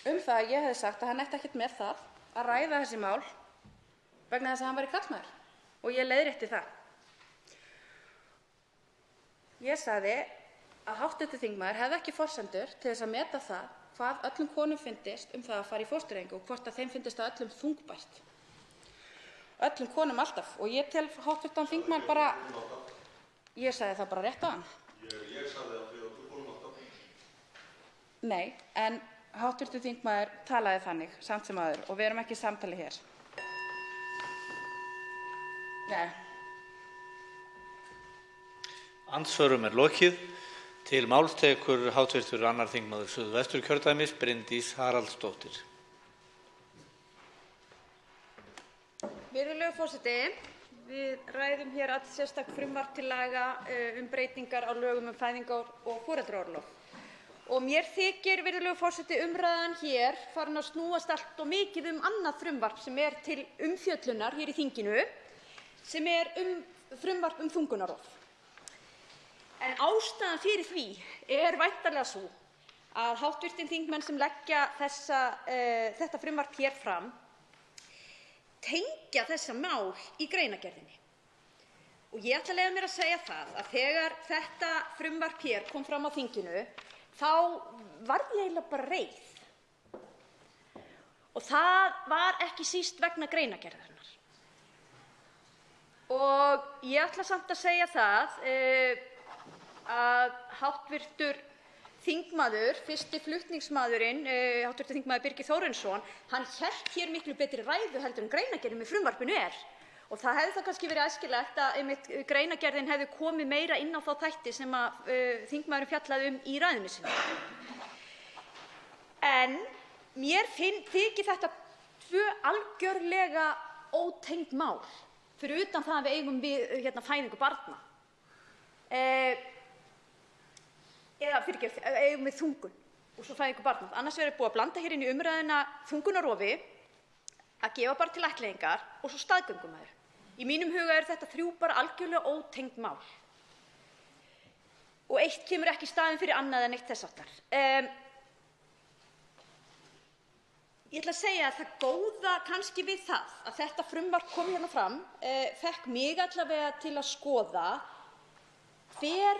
það að ég hefði sagt að hann ætti ekkert með það að ræða þessi mál vegna þess að hann væri karlmaður og ég leiðrétti það. Ég sagði að hv. þingmaður hefði ekki forsendur til þess að meta það hvað öllum konum finnist það að fara í fóstureyðingu og hvort að þeim finnist það öllum þungbært. Öllum konum alltaf og ég tel hv. þingmann bara, ég sagði það bara rétt á hann. Ég sagði að við öllum konum alltaf. Nei, en hv. þingmaður talaði þannig samt sem áður og við erum ekki í samtali hér. Nei. Andsvörum lokið. Til máls tekur hv. 2. þingmaður Suðvesturkjördæmis Bryndís Haraldsdóttir. Virðulegur forseti, við ræðum hér sérstakt frumvarp til laga breytingar á lögum fæðingar- og foreldraorlof. Og mér þykir, virðulegur forseti, umræðan hér farin að snúast allt of mikið annað frumvarp sem til umfjöllunar hér í þinginu, sem frumvarp þungunarrof. En ástæðan fyrir því væntanlega sú að hv. þingmenn sem leggja þetta frumvarp hér fram tengja þessa mál í greinargerðinni. Og ég ætla að leyfa mér að segja það að þegar þetta frumvarp hér kom fram á þinginu, þá varð ég eiginlega bara reið. Og það var ekki síst vegna greinargerðarinnar. Og ég ætla samt að segja það að hv. þingmaður, fyrsti flutningsmaðurinn, hv. þingmaður Birgir Þórarinsson, hann hélt hér miklu betri ræðu heldur en greinargerðin með frumvarpinu er. Og það hefði það kannski verið æskilegt að einmitt greinargerðin hefði komið meira inn á þá þætti sem að þingmaðurinn fjallaði í ræðunni sinni. En mér þykir þetta tvö algjörlega ótengd mál, fyrir utan það að við eigum við fæðingu barna. Eða eigum við þungun og svo fæðingu barna. Annars verður búið að blanda hér inn í umræðuna þungunarrofi, að gefa barn til ættleiðingar og svo staðgöngumæður. Í mínum huga þetta þrjú bara algjörlega ótengd mál. Og eitt kemur ekki í staðinn fyrir annað en eitt þess háttar. Ég ætla að segja að það góða kannski við það að þetta frumvarp kom hérna fram fekk mig allavega til að skoða hver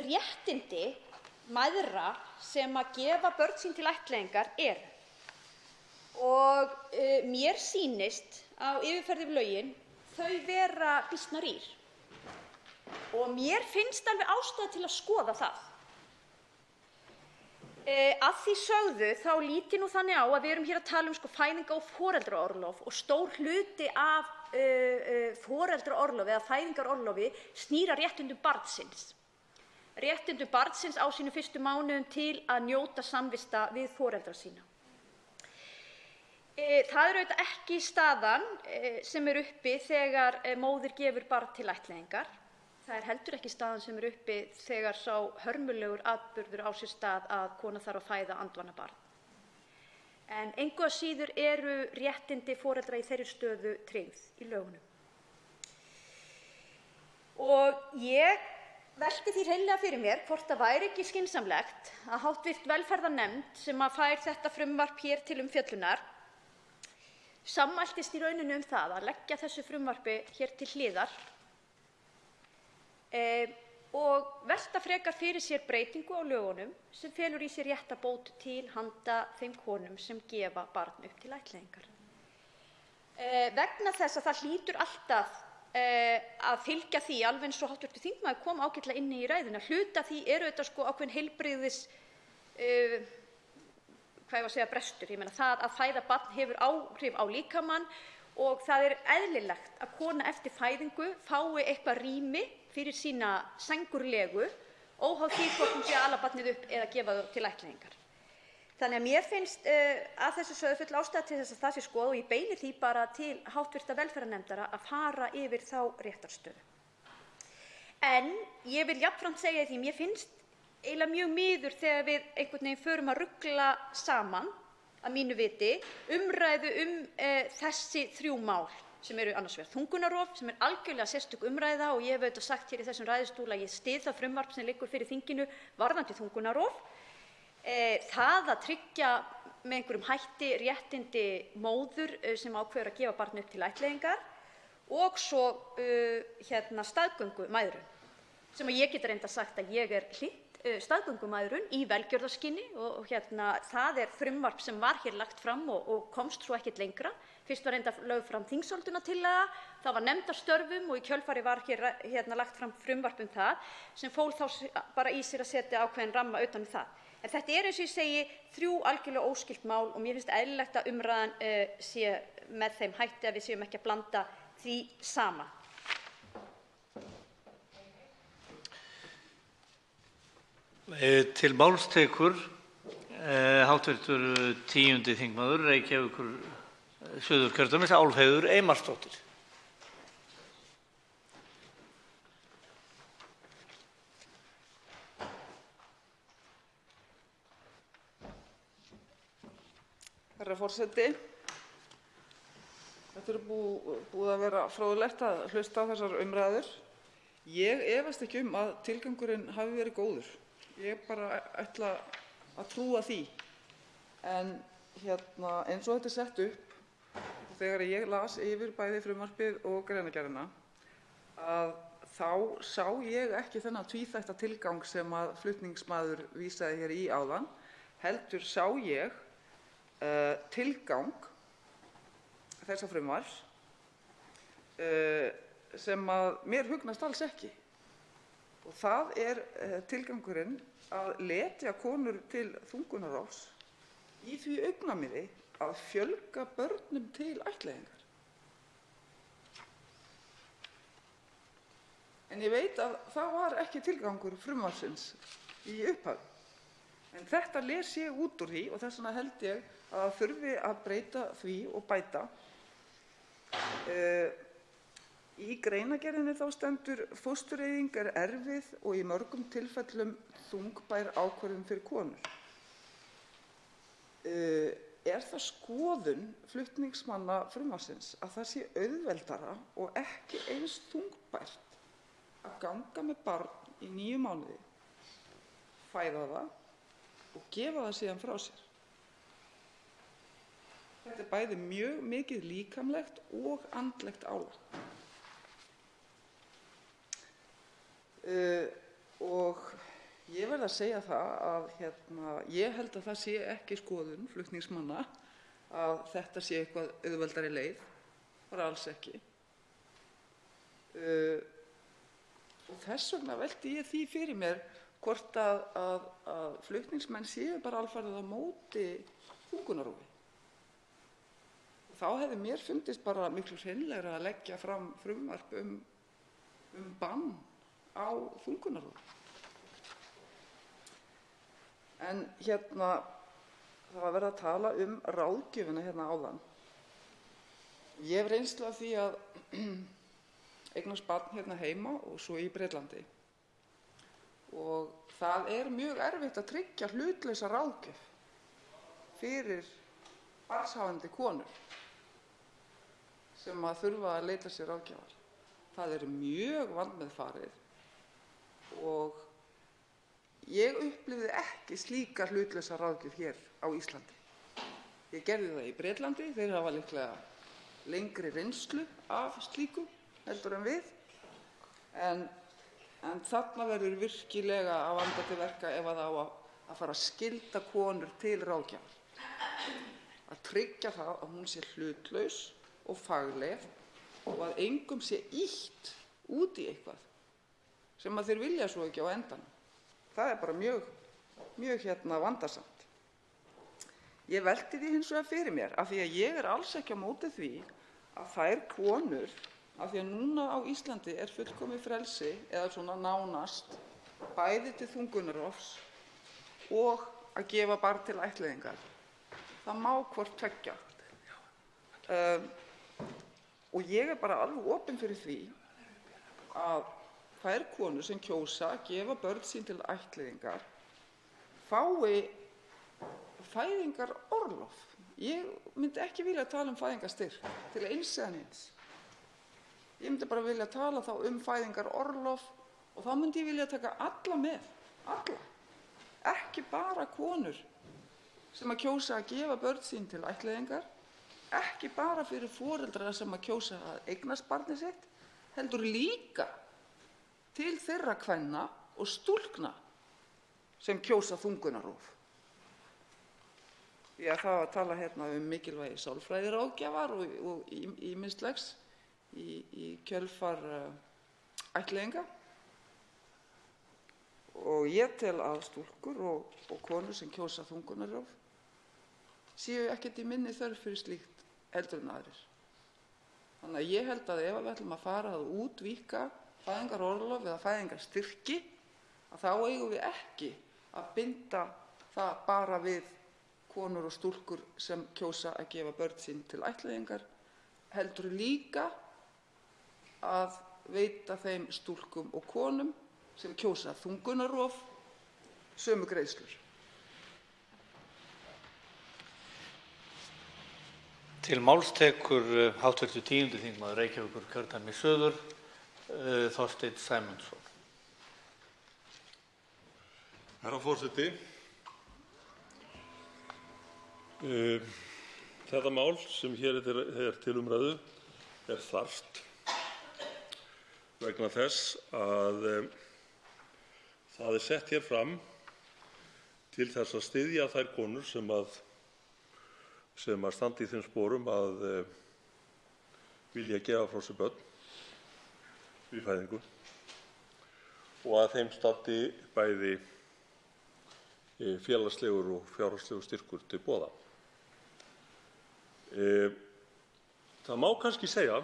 réttindi mæðra sem að gefa börn sín til ættleiðingar eru. Og mér sýnist á yfirferð yfir lögin þau vera býsna rýr. Og mér finnst alveg ástæða til að skoða það. Að því sögðu þá lít ég nú þannig á að við erum hér að tala um fæðingar- og foreldraorlof og stór hluti af foreldraorlofi eða fæðingarorlofi snýr að réttindum barnsins. Réttindum barnsins á sínum fyrstu mánuðum til að njóta samvista við foreldra sína. Það er auðvitað ekki staðan sem er uppi þegar móðir gefur barn til ættleiðingar. Það er heldur ekki staðan sem er uppi þegar sá hörmulegur atburður á sér stað að kona þarf að fæða andvana barn. En engu að síður eru réttindi foreldra í þeirri stöðu tryggð í lögunum. Og ég velti því hreinlega fyrir mér hvort það væri ekki skynsamlegt að hv. velferðarnefnd sem að fær þetta frumvarp hér til umfjöllunar sammæltist í rauninni það að leggja þessu frumvarpi hér til hliðar og velta frekar fyrir sér breytingu á lögunum sem felur í sér réttarbót til handa þeim konum sem gefa barn upp til ættleiðingar. Vegna þess að það hlýtur alltaf að fylgja því, alveg eins og hv. þingmaður kom ágætlega inn í ræðuna, hluti af því eru þetta ákveðin heilbrigðis brestur. Ég meina það að fæða barn hefur áhrif á líkamann og það er eðlilegt að kona eftir fæðingu fái eitthvað rými fyrir sína sængurlegu óháð því hvort hún sé að ala barnið upp eða gefa það til ættleiðingar. Þannig að mér finnst að þessu sögðu full ástæða til þess að það sé skoðað og ég beini því bara til hv. velferðarnefndar að fara yfir þá réttarstöðu. En ég vil jafnframt segja því mér finnst eiginlega mjög miður þegar við einhvern veginn förum að rugla saman, að mínu viti, umræðu þessi þrjú mál sem eru annars vegar þungunarrof, sem er algjörlega sérstök umræða og ég hef auðvitað sagt hér í þessum ræðustól að ég styð það frumvarp sem liggur fyrir þinginu varðandi þungunarrof. Það að tryggja með einhverjum hætti réttindi móður sem ákveður að gefa barn upp til ættleiðingar og svo staðgöngumæðrun sem ég get reyndar sagt að ég er hlynnt staðgöngumæðrun í velgjörðarskyni og það er frumvarp sem var hér lagt fram og komst svo ekkert lengra. Fyrst var reyndar lögð fram þingsályktunartillaga, það var nefnd að störfum og í kjölfarið var hér lagt fram frumvarp það sem fól þá bara í sér að setja ákveðinn ramma utan um það. En þetta er eins og ég segi þrjú algjörlega óskyld mál og mér finnst eðlilegt að umræðan sé með þeim hætti að við séum ekki að blanda því saman. Til máls tekur hv. 10. þingmaður Reykjavíkur Suðurkjördæmis Álfheiður Einarsdóttir. Herra forseti, þetta er búið að vera fróðlegt að hlusta á þessar umræður. Ég efast ekki að tilgangurinn hafi verið góður. Ég bara ætla að trúa því. En eins og þetta er sett upp, þegar ég las yfir bæði frumvarpið og greinargerðina þá sá ég ekki þennan tvíþætta tilgang sem að flutningsmaður vísaði hér í áðan, heldur sá ég tilgang þessa frumvarps sem að mér hugnast alls ekki. Og það tilgangurinn að letja konur til þungunarrofs í því augnamiði að fjölga börnum til ættleiðingar. En ég veit að það var ekki tilgangur frumvarpsins í upphafi. En þetta les ég út úr því og þess vegna held ég að það þurfi að breyta því og bæta. Í greinargerðinni þá stendur: fóstureyðing erfið og í mörgum tilfellum þungbær ákvörðun fyrir konur. Það skoðun flutningsmanna frumvarpsins að það sé auðveldara og ekki eins þungbært að ganga með barn í 9 mánuði, fæða það og gefa það síðan frá sér? Þetta bæði mjög mikið líkamlegt og andlegt álag. Og ég verð að segja það að ég held að það sé ekki skoðun flutningsmanna að þetta sé eitthvað auðveldari leið, bara alls ekki. Og þess vegna velti ég því fyrir mér hvort að flutningsmenn séu bara alfarið á móti þungunarrofi. Þá hefði mér fundist bara miklu hreinlegra að leggja fram frumvarp um bann á þungunarrofi. En það var verið að tala um ráðgjöfina áðan. Ég hef reynslu af því að eignast barn heima og svo í Bretlandi. Og það mjög erfitt að tryggja hlutlausa ráðgjöf fyrir barnshafandi konur sem að þurfa að leita sér ráðgjafar. Það mjög vandmeðfarið og ég upplifði ekki slíka hlutlausa ráðgjöf hér á Íslandi. Ég gerði það í Bretlandi, þeir hafa líklega lengri reynslu af slíku heldur en við, en þarna verður virkilega að vanda til verka ef það á að fara að skylda konur til ráðgjafar. Að tryggja það að hún sé hlutlaus og fagleg og að engum sé ýtt út í eitthvað sem að þeir vilja svo ekki á endanum. Það bara mjög vandasamt. Ég velti því hins vegar fyrir mér af því að ég alls ekki á móti því að þær konur, af því að núna á Íslandi fullkomið frelsi eða svona nánast bæði til þungunarrofs og að gefa barn til ættleiðingar. Það má hvort tveggja. Og ég bara alveg opin fyrir því að þær konur sem kjósa að gefa börn sín til ættleiðingar fái fæðingarorlof. Ég myndi ekki vilja tala um fæðingarstyrk til eins eða neins. Ég myndi bara vilja tala þá um fæðingarorlof og þá myndi ég vilja taka alla með, alla. Ekki bara konur sem að kjósa að gefa börn sín til ættleiðingar, ekki bara fyrir foreldra sem að kjósa að eignast barnið sitt, heldur líka til þeirra kvenna og stúlkna sem kjósa þungunarrof. Það var að tala um mikilvægi sálfræðiráðgjafar og ýmislegs í kjölfar ættleiðinga. Og ég tel að stúlkur og konur sem kjósa þungunarrof séu ekkert í minni þörf fyrir slíkt heldur en aðrir. Þannig að ég held að ef við ætlum að fara að útvíkka fæðingarorlof eða fæðingarstyrki, þá eigum við ekki að binda það bara við konur og stúlkur sem kjósa að gefa börn sín til ættleiðingar, heldur líka að veita þeim stúlkum og konum sem kjósa þungunarrof sömu greiðslur. Til máls tekur hv. 10. þingmaður Reykjavíkurkjördæmis suður, Þorsteinn Sæmundsson. Herra forseti, Þetta mál sem hér er til umræðu er þarft vegna þess að það er sett hér fram til þess að styðja þær konur sem standa í þeim sporum að vilja gefa frá sér börn við fæðingu og að þeim standi bæði félagslegur og fjárhagslegur styrkur til boða. Það má kannski segja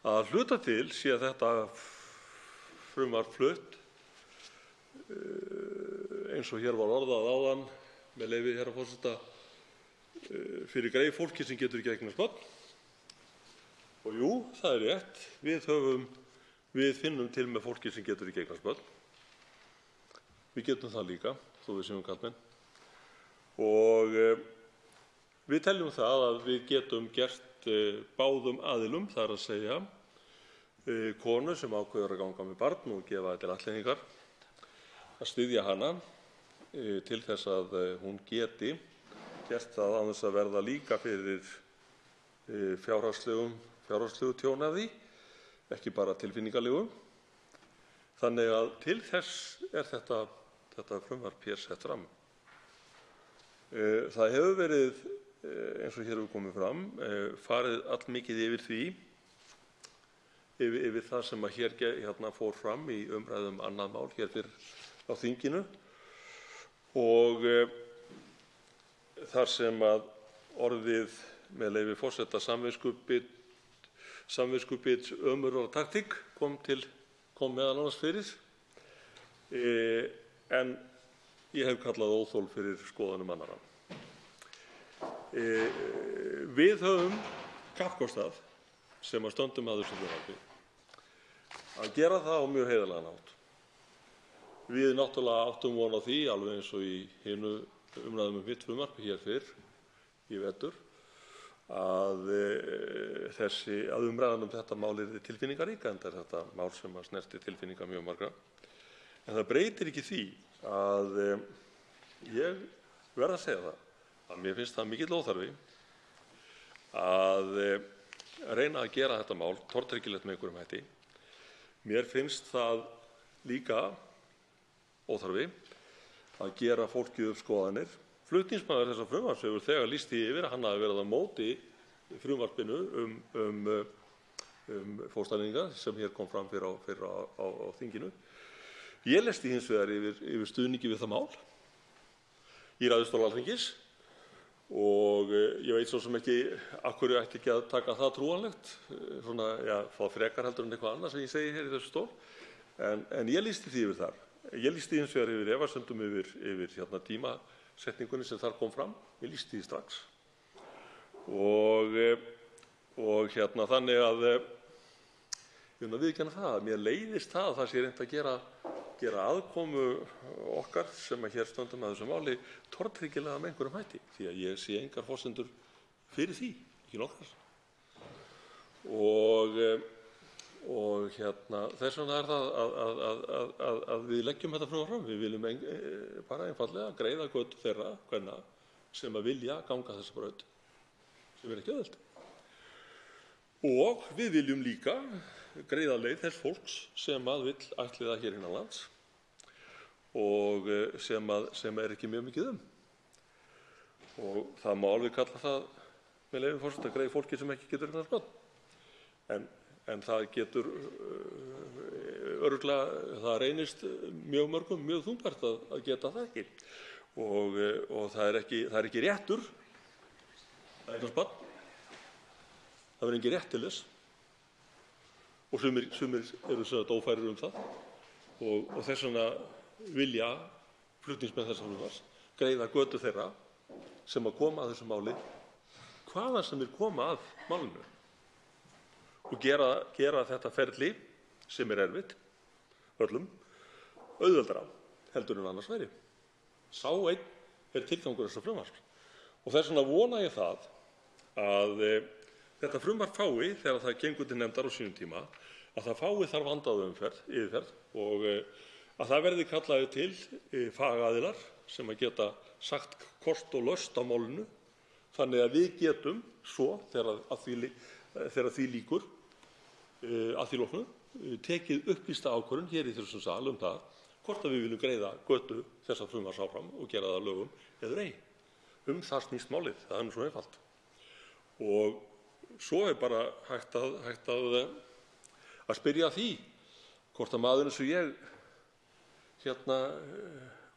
að hluta til sé þetta frumvarp flutt eins og hér var orðað áðan, með leyfi herra forseta, fyrir greið fólki sem getur ekki eignast börn. Og jú, það er rétt, við finnum til með fólki sem getur ekki eignast börn. Við getum það líka, þó við séum karlmenn. Og við teljum það að við getum gert báðum aðilum, það er að segja konu sem ákveður að ganga með barn og gefa til ættleiðingar, að styðja hana til þess að hún geti gert það án þess að verða líka fyrir fjárhagslegu tjóni af því, ekki bara tilfinningalegu. Þannig að til þess er þetta frumvarp hér sett fram. Það hefur verið, eins og hér hefur komið fram, farið allmikið yfir því, yfir það sem að hér fór fram í umræðum annað mál hér fyrr á þinginu og þar sem að orðið, með leyfi forseta, samviskubits ömurðartaktík kom meðal annars fyrir, en ég hef kallað óþol fyrir skoðunum annarra. Við höfum kappkostað sem að stöndum að þessu frumvarpi að gera það á mjög heiðarlegan hátt. Við náttúrulega áttum von á því, alveg eins og í hinu umræðum mitt frumvarpi hér fyrr í vetur, að umræðan þetta mál yrði tilfinningaríka, enda er þetta mál sem að snerti tilfinninga mjög margra. En það breytir ekki því að ég verð að segja það, að mér finnst það mikill óþarfi að reyna að gera þetta mál tortryggilegt með einhverjum hætti. Mér finnst það líka óþarfi að gera fólki upp skoðanir. Flutningsmaður þessa frumvarps hefur þegar lýst því yfir að hann hafi verið á móti frumvarpinu fóstareyðingar sem hér kom fram fyrr á þinginu. Ég lesti hins vegar yfir stuðningi við það mál í ræðustól Alþingis og ég veit svo sem ekki af hverju ætti ekki að taka það trúanlegt, fá frekar heldur en eitthvað annað sem ég segi hér í þessu stól, en ég lýsti því yfir þar. Ég lýsti hins vegar yfir efasemdum yfir tímasetningunni sem þar kom fram. Ég lýsti því strax. Og þannig að ég vil viðurkenna það að mér leiðist það að það sé reynt að gera aðkomu okkar sem að hér stöndum að þessu máli tortryggilega með einhverjum hætti, því að ég sé engar forsendur fyrir því, ekki nokkrar. Og þess vegna er það að við leggjum þetta frumvarp fram. Við viljum bara einfaldlega greiða götu þeirra kvenna sem að vilja ganga þessa braut, sem er ekki auðvelt. Og við viljum líka greiða leið þess fólks sem að vill ættleiða hér innan lands og sem er ekki mjög mikið Og það má alveg kalla það, með leyfi forseta, greið fólki sem ekki getur eignast börn. En það getur örugglega, það reynist mjög mörgum mjög þungbært að geta það ekki. Og það er ekki réttur að eignast barn. Það verður engin rétt til þess. Og sumir eru ófærir það. Og þess vegna vilja flutningsmenn þessa frumvarps greiða götu þeirra sem að koma að þessu máli, hvaðan sem þeir koma að málinu, og gera þetta ferli sem er erfitt öllum auðveldara heldur en annars væri. Sá einn er tilgangur þessa frumvarps. Og þess vegna vona ég það að þetta frumvarp fái, þegar það gengur til nefndar á sínum tíma, að það fái þar vandaða yfirferð og að það verði kallaði til fagaðilar sem að geta sagt kost og löst á málinu þannig að við getum svo, þegar því lýkur, að því loknu, tekið upplýsta ákvörðun hér í þessum sal það hvort að við viljum greiða götu þessa frumvarps áfram og gera það að lögum eður ei. Það snýst málið, það nú svo einfalt. Og svo bara hægt að spyrja að því hvort að maður eins og ég,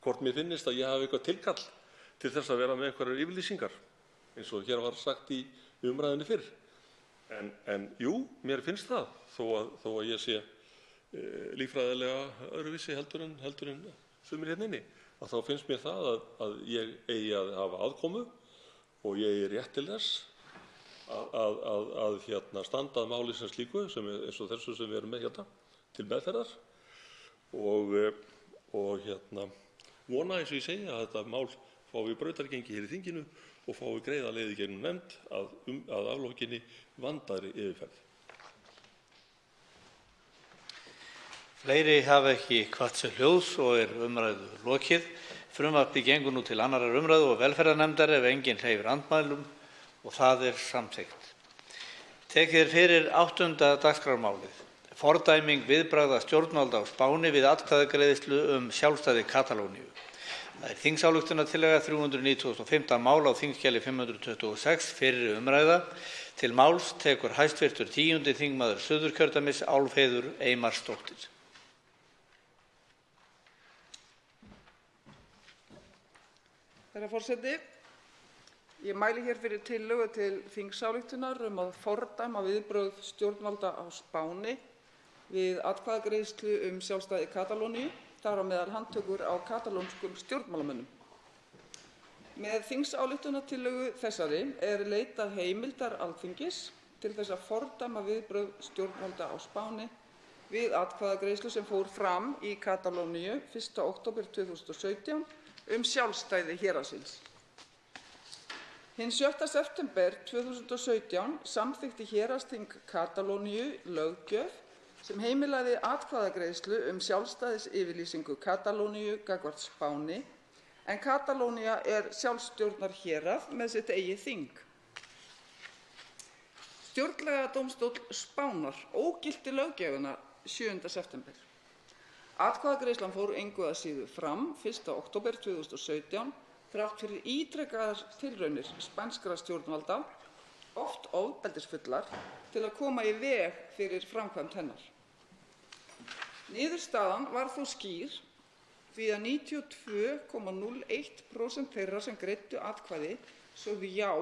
hvort mér finnist að ég hafi eitthvað tilkall til þess að vera með einhverjar yfirlýsingar, eins og hér var sagt í umræðunni fyrr. En jú, mér finnst það, þó að ég sé líffræðilega öðruvísi heldur en sumir hérna inni, að þá finnst mér það að ég eigi að hafa aðkomu og ég eigi rétt til þess að standa að máli sem slíku, eins og þessu sem við erum með hérna til meðferðar og vona, eins og ég segi, að þetta mál fái brautargengi hér í þinginu og fái greiða leið í gegnum nefnd að aflokinni vandaðri yfirferð. Fleiri hafa ekki hvatt sér hljóðs og umræðu lokið. Frumvarpið gengur nú til 2. umræðu og velferðarnefndar ef enginn hreyfir andmælum og það samþykkt. Tekið fyrir 8. dagskrármálið. Fordæming viðbragða stjórnvalda á Spáni við atkvæðagreiðslu sjálfstæði Katalóníu. Það þingsályktunartillaga 395. mál á þingskjali 526, fyrri umræða. Til máls tekur hæstvirtur 10. þingmaður Suðurkjördæmis Álfheiður Einarsdóttir. Herra forseti, ég mæli hér fyrir tillögu til þingsályktunar að fordæma viðbrögð stjórnvalda á Spáni við atkvæðagreiðslu sjálfstæði Katalóníu, þar á meðal handtökur á katalónskum stjórnmálamönnum. Með þingsályktunartillögu þessari leitað heimildar Alþingis til þess að fordæma viðbrögð stjórnvalda á Spáni við atkvæðagreiðslu sem fór fram í Katalóníu 1. október 2017 sjálfstæði héraðsins. Hinn 7. september 2017 samþykkti héraðsþing Katalóníu löggjöf sem heimilaði atkvæðagreiðslu sjálfstæðisyfirlýsingu Katalóníu gagnvart Spáni, en Katalónía sjálfstjórnarhérað með sitt eigið þing. Stjórnlagadómstóll Spánar ógilti löggjöfina 7. september. Atkvæðagreiðslan fór engu að síður fram 1. október 2017 þrátt fyrir ítrekaðar tilraunir spænskra stjórnvalda, oft ofbeldisfullar, til að koma í veg fyrir framkvæmd hennar. Niðurstaðan var þó skýr því að 92,01% þeirra sem greiddu atkvæði sögðu já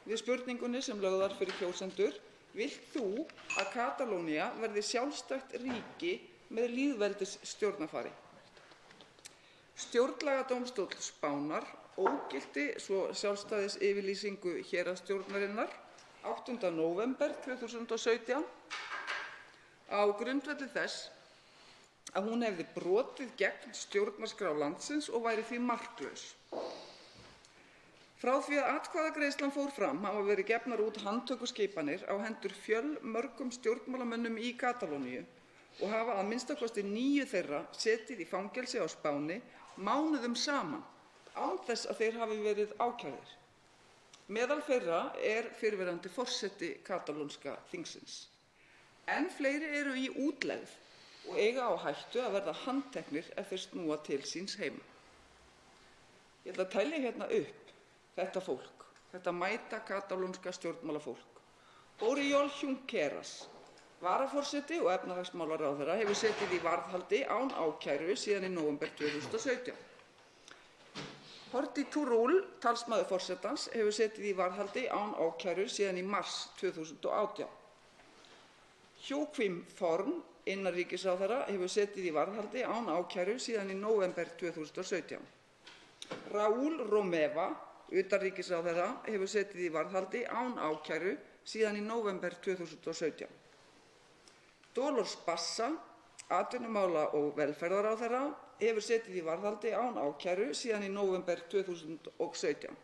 við spurningunni sem lögð var fyrir kjósendur: Vilt þú að Katalónía verði sjálfstætt ríki með lýðveldisstjórnarfari? Stjórnlagadómstóll Spánar ógilti svo sjálfstæðisyfirlýsingu héraðsstjórnarinnar 8. nóvember 2017 á grundvelli þess að hún hefði brotið gegn stjórnarskrá landsins og væri því marklaus. Frá því að atkvæðagreiðslan fór fram hafa verið gefnar út handtökuskipanir á hendur fjölmörgum stjórnmálamönnum í Katalóníu og hafa að minnsta kosti 9 þeirra setið í fangelsi á Spáni mánuðum saman án þess að þeir hafi verið ákærðir. Meðal þeirra fyrrverandi forseti katalónska þingsins. Enn fleiri eru í útlegð og eiga á hættu að verða handteknir ef þeir snúa til síns heima. Ég ætla að telja hérna upp þetta fólk, þetta mæta katalónska stjórnmálafólk. Oriol Junqueras, varaforseti og efnahagsmálaráðherra, hefur setið í varðhaldi án ákæru síðan í nóvember 2017. Horthy Turull, talsmaður forsetans, hefur setið í varðhaldi án ákæru síðan í mars 2018. Joaquim Forn, innanríkisráðherra, hefur setið í varðhaldi án ákæru síðan í nóvember 2017. Raúl Romeva, utanríkisráðherra, hefur setið í varðhaldi án ákæru síðan í nóvember 2017. Dolors Bassa, atvinnumála- og velferðarráðherra, hefur setið í varðhaldi án ákæru síðan í nóvember 2017.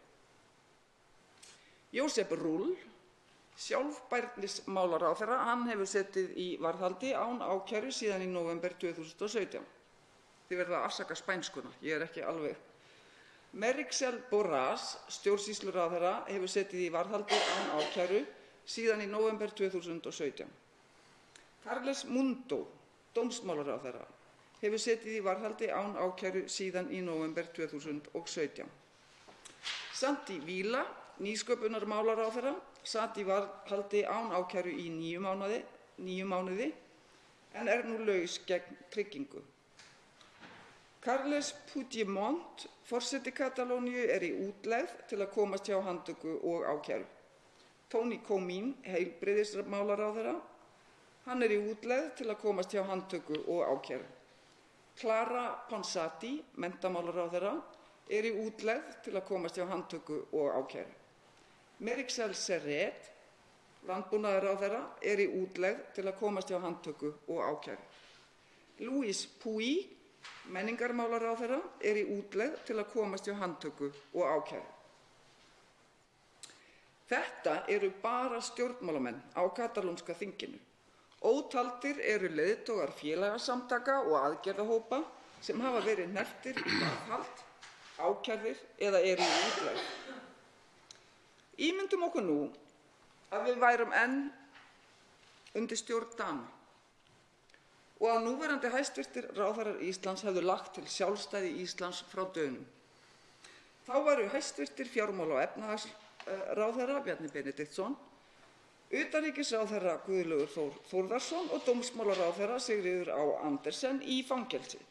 Josep Rull, sjálfbærnismálaráðherra, hann hefur setið í varðhaldi án ákæru síðan í nóvember 2017. Þið verða að afsaka spænskuna, ég ekki alveg Meryxel Borràs, stjórnsýsluráðherra, hefur setið í varðhaldi án ákæru síðan í nóvember 2017. Carles Mundo, dómsmálaráðherra, hefur setið í varðhaldi án ákæru síðan í nóvember 2017. Santi Vila, nýsköpunarmálaráðherra, sat í varðhaldi án ákæru í 9 mánuði en er nú laus gegn tryggingu. Carles Puigdemont, forseti Katalóníu, er í útlegð til að komast hjá handtöku og ákæru. Toni Comín, heilbrigðismálaráðherra, hann er í útlegð til að komast hjá handtöku og ákæru. Clara Ponsati, menntamálaráðherra, er í útlegð til að komast hjá handtöku og ákæru. Meryxel Serret, landbúnaðarráðherra, er í útlegð til að komast hjá handtöku og ákæru. Luis Puig, menningarmálaráðherra, er í útlegð til að komast hjá handtöku og ákæru. Þetta eru bara stjórnmálamenn á katalónska þinginu. Ótaldir eru leiðtogar félagasamtaka og aðgerðahópa sem hafa verið hnepptir í varðhald, ákærðir eða eru í útlegð. Ímyndum okkur nú að við værum enn undir stjórn Dana og að núverandi hæstvirtir ráðherrar Íslands hefðu lagt til sjálfstæði Íslands frá Dönum. Þá væru hæstvirtir fjármála- og efnahagsráðherra Bjarni Benediktsson, utanríkisráðherra Guðlaugur Þór Þórðarson og dómsmálaráðherra Sigríður Á. Andersen í fangelsi.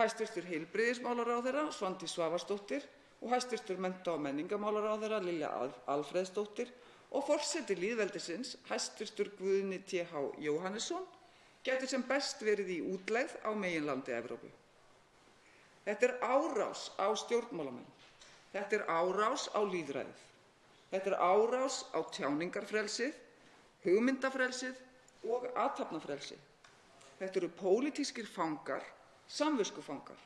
Hæstvirtur heilbrigðismálaráðherra Svandís Svavarsdóttir og hæstvirtur mennta- og menningarmálaráðherra Lilja Alfreðsdóttir og forseti lýðveldisins hæstvirtur Guðni T.H. Jóhannesson gæti sem best verið í útlegð á meginlandi Evrópu. Þetta er árás á stjórnmálamenn. Þetta er árás á lýðræðið. Þetta er árás á tjáningarfrelsið, hugmyndafrelsið og athafnafrelsið. Þetta eru pólitískir fangar, samviskufangar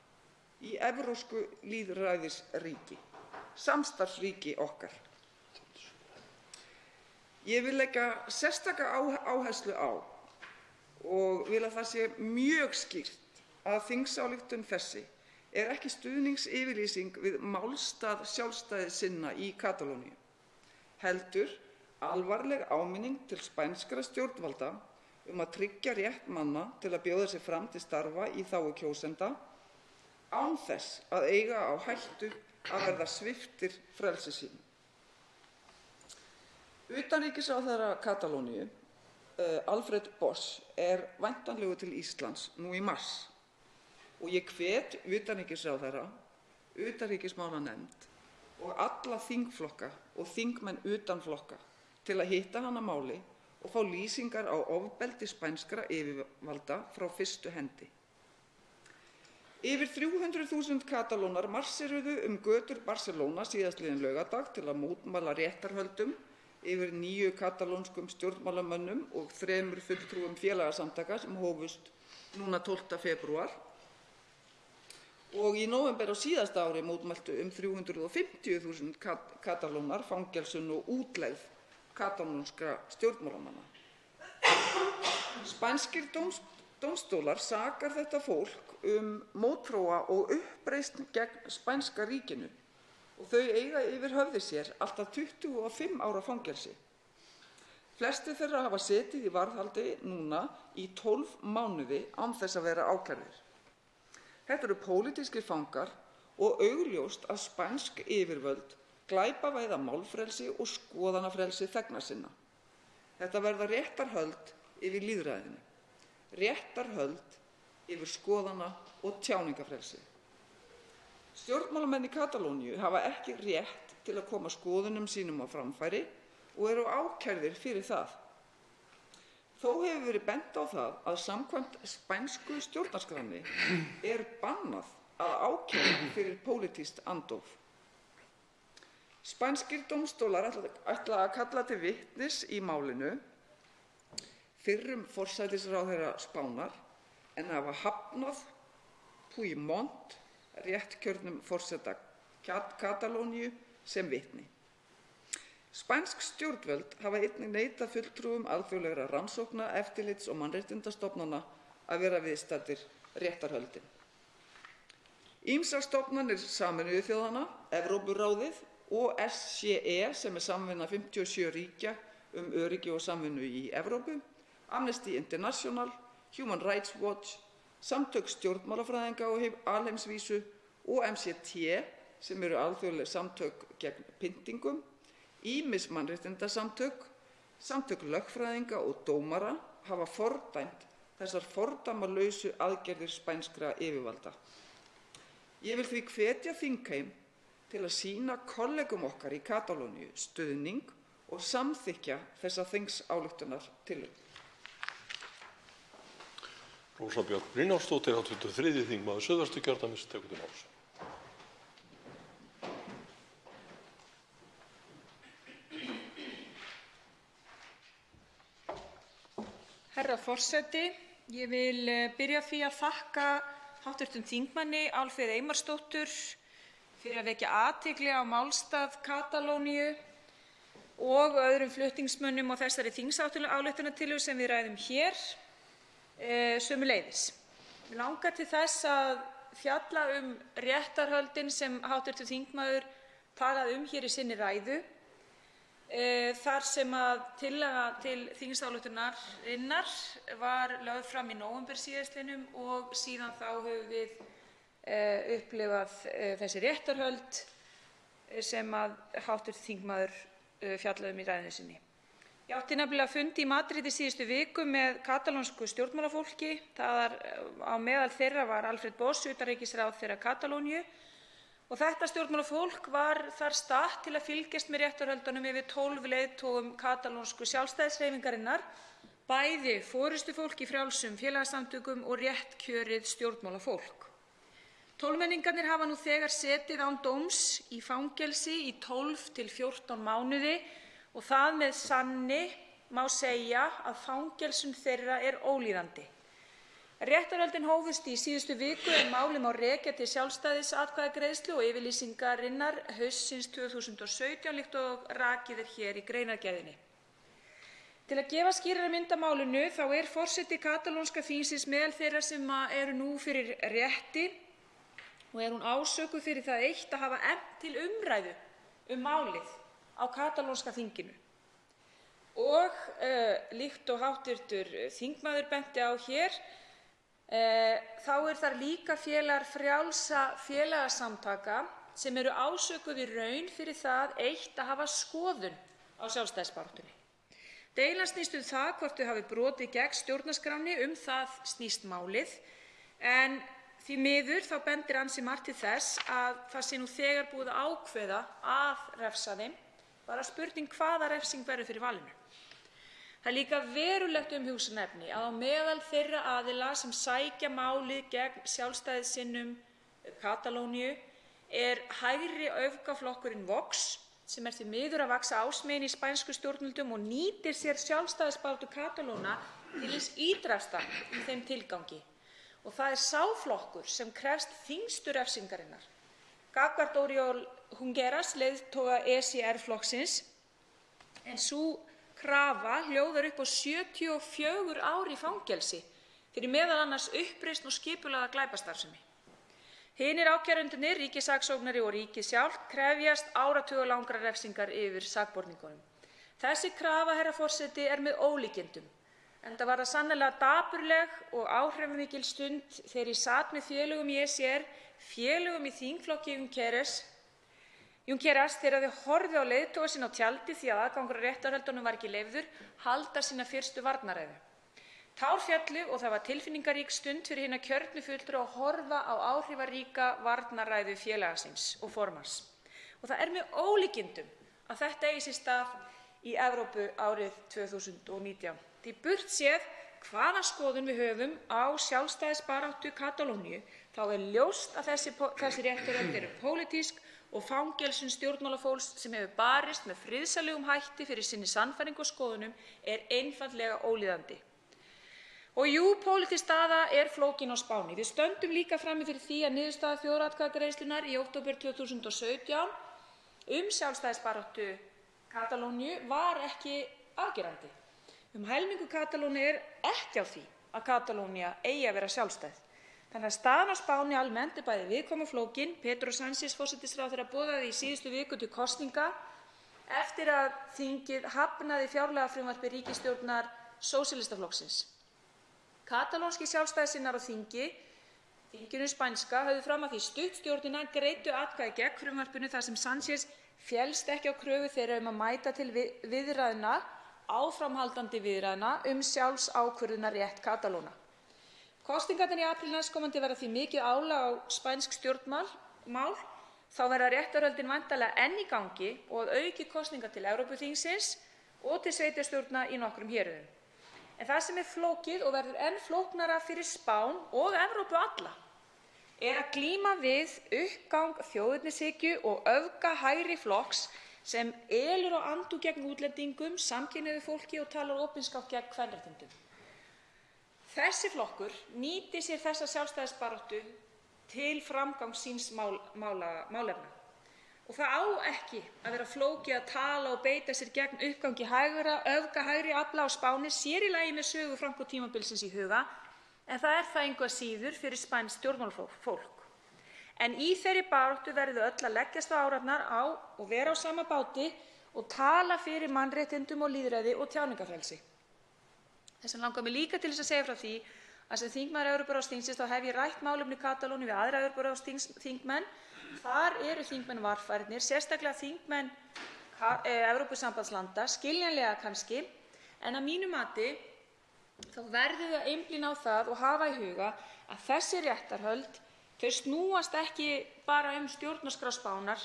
í evrópsku lýðræðisríki, samstarfsríki okkar. Ég vil leggja sérstaka áherslu á og vil að það sé mjög skýrt að þingsályktun þessi er ekki stuðningsyfirlýsing við málstað sjálfstæðissinna í Katalóníu, heldur alvarleg áminning til spænskra stjórnvalda að tryggja rétt manna til að bjóða sig fram til starfa í þágu kjósenda án þess að eiga á hættu að verða sviptir frelsi sínu. Utanríkisráðherra Katalóníu, Alfred Bosch, er væntanlegur til Íslands nú í mars og ég hvet utanríkisráðherra, utanríkismálanefnd og alla þingflokka og þingmenn utan flokka til að hitta hann að máli og fá lýsingar á ofbeldi spænskra yfirvalda frá fyrstu hendi. Yfir 300.000 Katalónar marsiruðu götur Barcelona síðastliðinn laugardag til að mótmæla réttarhöldum yfir 9 katalónskum stjórnmálamönnum og 3 fulltrúum félagasamtaka sem hófust núna 12. febrúar. Og í nóvember á síðasta ári mótmæltu 350.000 Katalónar fangelsun og útlegð katalónskra stjórnmálamanna. Spænskir dómstólar sakar þetta fólk mótþróa og uppreisn gegn spænska ríkinu og þau eiga yfir höfði sér allt að 25 ára fangelsi. Flestir þeirra hafa setið í varðhaldi núna í 12 mánuði án þess að vera ákærðir. Þetta eru pólitískir fangar og augljóst að spænsk yfirvöld glæpavæða málfrelsi og skoðanafrelsi þegna sinna. Þetta verða réttarhöld yfir lýðræðinu, réttarhöld yfir skoðana- og tjáningafrelsi. Stjórnmálamenn í Katalóníu hafa ekki rétt til að koma skoðunum sínum á framfæri og eru ákærðir fyrir það. Þó hefur verið bent á það að samkvæmt spænsku stjórnarskránni er bannað að ákæra fyrir pólitískt andóf. Spænskir dómstólar ætla að kalla til vitnis í málinu fyrrum forsætisráðherra Spánar en hafa hafnað Puigdemont, réttkjörnum forseta Katalóníu, sem vitni. Spænsk stjórnvöld hafa einnig neitað fulltrúum alþjóðlegra rannsókna, eftirlits- og mannréttindastofnana að vera viðstaddir réttarhöldin. Ýmsar stofnanir Sameinuðu þjóðanna, Evrópuráðið og SCE sem samvinna 57 ríkja öryggi og samvinnu í Evrópu, Amnesty International, Human Rights Watch, Samtök stjórnmálafræðinga á alheimsvísu og MCT sem eru alþjóðleg samtök gegn pyndingum, ýmis mannréttindasamtök, samtök lögfræðinga og dómara hafa fordæmt þessar fordæmalausu aðgerðir spænskra yfirvalda. Ég vil því hvetja þingheim til að sýna kollegum okkar í Katalóníu stuðning og samþykkja þessa þingsályktunartillögu. Rósa Björk Brynjólfsdóttir, hv. 3. þingmaður Suðvesturkjördæmis, tekur til máls. Herra forseti, ég vil byrja á því að þakka hv. þingmanni Álfheiði Einarsdóttur fyrir að vekja athygli á málstað Katalóníu og öðrum flutningsmönnum á þessari þingsályktunartillögu sem við ræðum hér sömuleiðis. Mig langar til þess að fjalla réttarhöldin sem hv. þingmaður talaði hér í sinni ræðu, þar sem að tillaga til þingsályktunarinnar var lögð fram í nóvember síðastliðnum og síðan þá höfum við upplifað þessi réttarhöld sem að hv. þingmaður fjallaði í ræðu sinni. Ég átti nefnilega fundi í Madríd í síðustu viku með katalónsku stjórnmálafólki. Á meðal þeirra var Alfred Bosch, utanríkisráðherra Katalóníu, og þetta stjórnmálafólk var þar statt til að fylgjast með réttarhöldunum yfir 12 leiðtogum katalónsku sjálfstæðishreyfingarinnar, bæði forystufólk í frjálsum félagasamtökum og réttkjörið stjórnmálafólk. 12-menningarnir hafa nú þegar setið án dóms í fangelsi í 12 til 14 mánuði og það með sanni má segja að fangelsun þeirra ólíðandi. Réttarhöldin hófust í síðustu viku en málið má rekja til sjálfstæðisatkvæðagreiðslu og yfirlýsingarinnar haustsins 2017 líkt og rakið hér í greinargerðinni. Til að gefa skýrari mynd af málinu þá forseti katalónska þingsins meðal þeirra sem eru nú fyrir rétti og hún ásökuð fyrir það eitt að hafa efnt til umræðu málið á katalónska þinginu. Og líkt og hv. þingmaður benti á hér, þá þar líka félagar frjálsra félagasamtaka sem eru ásökuð í raun fyrir það eitt að hafa skoðun á sjálfstæðisbaráttunni. Deilan snýst það hvort þau hafi brotið gegn stjórnarskránni, það snýst málið, en því miður þá bendir ansi margt til þess að það sé nú þegar búið að ákveða að refsa þeim, bara spurning hvaða refsing verður fyrir valinu. Það líka verulegt umhugsunarefni að á meðal þeirra aðila sem sækja málið gegn sjálfstæðissinnum Katalóníu hægri öfgaflokkurinn Vox, sem því miður að vaxa ásmegin í spænsku stjórnvöldum og nýtir sér sjálfstæðisbaráttu Katalóna til hins ýtrasta í þeim tilgangi. Og það sá flokkur sem krefst þyngstu refsingarinnar gagnvart Oriol Junqueras, leiðtoga ECR-flokksins, en sú krafa hljóðar upp á 74 ár í fangelsi fyrir meðal annars uppreisn og skipulagða glæpastarfsemi. Hinir ákærendurnir, ríkissaksóknari og ríkið sjálft, krefjast áratugalangrar refsingar yfir sakborningunum. Þessi krafa, herra forseti, með ólíkindum, enda var það sannarlega dapurleg og áhrifamikil stund þegar ég sat með félögum í ECR, félögum í þingflokki Junqueras þegar þau horfðu á leiðtoga sinn á tjaldi því að aðgangur að réttarhöldunum var ekki leyfður, halda sína fyrstu varnarræðu. Tár féllu og það var tilfinningarík stund fyrir hina kjörnu fulltrúa að horfa á áhrifaríka varnarræðu félaga síns og formanns. Og það með ólíkindum að þetta eigi sér stað í Evrópu árið 2019. Því burt séð hvaða skoðun við höfum á sjálfstæðisbaráttu Katalóníu, þá ljóst að þessi réttarhöld pólitísk og fangelsun stjórnmálafólks sem hefur barist með friðsamlegum hætti fyrir sinni sannfæringu og skoðunum einfaldlega ólíðandi. Og jú, pólitísk staða flókin á Spáni. Við stöndum líka frammi fyrir því að niðurstaða þjóðaratkvæðagreiðslunnar í október 2017 sjálfstæðisbaráttu Katalóníu var ekki afgerandi. Helmingur Katalóníu ekki á því að Katalónía eigi að vera sjálfstæð. Þannig að staðan á Spáni almennt er bæði viðkvæm og flókin. Pedro Sánchez forsætisráðherra boðaði í síðustu viku til kosninga eftir að þingið hafnaði fjárlagafrumvarpi ríkisstjórnar Sósíalistaflokksins. Katalónskir sjálfstæðissinnar á þinginu spænska höfðu fram að því stutt stjórnina greiddu atkvæði gegn frumvarpinu þar sem Sánchez féllst ekki á kröfu þeirra að mæta til áframhaldandi viðræðna sjálfsákvörðunarrétt Katalóna. Kosningarnar í apríl næstkomandi verða því mikið álag á spænsk stjórnmál. Þá verða réttarhöldin væntanlega enn í gangi og aukið kosningar til Evrópuþingsins og til sveitarstjórna í nokkrum héruðum. En það sem flókið og verður enn flóknara fyrir Spán og Evrópu alla að glíma við uppgang þjóðernishyggju og öfga hægri flokks sem elur á andúð gegn útlendingum, samkynhneigðu fólki og talar opinskátt gegn kvenréttindum. Þessi flokkur nýtir sér þessa sjálfstæðisbaráttu til framgangs síns málefna. Og það á ekki að vera flókið að tala og beita sér gegn uppgangi öfga hægri afla á Spáni, sér í lagi með sögu Franco-tímabilsins í huga, en það það engu að síður fyrir spænskt stjórnmálafólk. En í þeirri baráttu verðum við öll að leggjast á árarnar og vera á sama báti og tala fyrir mannréttindum og lýðræði og tjáningarfrelsi. Þess vegna langar mig líka til þess að segja frá því að sem þingmaður Evrópuráðsþingsins þá hef ég rætt málefni Katalóníu við aðra Evrópuráðsþingmenn. Þar eru þingmenn varfærnir, sérstaklega þingmenn Evrópusambandslanda, skiljanlega kannski, en að mínu mati þá verðum við að einblína á það og hafa í huga að þessi réttarhöld þau snúast ekki bara stjórnarskrá Spánar,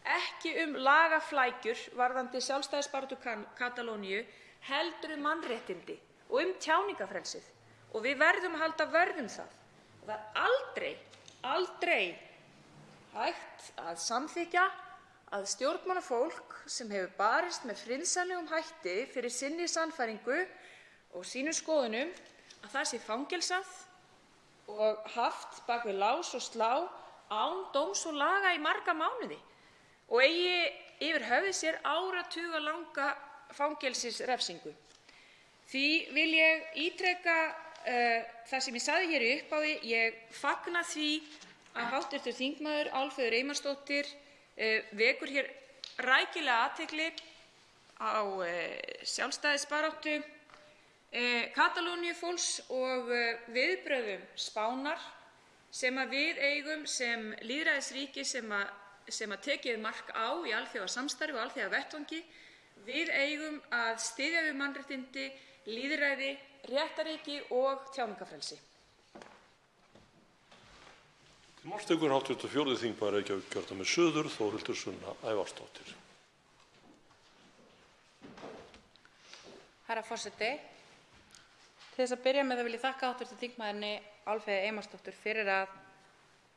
ekki lagaflækjur varðandi sjálfstæðisbaráttu Katalóníu, heldur mannréttindi og tjáningarfrelsið. Og við verðum að halda vörð það. Og það aldrei hægt að samþykkja að stjórnmálafólk sem hefur barist með friðsamlegum hætti fyrir sinni sannfæringu og sínum skoðunum að það sé fangelsað og haft bak við lás og slá án dóms og laga í marga mánuði og eigi yfir höfði sér áratugalanga fangelsisrefsingu. Því vil ég ítreka það sem ég sagði hér í upphafi. Ég fagna því að hv. þingmaður Álfheiður Einarsdóttir vekur hér rækilega athygli á sjálfstæðisbaráttu Katalóníufólks og viðbrögðum Spánar sem við eigum sem lýðræðisríki sem tekið mark á í alþjóðasamstarfi og alþjóðavettvangi. Við eigum að styðja við mannréttindi, lýðræði, réttarríki og tjáningarfrelsi. Málstekur hv. 4. þingmaður Reykjavíkurkjördæmis suður, Þórhildur Sunna Ævarsdóttir. Herra forseti, til þess að byrja með vil ég þakka hv. þingmanni Álfheiði Einarsdóttur fyrir að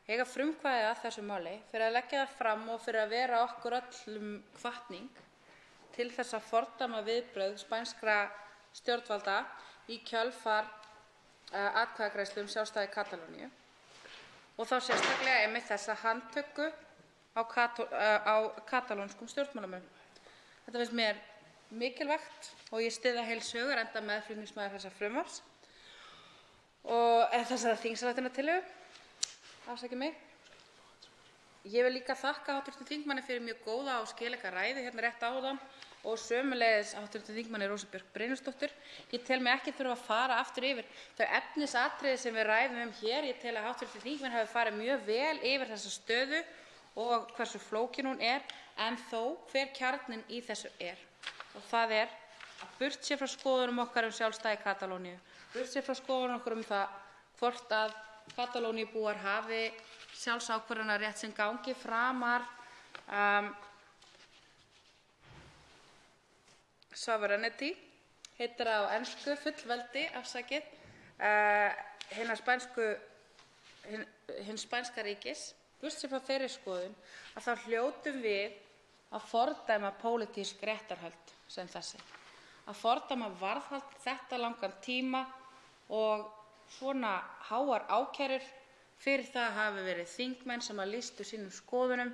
eiga frumkvæði að þessu máli, fyrir að leggja það fram og fyrir að vera okkur öllum hvatning til þess að fordæma viðbrögð spænskra stjórnvalda í kjölfar atkvæðagreiðslu sjálfstæði Katalóníu og þá sérstaklega einmitt þessa handtöku á katalónskum stjórnmálamönnum. Þetta finnst mér mikilvægt og ég styð það heils hugar enda meðflutningsmaður þessa frumvarps og þessara þingsályktunartillögu. Afsakið mig. Ég vil líka þakka hv. þingmanni fyrir mjög góða og skiljanlega ræðu hérna rétt áðan og sömuleiðis hv. þingmanni Rósu Björk Brynjólfsdóttur. Ég tel mig ekki þurfa að fara aftur yfir þau efnisatriði sem við ræðum hér. Ég tel að hv. þingmenn hafi farið mjög vel yfir þessa stöðu og hversu flókin hún en þó hver kjarninn í þessu og það að burtséð frá skoðunum okkar sjálfstæði Katalóníu, burtséð frá skoðunum okkar það hvort að Katalóníubúar hafi sjálfsákvörðunarrétt sem gangi framar sovereignty, heitir það á ensku, fullveldi, hins spænska ríkis, burtséð frá þeirri skoðun að þá hljótum við að fordæma pólitísk réttarhöld sem þessi, að fordæma varðhald þetta langan tíma og svona háar ákærur fyrir það hafi verið þingmenn sem lýstu sínum skoðunum,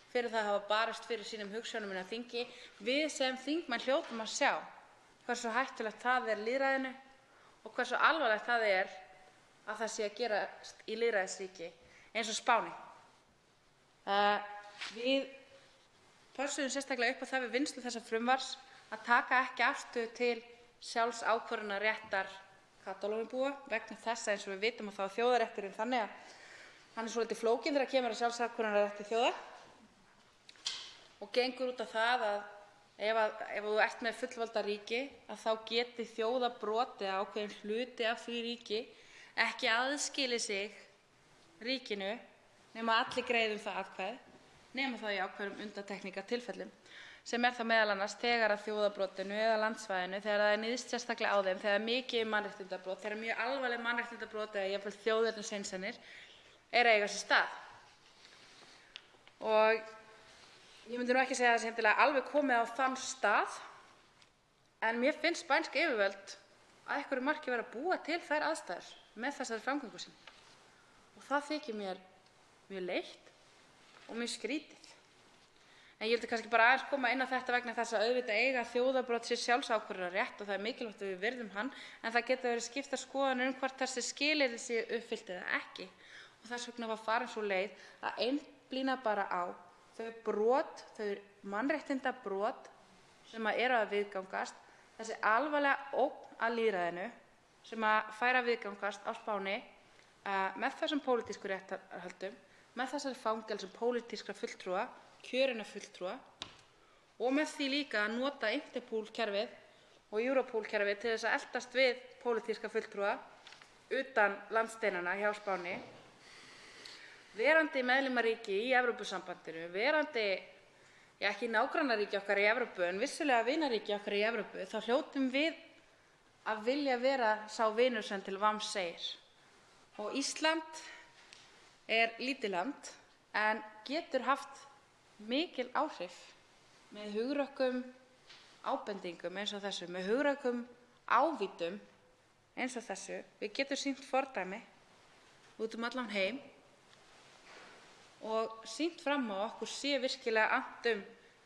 fyrir það hafa barist fyrir sínum hugsjónum á þingi. Við sem þingmenn hljótum að sjá hversu hættulegt það lýðræðinu og hversu alvarlegt það að það sé að gerast í lýðræðisríki eins og Spáni. Við pössuðum sérstaklega upp á það við vinnslu þessa frumvarps að taka ekki afstöðu til sjálfsákvörðunarréttar Katalóníubúa vegna þess að eins og við vitum að þá þjóðarétturinn þannig að hann svolítið flókinn þegar kemur að sjálfsákvörðunarrétti þjóða og gengur út á það að ef þú ert með fullvalda ríki að þá geti þjóðabrotið ákveðin hluti af því ríki ekki aðskilið sig ríkinu nema allir greiðum það atkvæði nema þá í ákveðnum undantekningartilfellum sem það meðal annars þegar að þjóðarbrotinu eða landsvæðinu þegar það níðst sérstaklega á þeim, þegar mikið mannréttindabrot, þegar mjög alvarleg mannréttindabrot eða jafnvel þjóðernishreinsanir að eiga sér stað. Og ég myndi nú ekki segja að það sé endilega alveg komið á þann stað en mér finnst spænsk yfirvöld að einhverju marki vera að búa til þær aðstæður með þessari framgöngu sinni. Og það þykir mér mjög leitt og mjög skrítið. En ég vildi kannski bara aðeins koma inn á þetta vegna þess að auðvitað eiga þjóðarbrot sér sjálfsákvörðunarrétt og það mikilvægt að við virðum hann en það geta verið skiptar skoðanir hvort þessi skilyrði séu uppfyllt eða ekki. Og þess vegna var farin sú leið að einblína bara á þau brot, þau mannréttindabrot sem eru að viðgangast, þessi alvarlega ógn að lýðræðinu sem að færa að viðgangast á Spáni með þessum pólitísku réttarhöldum, með þessari fangelsum pólitískra fulltrúa, kjörinna fulltrúa og með því líka að nota Interpol-kerfið og Europol-kerfið til þess að eltast við pólitíska fulltrúa utan landsteinanna hjá Spáni, verandi meðlimaríki í Evrópusambandinu, verandi ekki nágrannaríki okkar í Evrópu en vissulega vinaríki okkar í Evrópu, þá hljótum við að vilja vera sá vinur sem til vams segir. Og Ísland lítið land en getur haft mikil áhrif með hugrökkum ábendingum eins og þessu, með hugrökkum ávítum eins og þessu. Við getum sýnt fordæmi út allan heim og sýnt fram á okkur sé virkilega annt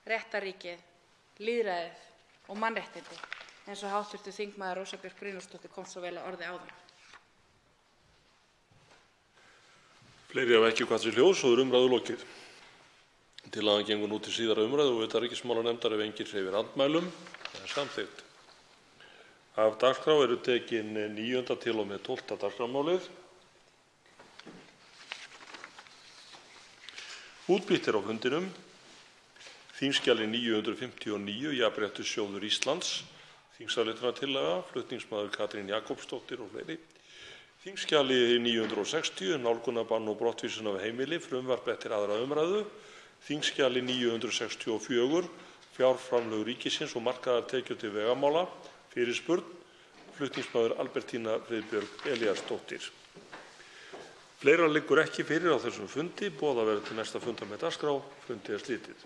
réttarríkið, lýðræðið og mannréttindi eins og hv. þingmaður Rósa Björk Brynjólfsdóttir kom svo vel að orði áðan. Fleiri hafa ekki kvað sér hljóðs og umræðu lokið. Tillagan gengur nú til síðari umræðu og utanríkismálanefndar ef enginn hreyfir andmælum. Það er samþykkt. Af dagskrá eru tekin 9. til og með 12. dagskrármálið. Útbýtt á fundinum þingskjali 959, Jafnréttissjóður Íslands, þingsályktunartillaga, flutningsmaður Katrín Jakobsdóttir og fleiri. Þingskjali 960, nálgunarbann og brottvísun af heimili, frumvarp eftir aðra umræðu. Þingskjali 964, fjárframlög ríkisins og markaðar tekjur til vegamála, fyrirspurn, flutningsmaður Albertína Friðbjörg Elíasdóttir. Fleira liggur ekki fyrir á þessum fundi, boðað verður til næsta fundar með dagskrá. Fundi er slitið.